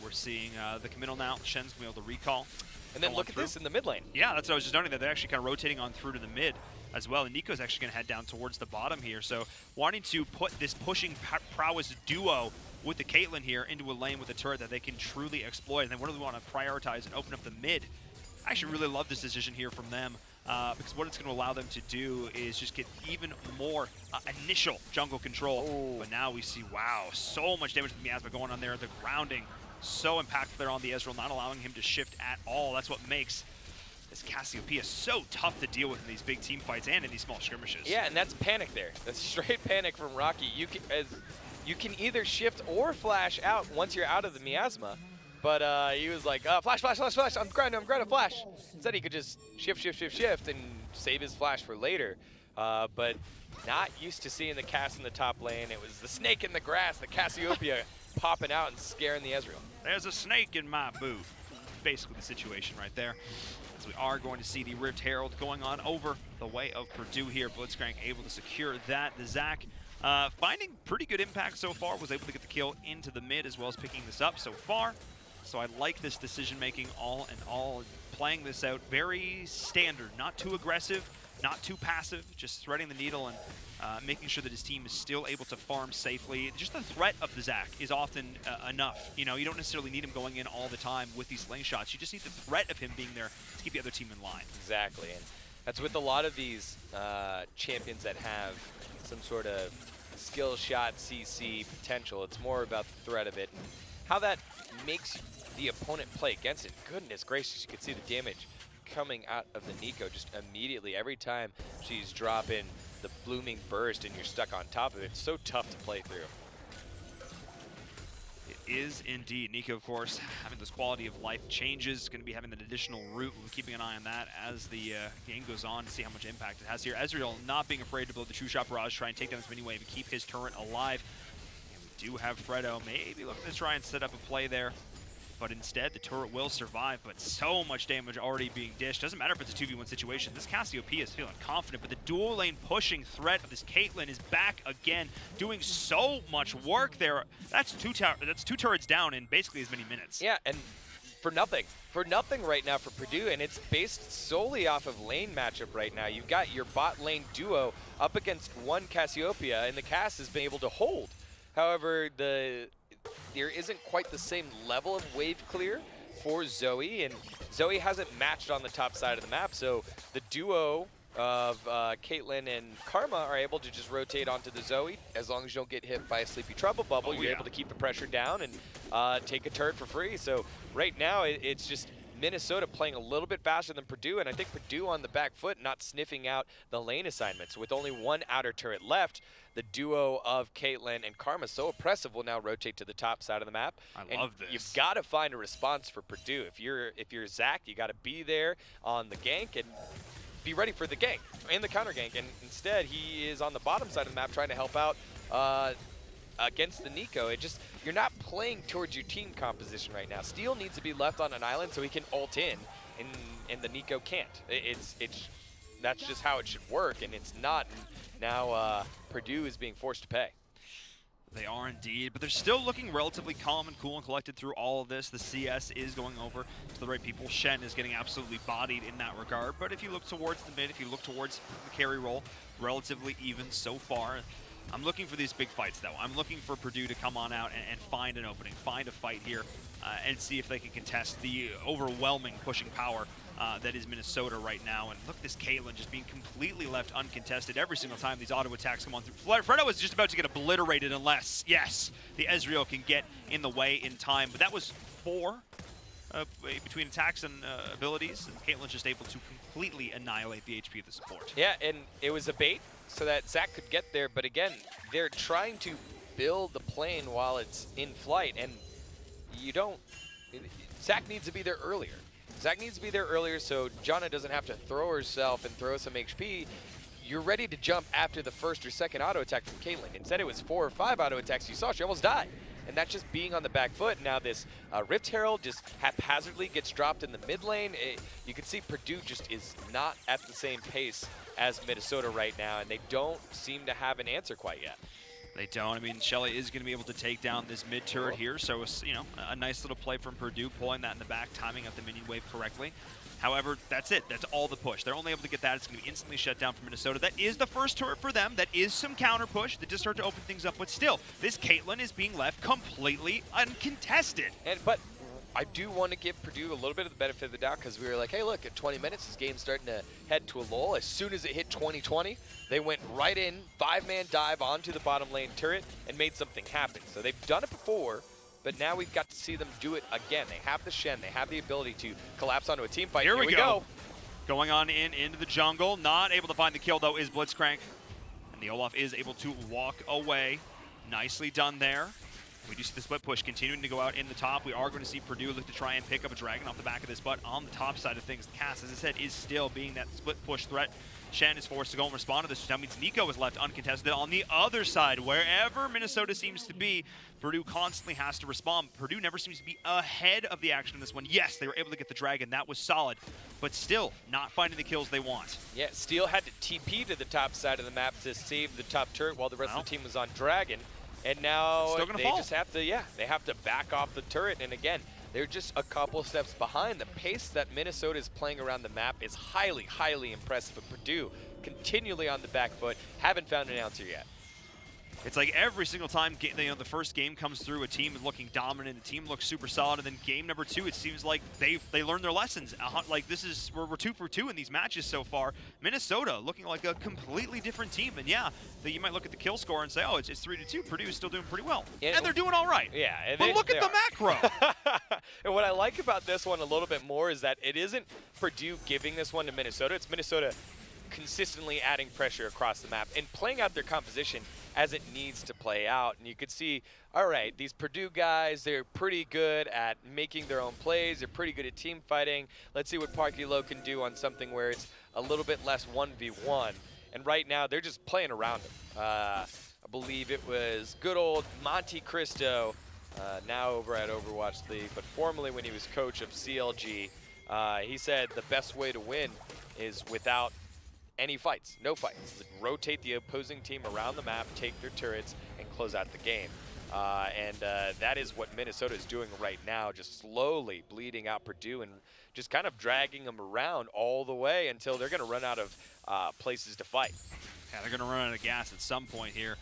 We're seeing the committal now. Shen's going to be able to recall. And then look at this in the mid lane. Yeah, that's what I was just noting, that they're actually kind of rotating on through to the mid as well. And Nico's actually going to head down towards the bottom here. So wanting to put this pushing prowess duo with the Caitlyn here into a lane with a turret that they can truly exploit. And then what do we want to prioritize and open up the mid? I actually really love this decision here from them because what it's going to allow them to do is just get even more initial jungle control. Ooh. But now we see, wow, so much damage to the Miasma going on there. The grounding so impactful there on the Ezreal, not allowing him to shift at all. That's what makes this Cassiopeia so tough to deal with in these big team fights and in these small skirmishes. Yeah, and that's panic there. That's straight panic from Rocky. You can either shift or flash out once you're out of the Miasma. But he was like, flash, flash, flash, flash, I'm grinding, flash. Instead, he could just shift, and save his flash for later. But not used to seeing the Cass in the top lane. It was the snake in the grass, the Cassiopeia popping out and scaring the Ezreal. There's a snake in my boot. Basically the situation right there. As we are going to see the Rift Herald going on over the way of Purdue here. Blitzcrank able to secure that. The Zac finding pretty good impact so far. Was able to get the kill into the mid as well as picking this up so far. So I like this decision making all in all. Playing this out very standard, not too aggressive, not too passive, just threading the needle and making sure that his team is still able to farm safely. Just the threat of the Zac is often enough. You know, you don't necessarily need him going in all the time with these lane shots. You just need the threat of him being there to keep the other team in line. Exactly, and that's with a lot of these champions that have some sort of skill shot CC potential. It's more about the threat of it and how that makes the opponent play against it. Goodness gracious, you can see the damage coming out of the Nico just immediately. Every time she's dropping the blooming burst and you're stuck on top of it, it's so tough to play through. It is indeed. Nico, of course, having those quality of life changes, going to be having an additional route. We'll be keeping an eye on that as the game goes on to see how much impact it has here. Ezreal not being afraid to blow the True Shot Barrage, try and take down this mini wave and keep his turret alive. And we do have Fredo maybe looking to try and set up a play there. But instead, the turret will survive, but so much damage already being dished. Doesn't matter if it's a 2v1 situation. This Cassiopeia is feeling confident, but the dual lane pushing threat of this Caitlyn is back again, doing so much work there. That's two turrets down in basically as many minutes. Yeah, and for nothing right now for Purdue, and it's based solely off of lane matchup right now. You've got your bot lane duo up against one Cassiopeia, and the Cass has been able to hold. However, there isn't quite the same level of wave clear for Zoe, and Zoe hasn't matched on the top side of the map, so the duo of Caitlyn and Karma are able to just rotate onto the Zoe. As long as you don't get hit by a Sleepy Trouble Bubble, you're able to keep the pressure down and take a turret for free. So right now, it's just Minnesota playing a little bit faster than Purdue, and I think Purdue on the back foot, not sniffing out the lane assignments. With only one outer turret left, the duo of Caitlyn and Karma, so oppressive, will now rotate to the top side of the map. I love this. You've got to find a response for Purdue. If you're Zac, you got to be there on the gank and be ready for the gank and the counter gank. And instead, he is on the bottom side of the map trying to help out against the Nico. You're not playing towards your team composition right now. Steel needs to be left on an island so he can ult in, and the Nico can't. That's just how it should work, and it's not. Now Purdue is being forced to pay. They are indeed, but they're still looking relatively calm and cool and collected through all of this. The CS is going over to the right people. Shen is getting absolutely bodied in that regard, but if you look towards the mid, if you look towards the carry role, relatively even so far. I'm looking for these big fights, though. I'm looking for Purdue to come on out and find an opening, find a fight here, and see if they can contest the overwhelming pushing power that is Minnesota right now. And look, this Caitlin just being completely left uncontested every single time these auto attacks come on through. Fredo is just about to get obliterated unless, yes, the Ezreal can get in the way in time. But that was 4 between attacks and abilities, and Caitlin's just able to completely annihilate the HP of the support. Yeah, and it was a bait so that Zach could get there, but again, they're trying to build the plane while it's in flight, and you don't... Zach needs to be there earlier. Zach needs to be there earlier so Jana doesn't have to throw herself and throw some HP. You're ready to jump after the first or second auto attack from Caitlin. Instead, it was 4 or 5 auto attacks you saw. She almost died. And that's just being on the back foot. Now this Rift Herald just haphazardly gets dropped in the mid lane. You can see Purdue just is not at the same pace as Minnesota right now, and they don't seem to have an answer quite yet. They don't. I mean, Shelly is going to be able to take down this mid turret here, so it's, you know, a nice little play from Purdue, pulling that in the back, timing up the minion wave correctly. However, that's it. That's all the push. They're only able to get that. It's going to be instantly shut down for Minnesota. That is the first turret for them. That is some counter push. That just start to open things up. But still, this Caitlin is being left completely uncontested. But I do want to give Purdue a little bit of the benefit of the doubt because we were like, hey, look, at 20 minutes, this game's starting to head to a lull. As soon as it hit 2020, they went right in, 5-man dive onto the bottom lane turret and made something happen. So they've done it before. But now we've got to see them do it again. They have the Shen. They have the ability to collapse onto a team fight. Here we go. Going on into the jungle. Not able to find the kill, though, is Blitzcrank. And the Olaf is able to walk away. Nicely done there. We do see the split push continuing to go out in the top. We are going to see Purdue look to try and pick up a dragon off the back of this, but on the top side of things, the cast, as I said, is still being that split push threat. Shen is forced to go and respond to this. That means Nico is left uncontested. On the other side, wherever Minnesota seems to be, Purdue constantly has to respond. Purdue never seems to be ahead of the action in this one. Yes, they were able to get the dragon. That was solid, but still not finding the kills they want. Yeah, Steel had to TP to the top side of the map to save the top turret while the rest of the team was on dragon. And now they just have to, they have to back off the turret. And again, they're just a couple steps behind. The pace that Minnesota is playing around the map is highly, highly impressive. But Purdue continually on the back foot, haven't found an answer yet. It's like every single time the first game comes through, a team is looking dominant, a team looks super solid, and then game number 2, it seems like they learned their lessons. Like this is we're 2 for 2 in these matches so far. Minnesota looking like a completely different team, and yeah, you might look at the kill score and say, oh, it's 3-2. Purdue is still doing pretty well, and they're doing all right. Yeah, and but look at the macro. And what I like about this one a little bit more is that it isn't Purdue giving this one to Minnesota. It's Minnesota consistently adding pressure across the map and playing out their composition as it needs to play out. And you could see, all right, these Purdue guys, they're pretty good at making their own plays. They're pretty good at team fighting. Let's see what Parky Low can do on something where it's a little bit less 1v1. And right now, they're just playing around him. I believe it was good old Monte Cristo, now over at Overwatch League, but formerly when he was coach of CLG, he said the best way to win is without any fights, no fights. Rotate the opposing team around the map, take their turrets, and close out the game. And that is what Minnesota is doing right now, just slowly bleeding out Purdue and just kind of dragging them around all the way until they're going to run out of places to fight. Yeah, they're going to run out of gas at some point here.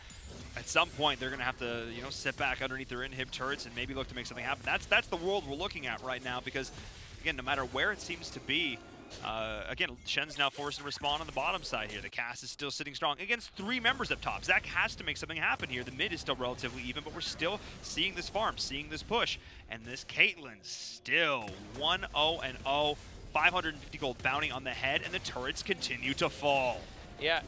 At some point, they're going to have to, sit back underneath their inhib turrets and maybe look to make something happen. That's the world we're looking at right now because, again, no matter where it seems to be, again, Shen's now forced to respond on the bottom side here. The cast is still sitting strong against 3 members up top. Zach has to make something happen here. The mid is still relatively even, but we're still seeing this farm, seeing this push. And this Caitlyn still 1-0-0, 550 gold bounty on the head, and the turrets continue to fall. Yeah,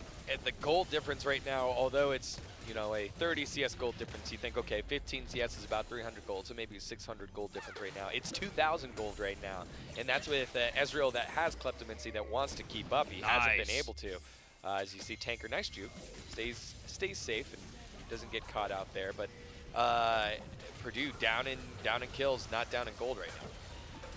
the gold difference right now, although it's a 30 CS gold difference, you think, okay, 15 CS is about 300 gold, so maybe 600 gold difference right now. It's 2,000 gold right now, and that's with Ezreal that has Kleptomancy that wants to keep up. He hasn't been able to. As you see, Tanker, nice juke, stays safe and doesn't get caught out there, but Purdue down in kills, not down in gold right now.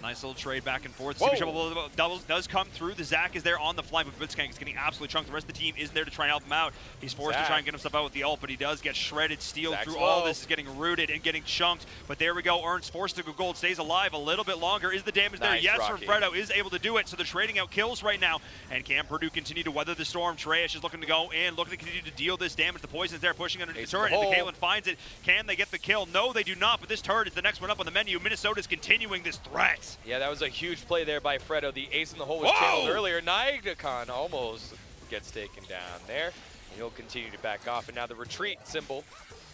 Nice little trade back and forth. Super Shovel doubles does come through. The Zach is there on the fly, but Blitzcrank is getting absolutely chunked. The rest of the team isn't there to try and help him out. He's forced to try and get himself out with the ult, but he does get shredded. Steel through all this is getting rooted and getting chunked. But there we go. Ernst forced to go gold, stays alive a little bit longer. Is the damage there? Yes, from Fredo is able to do it. So they're trading out kills right now. And can Purdue continue to weather the storm? Treyash is looking to go in, looking to continue to deal this damage. The poison's there, pushing underneath the turret, and the Caitlyn finds it. Can they get the kill? No, they do not. But this turret is the next one up on the menu. Minnesota's continuing this threat. defense. Yeah, that was a huge play there by Fredo. The ace in the hole was channeled earlier. Nidacon almost gets taken down there. And he'll continue to back off. And now the retreat symbol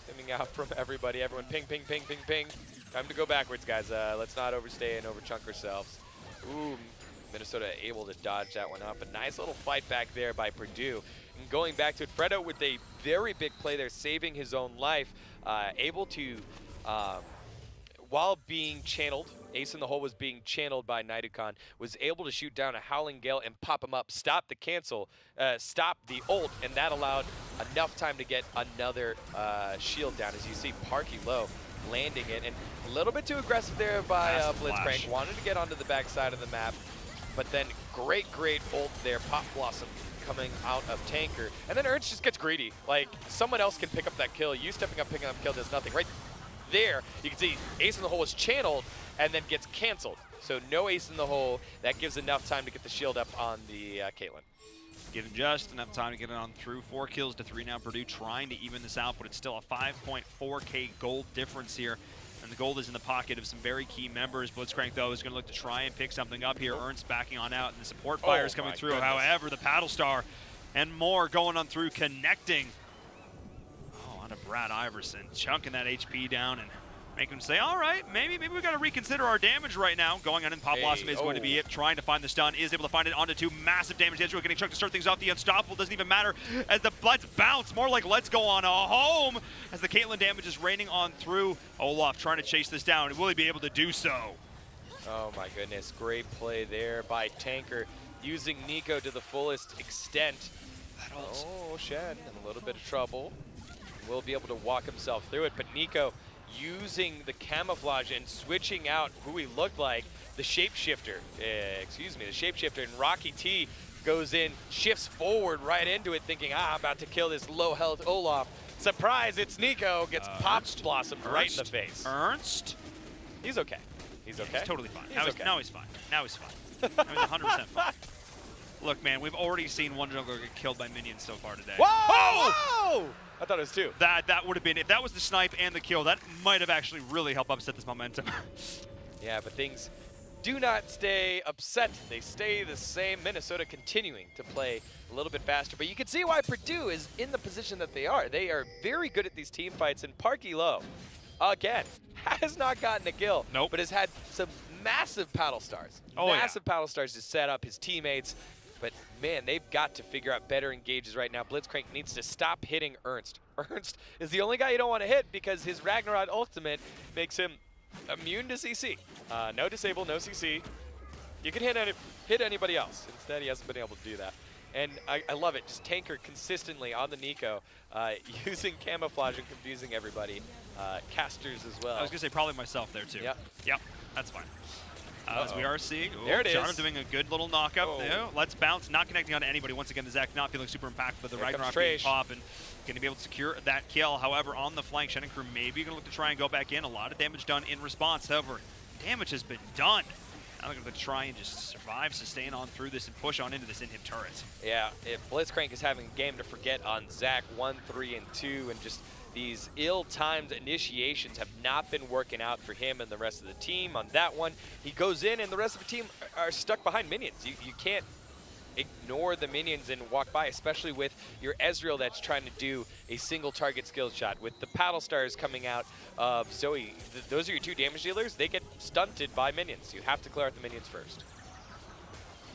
coming out from everybody. Everyone ping, ping, ping, ping, ping. Time to go backwards, guys. Let's not overstay and overchunk ourselves. Ooh, Minnesota able to dodge that one up. A nice little fight back there by Purdue. And going back to it, Fredo with a very big play there, saving his own life. Able to, while being channeled, ace in the hole was being channeled by Nidacon, was able to shoot down a Howling Gale and pop him up, stop the cancel, stop the ult, and that allowed enough time to get another shield down. As you see, Parky low landing it, and a little bit too aggressive there by Blitzcrank. Wanted to get onto the backside of the map, but then great ult there. Pop Blossom coming out of Tanker, and then Ernst just gets greedy. Like, someone else can pick up that kill. You stepping up, picking up kill does nothing. Right there, you can see ace in the hole was channeled and then gets canceled. So no ace in the hole. That gives enough time to get the shield up on the Caitlyn. Given just enough time to get it on through. 4 kills to 3 now. Purdue trying to even this out, but it's still a 5.4K gold difference here. And the gold is in the pocket of some very key members. Blitzcrank, though, is going to look to try and pick something up here. Ernst backing on out, and the support fire is coming through. Goodness. However, the Paddle Star and more going on through, connecting. Oh, on to Brad Iverson, chunking that HP down and making him say, all right, maybe we got to reconsider our damage right now. Going on in, Pop Blossom is going to be it. Trying to find the stun, is able to find it onto 2. Massive damage. Ezreal getting chunked to start things off. The Unstoppable doesn't even matter as the Bloods bounce. More like let's go on a home as the Caitlyn damage is raining on through. Olaf trying to chase this down. Will he be able to do so? Oh my goodness, great play there by Tanker, using Nico to the fullest extent. Oh, Shen in a little bit of trouble. Will be able to walk himself through it, but Nico using the camouflage and switching out who he looked like, the shapeshifter, the shapeshifter, and Rocky T goes in, shifts forward right into it, thinking, I'm about to kill this low health Olaf. Surprise, it's Nico, gets popped blossomed right in the face. Ernst? He's okay. He's okay. He's totally fine. He's Now okay. he's fine. Now he's fine. Now he's 100% fine. Look, man, we've already seen one jungler get killed by minions so far today. Whoa! Whoa! I thought it was 2. That would have been, if that was the snipe and the kill, that might have actually really helped upset this momentum. Yeah, but things do not stay upset. They stay the same. Minnesota continuing to play a little bit faster, but you can see why Purdue is in the position that they are. They are very good at these team fights, and Parky Low, again, has not gotten a kill, but has had some massive paddle stars. Massive paddle stars to set up his teammates. But man, they've got to figure out better engages right now. Blitzcrank needs to stop hitting Ernst. Ernst is the only guy you don't want to hit because his Ragnarok ultimate makes him immune to CC. No disable, no CC. You can hit anybody else. Instead, he hasn't been able to do that. And I love it. Just Tanker consistently on the Nico, using camouflage and confusing everybody. Casters as well. I was going to say probably myself there, too. Yep, that's fine. As we are seeing, there it is. John doing a good little knock-up. Let's bounce, not connecting on anybody. Once again, the Zach not feeling super impactful, but the Ragnarok being pop and going to be able to secure that kill. However, on the flank, Shen and crew maybe going to look to try and go back in. A lot of damage done in response. However, damage has been done. Now they're going to try and just survive, sustain on through this, and push on into this inhib turret. Yeah, if Blitzcrank is having a game to forget on Zach 1, 3, and 2, and just these ill-timed initiations have not been working out for him and the rest of the team. On that one, he goes in and the rest of the team are stuck behind minions. You can't ignore the minions and walk by, especially with your Ezreal that's trying to do a single target skill shot. With the paddle stars coming out of Zoe, those are your 2 damage dealers. They get stunted by minions. You have to clear out the minions first.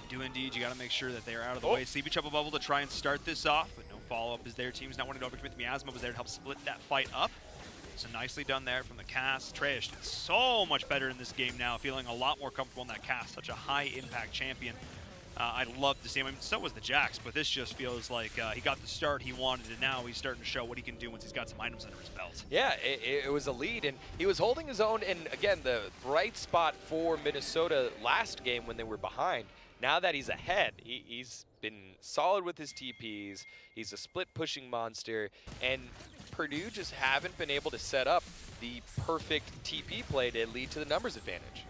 You do indeed. You got to make sure that they are out of the way. Sleepy Trouble Bubble to try and start this off, but no follow-up is there. Team's not wanting to overcommit. Miasma was there to help split that fight up. So nicely done there from the cast. Tresh did so much better in this game now, feeling a lot more comfortable in that cast. Such a high-impact champion. I'd love to see him. I mean, so was the Jax, but this just feels like he got the start he wanted, and now he's starting to show what he can do once he's got some items under his belt. Yeah, it was a lead, and he was holding his own. And again, the bright spot for Minnesota last game when they were behind. Now that he's ahead, he's been solid with his TPs. He's a split-pushing monster, and Purdue just haven't been able to set up the perfect TP play to lead to the numbers advantage.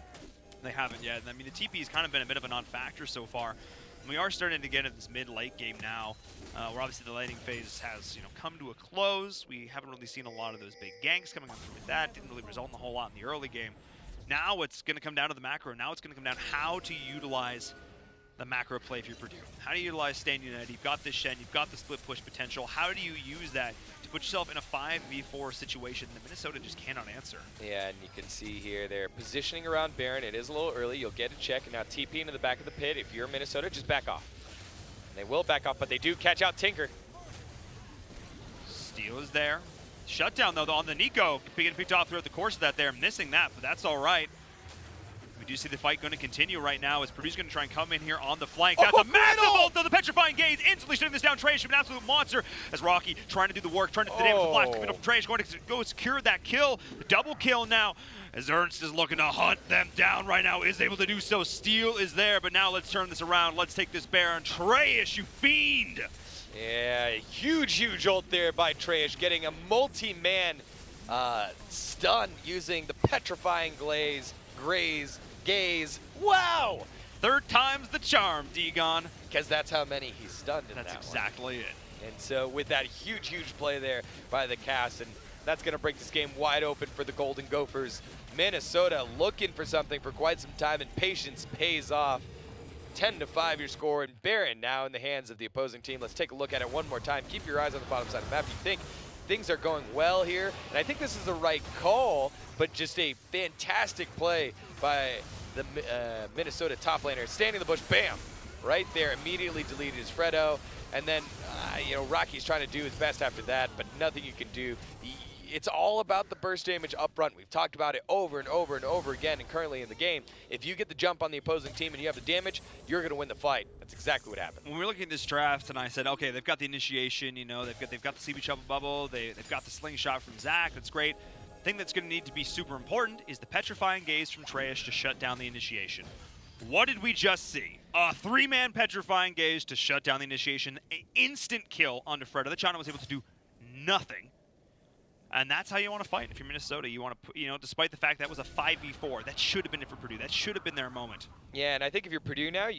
They haven't yet. I mean, the TP has kind of been a bit of a non-factor so far. And we are starting to get into this mid-late game now, where obviously the laning phase has, come to a close. We haven't really seen a lot of those big ganks coming up with that. Didn't really result in a whole lot in the early game. Now it's going to come down to the macro. Now it's going to come down how to utilize the macro play if you're Purdue. How do you utilize Stand United? You've got this Shen, you've got the split push potential. How do you use that to put yourself in a 5v4 situation that Minnesota just cannot answer? Yeah, and you can see here they're positioning around Baron. It is a little early. You'll get a check, and now TP into the back of the pit. If you're Minnesota, just back off. And they will back off, but they do catch out Tinker. Steal is there. Shutdown, though, on the Nico. Being picked off throughout the course of that there. Missing that, but that's all right. We do see the fight going to continue right now as Purdue's going to try and come in here on the flank. That's a massive ult to the Petrifying Gaze, instantly shutting this down. Trash, an absolute monster as Rocky trying to do the work, trying to do the damage. The flash coming up from Trash, going to go secure that kill. The double kill now as Ernst is looking to hunt them down right now, is able to do so. Steal is there, but now let's turn this around. Let's take this Baron. Trash, you fiend! Yeah, huge ult there by Trash, getting a multi-man stun using the Petrifying Gaze. Wow! Third time's the charm, Degon. Because that's how many he's stunned in that one. That's exactly it. And so with that huge play there by the cast, and that's going to break this game wide open for the Golden Gophers. Minnesota looking for something for quite some time, and patience pays off. 10-5 your score, and Baron now in the hands of the opposing team. Let's take a look at it one more time. Keep your eyes on the bottom side of the map. You think things are going well here, and I think this is the right call, but just a fantastic play by the Minnesota top laner. Standing in the bush, bam, right there, immediately deleted his Fredo, and then, Rocky's trying to do his best after that, but nothing you can do. It's all about the burst damage up front. We've talked about it over and over and over again, and currently in the game. If you get the jump on the opposing team and you have the damage, you're going to win the fight. That's exactly what happened. When we were looking at this draft, and I said, okay, they've got the initiation, they've got the CB Shovel Bubble, they've got the slingshot from Zach, that's great. The thing that's going to need to be super important is the Petrifying Gaze from Trash to shut down the initiation. What did we just see? A 3-man Petrifying Gaze to shut down the initiation. An instant kill onto Fredo. The China was able to do nothing. And that's how you want to fight. If you're Minnesota, you want to, despite the fact that was a 5v4, that should have been it for Purdue. That should have been their moment. Yeah, and I think if you're Purdue now,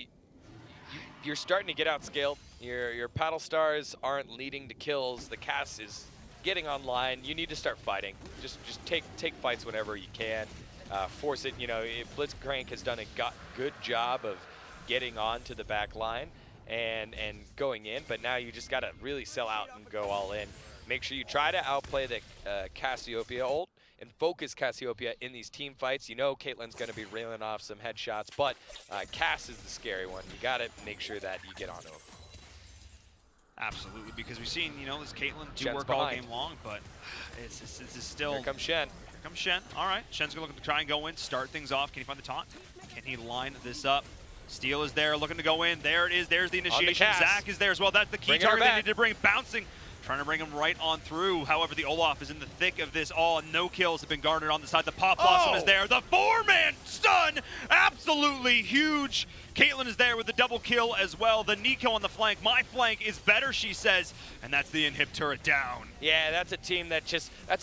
you're starting to get outscaled. Your paddle stars aren't leading to kills. The cast is getting online. You need to start fighting. Just take fights whenever you can. Force it. Blitzcrank has done a good job of getting onto the back line and going in, but now you just got to really sell out and go all in. Make sure you try to outplay the Cassiopeia ult and focus Cassiopeia in these team fights. Caitlyn's going to be reeling off some headshots, but Cass is the scary one. You got to make sure that you get onto him. Absolutely, because we've seen, this Caitlyn do Shen's work behind. all game long, but it's still... Here comes Shen. Here comes Shen. All right, Shen's going to look to try and go in, start things off. Can he find the taunt? Can he line this up? Steal is there, looking to go in. There it is. There's the initiation. Zach is there as well. That's the key target they need to bring. Bouncing. Trying to bring him right on through. However, the Olaf is in the thick of this all. No kills have been garnered on the side. The Pop Blossom is there. The 4-man stun. Absolutely huge. Caitlyn is there with the double kill as well. The Nico on the flank. My flank is better, she says. And that's the inhib turret down. Yeah, that's a team that's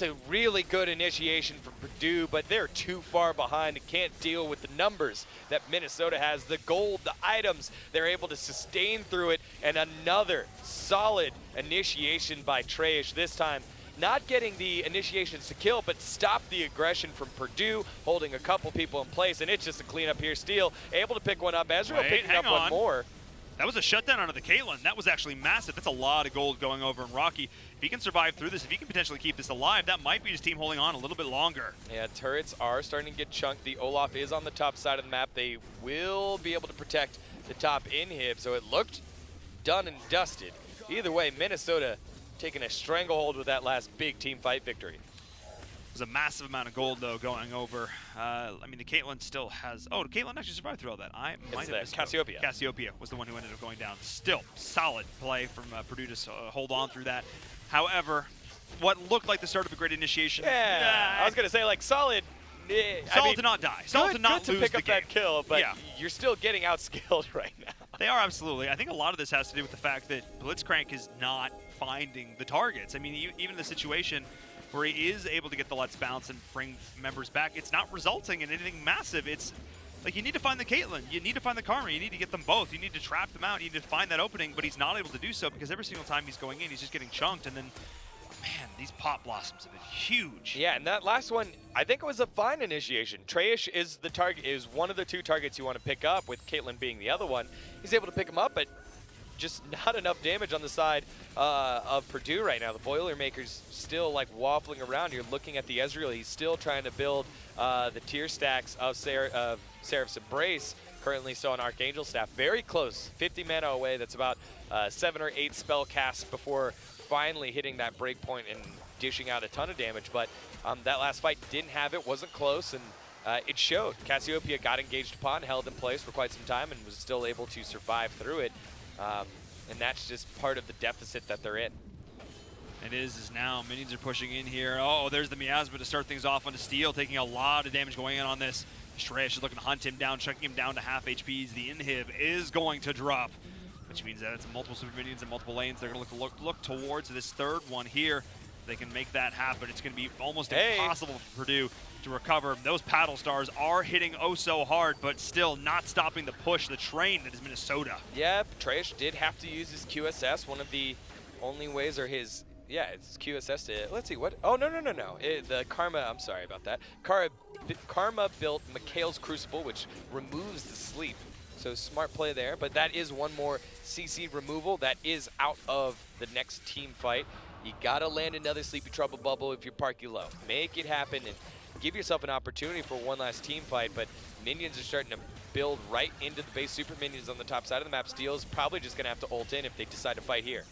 a really good initiation for Purdue, but they're too far behind and can't deal with the numbers that Minnesota has. The gold, the items, they're able to sustain through it. And another solid initiation by Trash, this time not getting the initiations to kill, but stop the aggression from Purdue, holding a couple people in place, and it's just a cleanup here. Steele able to pick one up. Ezreal picking up one more. That was a shutdown onto the Caitlyn. That was actually massive. That's a lot of gold going over in Rocky. If he can survive through this, if he can potentially keep this alive, that might be his team holding on a little bit longer. Yeah, turrets are starting to get chunked. The Olaf is on the top side of the map. They will be able to protect the top inhib, so it looked done and dusted. Either way, Minnesota taking a stranglehold with that last big team fight victory. There's a massive amount of gold, though, going over. The Caitlyn still has... Oh, Caitlyn actually survived through all that. I might have missed Cassiopeia. Cassiopeia was the one who ended up going down. Still, solid play from Purdue to hold on through that. However, what looked like the start of a great initiation... Yeah, I was going to say, solid... Solid to not die. Solid to not lose pick up the game. that kill, but you're still getting outskilled right now. They are, absolutely. I think a lot of this has to do with the fact that Blitzcrank is not finding the targets. I mean, even in the situation where he is able to get the Let's Bounce and bring members back, it's not resulting in anything massive. It's like you need to find the Caitlyn, you need to find the Karma, you need to get them both, you need to trap them out, you need to find that opening, but he's not able to do so because every single time he's going in, he's just getting chunked, and then, man, these pop blossoms have been huge. Yeah, and that last one, I think it was a fine initiation. Treyish is the target, is one of the 2 targets you want to pick up, with Caitlin being the other one. He's able to pick him up, but just not enough damage on the side of Purdue right now. The Boilermakers still like waffling around. You're looking at the Ezreal. He's still trying to build the tier stacks of Seraph's Embrace. Currently still on Archangel staff. Very close, 50 mana away. That's about 7 or 8 spell casts before finally hitting that break point and dishing out a ton of damage. But that last fight didn't have it, wasn't close, and it showed. Cassiopeia got engaged upon, held in place for quite some time, and was still able to survive through it. And that's just part of the deficit that they're in. It is now. Minions are pushing in here. Oh, there's the Miasma to start things off onto Steel, taking a lot of damage going in on this. Treyish is looking to hunt him down, chucking him down to half HPs. The inhib is going to drop, which means that it's multiple super minions and multiple lanes. They're going to look towards this third one here. They can make that happen. It's going to be almost impossible for Purdue to recover. Those paddle stars are hitting oh so hard, but still not stopping the push, the train that is Minnesota. Yeah, Treyish did have to use his QSS. One of the only ways are his, yeah, it's QSS to, let's see, what? Oh, no. The Karma, I'm sorry about that. Karma built Mikhail's Crucible, which removes the sleep. So smart play there, but that is one more CC removal that is out of the next team fight. You gotta land another Sleepy Trouble bubble if you're Parky low. Make it happen and give yourself an opportunity for one last team fight, but minions are starting to build right into the base super minions on the top side of the map. Steel's probably just gonna have to ult in if they decide to fight here.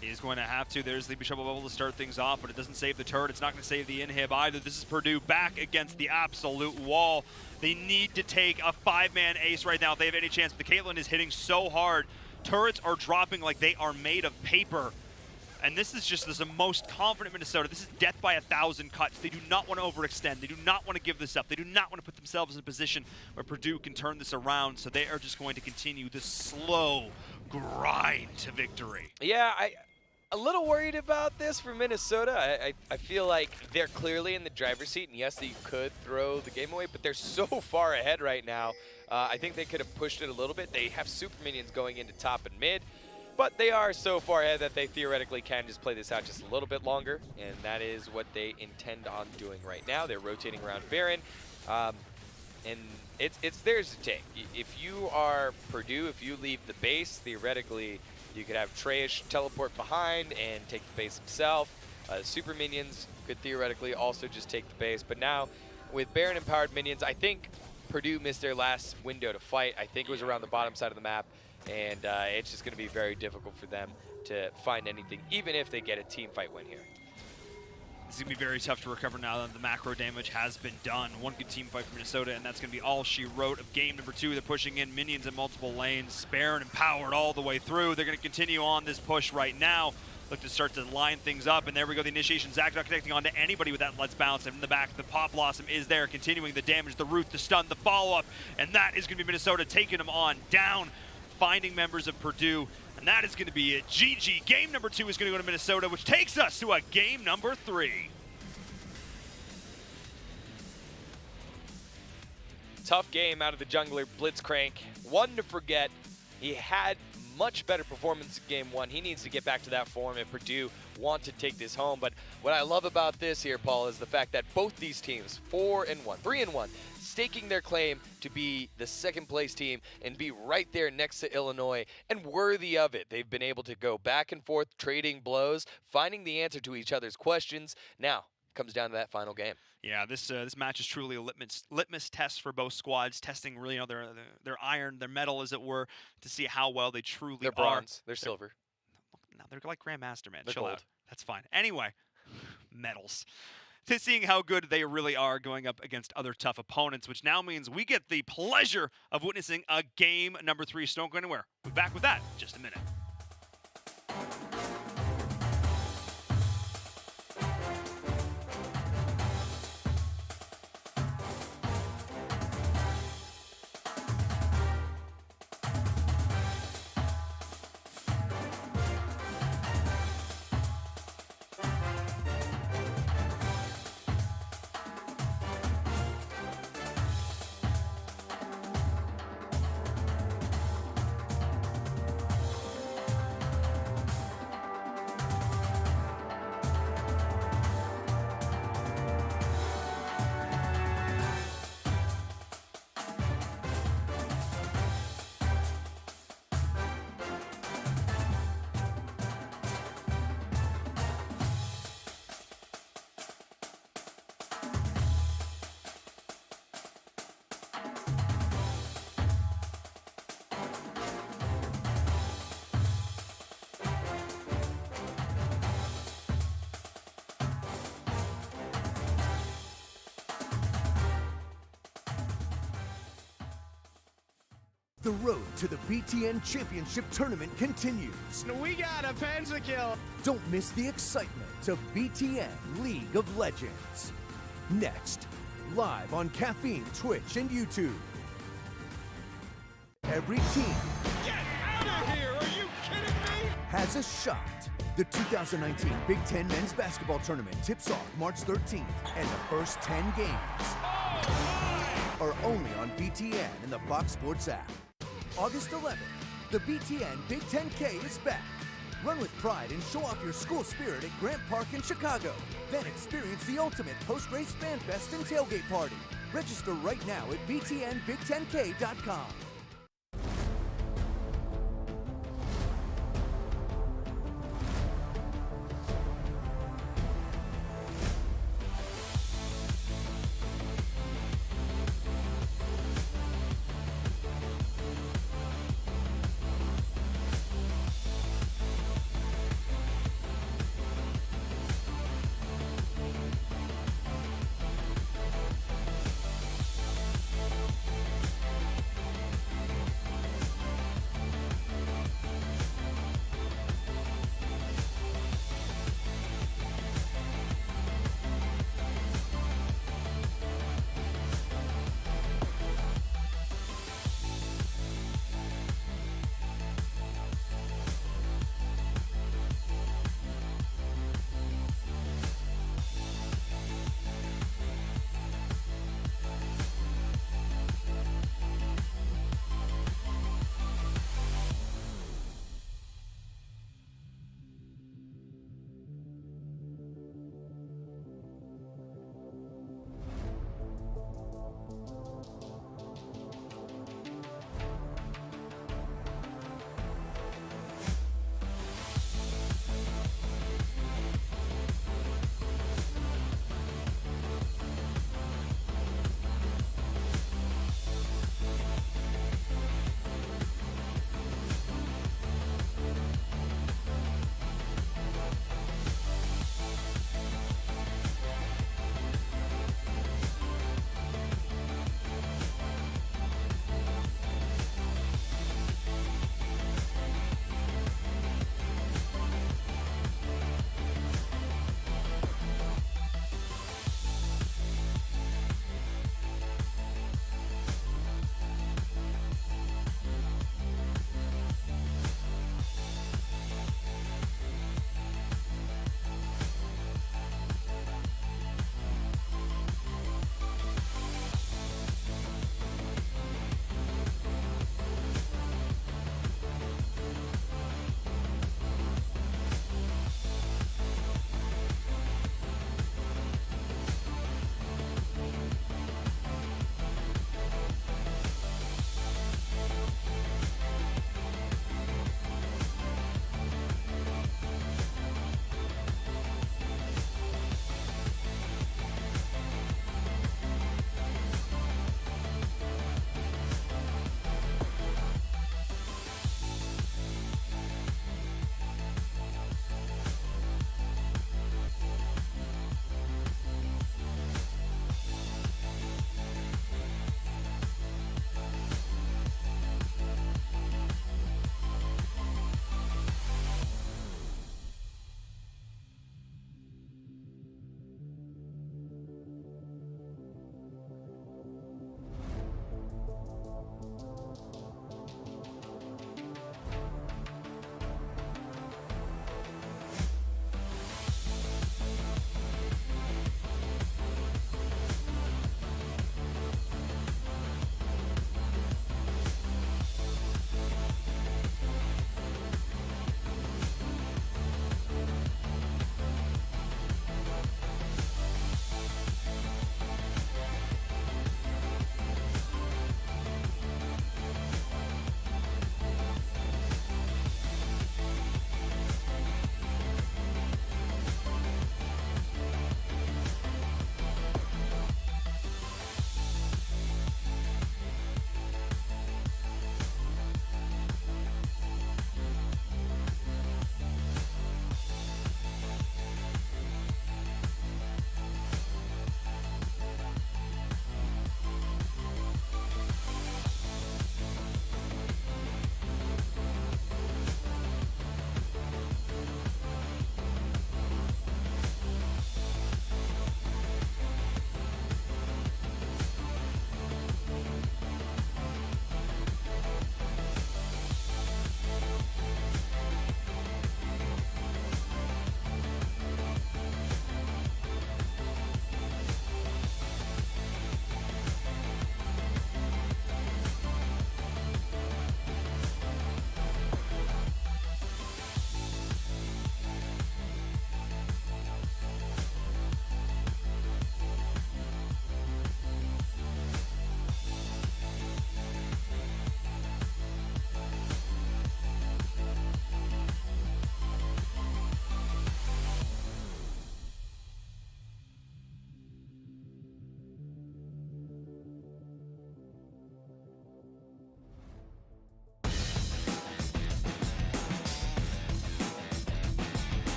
He's going to have to. There's Sleepy Trouble bubble to start things off, but it doesn't save the turret. It's not going to save the inhib either. This is Purdue back against the absolute wall. They need to take a 5-man ace right now if they have any chance. But the Caitlyn is hitting so hard. Turrets are dropping like they are made of paper. And this is the most confident Minnesota. This is death by 1,000 cuts. They do not want to overextend. They do not want to give this up. They do not want to put themselves in a position where Purdue can turn this around. So they are just going to continue the slow grind to victory. Yeah, a little worried about this for Minnesota. I feel like they're clearly in the driver's seat, and yes, you could throw the game away, but they're so far ahead right now. I think they could have pushed it a little bit. They have super minions going into top and mid, but they are so far ahead that they theoretically can just play this out just a little bit longer, and that is what they intend on doing right now. They're rotating around Baron, and it's theirs to take. If you are Purdue, if you leave the base, theoretically, you could have Treyish teleport behind and take the base himself. Super minions could theoretically also just take the base. But now, with Baron empowered minions, I think Purdue missed their last window to fight. I think it was around the bottom side of the map. And it's just going to be very difficult for them to find anything, even if they get a team fight win here. This is going to be very tough to recover now that the macro damage has been done. One good team fight for Minnesota, and that's going to be all she wrote of game number 2. They're pushing in minions in multiple lanes, Baron empowered all the way through. They're going to continue on this push right now. Look to start to line things up, and there we go, the initiation. Zach not connecting on to anybody with that Let's Bounce. And in the back, the Pop Blossom is there, continuing the damage, the root, the stun, the follow-up, and that is going to be Minnesota taking them on down, finding members of Purdue, and that is going to be it. GG. Game number 2 is going to go to Minnesota, which takes us to a game number 3. Tough game out of the jungler, Blitzcrank. One to forget. He had much better performance in game 1. He needs to get back to that form if Purdue want to take this home. But what I love about this here, Paul, is the fact that both these teams, 3-1, staking their claim to be the second place team and be right there next to Illinois and worthy of it. They've been able to go back and forth, trading blows, finding the answer to each other's questions. Now, it comes down to that final game. Yeah, this match is truly a litmus test for both squads, testing really their iron, their metal, as it were, to see how well they truly They're bronze. They're silver. No, they're like Grandmaster, man. They're Chill gold. out. That's fine. Anyway, medals. To seeing how good they really are going up against other tough opponents, which now means we get the pleasure of witnessing a game number 3. So don't go anywhere. We'll be back with that in just a minute. The road to the BTN Championship Tournament continues. We got a pentakill. Don't miss the excitement of BTN League of Legends. Next, live on Caffeine, Twitch, and YouTube. Every team Get out of here! Are you kidding me? has a shot. The 2019 Big Ten Men's Basketball Tournament tips off March 13th, and the first 10 games are only on BTN and the Fox Sports app. August 11th, the BTN Big 10K is back. Run with pride and show off your school spirit at Grant Park in Chicago. Then experience the ultimate post-race fan fest and tailgate party. Register right now at btnbig10k.com.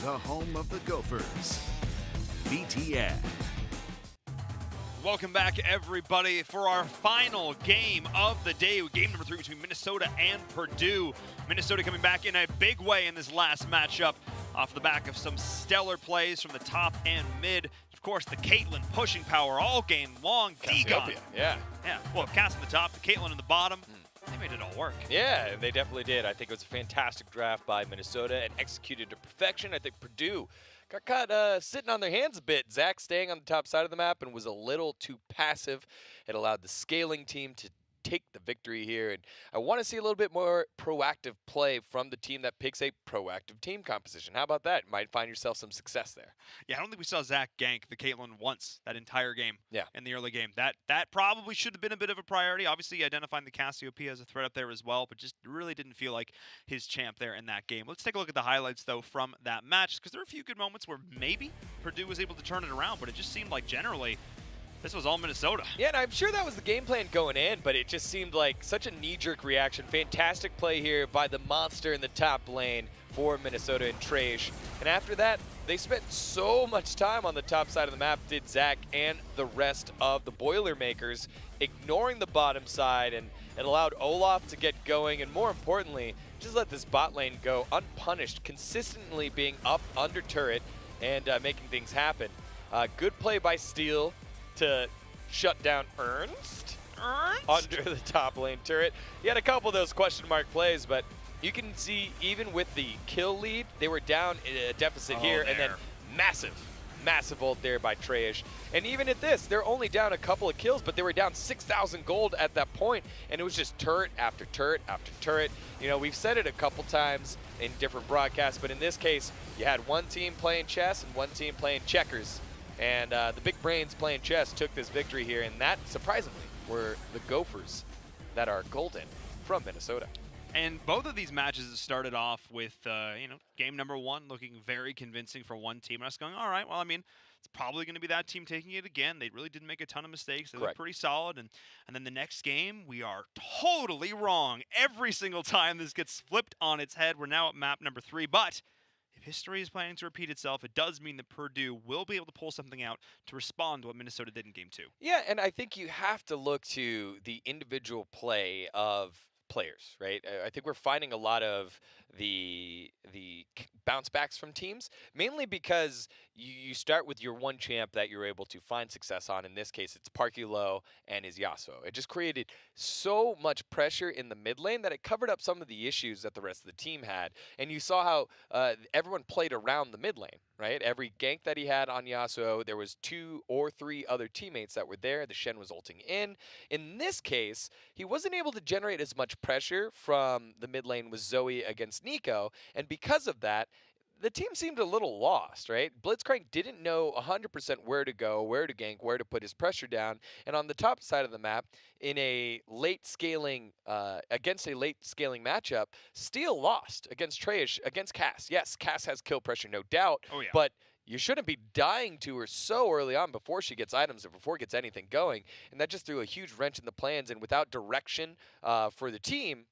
the home of the Gophers. BTN. Welcome back, everybody, for our final game of the day. Game number 3 between Minnesota and Purdue. Minnesota coming back in a big way in this last matchup off the back of some stellar plays from the top and mid. Of course, the Caitlin pushing power all game long. Degon. Yeah. Well, Cass on the top, the Caitlin in the bottom. They made it all work. Yeah, they definitely did. I think it was a fantastic draft by Minnesota and executed to perfection. I think Purdue got caught sitting on their hands a bit. Zach staying on the top side of the map and was a little too passive. It allowed the scaling team to take the victory here, and I want to see a little bit more proactive play from the team that picks a proactive team composition. How about that? You might find yourself some success there. Yeah, I don't think we saw Zach gank the Caitlin once that entire game. Yeah. In the early game. That probably should have been a bit of a priority. Obviously, identifying the Cassiopeia as a threat up there as well, but just really didn't feel like his champ there in that game. Let's take a look at the highlights, though, from that match, because there were a few good moments where maybe Purdue was able to turn it around, but it just seemed like generally this was all Minnesota. Yeah, and I'm sure that was the game plan going in, but it just seemed like such a knee-jerk reaction. Fantastic play here by the monster in the top lane for Minnesota and Trash. And after that, they spent so much time on the top side of the map, did Zach and the rest of the Boilermakers, ignoring the bottom side, and it allowed Olaf to get going, and more importantly, just let this bot lane go unpunished, consistently being up under turret and making things happen. Good play by Steele to shut down Ernst under the top lane turret. He had a couple of those question mark plays, but you can see even with the kill lead, they were down in a deficit here, and then massive ult there by Trash. And even at this, they're only down a couple of kills, but they were down 6,000 gold at that point, and it was just turret after turret after turret. You know, we've said it a couple times in different broadcasts, but in this case, you had one team playing chess and one team playing checkers. And the big brains playing chess took this victory here, and that, surprisingly, were the Gophers that are golden from Minnesota. And both of these matches started off with, game number 1 looking very convincing for one team. And I was going, all right, well, I mean, it's probably going to be that team taking it again. They really didn't make a ton of mistakes. They looked pretty solid. And then the next game, we are totally wrong. Every single time this gets flipped on its head. We're now at map number 3, but if history is planning to repeat itself, it does mean that Purdue will be able to pull something out to respond to what Minnesota did in Game 2. Yeah, and I think you have to look to the individual play of players, right? I think we're finding a lot of the bounce backs from teams, mainly because you start with your one champ that you're able to find success on. In this case, it's Parkulo and his Yasuo. It just created so much pressure in the mid lane that it covered up some of the issues that the rest of the team had. And you saw how everyone played around the mid lane, right? Every gank that he had on Yasuo, there was 2 or 3 other teammates that were there. The Shen was ulting in. In this case, he wasn't able to generate as much pressure from the mid lane with Zoe against Nico, and because of that, the team seemed a little lost, right? Blitzcrank didn't know 100% where to go, where to gank, where to put his pressure down, and on the top side of the map, in a late scaling, against a late scaling matchup, Steele lost against Trash, against Cass. Yes, Cass has kill pressure, no doubt, but you shouldn't be dying to her so early on before she gets items or before gets anything going, and that just threw a huge wrench in the plans, and without direction for the team,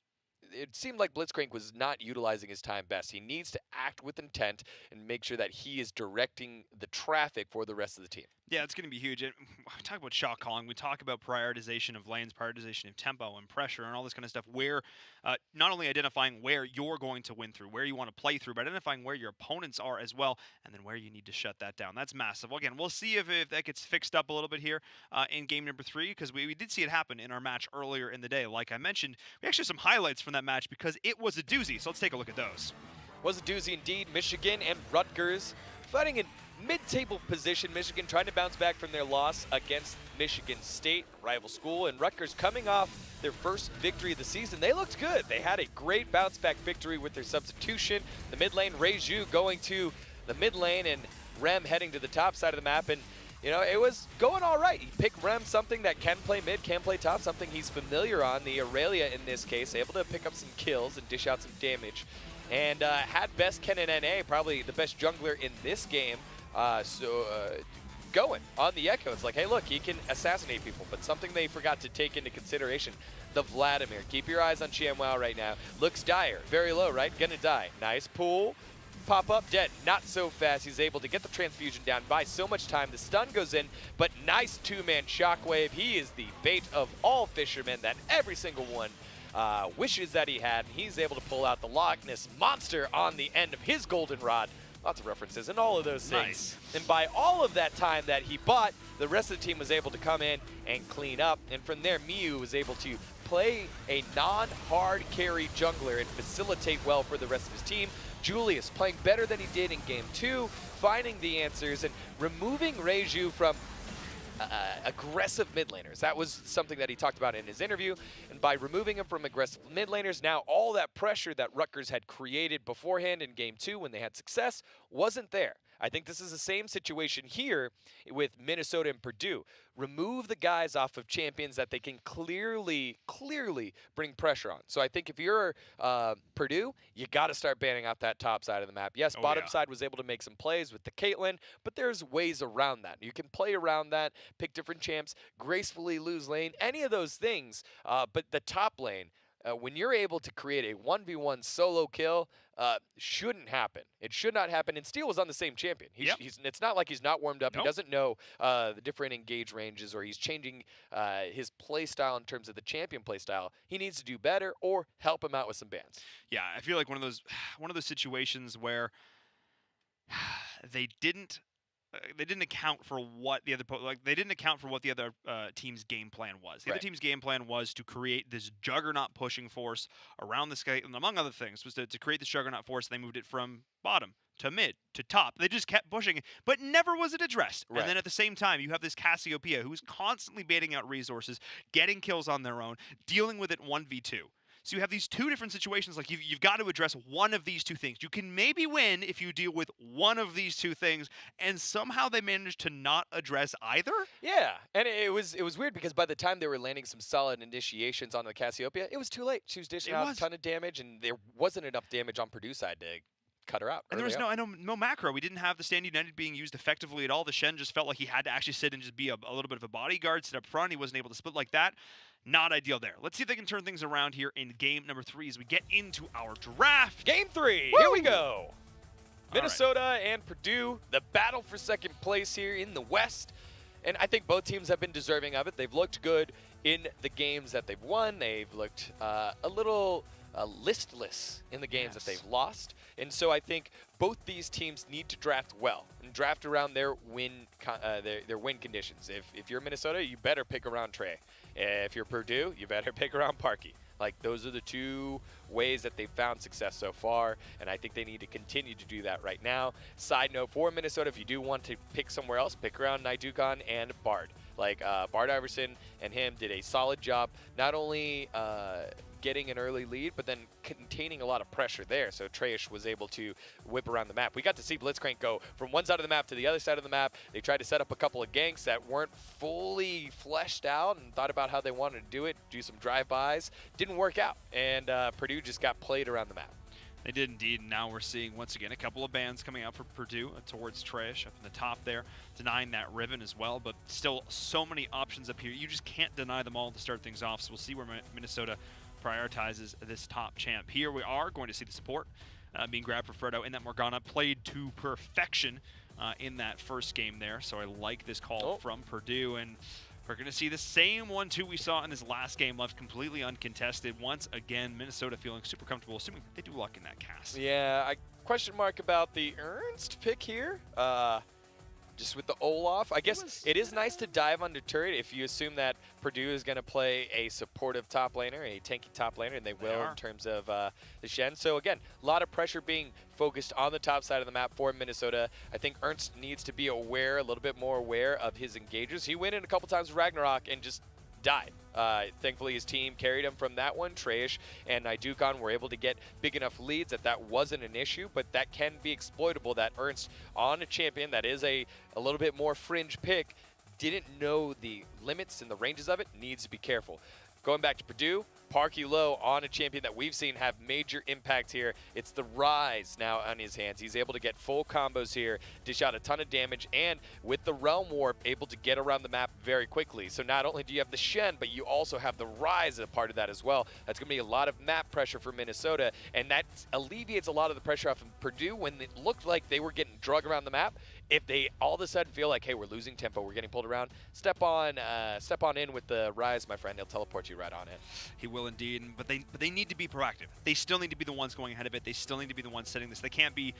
it seemed like Blitzcrank was not utilizing his time best. He needs to act with intent and make sure that he is directing the traffic for the rest of the team. Yeah, it's going to be huge. And we talk about shot calling. We talk about prioritization of lanes, prioritization of tempo and pressure and all this kind of stuff, where not only identifying where you're going to win through, where you want to play through, but identifying where your opponents are as well, and then where you need to shut that down. That's massive. Well, again, we'll see if that gets fixed up a little bit here in game number 3, because we did see it happen in our match earlier in the day. Like I mentioned, we actually have some highlights from that match because it was a doozy. So let's take a look at those. Was a doozy indeed. Michigan and Rutgers fighting in mid-table position. Michigan trying to bounce back from their loss against Michigan State, rival school, and Rutgers coming off their first victory of the season. They looked good. They had a great bounce-back victory with their substitution. The mid lane, Reiju going to the mid lane, and Rem heading to the top side of the map. And you know, it was going all right. He picked Rem, something that can play mid, can play top, something he's familiar on. The Aurelia in this case, able to pick up some kills and dish out some damage. And had best Ken and NA, probably the best jungler in this game. Going on the Echo. It's like, hey, look, he can assassinate people, but something they forgot to take into consideration, the Vladimir. Keep your eyes on ShamWow right now. Looks dire, very low, right? Gonna die. Nice pull. pop up dead. Not so fast. He's able to get the transfusion down, buy so much time. The stun goes in, but nice two-man shockwave. He is the bait of all fishermen that every single one wishes that he had. And he's able to pull out the Loch Ness Monster on the end of his goldenrod. Lots of references and all of those things. Nice. And by all of that time that he bought, the rest of the team was able to come in and clean up. And from there, Miu was able to play a non-hard carry jungler and facilitate well for the rest of his team. Julius playing better than he did in Game 2, finding the answers and removing Reiju from aggressive mid laners. That was something that he talked about in his interview. And by removing him from aggressive mid laners, now all that pressure that Rutgers had created beforehand in Game 2 when they had success wasn't there. I think this is the same situation here with Minnesota and Purdue. Remove the guys off of champions that they can clearly bring pressure on. So I think if you're Purdue, you got to start banning out that top side of the map. Yes, bottom side was able to make some plays with the Caitlyn, but there's ways around that. You can play around that, pick different champs, gracefully lose lane, any of those things. But the top lane, when you're able to create a 1v1 solo kill, shouldn't happen. It should not happen. And Steel was on the same champion. It's not like he's not warmed up. He doesn't know the different engage ranges, or he's changing his play style in terms of the champion play style. He needs to do better or help him out with some bans. Yeah, I feel like one of those situations where they didn't account for what the other team's game plan was. The other team's game plan was to create this juggernaut pushing force around this guy, and among other things, was to create this juggernaut force. They moved it from bottom to mid to top. They just kept pushing it, but never was it addressed. And then at the same time, you have this Cassiopeia who's constantly baiting out resources, getting kills on their own, dealing with it 1v2. So you have these two different situations. Like you've got to address one of these two things. You can maybe win if you deal with one of these two things, and somehow they managed to not address either. Yeah, and it was weird because by the time they were landing some solid initiations on the Cassiopeia, it was too late. She was dishing out a ton of damage, and there wasn't enough damage on Purdue side to cut her out. And there was no macro. We didn't have the Stand United being used effectively at all. The Shen just felt like he had to actually sit and just be a little bit of a bodyguard, sit up front. He wasn't able to split like that. Not ideal there. Let's see if they can turn things around here in game number 3 as we get into our draft. Game 3, here we go. Minnesota and Purdue, the battle for second place here in the West. And I think both teams have been deserving of it. They've looked good in the games that they've won. They've looked a little listless in the games that they've lost. And so I think both these teams need to draft well and draft around their win conditions. If you're Minnesota, you better pick around Trey. If you're Purdue, you better pick around Parkey. Like, those are the two ways that they've found success so far, and I think they need to continue to do that right now. Side note, for Minnesota, if you do want to pick somewhere else, pick around Naidukan and Bard. Like, Bard Iverson and him did a solid job, not only getting an early lead, but then containing a lot of pressure there. So Trayish was able to whip around the map. We got to see Blitzcrank go from one side of the map to the other side of the map. They tried to set up a couple of ganks that weren't fully fleshed out and thought about how they wanted to do it, do some drive-bys. Didn't work out, and Purdue just got played around the map. They did indeed, and now we're seeing, once again, a couple of bans coming out for Purdue towards Trayish up in the top there, denying that ribbon as well, but still so many options up here. You just can't deny them all to start things off, so we'll see where Minnesota prioritizes this top champ. Here we are going to see the support being grabbed for Frodo, and that Morgana played to perfection in that first game there, so I like this call from Purdue, and we're going to see the same 1-2 we saw in this last game, left completely uncontested. Once again, Minnesota feeling super comfortable, assuming they do luck in that cast. Yeah, question mark about the Ernst pick here. Just with the Olaf, I guess it is nice to dive under turret if you assume that Purdue is going to play a supportive top laner, a tanky top laner, and they will in terms of the Shen. So again, a lot of pressure being focused on the top side of the map for Minnesota. I think Ernst needs to be aware, a little bit more aware of his engagers. He went in a couple times with Ragnarok and just died. Thankfully, his team carried him from that one. Trayish and Naidukan were able to get big enough leads that wasn't an issue, but that can be exploitable. That Ernst, on a champion that is a little bit more fringe pick, didn't know the limits and the ranges of it, needs to be careful. Going back to Purdue, park you low on a champion that we've seen have major impact here. It's the Rise now on his hands. He's able to get full combos here, dish out a ton of damage, and with the Realm Warp, able to get around the map very quickly. So not only do you have the Shen, but you also have the Rise as a part of that as well. That's going to be a lot of map pressure for Minnesota, and that alleviates a lot of the pressure off of Purdue when it looked like they were getting drug around the map. If they all of a sudden feel like, hey, we're losing tempo, we're getting pulled around, step on in with the Rise, my friend. He'll teleport you right on it. He will indeed, but they need to be proactive. They still need to be the ones going ahead of it. They still need to be the ones setting this. They can't be,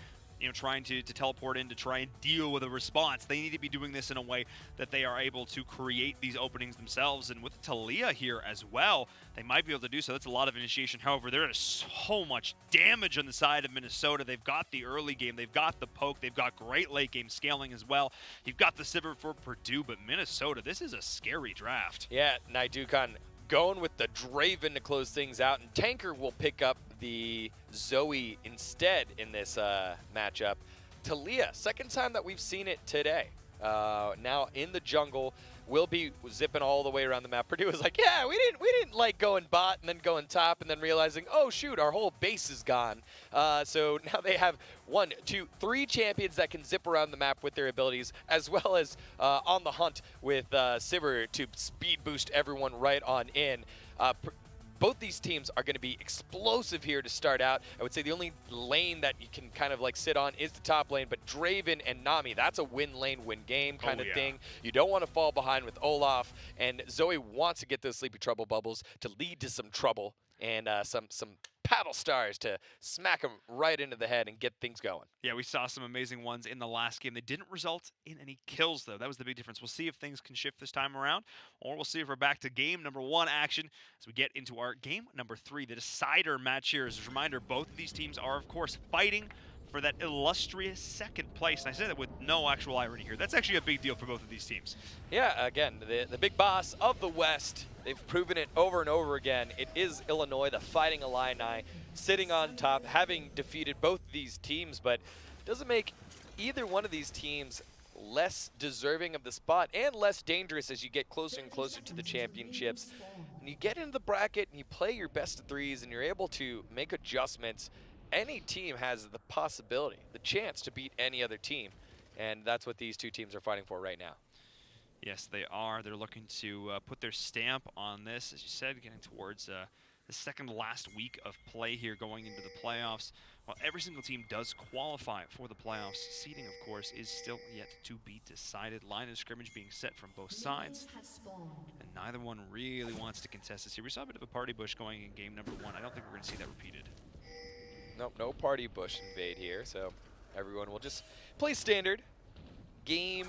trying to teleport in to try and deal with a response. They need to be doing this in a way that they are able to create these openings themselves. And with Talia here as well, they might be able to do so. That's a lot of initiation. However, there is so much damage on the side of Minnesota. They've got the early game. They've got the poke. They've got great late game scaling as well. You've got the Sivir for Purdue, but Minnesota, this is a scary draft. Yeah, Naidukan going with the Draven to close things out, and Tanker will pick up the Zoe instead in this matchup. Talia, second time that we've seen it today. Now in the jungle, will be zipping all the way around the map. Purdue was like, yeah, we didn't like going bot and then going top and then realizing, oh shoot, our whole base is gone. So now they have 1, 2, 3 champions that can zip around the map with their abilities, as well as on the hunt with Sivir to speed boost everyone right on in. Both these teams are going to be explosive here to start out. I would say the only lane that you can kind of like sit on is the top lane, but Draven and Nami, that's a win lane, win game kind of thing. You don't want to fall behind with Olaf, and Zoe wants to get those Sleepy Trouble bubbles to lead to some trouble and some paddle stars to smack them right into the head and get things going. Yeah, we saw some amazing ones in the last game. They didn't result in any kills, though. That was the big difference. We'll see if things can shift this time around, or we'll see if we're back to game number 1 action as we get into our game number 3, the decider match here. As a reminder, both of these teams are, of course, fighting for that illustrious second place. And I say that with no actual irony here. That's actually a big deal for both of these teams. Yeah, again, the big boss of the West. They've proven it over and over again. It is Illinois, the Fighting Illini, sitting on top, having defeated both these teams, but it doesn't make either one of these teams less deserving of the spot and less dangerous as you get closer and closer to the championships. And you get into the bracket and you play your best of 3s and you're able to make adjustments. Any team has the possibility, the chance to beat any other team, and that's what these two teams are fighting for right now. Yes, they are. They're looking to put their stamp on this, as you said, getting towards the second last week of play here going into the playoffs. While every single team does qualify for the playoffs, seeding, of course, is still yet to be decided. Line of scrimmage being set from both sides, and neither one really wants to contest this here. We saw a bit of a party bush going in game number 1. I don't think we're going to see that repeated. Nope, no party bush invade here, so everyone will just play standard. Game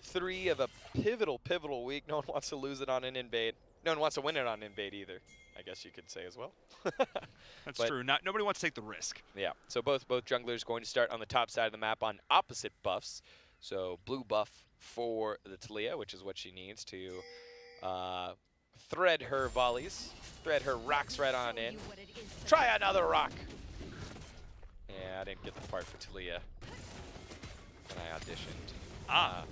3 of a pivotal week. No one wants to lose it on an invade. No one wants to win it on invade either, I guess you could say as well. That's true. Nobody wants to take the risk. Yeah, so both junglers going to start on the top side of the map on opposite buffs. So blue buff for the Talia, which is what she needs to thread her volleys, thread her rocks right on in. Try another rock. Yeah, I didn't get the part for Talia when I auditioned.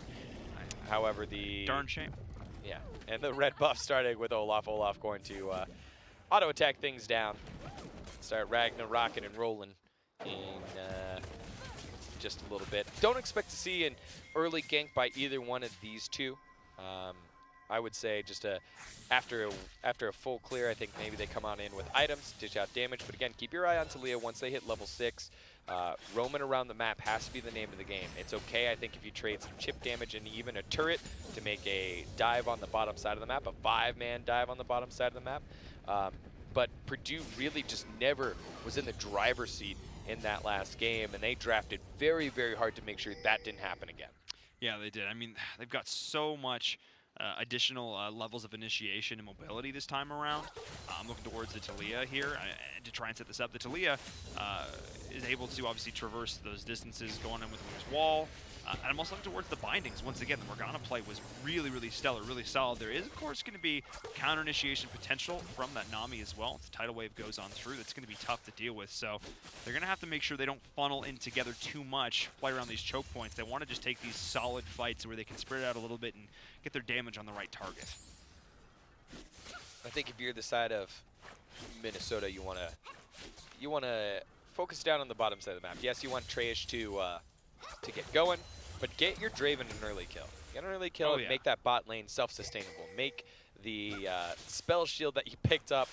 However, the... Darn shame. Yeah, and the red buff starting with Olaf. Olaf going to auto-attack things down. Start rocking and rolling in just a little bit. Don't expect to see an early gank by either one of these two. I would say just after a full clear, I think maybe they come on in with items, dish out damage. But again, keep your eye on Talia once they hit level 6. Roaming around the map has to be the name of the game. It's okay, I think, if you trade some chip damage and even a turret to make a dive on the bottom side of the map, a 5-man dive on the bottom side of the map. But Purdue really just never was in the driver's seat in that last game, and they drafted very, very hard to make sure that didn't happen again. Yeah, they did. I mean, they've got so much additional levels of initiation and mobility this time around. I'm looking towards the Talia here to try and set this up. The Talia is able to obviously traverse those distances going in with Wing's Wall. And I'm also looking towards the bindings. Once again, the Morgana play was really, really stellar, really solid. There is, of course, going to be counter initiation potential from that Nami as well. If the tidal wave goes on through, that's going to be tough to deal with. So they're going to have to make sure they don't funnel in together too much, play around these choke points. They want to just take these solid fights where they can spread it out a little bit and get their damage on the right target. I think if you're the side of Minnesota, you want to focus down on the bottom side of the map. Yes, you want Trash to get going, but get your Draven an early kill. Get an early kill and make that bot lane self-sustainable. Make the spell shield that you picked up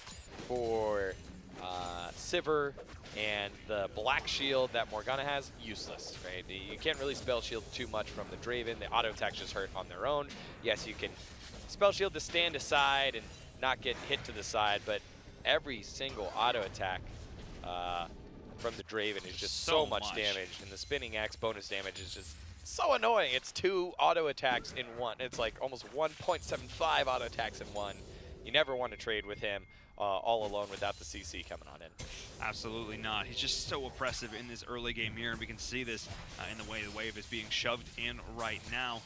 for Sivir and the black shield that Morgana has useless, right? You can't really spell shield too much from the Draven. The auto attacks just hurt on their own. Yes, you can spell shield to stand aside and not get hit to the side, but every single auto attack from the Draven is just so much damage, and the spinning axe bonus damage is just so annoying. It's 2 auto attacks in one. It's like almost 1.75 auto attacks in one. You never want to trade with him all alone without the CC coming on in. Absolutely not. He's just so oppressive in this early game here, and we can see this in the way the wave is being shoved in right now.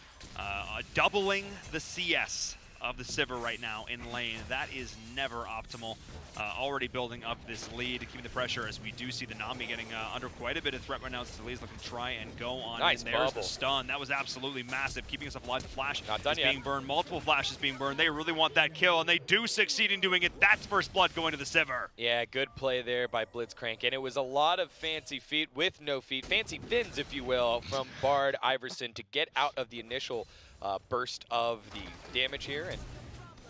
Doubling the CS of the Sivir right now in lane. That is never optimal. Already building up this lead, keeping the pressure as we do see the Nami getting under quite a bit of threat right now. Talia's looking to try and go on. Nice and there's bubble. the stun. That was absolutely massive, keeping us alive. The flash Not done is yet. being burned. Multiple flashes being burned. They really want that kill, and they do succeed in doing it. That's first blood going to the Sivir. Yeah, good play there by Blitzcrank, and it was a lot of fancy feet with no feet, fancy fins, if you will, from Bard Iverson to get out of the initial burst of the damage here.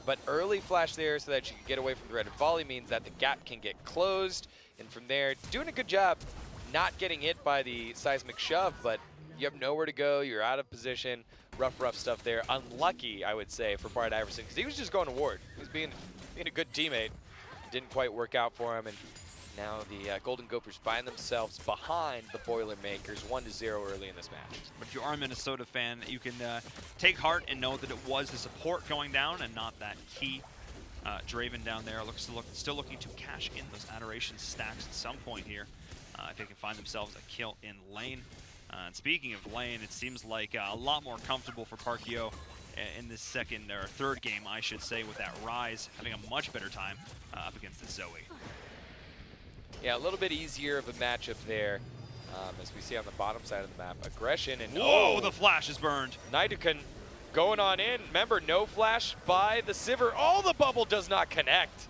But early flash there so that you can get away from the red volley means that the gap can get closed, and from there, doing a good job not getting hit by the seismic shove, but you have nowhere to go, you're out of position, rough stuff there. Unlucky, I would say, for Bard Iverson, because he was just going to ward. He was being a good teammate. Didn't quite work out for him, and now the Golden Gophers find themselves behind the Boilermakers 1-0 early in this match. But if you are a Minnesota fan, you can take heart and know that it was the support going down and not that key Draven down there. Still looking to cash in those Adoration stacks at some point here if they can find themselves a kill in lane. And speaking of lane, it seems like a lot more comfortable for Parkio in this second or third game, I should say, with that Rise, having a much better time up against the Zoe. Yeah, a little bit easier of a matchup there, as we see on the bottom side of the map. Aggression and whoa, the flash is burned. Nidoken going on in. Remember, no flash by the Sivir. Oh, the bubble does not connect.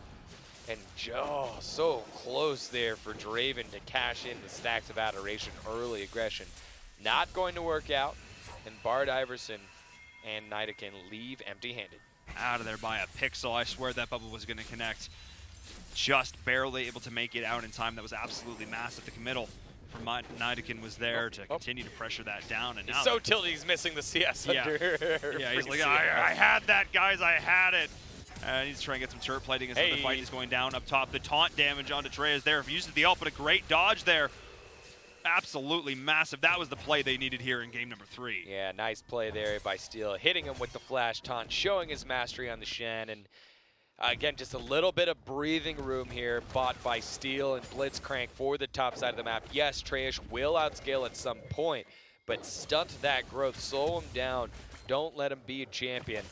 And so close there for Draven to cash in the stacks of Adoration. Early aggression not going to work out, and Bard Iverson and Nidoken leave empty-handed. Out of there by a pixel. I swear that bubble was going to connect. Just barely able to make it out in time. That was absolutely massive. The committal from Nidoken was there to continue to pressure that down. And now he's so tilted he's missing the CS under. Yeah, he's like, I had that, guys. I had it. He needs to try and get some turret plating as the fight is going down up top. The taunt damage onto Trey is there. If he uses the ult, but a great dodge there. Absolutely massive. That was the play they needed here in game number 3. Yeah, nice play there by Steel, hitting him with the flash taunt, showing his mastery on the Shen, and again, just a little bit of breathing room here, bought by Steel and Blitzcrank for the top side of the map. Yes, Trash will outscale at some point, but stunt that growth, slow him down. Don't let him be a champion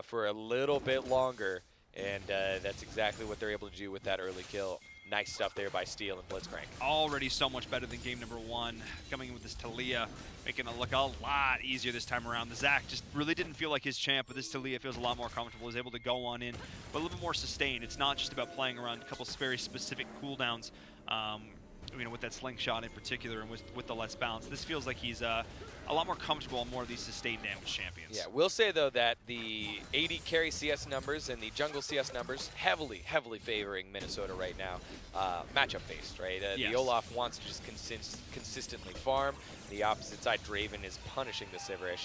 for a little bit longer, and that's exactly what they're able to do with that early kill. Nice stuff there by Steel and Blitzcrank. Already so much better than game number 1. Coming in with this Talia, making it look a lot easier this time around. The Zac just really didn't feel like his champ, but this Talia feels a lot more comfortable. Is able to go on in, but a little bit more sustained. It's not just about playing around a couple of very specific cooldowns. You know, with that slingshot in particular, and with the less bounce, this feels like he's a lot more comfortable on more of these sustained damage champions. Yeah, we'll say though that the AD carry CS numbers and the jungle CS numbers heavily favoring Minnesota right now. Matchup based, right? Yes. The Olaf wants to just consistently farm. The opposite side, Draven, is punishing the Sivir as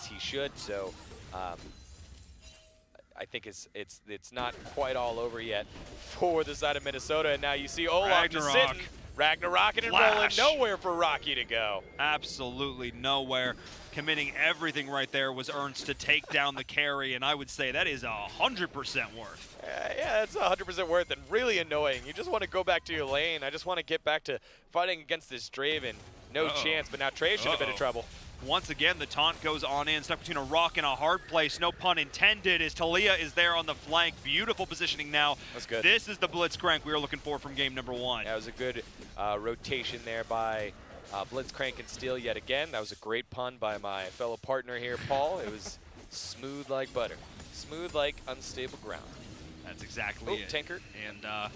he should. So I think it's not quite all over yet for the side of Minnesota. And now you see Olaf just sitting, Ragnarok and rolling, nowhere for Rocky to go. Absolutely nowhere. Committing everything right there was Ernst to take down the carry, and I would say that is 100% worth. Yeah, that's 100% worth and really annoying. You just want to go back to your lane. I just want to get back to fighting against this Draven. No chance, but now Trey should have been in trouble. Once again, the taunt goes on in, stuck between a rock and a hard place, no pun intended, as Talia is there on the flank. Beautiful positioning now. That's good. This is the Blitzcrank we were looking for from game number 1. That was a good rotation there by Blitzcrank and Steel yet again. That was a great pun by my fellow partner here, Paul. It was smooth like butter. Smooth like unstable ground. That's exactly it. Tanker. And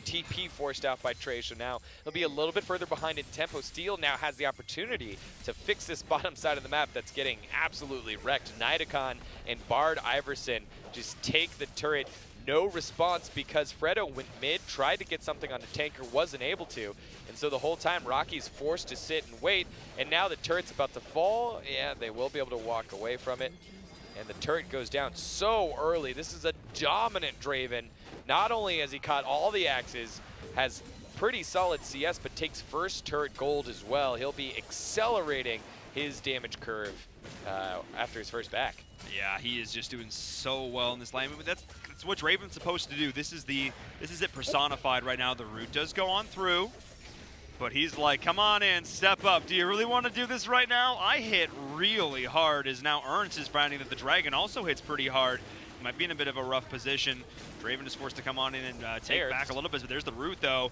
TP forced out by Trey, so now he'll be a little bit further behind in tempo. Steel now has the opportunity to fix this bottom side of the map that's getting absolutely wrecked. Nidacon and Bard Iverson just take the turret. No response because Fredo went mid, tried to get something on the Tanker, wasn't able to. And so the whole time, Rocky's forced to sit and wait. And now the turret's about to fall. Yeah, they will be able to walk away from it. And the turret goes down so early. This is a dominant Draven. Not only has he caught all the axes, has pretty solid CS, but takes first turret gold as well. He'll be accelerating his damage curve after his first back. Yeah, he is just doing so well in this lane. But that's what Draven's supposed to do. This is it personified right now. The root does go on through, but he's like, come on in, step up. Do you really want to do this right now? I hit really hard, as now Ernst is finding that the Dragon also hits pretty hard. He might be in a bit of a rough position. Draven is forced to come on in and take back a little bit, but there's the root though.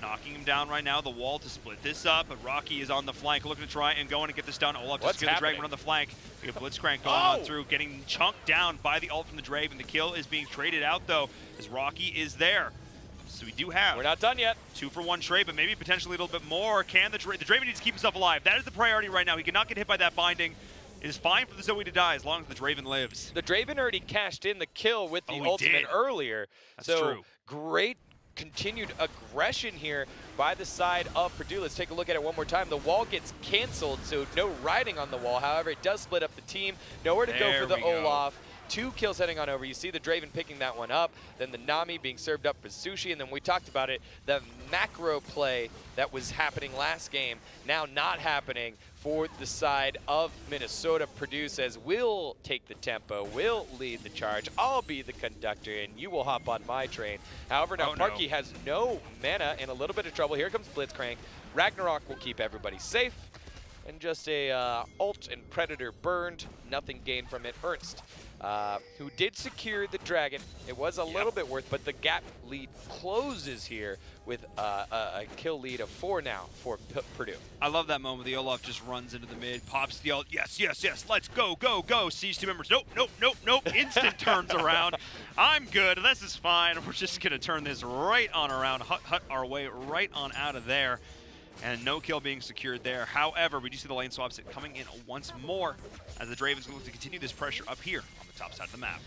Knocking him down right now, the wall to split this up, but Rocky is on the flank looking to try and go in and get this done. Olaf just get the Dragon on the flank. We have Blitzcrank going on through, getting chunked down by the ult from the Draven. The kill is being traded out though, as Rocky is there. So we do have. We're not done yet. 2-for-1 trade, but maybe potentially a little bit more. Can the Draven needs to keep himself alive? That is the priority right now. He cannot get hit by that binding. It is fine for the Zoe to die as long as the Draven lives. The Draven already cashed in the kill with the ultimate earlier. That's so true. Great continued aggression here by the side of Purdue. Let's take a look at it one more time. The wall gets canceled, so no riding on the wall. However, it does split up the team. Nowhere to go for the Olaf. 2 kills heading on over. You see the Draven picking that one up, then the Nami being served up for Sushi, and then we talked about it, the macro play that was happening last game, now not happening for the side of Minnesota. Purdue says, we'll take the tempo, we'll lead the charge, I'll be the conductor, and you will hop on my train. However, now Parky has no mana, in a little bit of trouble. Here comes Blitzcrank. Ragnarok will keep everybody safe, and just a ult and Predator burned, nothing gained from it. Ernst, who did secure the Dragon. It was a little bit worth, but the gap lead closes here with a kill lead of 4 now for Purdue. I love that moment. The Olaf just runs into the mid, pops the ult. Yes, yes, yes, let's go, go, go. Sees 2 members. Nope, nope, nope, nope. Instant turns around. I'm good. This is fine. We're just going to turn this right on around, hut our way right on out of there. And no kill being secured there. However, we do see the lane swaps coming in once more as the Dravens look to continue this pressure up here on the top side of the map.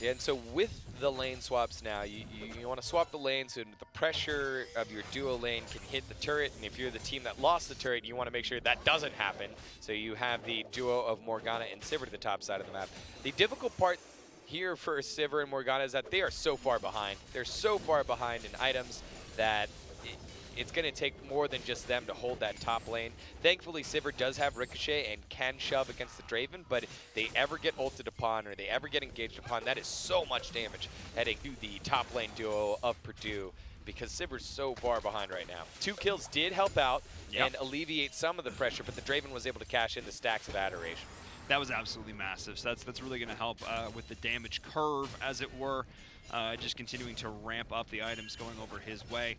Yeah, and so with the lane swaps now, you want to swap the lanes so the pressure of your duo lane can hit the turret, and if you're the team that lost the turret, you want to make sure that doesn't happen. So you have the duo of Morgana and Sivir to the top side of the map. The difficult part here for Sivir and Morgana is that they are so far behind. They're so far behind in items that it's going to take more than just them to hold that top lane. Thankfully, Sivir does have Ricochet and can shove against the Draven, but if they ever get ulted upon or they ever get engaged upon, that is so much damage heading to the top lane duo of Purdue because Sivir's so far behind right now. 2 kills did help out and alleviate some of the pressure, but the Draven was able to cash in the stacks of Adoration. That was absolutely massive. So that's really going to help with the damage curve, as it were, just continuing to ramp up the items going over his way.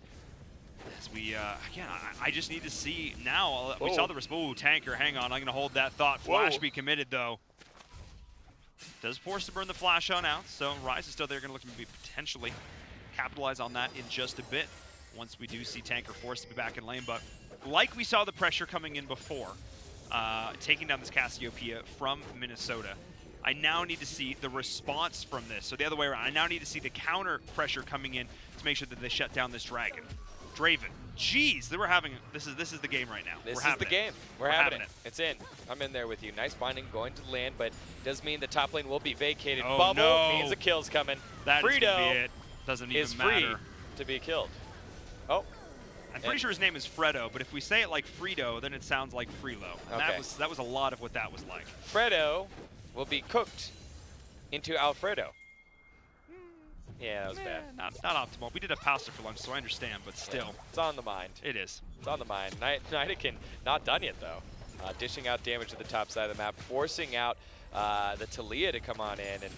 As we, again, I just need to see now. We saw the response. Ooh, Tanker, hang on. I'm going to hold that thought. Flash be committed, though. Does force to burn the flash on out, so Rise is still there. Going to look to be potentially capitalize on that in just a bit once we do see Tanker forced to be back in lane. But like we saw the pressure coming in before, taking down this Cassiopeia from Minnesota, I now need to see the response from this. So the other way around, I now need to see the counter pressure coming in to make sure that they shut down this Dragon. Draven. Jeez, we're having this is the game right now. This is the game. We're having it. It's in. I'm in there with you. Nice binding going to land, but does mean the top lane will be vacated. Oh, Bubble means a kill's coming. That Frito is gonna be it. Doesn't even matter. Free to be killed. Oh. I'm pretty sure his name is Fredo, but if we say it like Frito, then it sounds like Freelo. And that was a lot of what that was like. Fredo will be cooked into Alfredo. Yeah, that was bad. Not optimal. We did have pasta for lunch, so I understand, but still. Yeah, it's on the mind. It is. It's on the mind. Nidakin not done yet, though. Dishing out damage to the top side of the map, forcing out the Talia to come on in. And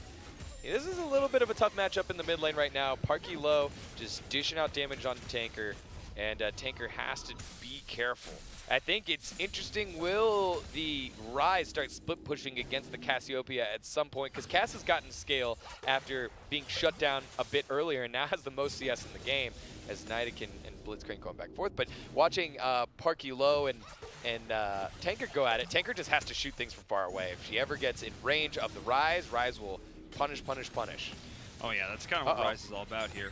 this is a little bit of a tough matchup in the mid lane right now. Parky low, just dishing out damage on the Tanker. and Tanker has to be careful. I think it's interesting, will the Rise start split pushing against the Cassiopeia at some point? Because Cass has gotten scale after being shut down a bit earlier and now has the most CS in the game as Nidak and Blitzcrank going back and forth. But watching Parky Low and Tanker go at it, Tanker just has to shoot things from far away. If she ever gets in range of the Rise, Rise will punish, punish, punish. Oh yeah, that's kind of what Rise is all about here.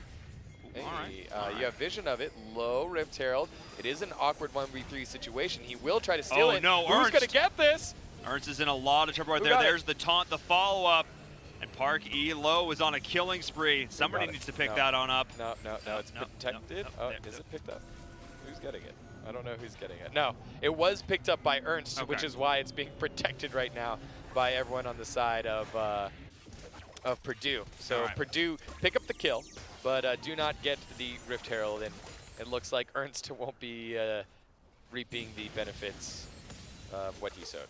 Hey, all right. You have vision of it. Low Rift Herald. It is an awkward 1v3 situation. He will try to steal it. Oh no, Who's going to get this? Ernst is in a lot of trouble right there. There's the taunt, the follow-up. And Park E. Low is on a killing spree. Somebody needs to pick that on up. No, it's protected. Is it picked up? Who's getting it? I don't know who's getting it. No, it was picked up by Ernst, which is why it's being protected right now by everyone on the side of Purdue. So Purdue pick up the kill, but do not get the Rift Herald, and it looks like Ernst won't be reaping the benefits of what he sowed.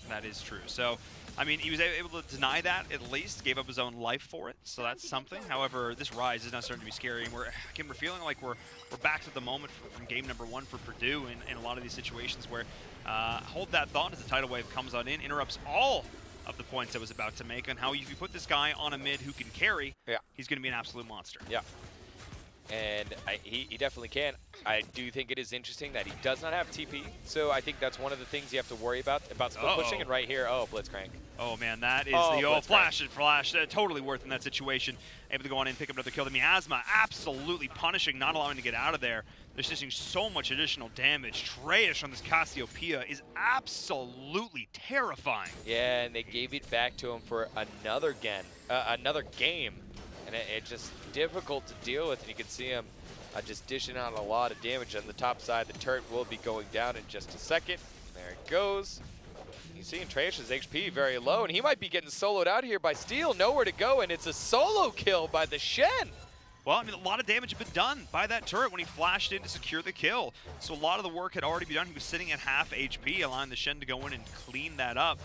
That is true. So, I mean, he was able to deny that at least, gave up his own life for it, so that's something. However, this Rise is now starting to be scary, and we're feeling like we're back to the moment from game number 1 for Purdue in a lot of these situations where hold that thought as the tidal wave comes on in, interrupts all of the points I was about to make on how if you put this guy on a mid who can carry, he's going to be an absolute monster. Yeah. And he definitely can. I do think it is interesting that he does not have TP, so I think that's one of the things you have to worry about split pushing. And right here, Blitzcrank. Oh man, that is the flash and flash. Totally worth in that situation. Able to go on in and pick up another kill. The Miasma absolutely punishing, not allowing to get out of there. They're just doing so much additional damage. Trayish on this Cassiopeia is absolutely terrifying. Yeah, and they gave it back to him for another game. And it's just difficult to deal with, and you can see him just dishing out a lot of damage on the top side. The turret will be going down in just a second. There it goes. You see Trayish's HP very low, and he might be getting soloed out here by Steel. Nowhere to go, and it's a solo kill by the Shen. Well, I mean, a lot of damage had been done by that turret when he flashed in to secure the kill. So a lot of the work had already been done. He was sitting at half HP, allowing the Shen to go in and clean that up.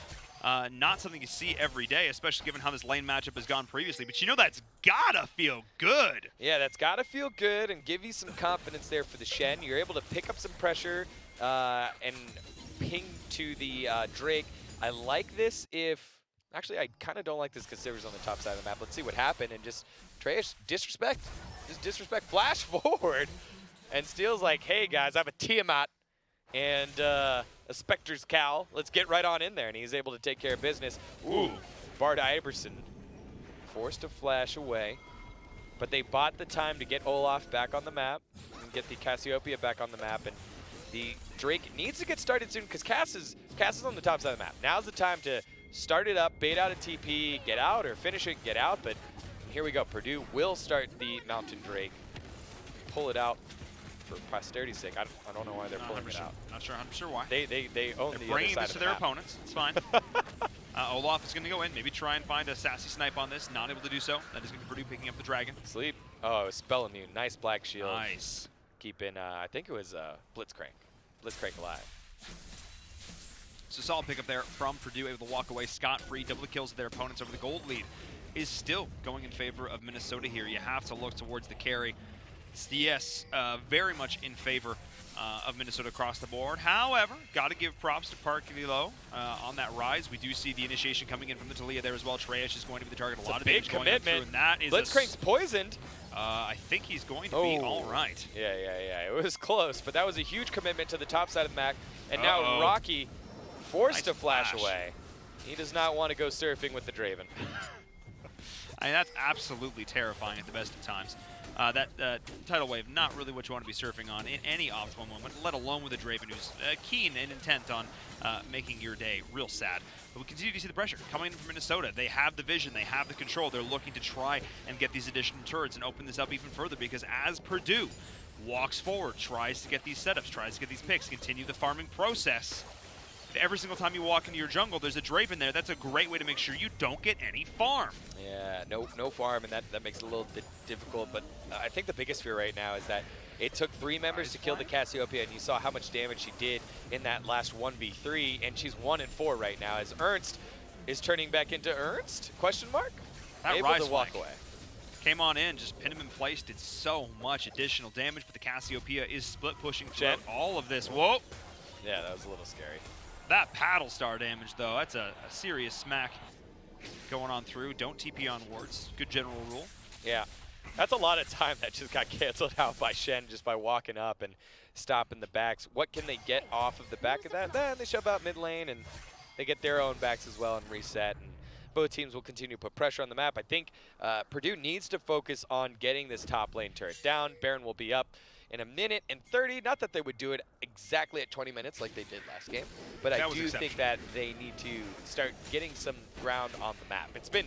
Not something you see every day, especially given how this lane matchup has gone previously. But you know that's gotta feel good. Yeah, that's gotta feel good and give you some confidence there for the Shen. You're able to pick up some pressure and ping to the Drake. I like this if... Actually, I kind of don't like this because Silver's on the top side of the map. Let's see what happened. And just Trayish, disrespect. Just disrespect. Flash forward. And Steel's like, hey, guys, I have a Tiamat and a Spectre's Cowl. Let's get right on in there. And he's able to take care of business. Ooh, Bard Iverson forced to flash away. But they bought the time to get Olaf back on the map and get the Cassiopeia back on the map. And the Drake needs to get started soon because Cass is on the top side of the map. Now's the time to start it up, bait out a TP, get out, or finish it, get out. But here we go. Purdue will start the Mountain Drake. Pull it out for posterity's sake. I don't know why they're pulling it out. Not sure 100% why. They own the other bringing side this of to the their map. opponents. It's fine. Olaf is going to go in, maybe try and find a sassy snipe on this. Not able to do so. That is going to be Purdue picking up the Dragon. Sleep. Oh, Spell Immune. Nice black shield. Nice. Keeping, I think it was Blitzcrank. Blitzcrank alive. So solid pickup there from Purdue, able to walk away scot-free. Double the kills of their opponents over the gold lead is still going in favor of Minnesota here. You have to look towards the carry. Yes, very much in favor of Minnesota across the board. However, got to give props to Parky Low on that Rise. We do see the initiation coming in from the Talia there as well. Trayish is going to be the target. A lot of damage going on through, and that is Blitzcrank's poisoned. I think he's going to be all right. Yeah. It was close, but that was a huge commitment to the top side of the map. And now Rocky forced to flash away. He does not want to go surfing with the Draven. I mean, that's absolutely terrifying at the best of times. That tidal wave, not really what you want to be surfing on in any optimal moment, let alone with a Draven who's keen and intent on making your day real sad. But we continue to see the pressure coming in from Minnesota. They have the vision, they have the control. They're looking to try and get these additional turrets and open this up even further, because as Purdue walks forward, tries to get these setups, tries to get these picks, continue the farming process, every single time you walk into your jungle, there's a Draven there. That's a great way to make sure you don't get any farm. Yeah, no farm, and that makes it a little bit difficult. But I think the biggest fear right now is that it took 3 members to kill the Cassiopeia, and you saw how much damage she did in that last 1v3, and she's 1-4 right now as Ernst is turning back into Ernst? Question mark? That able Rise to walk flank. away. Came on in, just pinned him in place, did so much additional damage, but the Cassiopeia is split pushing throughout all of this. Whoa! Yeah, that was a little scary. That paddle star damage, though, that's a serious smack going on through. Don't TP on wards. Good general rule. Yeah, that's a lot of time that just got canceled out by Shen just by walking up and stopping the backs. What can they get off of the back of that? Then they shove out mid lane, and they get their own backs as well and reset. And both teams will continue to put pressure on the map. I think Purdue needs to focus on getting this top lane turret down. Baron will be up in a minute and 30. Not that they would do it exactly at 20 minutes like they did last game, but I do think that they need to start getting some ground on the map. It's been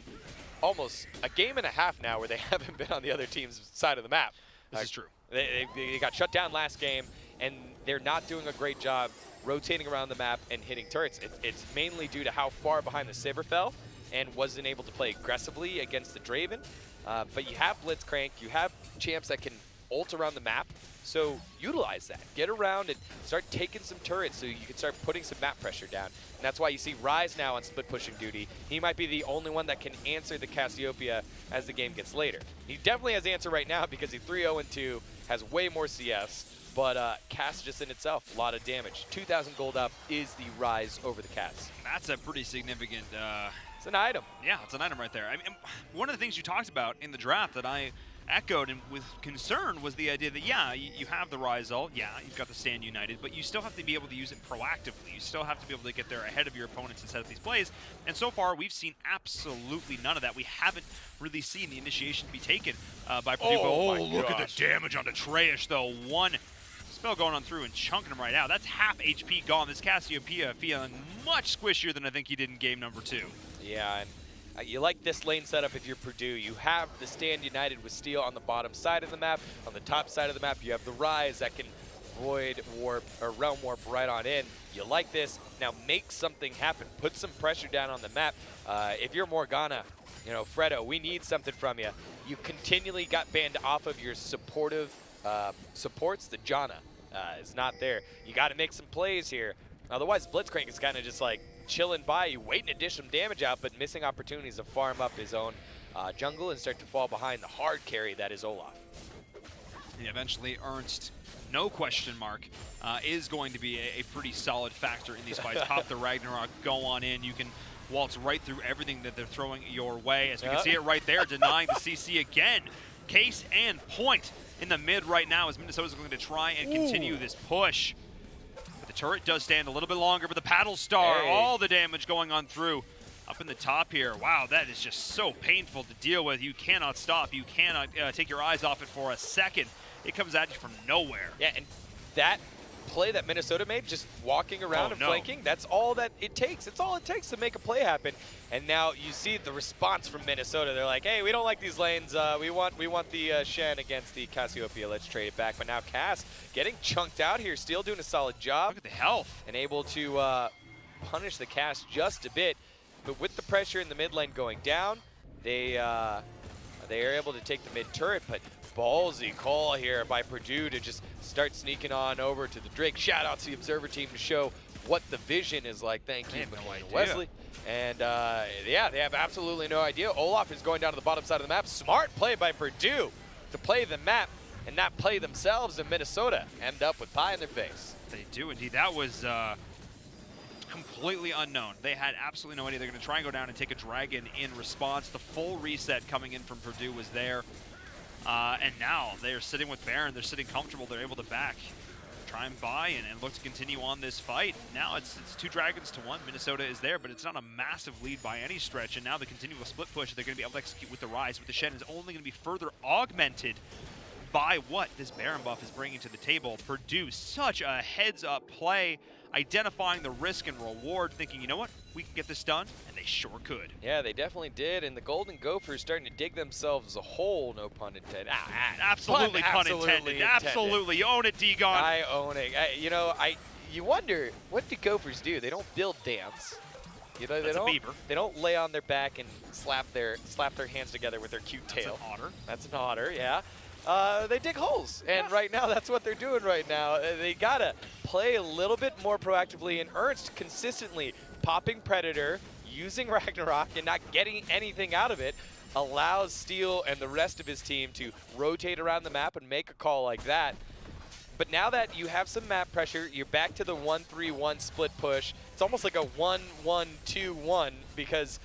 almost a game and a half now where they haven't been on the other team's side of the map. This is true. They got shut down last game, and they're not doing a great job rotating around the map and hitting turrets. It's mainly due to how far behind the Saber fell and wasn't able to play aggressively against the Draven. But you have Blitzcrank, you have champs that can ult around the map, so utilize that. Get around and start taking some turrets so you can start putting some map pressure down. And that's why you see Ryze now on split pushing duty. He might be the only one that can answer the Cassiopeia as the game gets later. He definitely has answer right now because he's 3-0-2, has way more CS, but Cass just in itself, a lot of damage. 2,000 gold up is the Ryze over the Cass. That's a pretty significant... it's an item. Yeah, it's an item right there. I mean, one of the things you talked about in the draft that I echoed and with concern was the idea that, yeah, you have the Ryze ult, yeah, you've got the Stand United, but you still have to be able to use it proactively. You still have to be able to get there ahead of your opponents and set up these plays. And so far, we've seen absolutely none of that. We haven't really seen the initiation be taken by Purdue. Oh, look at the damage onto Treyas, though. One spell going on through and chunking him right out. That's half HP gone. This Cassiopeia feeling much squishier than I think he did in game number 2. Yeah, and you like this lane setup if you're Purdue. You have the Stand United with Steel on the bottom side of the map. On the top side of the map, you have the Ryze that can Void Warp or Realm Warp right on in. You like this. Now make something happen. Put some pressure down on the map. If you're Morgana, you know, Fredo, we need something from you. You continually got banned off of your supportive supports. The Janna is not there. You got to make some plays here. Otherwise, Blitzcrank is kind of just like chilling by you, waiting to dish some damage out, but missing opportunities to farm up his own jungle and start to fall behind the hard carry that is Olaf. Yeah, eventually Ernst, no question mark, is going to be a pretty solid factor in these fights. Pop the Ragnarok, go on in. You can waltz right through everything that they're throwing your way. As we can see it right there, denying the CC again. Case and point in the mid right now as Minnesota's going to try and continue this push. But the turret does stand a little bit longer, but the paddle star, all the damage going on through. Up in the top here, wow, that is just so painful to deal with. You cannot stop. You cannot take your eyes off it for a second. It comes at you from nowhere. Yeah, and that play that Minnesota made, just walking around and flanking, that's all that it takes. It's all it takes to make a play happen. And now you see the response from Minnesota. They're like, hey, we don't like these lanes. We want the Shen against the Cassiopeia. Let's trade it back. But now Cass getting chunked out here, still doing a solid job. Look at the health. And able to punish the Cass just a bit. But with the pressure in the mid lane going down, they are able to take the mid turret. But ballsy call here by Purdue to just start sneaking on over to the Drake. Shout out to the Observer team to show what the vision is like. Thank you, Wesley. And yeah, they have absolutely no idea. Olaf is going down to the bottom side of the map. Smart play by Purdue to play the map and not play themselves, in Minnesota end up with pie in their face. They do indeed. That was completely unknown. They had absolutely no idea. They're going to try and go down and take a dragon in response. The full reset coming in from Purdue was there. And now they're sitting with Baron. They're sitting comfortable. They're able to back, try and buy and look to continue on this fight. Now it's 2 dragons to 1. Minnesota is there, but it's not a massive lead by any stretch. And now the continual split push they're going to be able to execute with the Ryze, with the Shen, is only going to be further augmented by what this Baron buff is bringing to the table. Purdue, such a heads-up play, identifying the risk and reward, thinking, you know what, we can get this done, and they sure could. Yeah, they definitely did, and the Golden Gophers starting to dig themselves a hole, no pun intended. Absolutely pun intended. Absolutely, you own it, D-Gon. I own it. You wonder, what do Gophers do? They don't build dams. You know, they don't lay on their back and slap their hands together with their cute tail. That's an otter. That's an otter, yeah. They dig holes, and right now that's what they're doing right now. They gotta play a little bit more proactively, and Ernst consistently popping Predator, using Ragnarok, and not getting anything out of it. allows Steele and the rest of his team to rotate around the map and make a call like that. But now that you have some map pressure, you're back to the 1-3-1 split push. It's almost like a 1-1-2-1 because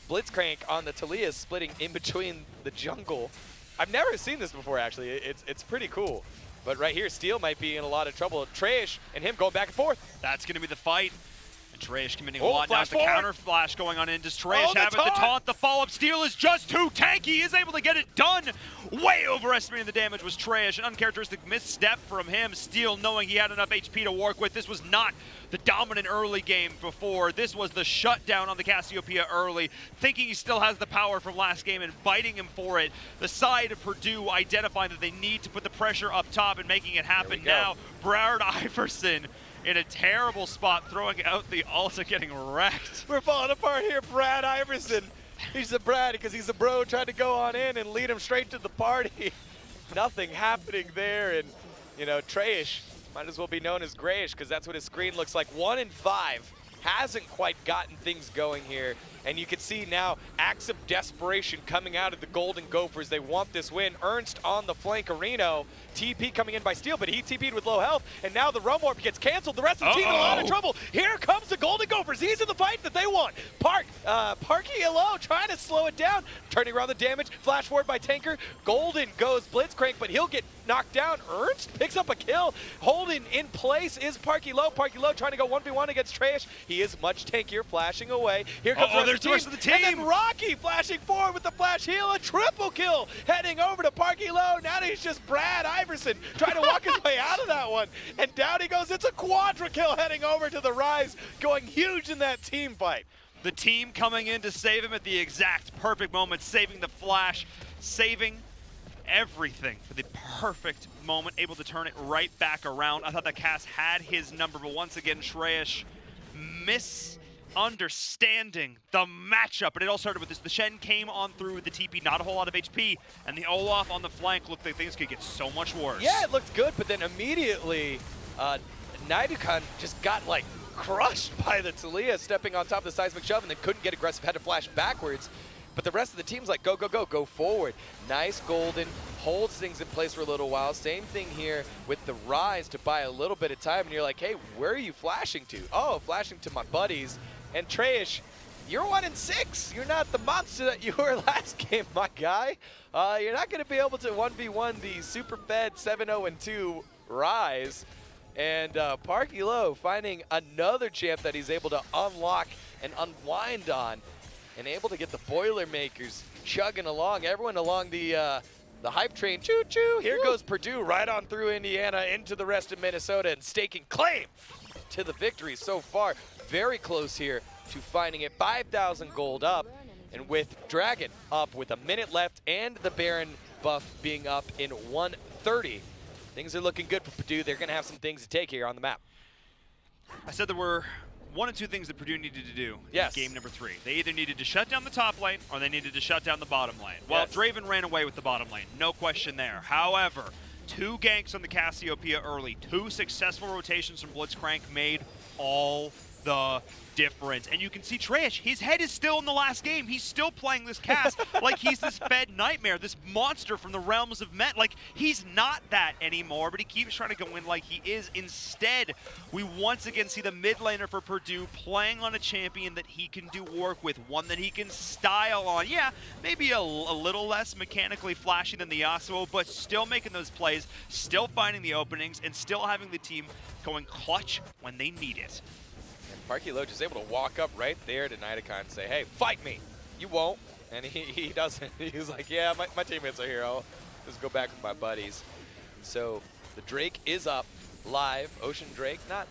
Blitzcrank on the Talia is splitting in between the jungle. I've never seen this before, actually. It's pretty cool. But right here, Steele might be in a lot of trouble. Treyesh and him going back and forth. That's going to be the fight. And Treyesh committing a lot. Now the forward. counter flash going on in. Does Treyesh have it? The taunt, the follow-up. Steele is just too tanky. He is able to get it done. Way overestimating the damage was Treyesh. An uncharacteristic misstep from him. Steele knowing he had enough HP to work with. This was not the dominant early game before. This was the shutdown on the Cassiopeia early, thinking he still has the power from last game and biting him for it. The side of Purdue identifying that they need to put the pressure up top and making it happen now. Brad Iverson in a terrible spot, throwing out the ulti, getting wrecked. We're falling apart here, Brad Iverson. He's a Brad because he's a bro trying to go on in and lead him straight to the party. Nothing happening there, and you know, Treyesh might as well be known as Grayish because that's what his screen looks like. 1 in 5. Hasn't quite gotten things going here. And you can see now acts of desperation coming out of the Golden Gophers. They want this win. Ernst on the flank, Reno. TP coming in by Steele, but he TP'd with low health. And now the Realm Warp gets canceled. The rest of the team in a lot of trouble. Here comes the Golden Gophers. These are the fight that they want. Parky Elo trying to slow it down. Turning around the damage. Flash forward by Tanker. Golden goes Blitzcrank, but he'll get knocked down. Ernst picks up a kill. Holding in place is Parky Low. Parky Low trying to go 1v1 against Treyesh. He is much tankier, flashing away. Here comes the rest of the team. And then Rocky flashing forward with the flash heal. A triple kill heading over to Parky Low. Now he's just Brad Iverson trying to walk his way out of that one. And down he goes. It's a quadra kill heading over to the Rise, going huge in that team fight. The team coming in to save him at the exact perfect moment, saving the flash, saving everything for the perfect moment, able to turn it right back around. I thought that Cass had his number, but once again, Treyesh misunderstanding the matchup. And it all started with this. The Shen came on through with the TP, not a whole lot of HP, and the Olaf on the flank looked like things could get so much worse. Yeah, it looked good, but then immediately, Naidukan just got like crushed by the Talia, stepping on top of the seismic shove, and then couldn't get aggressive, had to flash backwards. But the rest of the team's like, go, go, go, go forward. Nice Golden, holds things in place for a little while. Same thing here with the Rise to buy a little bit of time, and you're like, hey, where are you flashing to? Oh, flashing to my buddies. And Treyesh, you're 1 in 6. You're not the monster that you were last game, my guy. You're not going to be able to 1v1 the super fed 7-0-2 Rise. And Parky Low finding another champ that he's able to unlock and unwind on, and able to get the Boilermakers chugging along. Everyone along the hype train, choo-choo. Here goes Purdue right on through Indiana into the rest of Minnesota and staking claim to the victory so far. Very close here to finding it. 5,000 gold up, and with Dragon up with a minute left and the Baron buff being up in 130, things are looking good for Purdue. They're going to have some things to take here on the map. I said there were 1 or 2 things that Purdue needed to do in game number 3. They either needed to shut down the top lane or they needed to shut down the bottom lane. Well, Draven ran away with the bottom lane, no question there. However, 2 ganks on the Cassiopeia early, 2 successful rotations from Blitzcrank made all the difference. And you can see Treyesh, his head is still in the last game. He's still playing this cast like he's this fed nightmare, this monster from the realms of Met. Like, he's not that anymore, but he keeps trying to go in like he is. Instead, we once again see the mid laner for Purdue playing on a champion that he can do work with, one that he can style on. Yeah, maybe a little less mechanically flashy than the Yasuo, but still making those plays, still finding the openings, and still having the team going clutch when they need it. Parky Low just able to walk up right there to Naidukan and say, hey, fight me. You won't. And he doesn't. He's like, yeah, my teammates are here. I'll just go back with my buddies. So the Drake is up live. Ocean Drake, not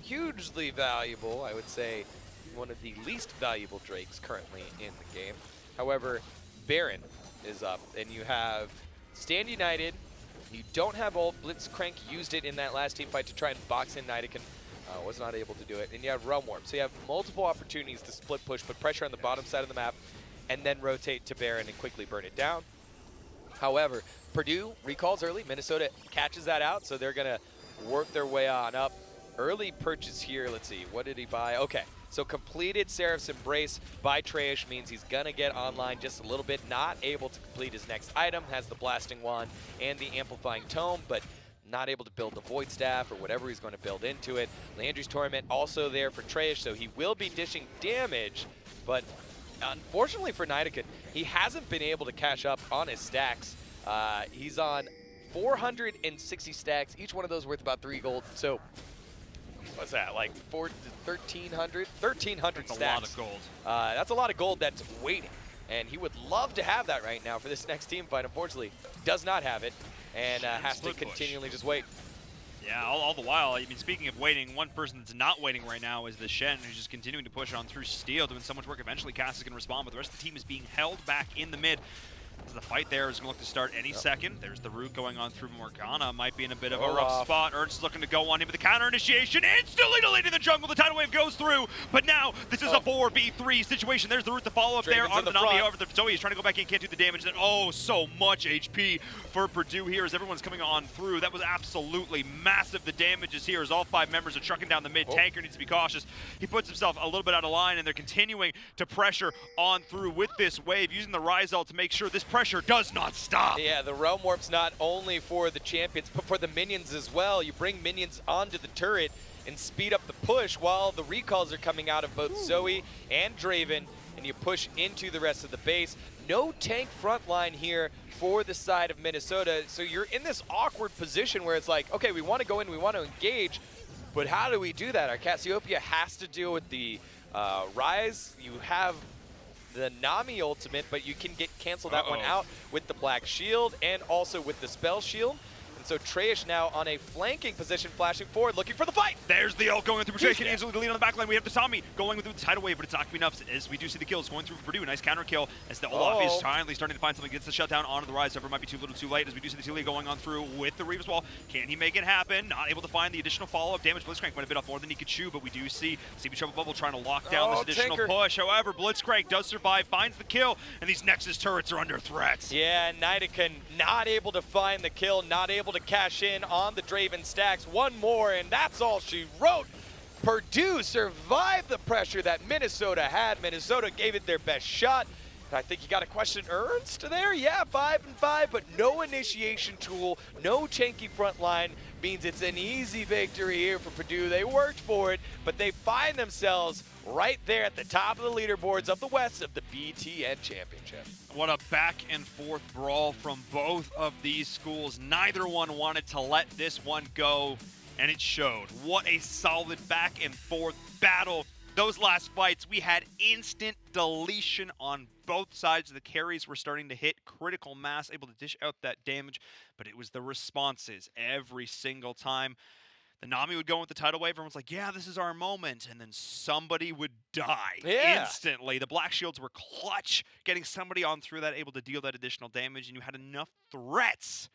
hugely valuable. I would say one of the least valuable Drakes currently in the game. However, Baron is up, and you have Stand United. You don't have ult. Blitzcrank used it in that last team fight to try and box in Naidukan. Was not able to do it. And you have Realm Warp. So you have multiple opportunities to split push, put pressure on the bottom side of the map, and then rotate to Baron and quickly burn it down. However, Purdue recalls early. Minnesota catches that out, so they're going to work their way on up. Early purchase here, let's see, what did he buy? Okay, so completed Seraph's Embrace by Treyesh means he's gonna get online just a little bit, not able to complete his next item, has the Blasting Wand and the Amplifying Tome, but not able to build the Void Staff or whatever he's going to build into it. Landry's Torment also there for Treyesh, so he will be dishing damage, but unfortunately for Nidakin, he hasn't been able to cash up on his stacks. He's on 460 stacks, each one of those worth about 3 gold, so what's that, like 1,300? 1,300 stacks. That's a lot of gold. That's a lot of gold that's waiting. And he would love to have that right now for this next team fight. Unfortunately, does not have it and has to continually just wait. Yeah, all the while, I mean, speaking of waiting, one person that's not waiting right now is the Shen, who's just continuing to push on through Steel, doing so much work. Eventually, Cass is going to respond, but the rest of the team is being held back in the mid. The fight there is going to look to start any second. There's the root going on through Morgana. Might be in a bit of a rough spot. Ernst is looking to go on him with the counter initiation. Instantly deleted the jungle. The tidal wave goes through. But now this is a 4v3 situation. There's the root to follow up there. On the Nami over the Zoe. He's trying to go back in. Can't do the damage. Then so much HP for Purdue here as everyone's coming on through. That was absolutely massive. The damage is here as all 5 members are trucking down the mid. Tanker needs to be cautious. He puts himself a little bit out of line, and they're continuing to pressure on through with this wave, using the Rise ult to make sure this pressure does not stop. Yeah, the Realm Warp's not only for the champions, but for the minions as well. You bring minions onto the turret and speed up the push while the recalls are coming out of both Zoe and Draven, and you push into the rest of the base. No tank front line here for the side of Minnesota, so you're in this awkward position where it's like, okay, we want to go in, we want to engage, but how do we do that? Our Cassiopeia has to deal with the Rise. You have the Nami ultimate, but you can cancel that one out with the Black Shield and also with the Spell Shield. And so Treyesh now on a flanking position, flashing forward, looking for the fight. There's the ult going through Treyesh, can easily delete on the backline. We have the Tommy going through the tidal wave, but it's not going to be enough as we do see the kills going through for Purdue. Nice counter kill as the Olaf is finally starting to find something. Gets the shutdown onto the Rise. However, might be too little too late as we do see the Telia going on through with the Reaver's Wall. Can he make it happen? Not able to find the additional follow-up damage. Blitzcrank might have bit off more than he could chew, but we do see CB Trouble Bubble trying to lock down this additional push. However, Blitzcrank does survive, finds the kill, and these Nexus turrets are under threat. Yeah, Nidakin not able to find the kill, not able to cash in on the Draven stacks. One more, and that's all she wrote. Purdue survived the pressure that Minnesota had. Minnesota gave it their best shot. I think you got to question Ernst there. Yeah, 5-5, but no initiation tool, no tanky front line means it's an easy victory here for Purdue. They worked for it, but they find themselves right there at the top of the leaderboards of the West of the BTN Championship. What a back and forth brawl from both of these schools. Neither one wanted to let this one go, and it showed. What a solid back and forth battle. Those last fights, we had instant deletion on both sides. The carries were starting to hit critical mass, able to dish out that damage, but it was the responses every single time. The Nami would go with the tidal wave, everyone's like, yeah, this is our moment, and then somebody would die instantly. The Black Shields were clutch, getting somebody on through that, able to deal that additional damage, and you had enough threats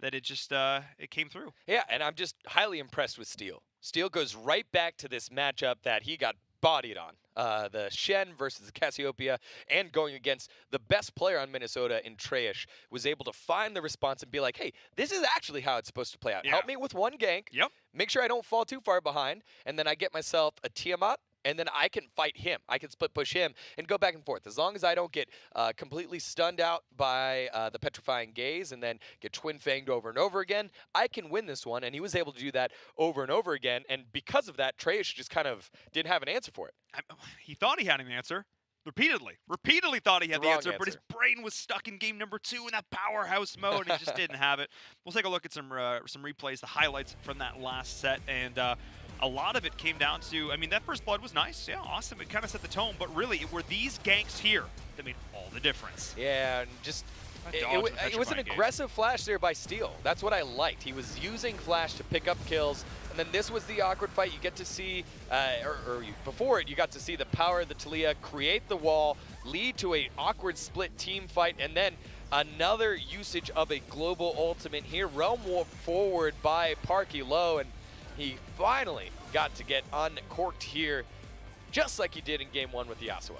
that it just, it came through. Yeah, and I'm just highly impressed with Steel. Steel goes right back to this matchup that he got bodied on. The Shen versus the Cassiopeia, and going against the best player on Minnesota in Treyesh, was able to find the response and be like, hey, this is actually how it's supposed to play out. Help me with one gank. Make sure I don't fall too far behind, and then I get myself a Tiamat, and then I can fight him. I can split push him and go back and forth. As long as I don't get completely stunned out by the Petrifying Gaze and then get twin fanged over and over again, I can win this one. And he was able to do that over and over again. And because of that, Treyesh just kind of didn't have an answer for it. He thought he had an answer. Repeatedly thought he had the answer, but his brain was stuck in game number 2 in that powerhouse mode. He just didn't have it. We'll take a look at some replays, the highlights from that last set, and a lot of it came down to, I mean, that first blood was nice, yeah, awesome. It kind of set the tone, but really, it were these ganks here that made all the difference. Yeah, and just it was an aggressive flash there by Steel. That's what I liked. He was using flash to pick up kills, and then this was the awkward fight. You get to see, before it, you got to see the power of the Talia create the wall, lead to an awkward split team fight, and then another usage of a global ultimate here. Realm Warp forward by Parky Low, and he finally got to get uncorked here, just like he did in game 1 with Yasuo.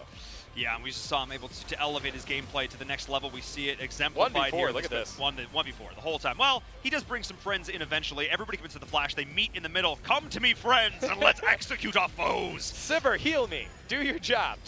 Yeah, and we just saw him able to elevate his gameplay to the next level. We see it exemplified 1v4, here. look at this. 1v4 the whole time. Well, he does bring some friends in eventually. Everybody commits to the flash. They meet in the middle. Come to me, friends, and let's execute our foes. Sivir, heal me. Do your job.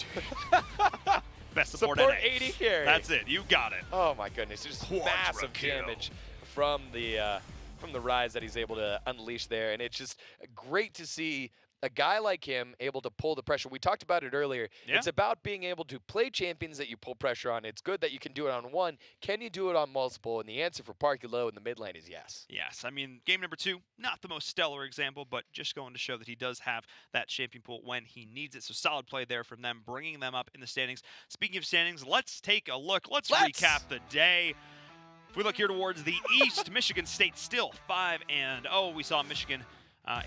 Best support NA. 80 carry. That's it. You got it. Oh my goodness, just massive damage from the rise that he's able to unleash there, and it's just great to see a guy like him able to pull the pressure. We talked about it earlier. Yeah. It's about being able to play champions that you pull pressure on. It's good that you can do it on one. Can you do it on multiple? And the answer for Parky Low in the mid lane is yes. Yes, I mean, game number 2, not the most stellar example, but just going to show that he does have that champion pool when he needs it. So solid play there from them, bringing them up in the standings. Speaking of standings, let's take a look. Let's recap the day. If we look here towards the east, Michigan State still 5-0. We saw Michigan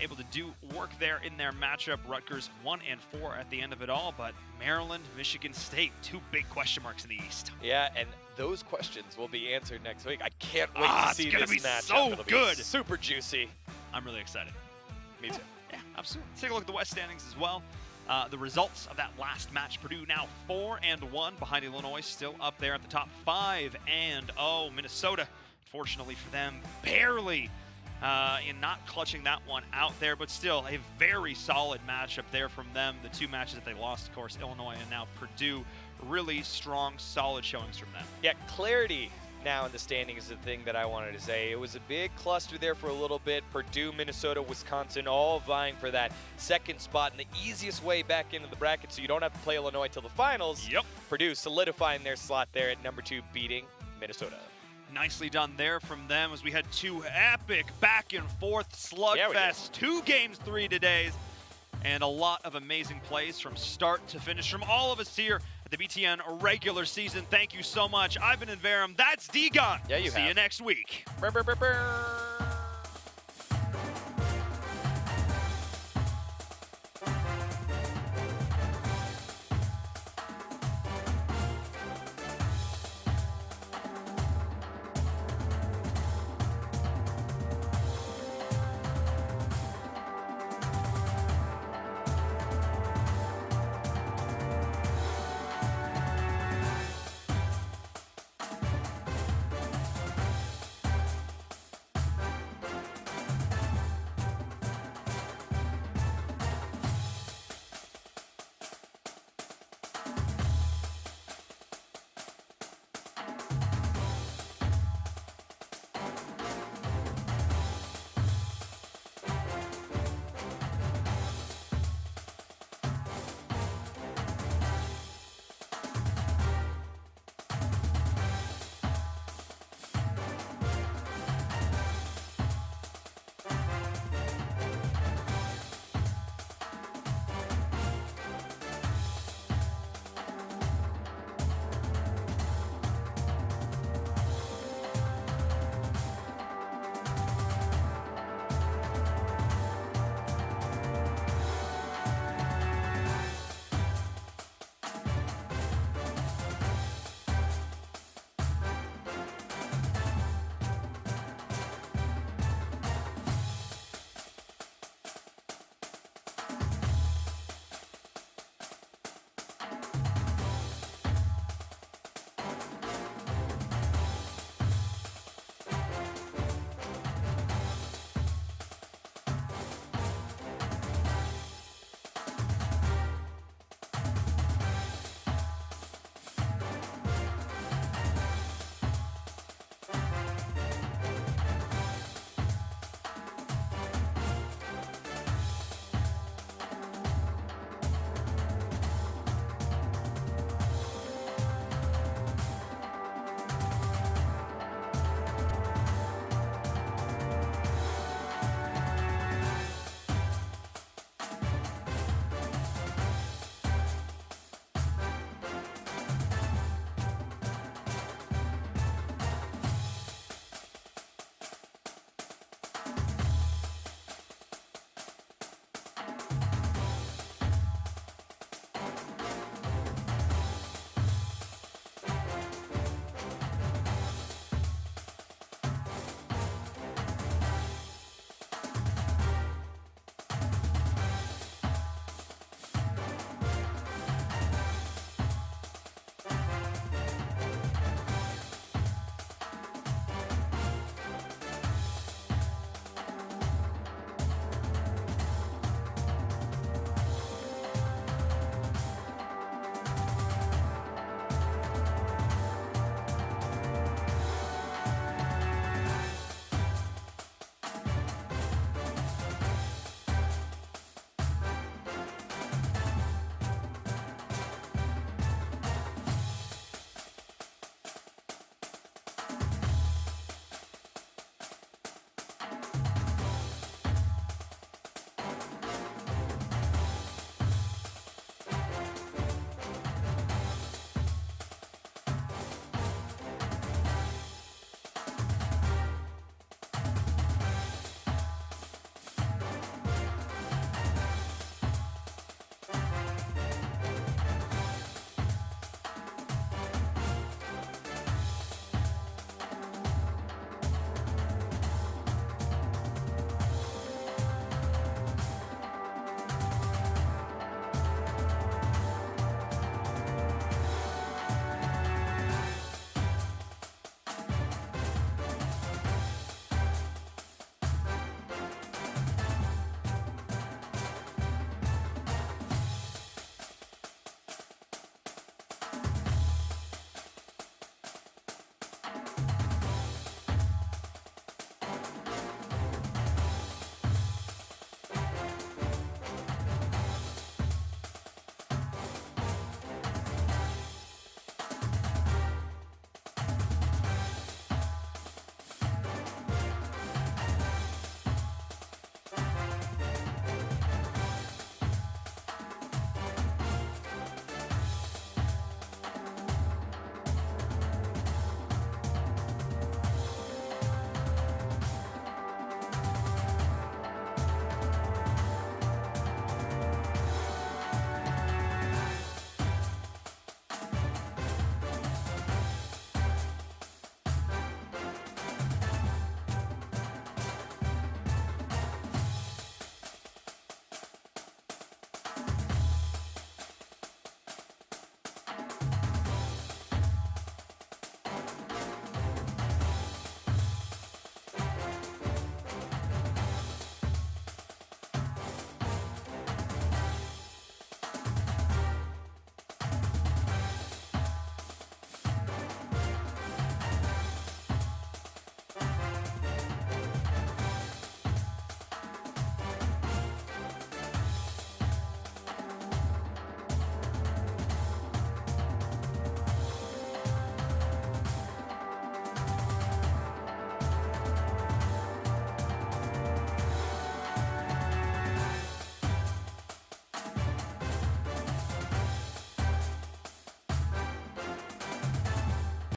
able to do work there in their matchup. Rutgers 1-4 at the end of it all, but Maryland, Michigan State, 2 big question marks in the East. Yeah, and those questions will be answered next week. I can't wait to see this matchup. It's gonna be so good. Super juicy. I'm really excited. Me too. Yeah, absolutely. Let's take a look at the West standings as well. The results of that last match, Purdue now 4-1 behind Illinois, still up there at the top. 5-0. Minnesota, fortunately for them, barely in not clutching that one out there, but still a very solid matchup there from them. The 2 matches that they lost, of course, Illinois and now Purdue, really strong, solid showings from them. Yeah, clarity now in the standings is the thing that I wanted to say. It was a big cluster there for a little bit. Purdue, Minnesota, Wisconsin, all vying for that second spot in the easiest way back into the bracket, so you don't have to play Illinois till the finals. Yep. Purdue solidifying their slot there at number 2, beating Minnesota. Nicely done there from them as we had 2 epic back-and-forth slugfests. 2 games, 3 todays, and a lot of amazing plays from start to finish from all of us here at the BTN regular season. Thank you so much. I've been in Verum. That's D-Gun. Yeah, you See you next week. Brr, brr, brr, brr.